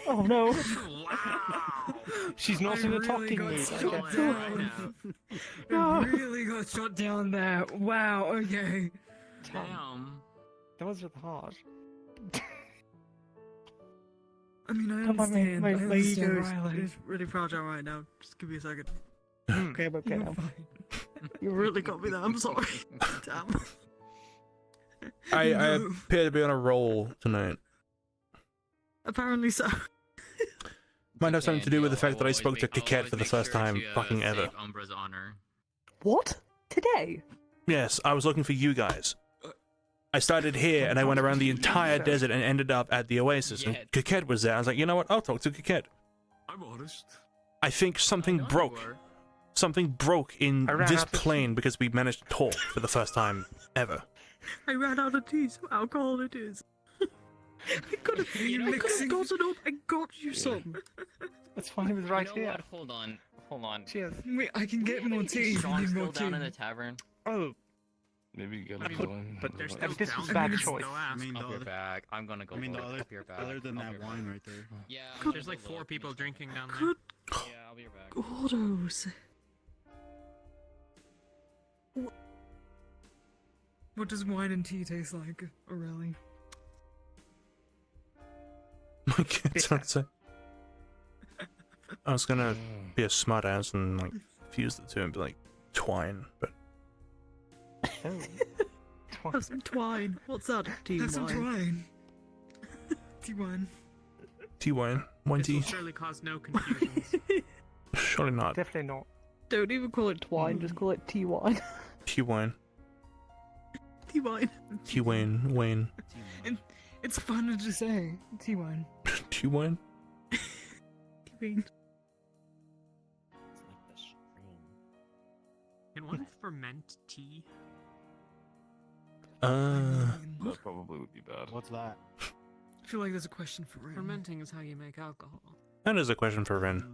Oh no. She's not in a talking mood. I really got shot down there. Wow, okay. Damn. That was really hard. I mean, I Come on, understand. my I understand. ego Riley. It's really fragile right now. Just give me a second. Okay, I'm okay You're now. fine. You really got me there. I'm sorry. Damn. I No. appear to be on a roll tonight. Apparently so. Might have something to do with the fact that I Always spoke to make- Kiket always for the make first sure time to, fucking ever. save Umbra's honor. What? Today? Yes, I was looking for you guys. I started here and I went around the entire desert and ended up at the oasis. And Kiket was there. I was like, you know what? I'll talk to Kiket. I'm honest. I think something broke. Something broke in I ran this out of plane because we managed to talk for the first time ever. I ran out of tea, so alcohol it is. I could have gotten up and got you some. That's fine. It was right You know here. what? Hold on. Hold on. Cheers. Wait, I can get more tea if you Sean's need still more tea. down in the tavern. Oh, Maybe you gotta be But- one. but there's Like- this was a bad choice. I mean, Up your back. I'm gonna go. I mean, the for it. other, Up your back. other than Up that your wine back. right there. Yeah. There's like 4 people drinking down there. Good Yeah, I'll be right back. Gordos. What does wine and tea taste like, Aurelie? My kids don't say. I was gonna be a smart ass and like fuse the two and be like twine, but Have some twine. What's that? Tea Have some wine. Tea wine. tea wine, wine This tea. will surely cause no confusions. Surely not. definitely not. Don't even call it twine, just call it tea wine. Tea wine, Tea wine. tea wine, Wayne, It's fun to say. Tea wine. tea wine. Tea wine. Can one ferment tea? That probably would be bad. What's that? I feel like there's a question for Rin. Fermenting is how you make alcohol. That is a question for Rin.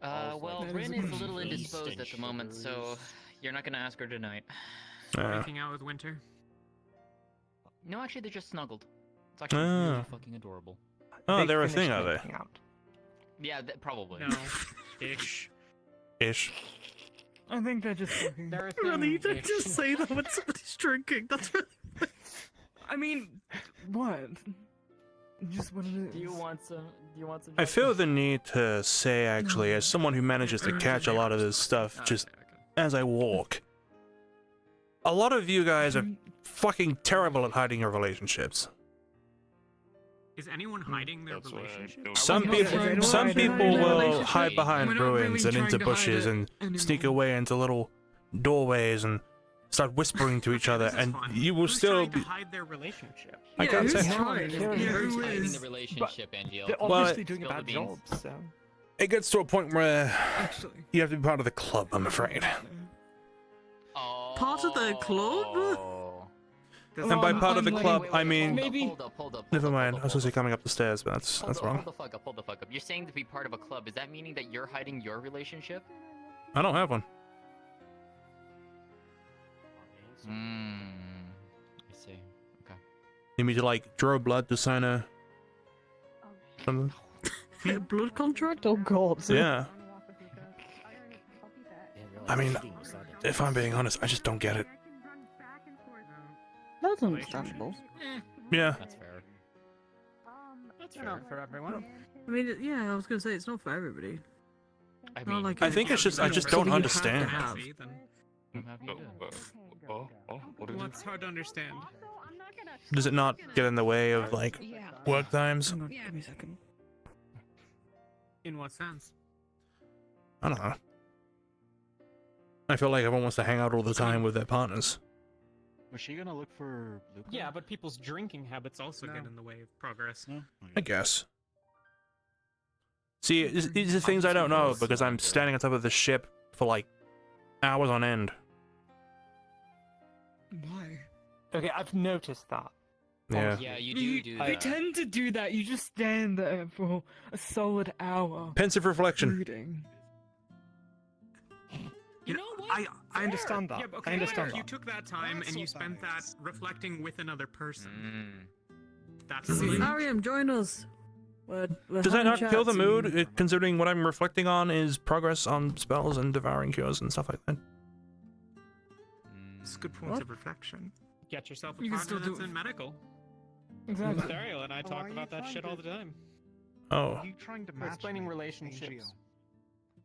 Well, That Rin is a is a little question. indisposed at the moment, so you're not gonna ask her tonight. Making out with Winter. No, actually, they're just snuggled. It's actually Ah. really fucking adorable. Oh, they're a thing, are they? Yeah, probably. No. Ish. Ish. I think they're just fucking. They're a Really, you thing, don't just say that when somebody's drinking. That's really. I mean, what? Just what it is. Do you want some? Do you want some? I feel the need to say, actually, as someone who manages to catch a lot of this stuff just as I walk, a lot of you guys are fucking terrible at hiding your relationships. Is anyone hiding their relationship? Some people will hide behind ruins and into bushes and sneak away into little doorways and start whispering to each other, and you will still To be. hide their relationship. I can't say. Who's hiding the relationship, Angel? They're obviously doing a bad job, so. It gets to a point where you have to be part of the club, I'm afraid. Part of the club? And by part of the club, I mean. Hold up. Never mind. I was supposed to be coming up the stairs, but that's wrong. Hold the fuck up. You're saying to be part of a club. Is that meaning that you're hiding your relationship? I don't have one. I see. Okay. You need me to like draw blood to sign a something? Get a blood contract? Oh god. Yeah. I mean, if I'm being honest, I just don't get it. That's understandable. Yeah. That's fair. That's fair for everyone. I mean, yeah, I was gonna say it's not for everybody. I Not mean, like I think it's just I just don't something you have to understand. have. I'm happy to. What did What's hard to understand? Does it not get in the way of like work times? Hang on, give me a second. In what sense? I don't know. I feel like everyone wants to hang out all the time with their partners. Was she gonna look for Luca? Yeah, but people's drinking habits also get in the way of progress. I guess. See, these are things I don't know because I'm standing on top of this ship for like hours on end. Why? Okay, I've noticed that. Yeah. Yeah, you do You that. tend to do that. You just stand there for a solid hour. Pensive reflection. Brooding. You know what? I understand that. Yeah, but okay, I understand if you that. took that time and you spent that reflecting with another person. That's Ariam, join us. We're Does that having not kill the chats mood, and- considering what I'm reflecting on is progress on spells and devouring cures and stuff like that? It's good points of reflection. Get yourself a You can partner still do that's in medical. Exactly. Daryl and I talk about that shit all the time. Oh. Are you trying to We're match explaining me, relationships. Angel?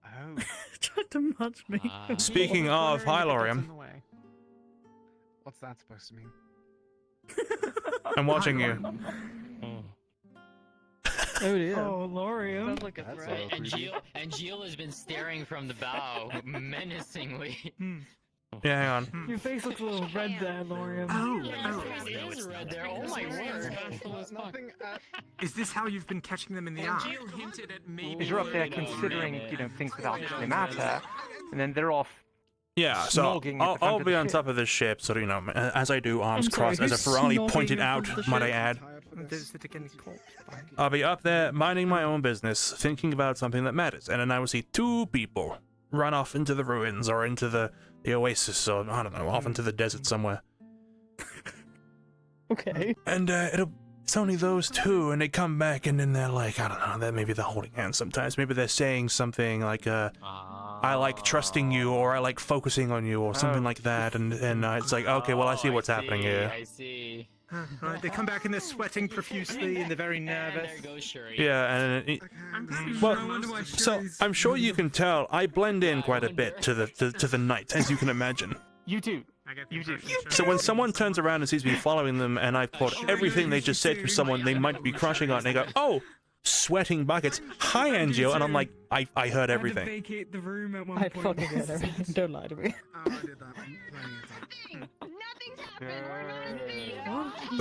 Oh. Trying to match me. Speaking of, hi Lorium. What's that supposed to mean? I'm watching you. Oh dear. Oh, Lorium. Sounds like a threat. And Jill has been staring from the bow menacingly. Yeah, hang on. Your face looks a little red there, Lorium. It is red there. Oh my word. Is this how you've been catching them in the eye? Jill hinted at maybe. Because you're up there considering, things that actually matter, and then they're off. Yeah, so snogging at the front I'll of be the on ship. top of this ship, so as I do, arms I'm sorry, crossed, as a who's Ferrari snogging pointed in out, front of the might I ship? add. There's it again, corpse. I'll be up there minding my own business, thinking about something that matters, and then I will see two people run off into the ruins or into the oasis, or I don't know, off into the desert somewhere. Okay. And it's only those two, and they come back, and then they're like, I don't know, maybe they're holding hands sometimes, maybe they're saying something like, I like trusting you, or I like focusing on you, or something like that, and it's like, okay, well, I see what's happening here. I see. Right, they come back and they're sweating profusely and they're very nervous. There goes Shuri. Yeah, and well, so I'm sure you can tell I blend in quite a bit to the night, as you can imagine. You do. You do. So when someone turns around and sees me following them, and I've put everything they just said to someone they might be crushing on, they go, "Oh, sweating buckets. Hi, Angio," and I'm like, I heard everything. Vacate the room at one I point. fucking heard everything. Don't lie to me.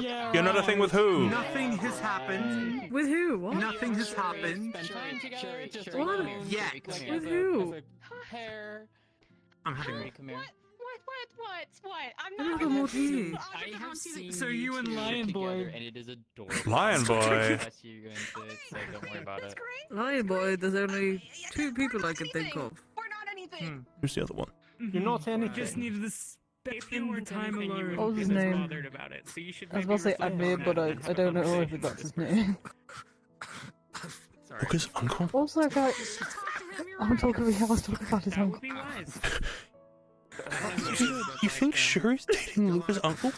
Yeah. You're not a thing with who? Nothing has happened. With who? What? Nothing has happened. What? Yet. With who? I'm having Shuri, come here. What? I'm I not don't know what he is. I have seen So you you and two Lion Boy. together, and it is adorable. Lion Boy. That's you going to say, don't worry about it. Lion Boy, there's only two people I can think of. We're not anything. Who's the other one? You're not anything. Just needed the space and the time alone. What was his name? Bothered about it, so you should I was about to say Admir, but I don't know if that's his name. Lucas' uncle? Also, guys, I'm talking. I was talking about his uncle. Be wise. You think Shuri's dating Luca's uncle?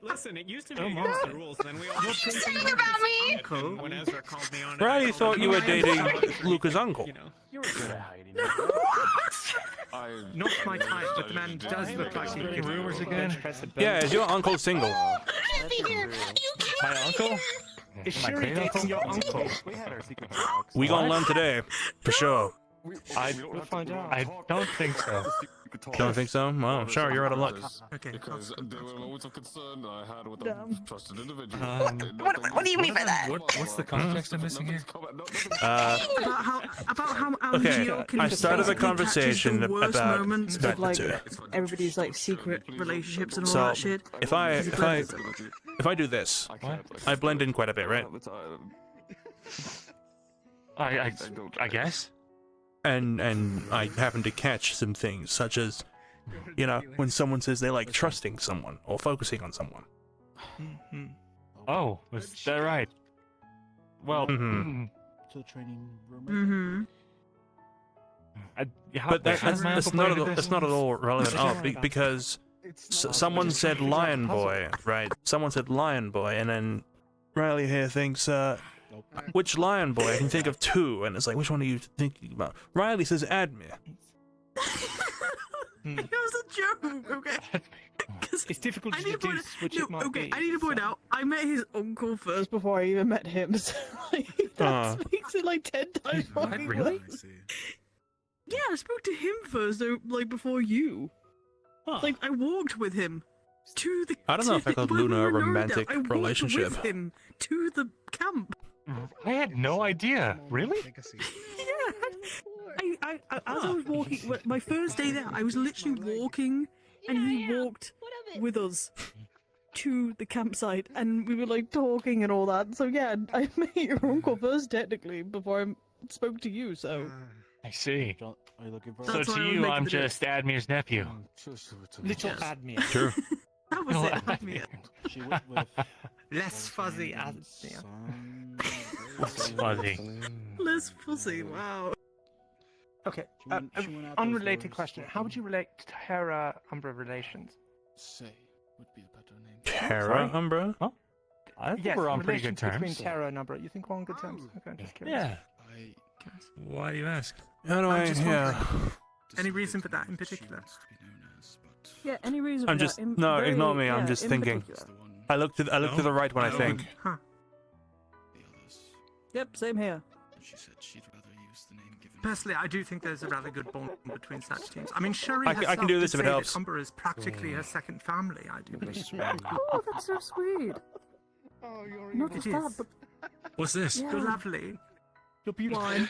Listen, it used to be against the rules, then we all Saying about me. uncle when Ezra called me on it. Riley thought you were dating Luca's uncle. You were good at hiding it. Not my type, but the man does look like he could. Rumors again. Yeah, is your uncle single? My uncle? Is Shuri dating your uncle? We gonna learn today, for sure. We'll find out. I don't think so. Don't think so? Well, sure, you're out of luck. Okay. Because there were moments of concern I had with a trusted individual. What do you mean by that? What's the context I'm missing here? About how Okay, Angel can I started the basically catches conversation the worst about moments that of like too. everybody's like secret relationships and all So that shit. if I do this, I blend in quite a bit, right? I guess. And I happen to catch some things, such as, when someone says they like trusting someone or focusing on someone. Oh, was that right? Well, to the training room. Mm-hmm. But that's not at all relevant. Because someone said Lion Boy, right? Someone said Lion Boy, and then Riley here thinks, which Lion Boy? I can think of two, and it's like, which one are you thinking about? Riley says Admir. It was a joke, okay? It's difficult to deduce which it might be. I need to point out, I met his uncle first before I even met him, so like, that makes it like 10 times more. Really? Yeah, I spoke to him first, like before you. Like, I walked with him to the. I don't know if I called Luna a romantic relationship. I walked with him to the camp. I had no idea. Really? Yeah. As I was walking, my first day there, I was literally walking, and he walked with us to the campsite, and we were like talking and all that. So yeah, I met your uncle first, technically, before I spoke to you. So. I see. Are you looking for? So to you, I'm just Admir's nephew. Little Admir. Sure. That was it, Admir. She went with Less fuzzy Admir. Less fuzzy. Less fuzzy. Wow. Okay. She went out those Unrelated doors. question. How would you relate to Terra Umbra relations? Say would be a better name. Terra Umbra? Huh? I think Yes, we're on pretty good relations between terms. Terra and Umbra. You think we're on good terms? Okay, I'm just curious. Yeah. I Why do you ask? How do I? Yeah. Any reason for that in particular? but Yeah, any reason I'm for just that? In no. very- Ignore me. yeah, I'm just in thinking. particular. I look to the right when I think. Huh. Yep, same here. she said she'd rather use the name given. Personally, I do think there's a rather good bond between such teams. I mean, Shuri I can herself do did this if it say that helps. Umber is practically her second family, I do believe. Oh, that's so sweet. Oh, you're Not just that, but What's this? yeah. You're lovely. You're beautiful. Wine.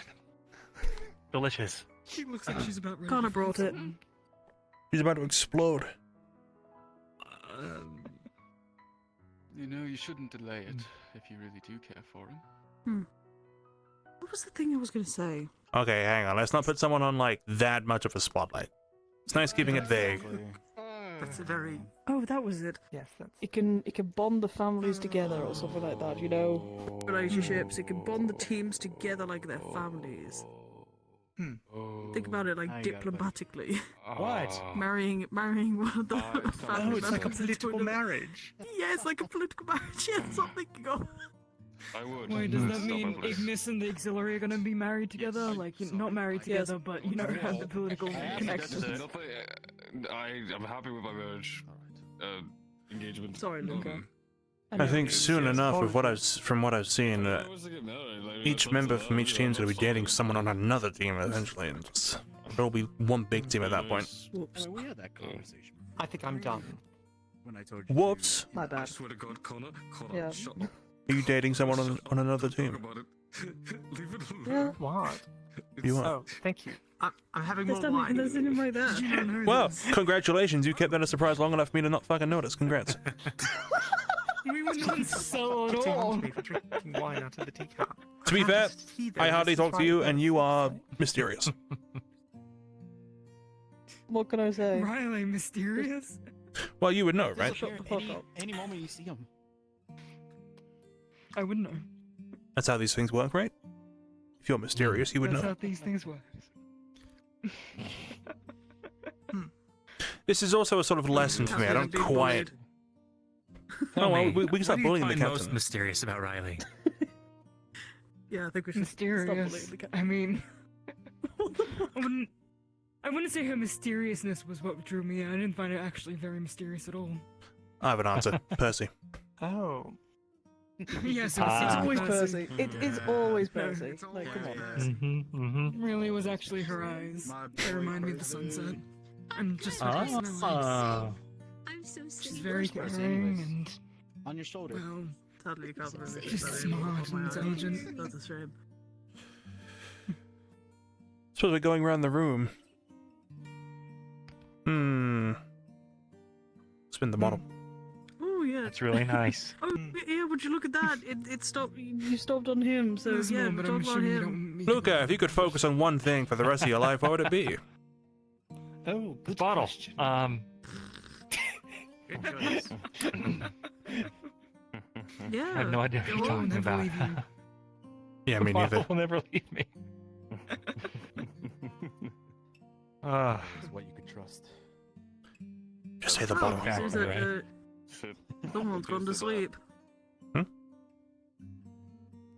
Delicious. She looks like she's about ready. Connor brought it. He's about to explode. You know, you shouldn't delay it if you really do care for him. What was the thing I was going to say? Okay, hang on. Let's not put someone on like that much of a spotlight. It's nice keeping it vague. That's a very... Oh, that was it. Yes, that's... It can bond the families together or something like that, you know? Relationships. It can bond the teams together like their families. Think about it like diplomatically. What? marrying one of the family Oh, it's like a members into political another. marriage. Yeah, it's like a political marriage. Yeah, that's what I'm thinking of. I would. Wait, does that Stop mean it, please. Ignis and the Auxiliary are gonna be married together? Like, not married together, but, you know, have the political connections. I'm happy with my marriage engagement. Sorry, Luca. I think soon enough, with from what I've seen, each member from each team is going to be dating someone on another team eventually, and it'll be one big team at that point. Whoops. We had that conversation. I think I'm done. When I told you. Whoops! My bad. swear to God, Connor, Yeah. shut up. Are you dating someone on another Talk team? about it. Leave it alone. Yeah. What? You are. Oh, thank you. I'm having There's more wine. nothing right there. You don't know Well, this. congratulations! You kept that a surprise long enough for me to not fucking notice. Congrats. We were not so at all. Me for drinking wine out of the teacup. To be fair, I hardly talk to you, and you are mysterious. What can I say? Riley, mysterious? Well, you would know, right? Shut the fuck up. Any moment you see him. I wouldn't know. That's how these things work, right? If you're mysterious, you would That's know. how these things work. This is also a sort of lesson for me. I don't quite. Oh well, we can start bullying the most captain. mysterious about Riley? Yeah, I think we should stop Mysterious. bullying the cat. I mean, I wouldn't say her mysteriousness was what drew me in. I didn't find it actually very mysterious at all. I have an answer. Percy. Oh. Yes, it was It's secretly always Percy. It is always Percy. No. Like, come on. Really, it was actually her eyes. They remind me of the sunset. And just her personality. I'm so silly. She's very caring and, On your shoulder. well, Sadly, you can't remember she's smart and intelligent. That's a shame. Suppose we're going around the room. Spin the bottle. Oh yeah. That's really nice. Oh yeah, would you look at that? It stopped. You stopped on him, so Yes, yeah, Mom, but talk I'm about sure you him. don't mean Luca, if you could focus on one thing for the rest of your life, what would it be? Oh, good Bottle. question. Yeah. I have no idea what you're Oh, talking never about. leave you. Yeah, me The neither. Bible will never leave me. Is what you can trust. Just say the bottom. Seems that someone's gone to sleep.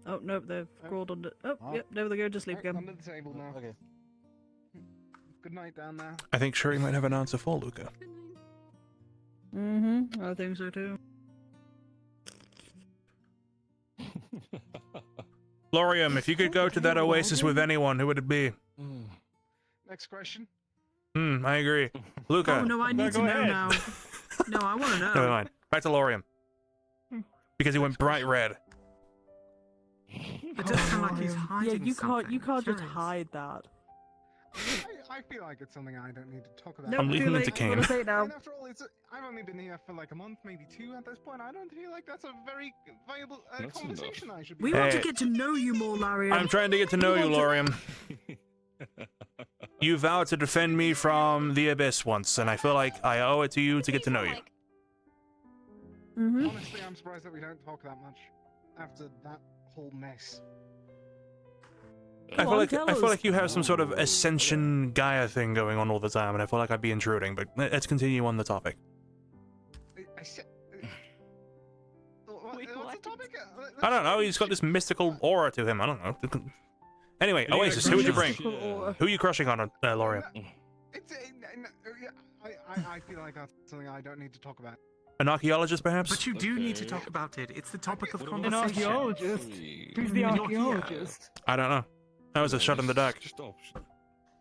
Oh, nope, they've crawled under. Oh, yep, there they go to sleep again. Under the table now. Okay. Good night down there. I think Shuri might have an answer for Luca. Mm-hmm, I think so too. Lorium, if you could go to that oasis with anyone, who would it be? Next question. I agree. Luca. Oh, no, I need to know now. No, I want to know. Never mind. Back to Lorium. Because he went bright red. It does sound like he's hiding Yeah, you something. can't just Curious. hide that. I feel like it's something I don't need to talk about. Nope, I'm leaving it to Kane. Gotta say it now. And after all, I've only been here for like a month, maybe 2 at this point. I don't feel like that's a very valuable conversation I should be We having. want to get to know you more, Larry. I'm trying to get to know you, Lorium. You vowed to defend me from the abyss once, and I feel like I owe it to you to get to know you. Honestly, I'm surprised that we don't talk that much after that whole mess. I feel like you have some sort of Ascension Gaia thing going on all the time, and I feel like I'd be intruding. But let's continue on the topic. I said. What's the topic? I don't know. He's got this mystical aura to him. I don't know. Anyway, Oasis. Who would you bring? Who are you crushing on, Lorium? I feel like that's something I don't need to talk about. An archaeologist, perhaps? But you do need to talk about it. It's the topic of conversation. An archaeologist? Who's the archaeologist? I don't know. That was a shot in the dark.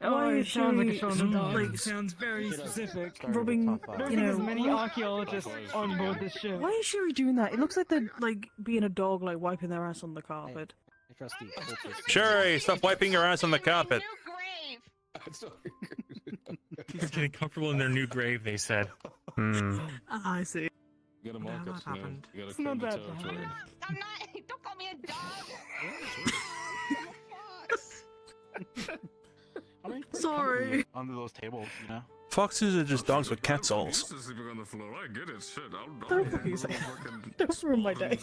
Oh, it sounds like a shot in the dark. Like, Sounds very specific. Rubbing, I don't think there's many archaeologists on board this ship. Why is Shuri doing that? It looks like they're like being a dog, like wiping their ass on the carpet. Shuri, stop wiping your ass on the carpet. They're getting comfortable in their new grave, they said. I see. You gotta mark us, man. You gotta It's not claim the that territory. bad. I'm not. Don't call me a dog. I mean, sorry. Under those tables, you know. Foxes are just dogs with cat souls. Sleeping on the floor. I get it. Shit. Don't fucking say Don't ruin my day.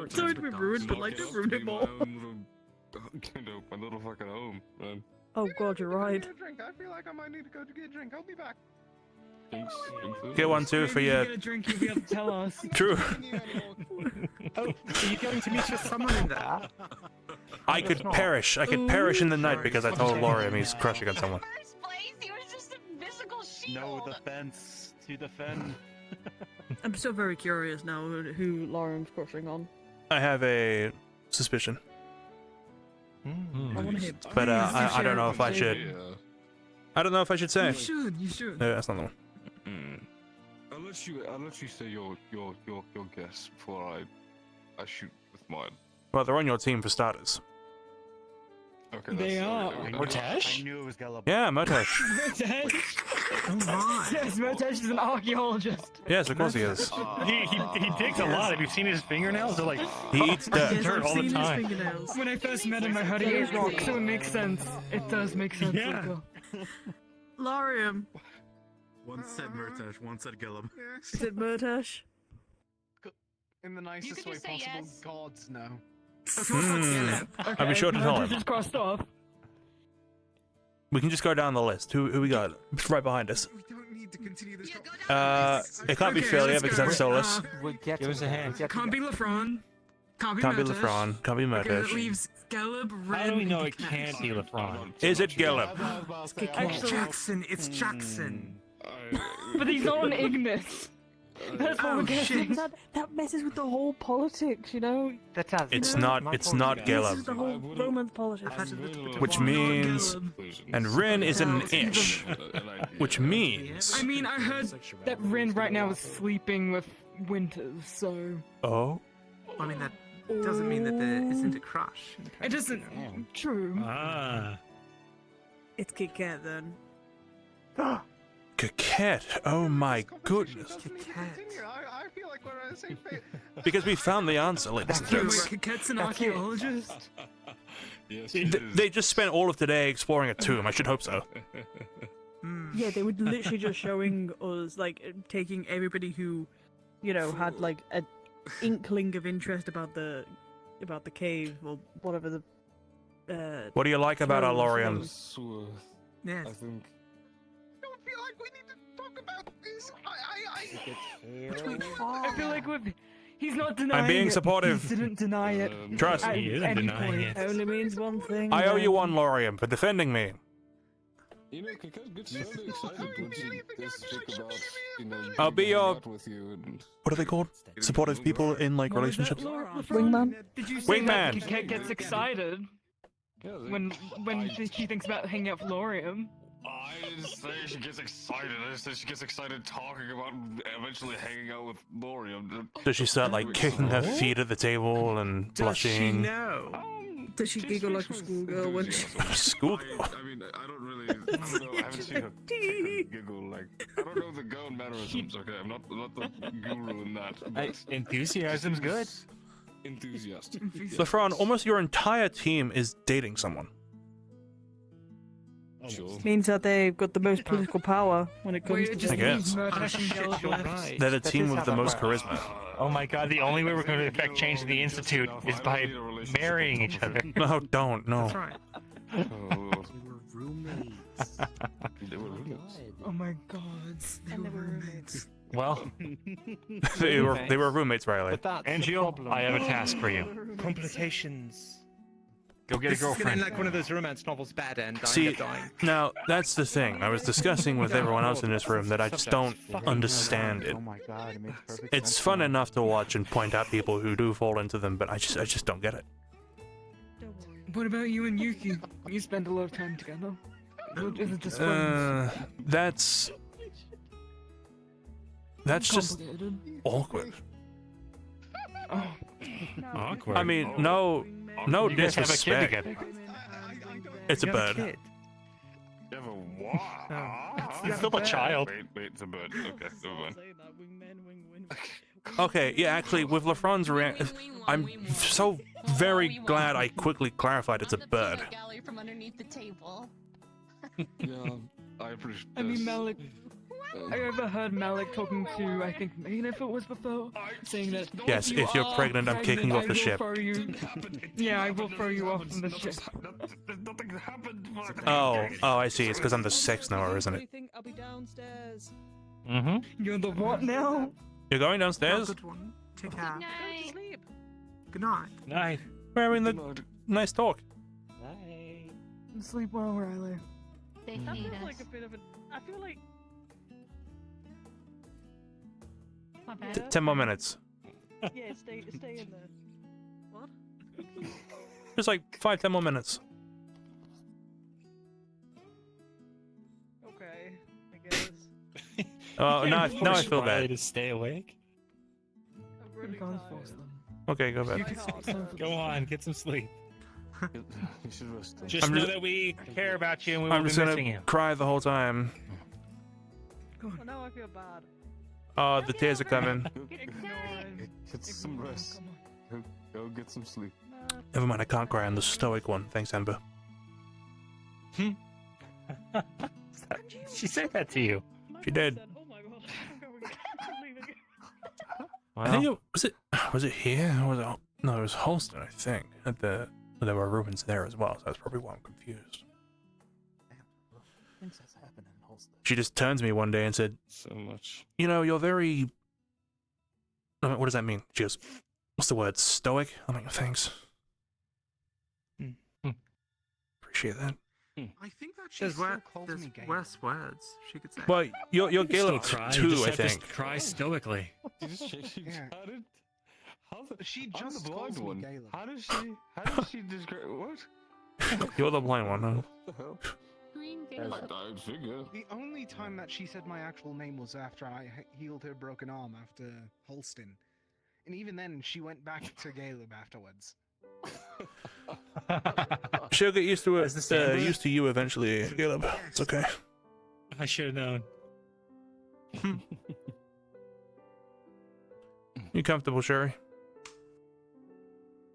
Sorry to be ruined, but like, don't ruin it more. My little fucking home, man. Oh god, you're right. Get a drink. I feel like I might need to go to get a drink. I'll be back. Get one too for your. Get a drink, you'll be able to tell us. True. Oh, are you going to meet your someone in there? I could perish. I could perish in the night because I told Lorium he's crushing on someone. He was just a physical shield. No defense to defend. I'm still very curious now who Lauren's crushing on. I have a suspicion. I want to hear. But I don't know if I should. I don't know if I should say. You should. No, that's not the one. I'll let you say your guess before I shoot with mine. Well, they're on your team for starters. Okay, They are. Mortesh? I knew it was Gelab. Yeah, Motesh. Mortesh? Oh my. Yes, Mortesh is an archaeologist. Yes, of course he is. He digs a lot. Have you seen his fingernails? They're like He eats dirt. Yes, dirt I've all the seen his time. fingernails. When I first met him, I heard he ate rock, so it makes sense. It does make sense, Yeah. Luca. Larium. One said Murtash, one said Gillum. Is it Murtash? In the nicest way just say possible. yes. Gods no. I'll be sure to tell him. Just crossed off. We can just go down the list. Who we got? It's right behind us. We don't need to continue this. It can't be Okay, Philia let's because go. that's Solus. Give us a hand. Can't be Lafron. Can't be Can't be Murtash. Lefron. Can't be Okay, that Murtash. leaves Gelib, Ren, How do we know and it can't be Lefron? Is it Gillum? Actually, Jackson, it's Jackson. but he's not an Ignis. That's what Oh we're guessing. shit! That messes with the whole politics, you know. That does. It's No, not. It's not Messes Gillum. with the whole Roman politics. Which means, and Rin is an ish, which means. I mean, I heard that Rin right now is sleeping with Winters, so. Oh. I mean, that doesn't mean that there isn't a crush. It doesn't. True. It's Kit Kat then. Coquette. Oh my goodness. I feel like we're on the same page. Because we found the answer, ladies and gents. Kit Kat's an That's it. archaeologist. Yes, They just spent all of today exploring a tomb. I should hope so. Yeah, they were literally just showing us, like, taking everybody who, you know, had like an inkling of interest about the cave or whatever the What do you like about our Lorium? Yes. I think. I don't feel like we need to talk about this. I feel like he's not denying I'm being it. supportive. He didn't deny it. Trust At me. any point. It only means one thing. I owe you man. one Lorium for defending me. You know, Kikaz gets really excited when she does speak about, you know, I'll be people hang your- out with you and... What are they called? Supportive people in like relationships. Wingman. Did you say Wingman. that Kate gets excited when she thinks about hanging out with Lorium? I didn't say she gets excited. I said she gets excited talking about eventually hanging out with Lorium. Does she start like kicking her feet at the table and blushing? Does she giggle like a schoolgirl when she... Schoolgirl. I mean, I don't know. I haven't seen her giggle like. I don't know the girl mannerisms. Okay, I'm not the guru in that. But Enthusiasm's good. Enthusiast. Lefron, almost your entire team is dating someone. Sure. Means that they've got the most political power when it comes to I guess. They're the team with the most charisma. Oh my god, the only way we're going to affect change in the Institute is by marrying each other. No, don't, no. That's right. They were roommates. Oh my god. They were roommates. Well, they were roommates, Riley. Angel, I have a task for you. Complications. Go get This a is gonna end girlfriend. like one of those romance novels, bad end, dying See, of dying. now that's the thing. I was discussing with everyone else in this room that I just don't understand it. Oh my god, it makes perfect It's sense. fun enough to watch and point out people who do fall into them, but I just don't get it. What about you and Yuki? You spend a lot of time together. Is it just friends? That's just Complicated. awkward. Oh. Awkward. I mean, no You guys have a kid disrespect. together. It's a You have bird. kid. You have a what? It's still a child. Wait, it's a bird. Okay, never mind. Okay, yeah, actually, with LeFron's I'm so very glad I quickly clarified it's a bird. Gallery from underneath the table. Yeah, I appreciate. I mean, Malik. I overheard Malik talking to, I think, Maine, if it was before, saying that. Yes, if you're are pregnant, I'm kicking off the I will ship. throw you. Yeah, I will throw you off from the ship. Nothing happened. Oh, I see. It's because I'm the sex knower, isn't it? I'll be downstairs. Mm-hmm. You're the what now? You're going downstairs? Good one. Take care. Go to sleep. Good night. Night. We're having the nice talk. Sleep well, Riley. They That hate feels us. like a bit of a. I feel like. My bad. 10 more minutes. Yeah, stay in there. What? Just like 5-10 more minutes. Okay, I guess. Oh, now I feel Riley bad. to stay awake. I'm really tired. Okay, go back. Go on, get some sleep. You should rest. Just know that we care about you and we will I'm be just missing gonna you. cry the whole time. Well, now I feel bad. Oh, the tears are coming. Get some rest. Go get some sleep. Never mind, I can't cry. I'm the stoic one. Thanks, Amber. She said that to you. She did. Oh my god, I'm going. I'm leaving. I think was it here? Or was it? No, it was Holston. I think there were ruins there as well. So that's probably why I'm confused. Things that's happened in Holston. She just turned to me one day and said, So much. "You know, you're very." I mean, what does that mean? She goes, "What's the word? Stoic?" I'm like, "Thanks." Appreciate that. I think that she's there's worse words she could say. Well, you're Gaelic cry, too, you just I have to think. cry stoically. She got it. She I'm just the blind calls me one. Galen. How does she describe what? You're the blind one, huh? What the hell? Green I'd figure. The only time that she said my actual name was after I healed her broken arm after Holston. And even then, she went back to Caleb afterwards. She'll get used to it. As the Used to you eventually, Caleb. It's okay. I should have known. You comfortable, Sherry?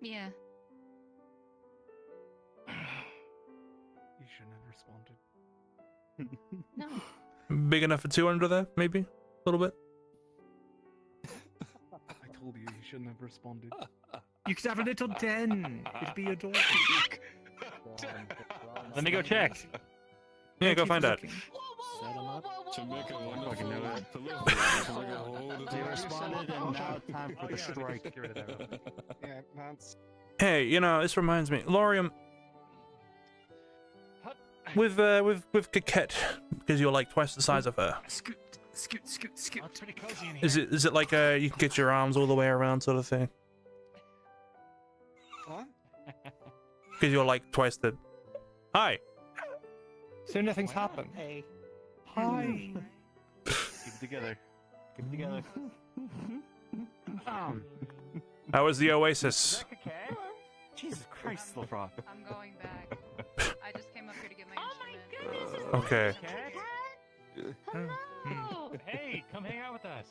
Yeah. You shouldn't have responded. No. Big enough for 200 there, maybe? A little bit? I told you you shouldn't have responded. You could have a little den. It'd be adorable. Let me go check. Yeah, go find out. Set him up. To make it wonderful. They responded, and now time for the strike. Yeah, that's. Hey, you know, this reminds me, Lorium. With Coquette, because you're like twice the size of her. Scoot. Oh, it's pretty cozy in here. Is it like you can get your arms all the way around sort of thing? What? Because you're like twice the. Hi. So nothing's happened. Hey. Hi. Keep it together. Keep it together. How was the Oasis? Jesus Christ, LeBron. I'm going back. I just came up here to get my instrument. Okay. Hey, come hang out with us.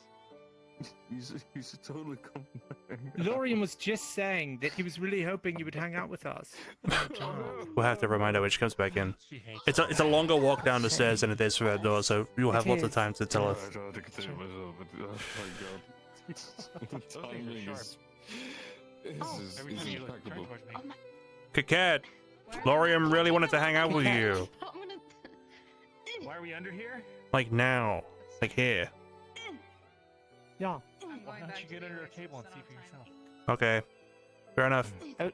You should totally come back. Lorian was just saying that he was really hoping you would hang out with us. We'll have to remind her when she comes back in. It's a longer walk down the stairs than it is through that door, so you'll have lots of time to tell us. I tried to contain myself, but oh my god. The timing is impeccable. Coquette, Lorium really wanted to hang out with you. Why are we under here? Like now. Like here. Yeah. Why don't you get under a table and see for yourself? Okay. Fair enough. I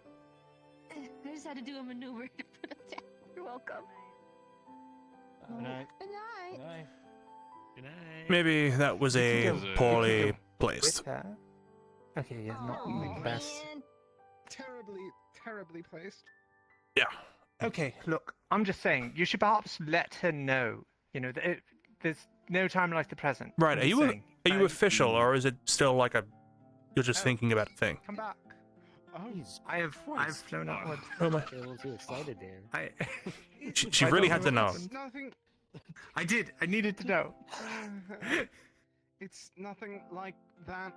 just had to do a maneuver to put him down. You're welcome. Good night. Good night. Good night. Good night. Maybe that was a poorly placed. Okay, yeah, not the best. Terribly placed. Yeah. Okay, look, I'm just saying, you should perhaps let her know, you know, that there's no time like the present. Right, I'm are just saying. you official, or is it still like you're just thinking about a thing? Come back. Oh, I've flown outward. Oh my. A little too excited there. She really had to know. Nothing. I did. I needed to know. It's nothing like that.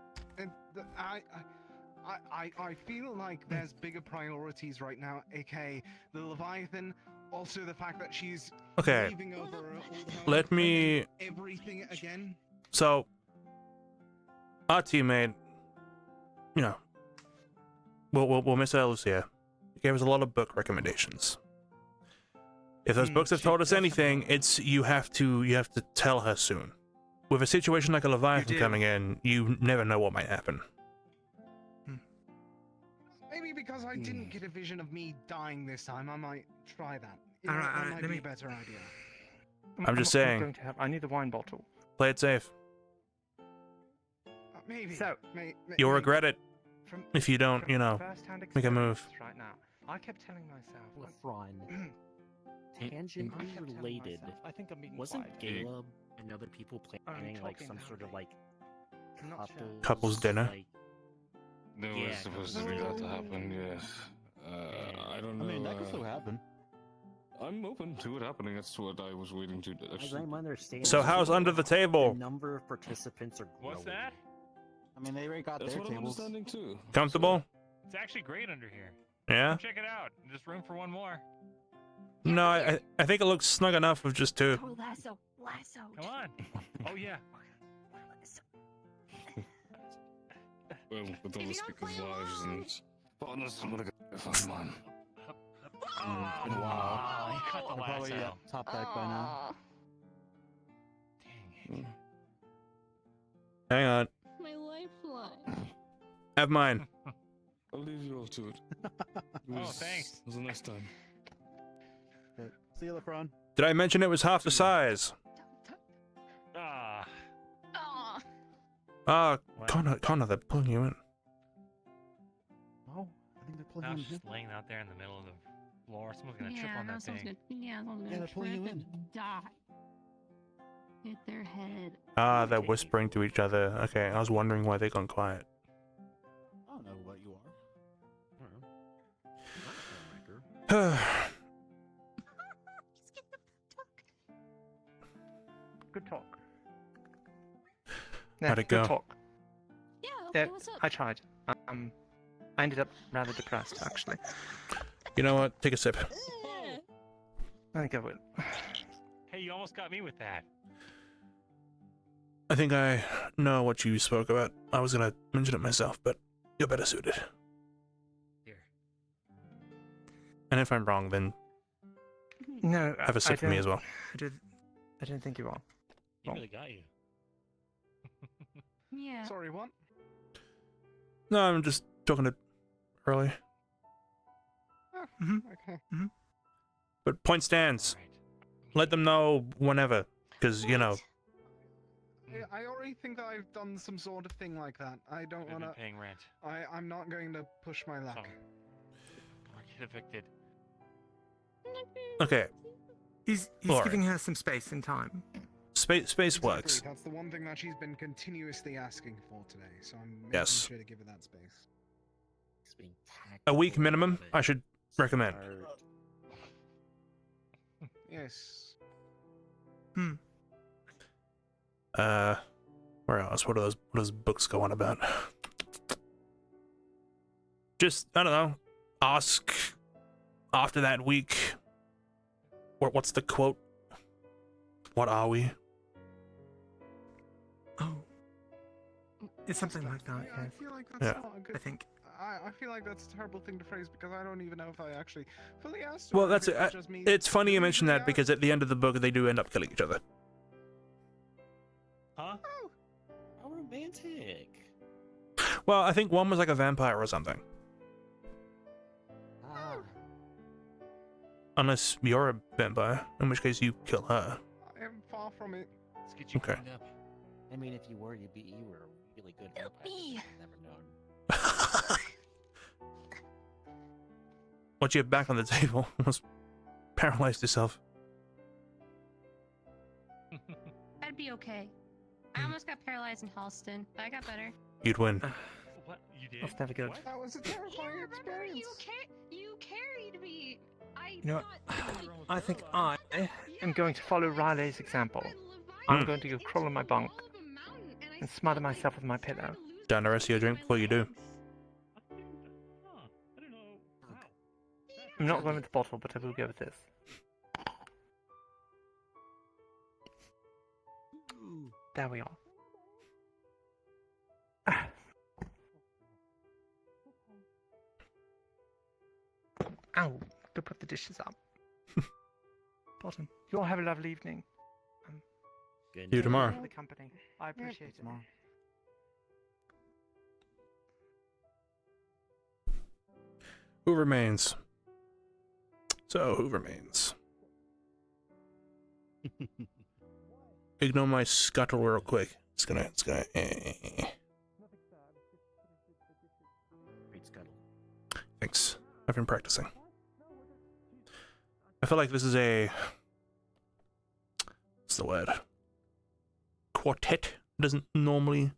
I feel like there's bigger priorities right now, aka the Leviathan, also the fact that she's Okay. leaving over all her Let me. everything again. So, our teammate, you know, well, Miss Lucia gave us a lot of book recommendations. If those books have told us anything, it's you have to tell her soon. With a situation like a Leviathan coming in, you never know what might happen. Maybe because I didn't get a vision of me dying this time, I might try that. All right, that let might be me- a better idea. I'm just saying. going to have, I need the wine bottle. Play it safe. Maybe. So, You'll regret it From- if you don't, you know, first-hand make a move. experience right now, I kept telling myself, LeBron. Tangently related. I think I'm being Wasn't quiet. Caleb and other people planning like talking some sort of like I'm not sure. Couples dinner? Like, There was Yeah, supposed to be that to happen, yes. I don't know. I mean, that could still happen. I'm open to it happening. That's what I was waiting to. my Actually. grandmother stated So how's under the table? The number of participants are growing. What's that? I mean, they already got That's their what I'm tables. understanding too. Comfortable? It's actually great under here. Yeah? Come check it out. There's room for one more. No, I think it looks snug enough with just two. Oh, lasso. Come on. Oh yeah. Well, with all the speakers' wives and partners, I'm gonna go find mine. Wow. He cut the They're probably lasso. at top deck by now. Hang on. My lifeline. Have mine. I'll leave you all to it. Oh, thanks. It was a nice time. Okay. See you, LeBron. Did I mention it was half the size? Ah. Aw. Connor, they're pulling you in. Oh, I think they're pulling I you was in. just laying out there in the middle of the floor. Someone's gonna trip Yeah, on that someone's thing. someone's Yeah, gonna they're pulling trip you and in. die. Hit their head. Ah, they're whispering to each other. Okay, I was wondering why they gone quiet. I don't know what you are. I don't know. Good talk. How'd it good go? talk. Yeah, Yeah, okay, what's up? I tried. I ended up rather depressed, actually. You know what? Take a sip. I think I will. Hey, you almost got me with that. I think I know what you spoke about. I was gonna mention it myself, but you're better suited. Here. And if I'm wrong, then No, have a sip for me as well. I don't think you are. He really got you. Yeah. Sorry, what? No, I'm just talking to early. Okay. But point stands. Let them know whenever, because you know. I already think that I've done some sort of thing like that. I don't We've want been to. paying rent. I'm not going to push my luck. Or get evicted. Okay. He's Alright. giving her some space and time. Space works. Exactly, that's the one thing that she's been continuously asking for today, so I'm making Yes. sure to give her that space. A week minimum, I should recommend. Yes. Where else? What are those books go on about? Just, I don't know, ask after that week. What's the quote? What are we? Oh. It's something like that, I yes. feel like that's Yeah. not a good. I think. I feel like that's a terrible thing to phrase because I don't even know if I actually fully asked. Well, or that's if it. was just me It's funny you really mention that asked. because at the end of the book they do end up killing each other. Huh? How romantic. Well, I think one was like a vampire or something. Ah. Unless you're a vampire, in which case you kill her. I am far from it. Let's get you Okay. cleaned up. I mean, if you were, you were a really good vampire. me. I've never known. Once you're back on the table, almost paralyzed yourself. I'd be okay. I almost got paralyzed in Halston, but I got better. You'd win. What? You did? That's never good. What? That was a terrifying experience. You carried me. You know what? I think I am going to follow Riley's example. I'm going to go crawl in my bunk and smother myself with my pillow. Down the rest of your drink before you do. I'm not going with the bottle, but I will go with this. There we are. Ow! To put the dishes up. Bottom. You all have a lovely evening. Good See you tomorrow. Thank you for the company. I appreciate it. Who remains? So, who remains? Ignore my scuttle real quick. It's gonna. Great scuttle. Thanks. I've been practicing. I feel like this is a. What's the word? Quartet doesn't normally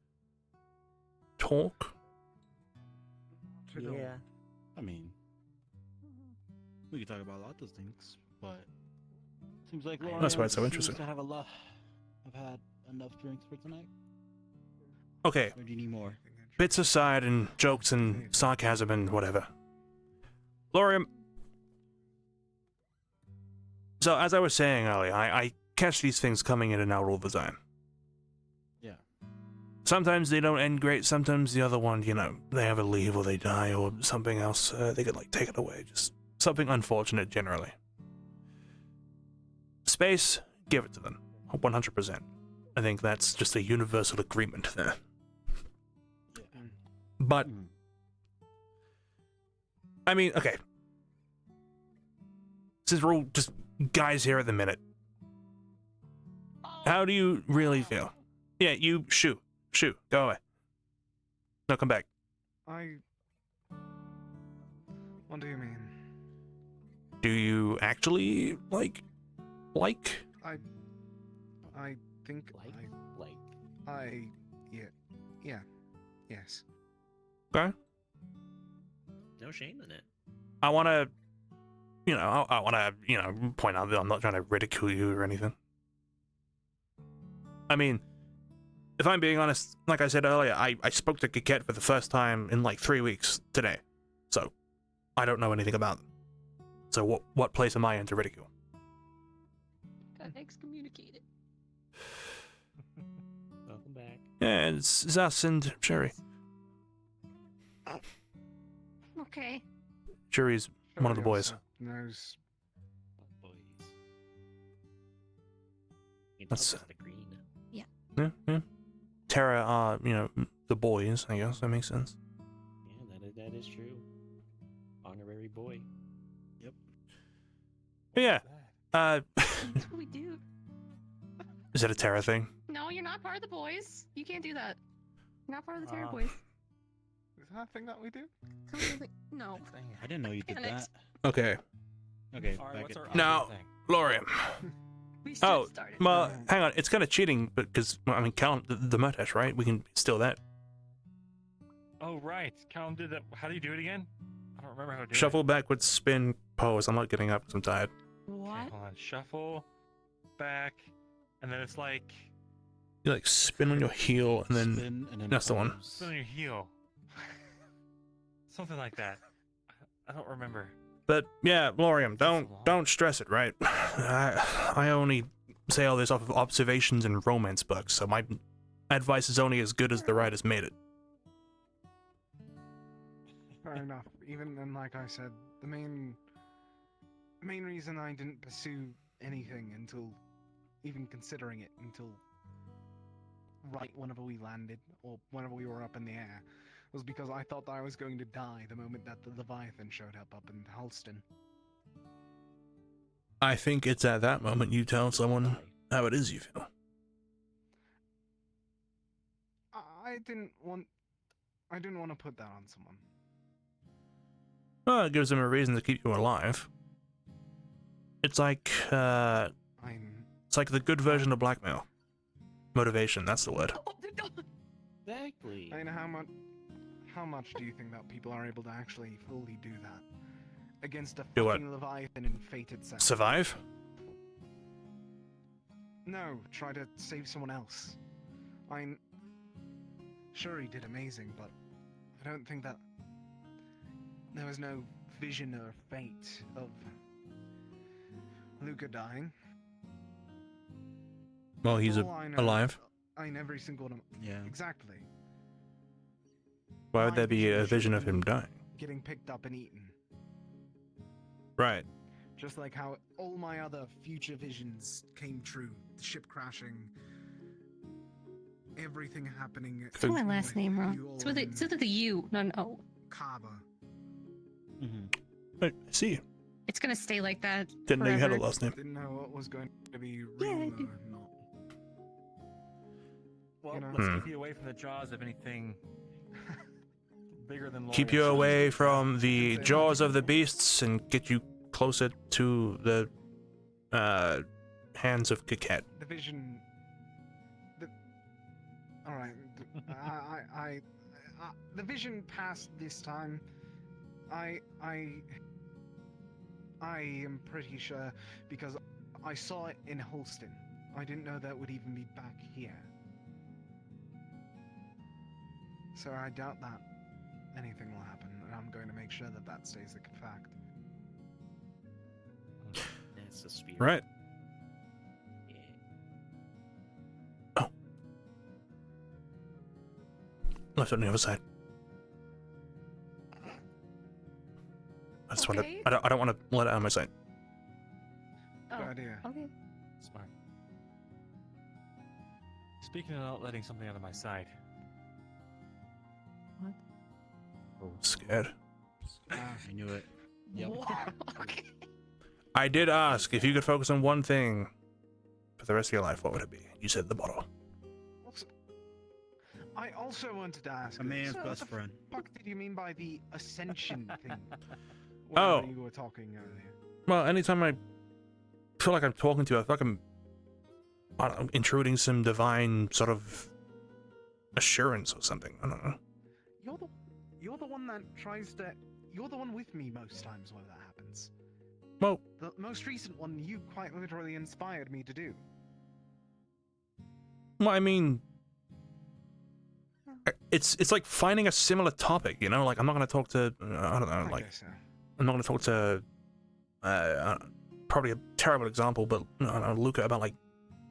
talk. Yeah. I mean, we could talk about a lot of things, but seems like That's why it's so Lauren interesting. seems to have a lot. I've had enough drinks for tonight. Okay. Or do you need more? Bits aside and jokes and sarcasm and whatever. Lorium. So, as I was saying earlier, I catch these things coming in and out all the time. Yeah. Sometimes they don't end great, sometimes the other one, you know, they ever leave or they die or something else, they get, like, taken away. Just something unfortunate, generally. Space, give it to them. 100%. I think that's just a universal agreement there. But, I mean, okay. Since we're all just guys here at the minute, how do you really feel? Yeah, you shoo, go away. No, come back. What do you mean? Do you actually like? I think yes. Okay. No shame in it. I want to, I want to, point out that I'm not trying to ridicule you or anything. I mean, if I'm being honest, like I said earlier, I spoke to Kiket for the first time in like 3 weeks today. So, I don't know anything about them. So what place am I in to ridicule? Got excommunicated. Welcome back. Yeah, it's us and Sherry. Okay. Sherry's one of the boys. knows. Boys. That's the green. Yeah. Yeah. Terra are, the boys, I guess. That makes sense. Yeah, that is true. Honorary boy. Yep. But yeah. That's what we do. Is that a Terra thing? No, you're not part of the boys. You can't do that. You're not part of the Terror Boys. Is that a thing that we do? No. I didn't know you did that. Okay. Okay, Alright, back what's it. our Now, other thing? Lorium. We should Oh, start it. well, hang on. It's kind of cheating, because, count the Murtash, right? We can steal that. Oh, right. Callum did that. How do you do it again? I don't remember how to do Shuffle backwards, spin, pose. I'm not getting up because I'm tired. What? Okay, hold on. Shuffle, back, and then it's like... You like spin on your heel, and then, Spin, and then that's the one. Spin on your heel. Something like that. I don't remember. But yeah, Lorium, don't stress it, right? I only say all this off of observations and romance books, so my advice is only as good as the writers made it. Fair enough. Even then, like I said, the main reason I didn't pursue anything until even considering it until right whenever we landed or whenever we were up in the air was because I thought that I was going to die the moment that the Leviathan showed up in Halston. I think it's at that moment you tell someone how it is you feel. I didn't want to put that on someone. Well, it gives them a reason to keep you alive. It's like, it's like the good version of blackmail. Motivation, that's the word. Exactly. I mean, how much do you think that people are able to actually fully do that against a Do what? fucking Leviathan and fate itself? Survive? No, try to save someone else. I'm sure he did amazing, but I don't think that there was no vision or fate of Luca dying. Well, he's All I know- alive. I mean, every single one. Yeah. Exactly. Why would My there be a should vision have of him been dying? Getting picked up and eaten. Right. Just like how all my other future visions came true. The ship crashing. Everything happening. Spell my last with name wrong. you all It's with a U, not an O. Kaba. I see. It's gonna stay like that. Didn't know you had a forever. last name. Didn't know what was going to be real Yeah, I or do. not. Well, You know? let's keep you away from the jaws of anything bigger than Keep you away from the jaws of the beasts and get you closer to the hands of Kaket. The vision. All right. The vision passed this time. I am pretty sure because I saw it in Holston. I didn't know that would even be back here. So I doubt that anything will happen, and I'm going to make sure that that stays a fact. That's the spirit. Right. Oh. Left on the other side. I just want Okay. to. I don't want to let it out of my sight. Oh, Good idea. okay. Smart. Speaking of not letting something out of my sight. What? Oh, scared. I knew it. Yep. Okay. I did ask if you could focus on one thing for the rest of your life. What would it be? You said the bottle. I also wanted to ask. A man's what best the friend. Fuck did you mean by the ascension thing? Oh. Whenever you were talking earlier. Well, anytime I feel like I'm talking to you, I feel like I'm, I don't know, intruding some divine sort of assurance or something. I don't know. You're the one that tries to. You're the one with me most times when that happens. Well, The most recent one you quite literally inspired me to do. well, I mean, it's like finding a similar topic, you know? Like, I'm not going to talk to, I don't know, like, guess so. I'm not going to talk to, probably a terrible example, but, I don't know, Luca about, like,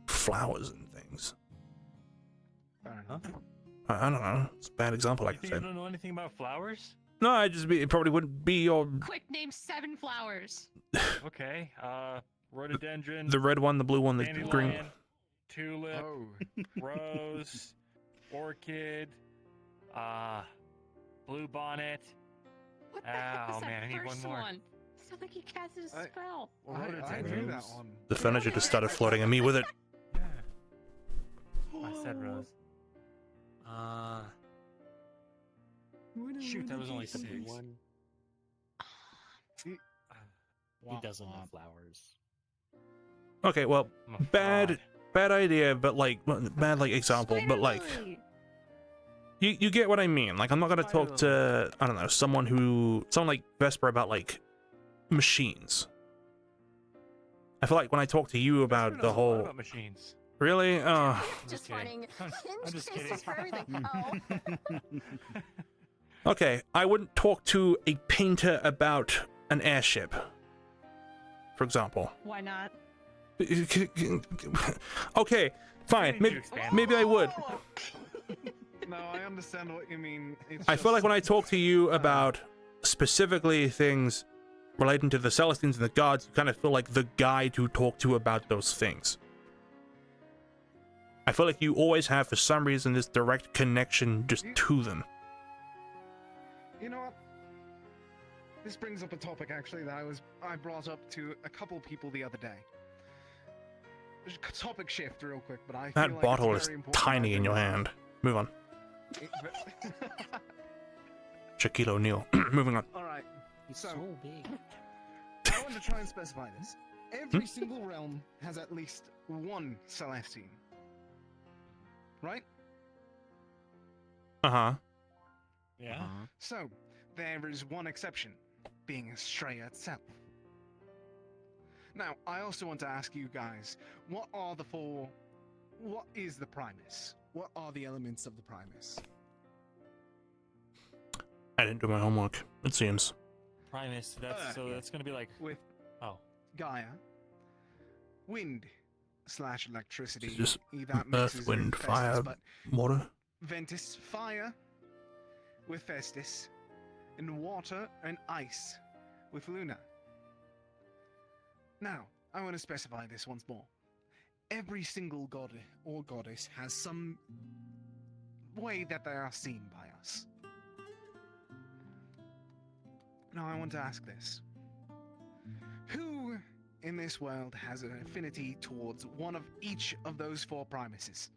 flowers and things. Fair enough. I don't know. It's a bad example, like I You think you said. don't know anything about flowers? No, it probably wouldn't be your, Quick, name 7 flowers. Okay. Rhododendron. The red one, the blue one, the green. Dandelion, tulip, rose, orchid, blue bonnet. What the heck was Oh man, I that need one first more. one? Sounds like you casted a spell. I knew that one. The furniture just started floating at me with it. I said rose. Shoot, that was only 6. He doesn't have flowers. Okay, well, bad idea, but like bad example, but like you get what I mean. Like I'm not gonna talk to I don't know someone like Vesper about like machines. I feel like when I talk to you about the whole about machines. Really, Just finding I'm just kidding. cases for everything. Oh. okay, I wouldn't talk to a painter about an airship, for example. Why not? Okay, fine. Maybe I would. No, I understand what you mean. It's I feel like when I talk to you about specifically things relating to the Celestines and the gods, you kind of feel like the guy to talk to about those things. I feel like you always have, for some reason, this direct connection just to them. You know what? This brings up a topic actually that I brought up to a couple people the other day. Topic shift real quick, but I feel That like bottle it's is very important tiny in your hand. Move on. Shaquille O'Neal. Moving on. All right. He's so big. I want to try and specify this. Every single realm has at least one Celestine. Right? Uh-huh. Yeah. So, there is one exception, being Estrella itself. Now, I also want to ask you guys, what is the Primus? What are the elements of the Primus? I didn't do my homework, it seems. Primus. That's gonna be like with Gaia, wind / electricity. Just that earth, mixes wind, with Festus, fire, but water. Ventus, fire with Festus, and water and ice with Luna. Now, I want to specify this once more. Every single god or goddess has some way that they are seen by us. Now, I want to ask this. Who in this world has an affinity towards one of each of those 4 Primuses?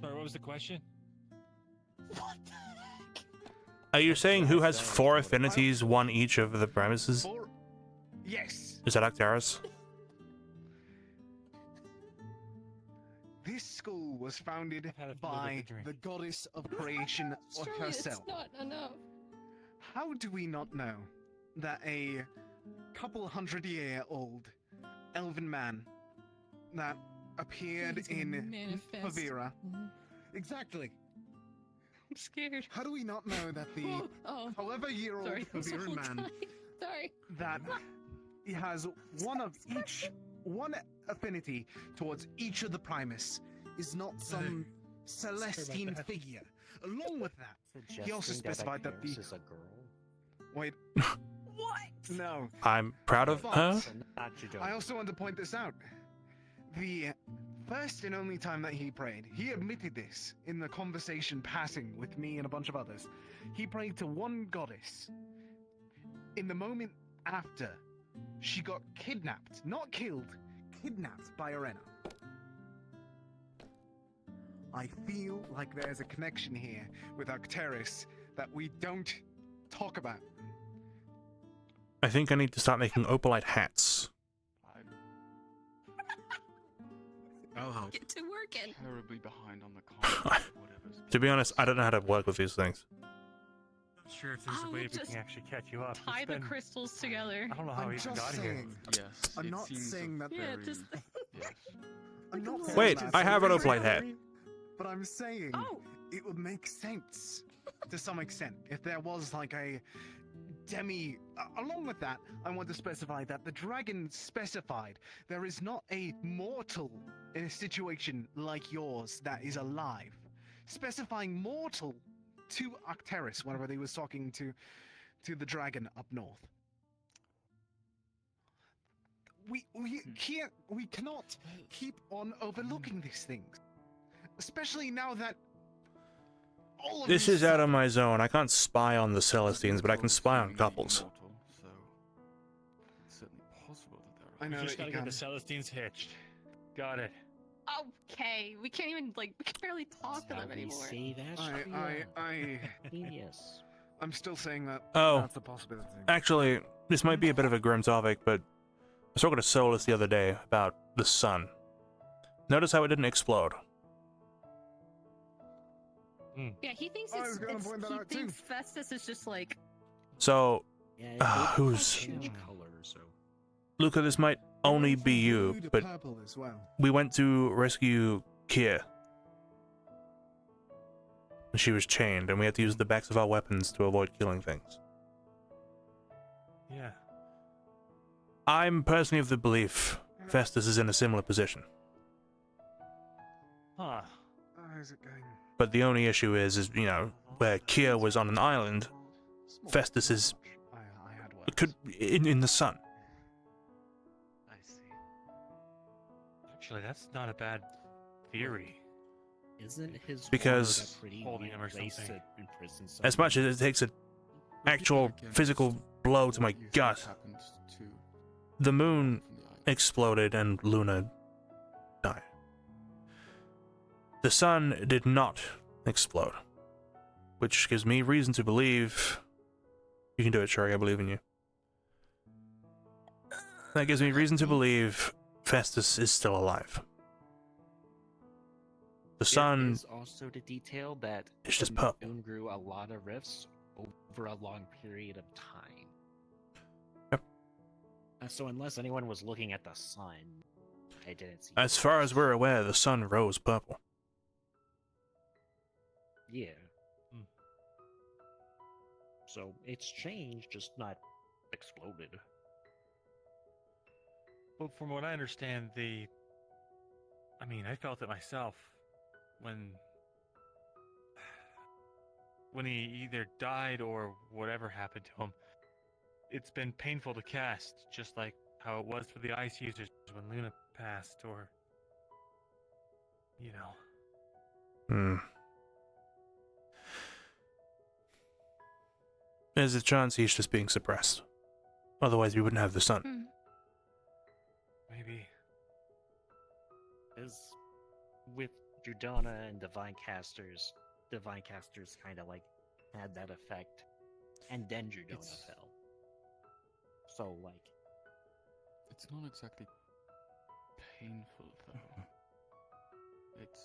Sorry, what was the question? Are you saying who has 4 affinities, one each of the premises? Yes. Is that Actaris? This school was founded by the goddess of creation herself. It's not enough. How do we not know that a couple 100-year-old elven man that appeared in Favira... Exactly. I'm scared. How do we not know that the however-year-old Faviran man Sorry. that he has one affinity towards each of the Primus is not some Celestine figure? Along with that, he also specified that the... is a girl. Wait. What? No. I'm proud of her. I also want to point this out. The first and only time that he prayed, he admitted this in the conversation passing with me and a bunch of others. He prayed to one goddess. In the moment after, she got kidnapped, not killed, kidnapped by Arena. I feel like there's a connection here with Arcturus that we don't talk about. I think I need to start making opalite hats. Oh, get to working. Terribly behind on the comments. To be honest, I don't know how to work with these things. Not sure if there's a way we can actually catch you up. Tie the crystals together. I don't know how we even got here. Yes. I'm not saying that. Yeah, just. Yes. I'm not saying Wait, that. I have an opalite hat. But I'm saying it would make sense to some extent if there was like a demi. Along with that, I want to specify that the dragon specified there is not a mortal in a situation like yours that is alive. Specifying mortal to Arcturus whenever he was talking to to the dragon up north. We cannot keep on overlooking these things, especially now that all of This these is out of my zone. I can't spy on the Celestines, but I can spy on couples. So it's certainly possible that there are. I know We just that gotta you get the Celestines hitched. Got it. Okay, we can't even we can barely talk to them anymore. Genius. I'm still saying that. Oh, That's a possibility. actually, this might be a bit of a grim topic, but I was talking to Solus the other day about the sun. Notice how it didn't explode. Yeah, he thinks I was gonna it's point that he out too. thinks Festus is just like So, Yeah, who's... change color, so. Luca, this might only be you, Blue to but purple as well. we went to rescue Kier. She was chained, and we had to use the backs of our weapons to avoid killing things. Yeah. I'm personally of the belief Festus is in a similar position. Huh. How's it going? But the only issue is you know, where Kier was on an island, Festus is in the sun. I see. Actually, that's not a bad theory. Isn't his Because holding him or something. as much as it takes an actual physical blow to my gut, the moon exploded and Luna died. The sun did not explode, which gives me reason to believe... You can do it, Sherry, I believe in you. That gives me reason to believe Festus is still alive. The sun is also the detail that it's just the purple. moon grew a lot of rifts over a long period of time. Yep. So unless anyone was looking at the sun, I didn't see. As far as we're aware, the sun rose purple. Yeah. So it's changed, just not exploded. But from what I understand, I mean, I felt it myself when he either died or whatever happened to him. It's been painful to cast, just like how it was for the ice users when Luna passed, or you know. There's a chance he's just being suppressed. Otherwise, we wouldn't have the sun. Maybe. As with Jordana and Divine Casters kind of like had that effect, and then Jordana fell. So like, it's not exactly painful though. It's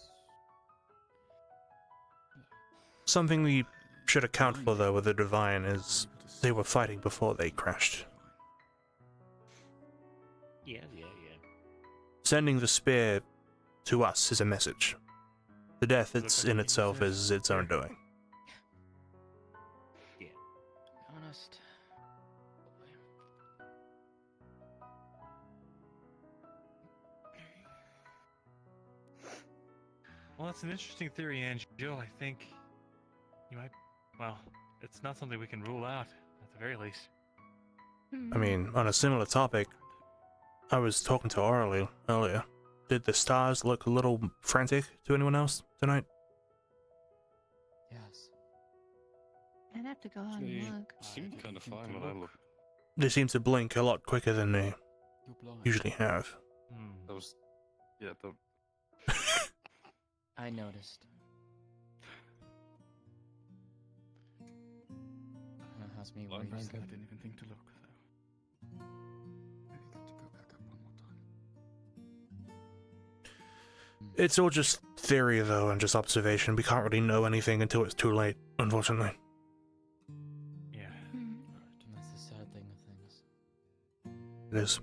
Something we should account for, though, with the Divine is they were fighting before they crashed. yeah. Sending the spear to us is a message. The death in itself is its own doing. Yeah. Honest. Well, that's an interesting theory, Angel. I think you might. Well, it's not something we can rule out, at the very least. I mean, on a similar topic, I was talking to Orly earlier. Did the stars look a little frantic to anyone else tonight? Yes. I'd have to go out and look. Seemed kind of fine when I looked. They seem to blink a lot quicker than they You're blind. usually have. That was, yeah, the I noticed. That has me worried. I didn't even think to look though. Maybe get to go back up one more time. It's all just theory, though, and just observation. We can't really know anything until it's too late, unfortunately. Yeah. And that's the sad thing of things. It is.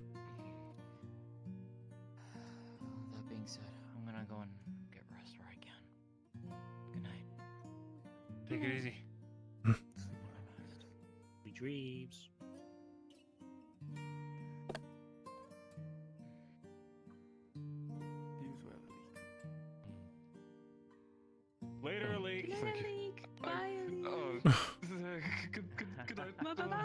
That being said, I'm gonna go and get rest where I can. Good night. Take it easy. Sweet dreams. Use well, Leek. Later, Leek. Good night, Leek. Bye, Leek. Oh, good night. Bye, bye, bye.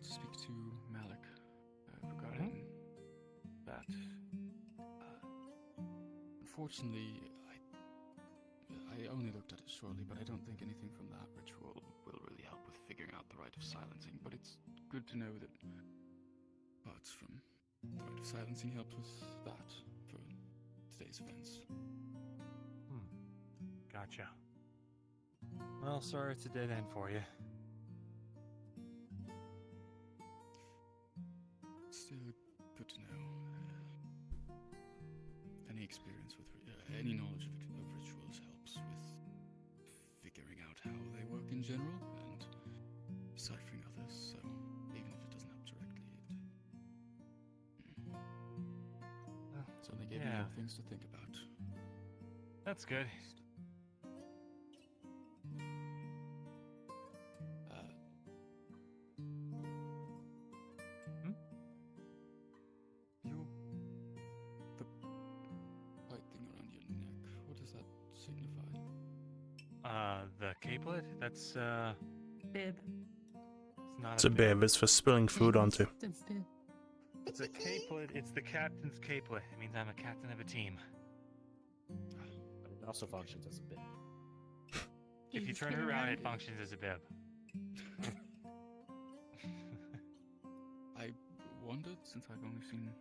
to speak to Malik regarding that. Unfortunately, I only looked at it shortly, but I don't think anything from that ritual will really help with figuring out the rite of silencing. But it's good to know that parts from the rite of silencing helped with that for today's events. Gotcha. Well, sorry it's a dead end for you. Still good to know. Any experience with any knowledge of rituals helps with figuring out how they work in general and deciphering others. So even if it doesn't help directly, it certainly gave me more things to think about. That's good. The capelet? That's, Bib. It's not It's a bib. It's for spilling food onto. It's a capelet. It's the captain's capelet. It means I'm a captain of a team. But it also functions as a bib. If you turn it around, it functions as a bib. I wondered, since I've only seen,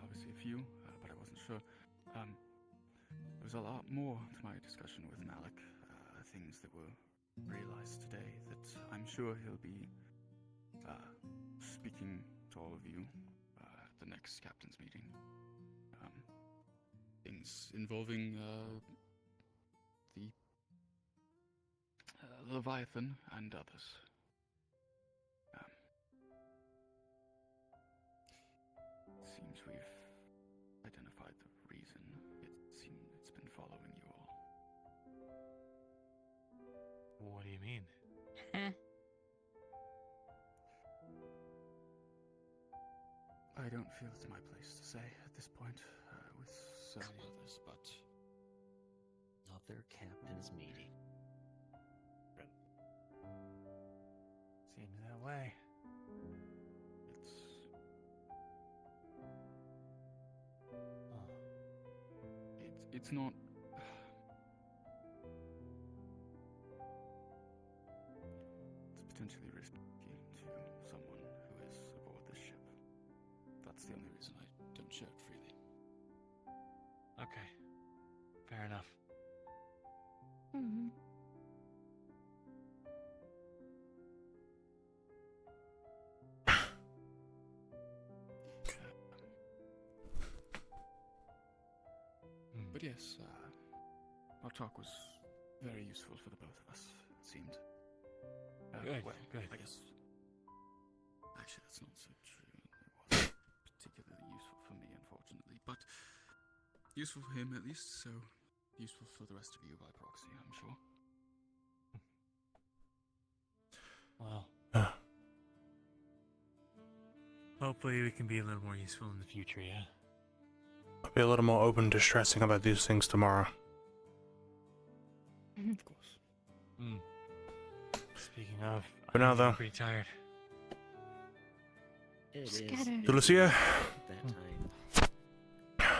obviously, a few, but I wasn't sure. There was a lot more to my discussion with Malik, things that were realized today that I'm sure he'll be speaking to all of you at the next captain's meeting. Things involving the Leviathan and others. Seems we've identified the reason. It's been following you all. What do you mean? I don't feel it's my place to say at this point, with so many others, but... Another captain's meeting. Seems that way. It's not... It's potentially risky to someone who is aboard this ship. That's the only reason I don't share it freely. Okay. Fair enough. But yes, our talk was very useful for the both of us, it seemed. Good, well, good. I guess... Actually, that's not so true. It wasn't particularly useful for me, unfortunately, but useful for him at least, so useful for the rest of you by proxy, I'm sure. Well, hopefully we can be a little more useful in the future, yeah? I'll be a little more open to stressing about these things tomorrow. Of course. Speaking of, For now, though. I'm pretty tired. It is. To Lucia. That time.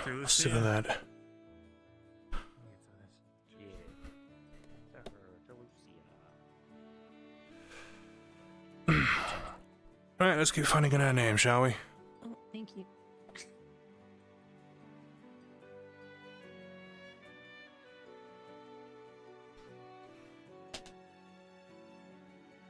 To Sick of that. Alright, let's keep finding our name, shall we? Oh, thank you.